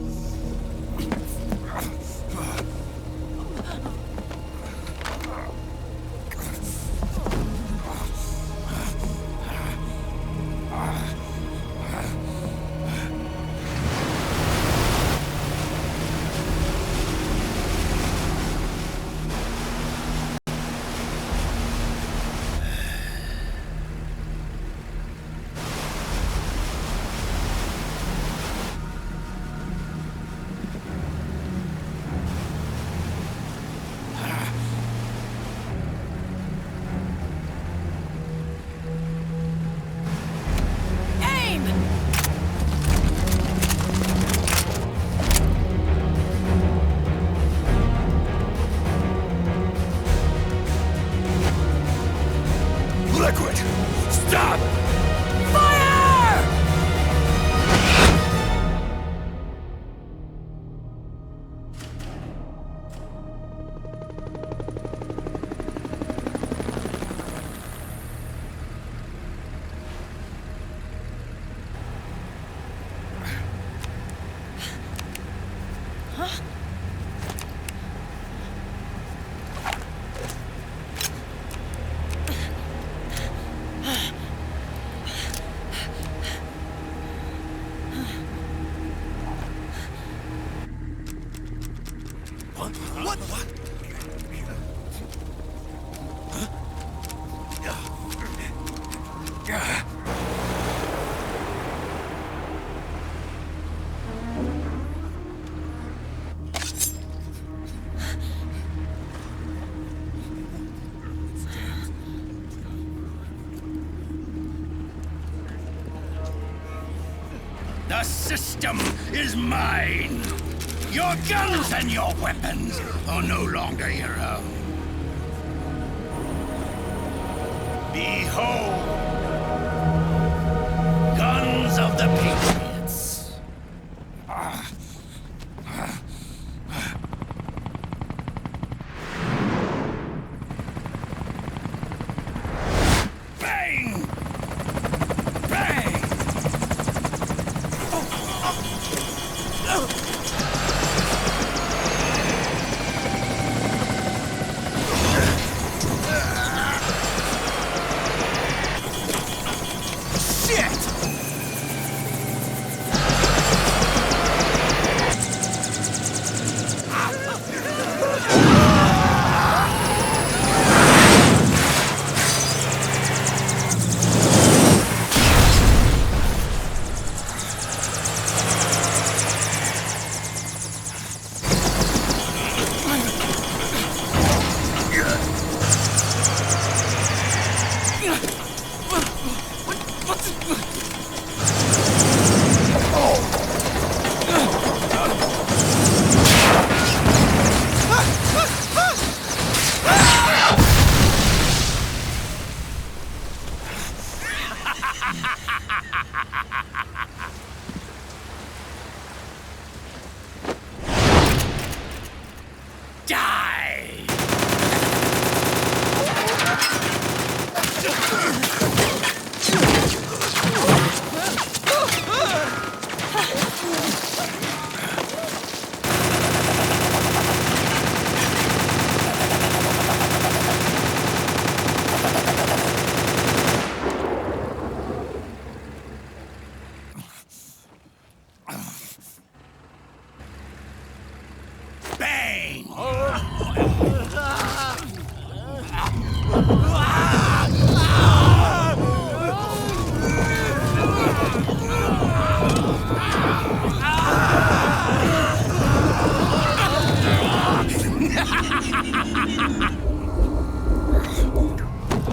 Stop! Fire! The system is mine. Your guns and your weapons are no longer your own. Behold, guns of the Patriots. Bang! Bang!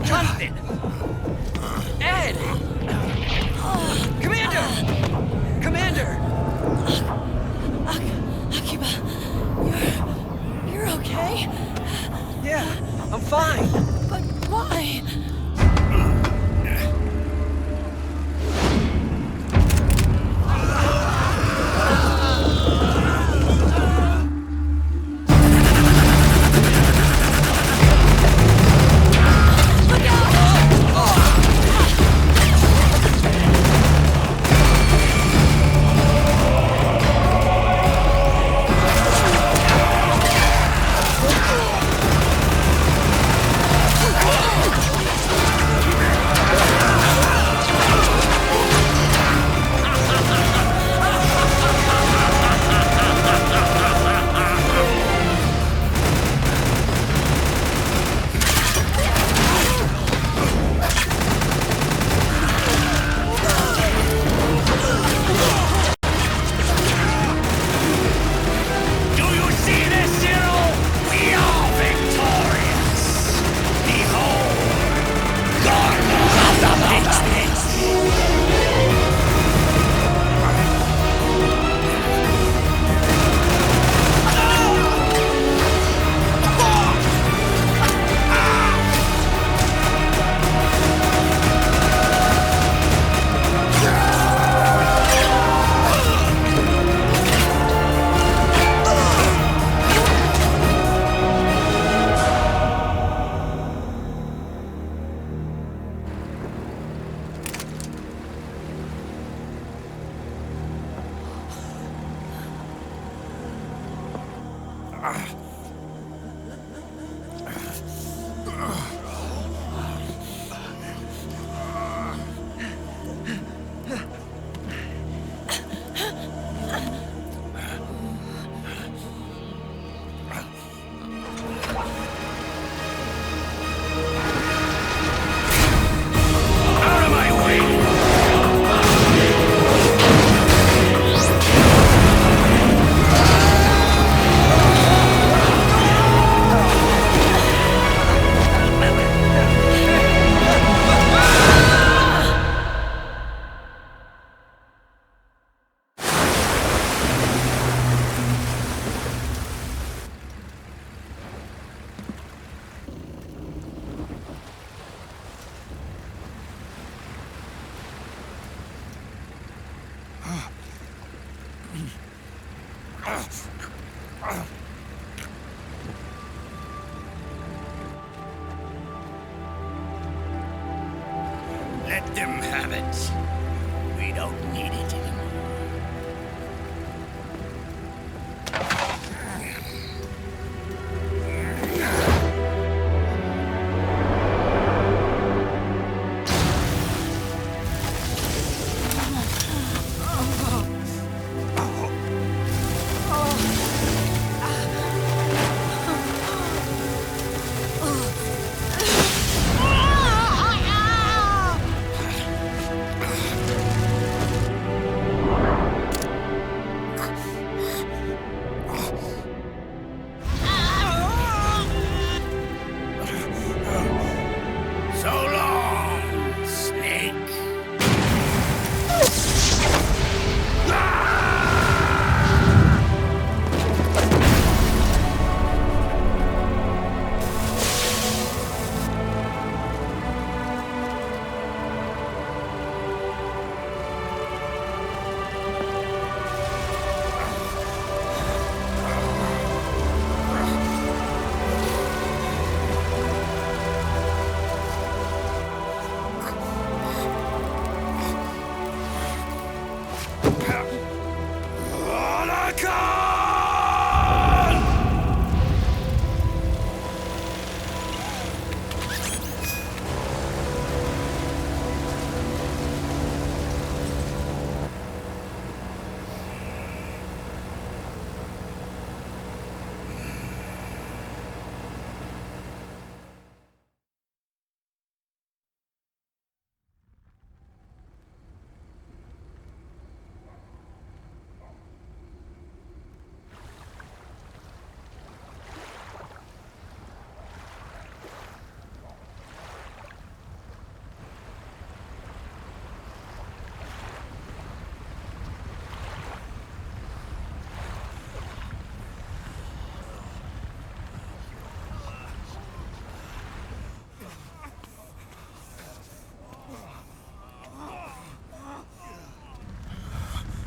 Jonathan! Ed! Commander! Commander! Akiba, you're okay? Yeah, I'm fine. But why? Let them have it. We don't need it anymore. So long, Snake.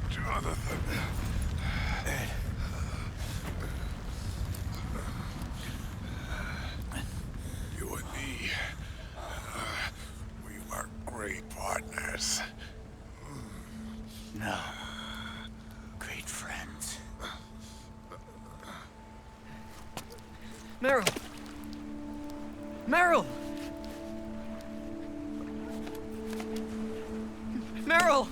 Jonathan. You and me, we were great partners. No. Great friends. Meryl! Meryl! Meryl!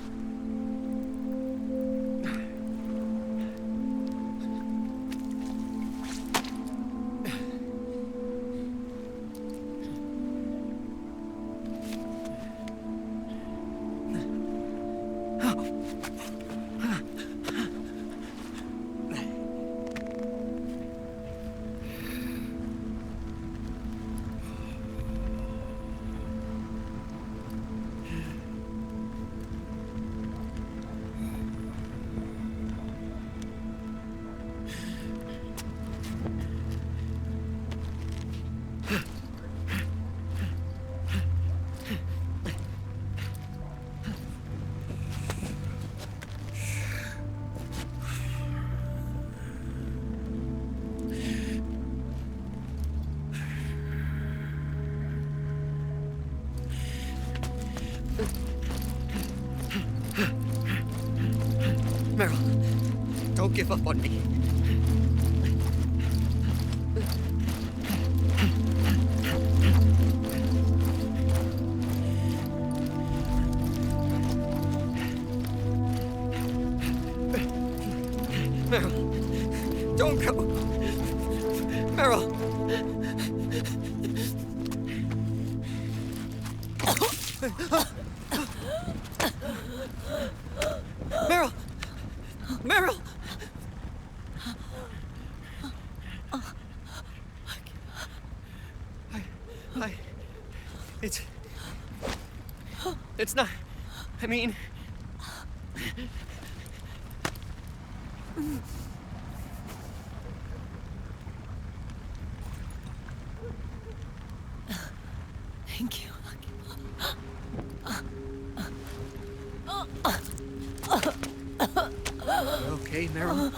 Meryl, don't give up on me. Meryl, don't go. Meryl. Meryl! Meryl! It's not... I mean... Thank you. Okay, Meryl?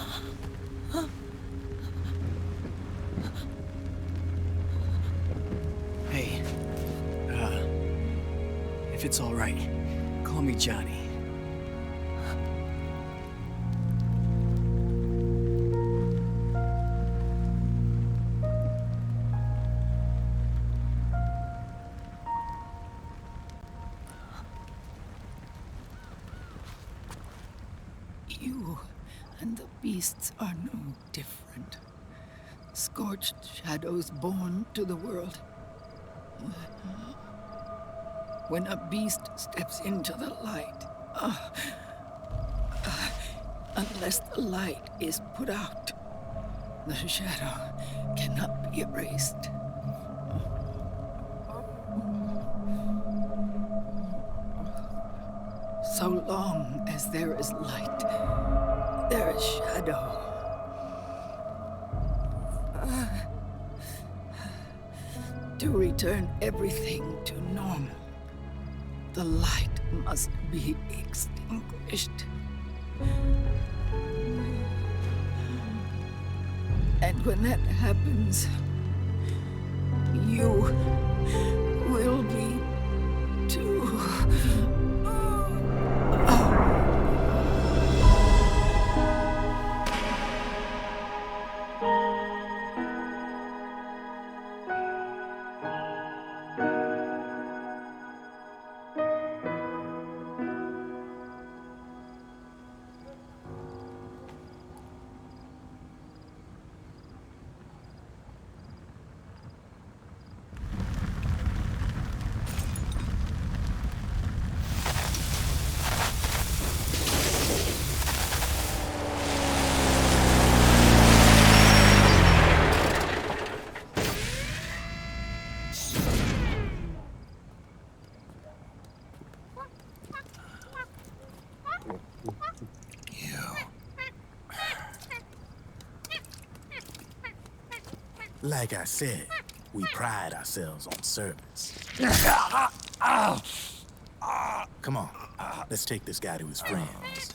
If it's all right, call me Johnny. You and the beasts are no different. Scorched shadows born to the world. When a beast steps into the light, unless the light is put out, the shadow cannot be erased. So long as there is light, there is shadow. To return everything to normal, the light must be extinguished. And when that happens, you will be too. Like I said, we pride ourselves on service. Come on, let's take this guy to his friends.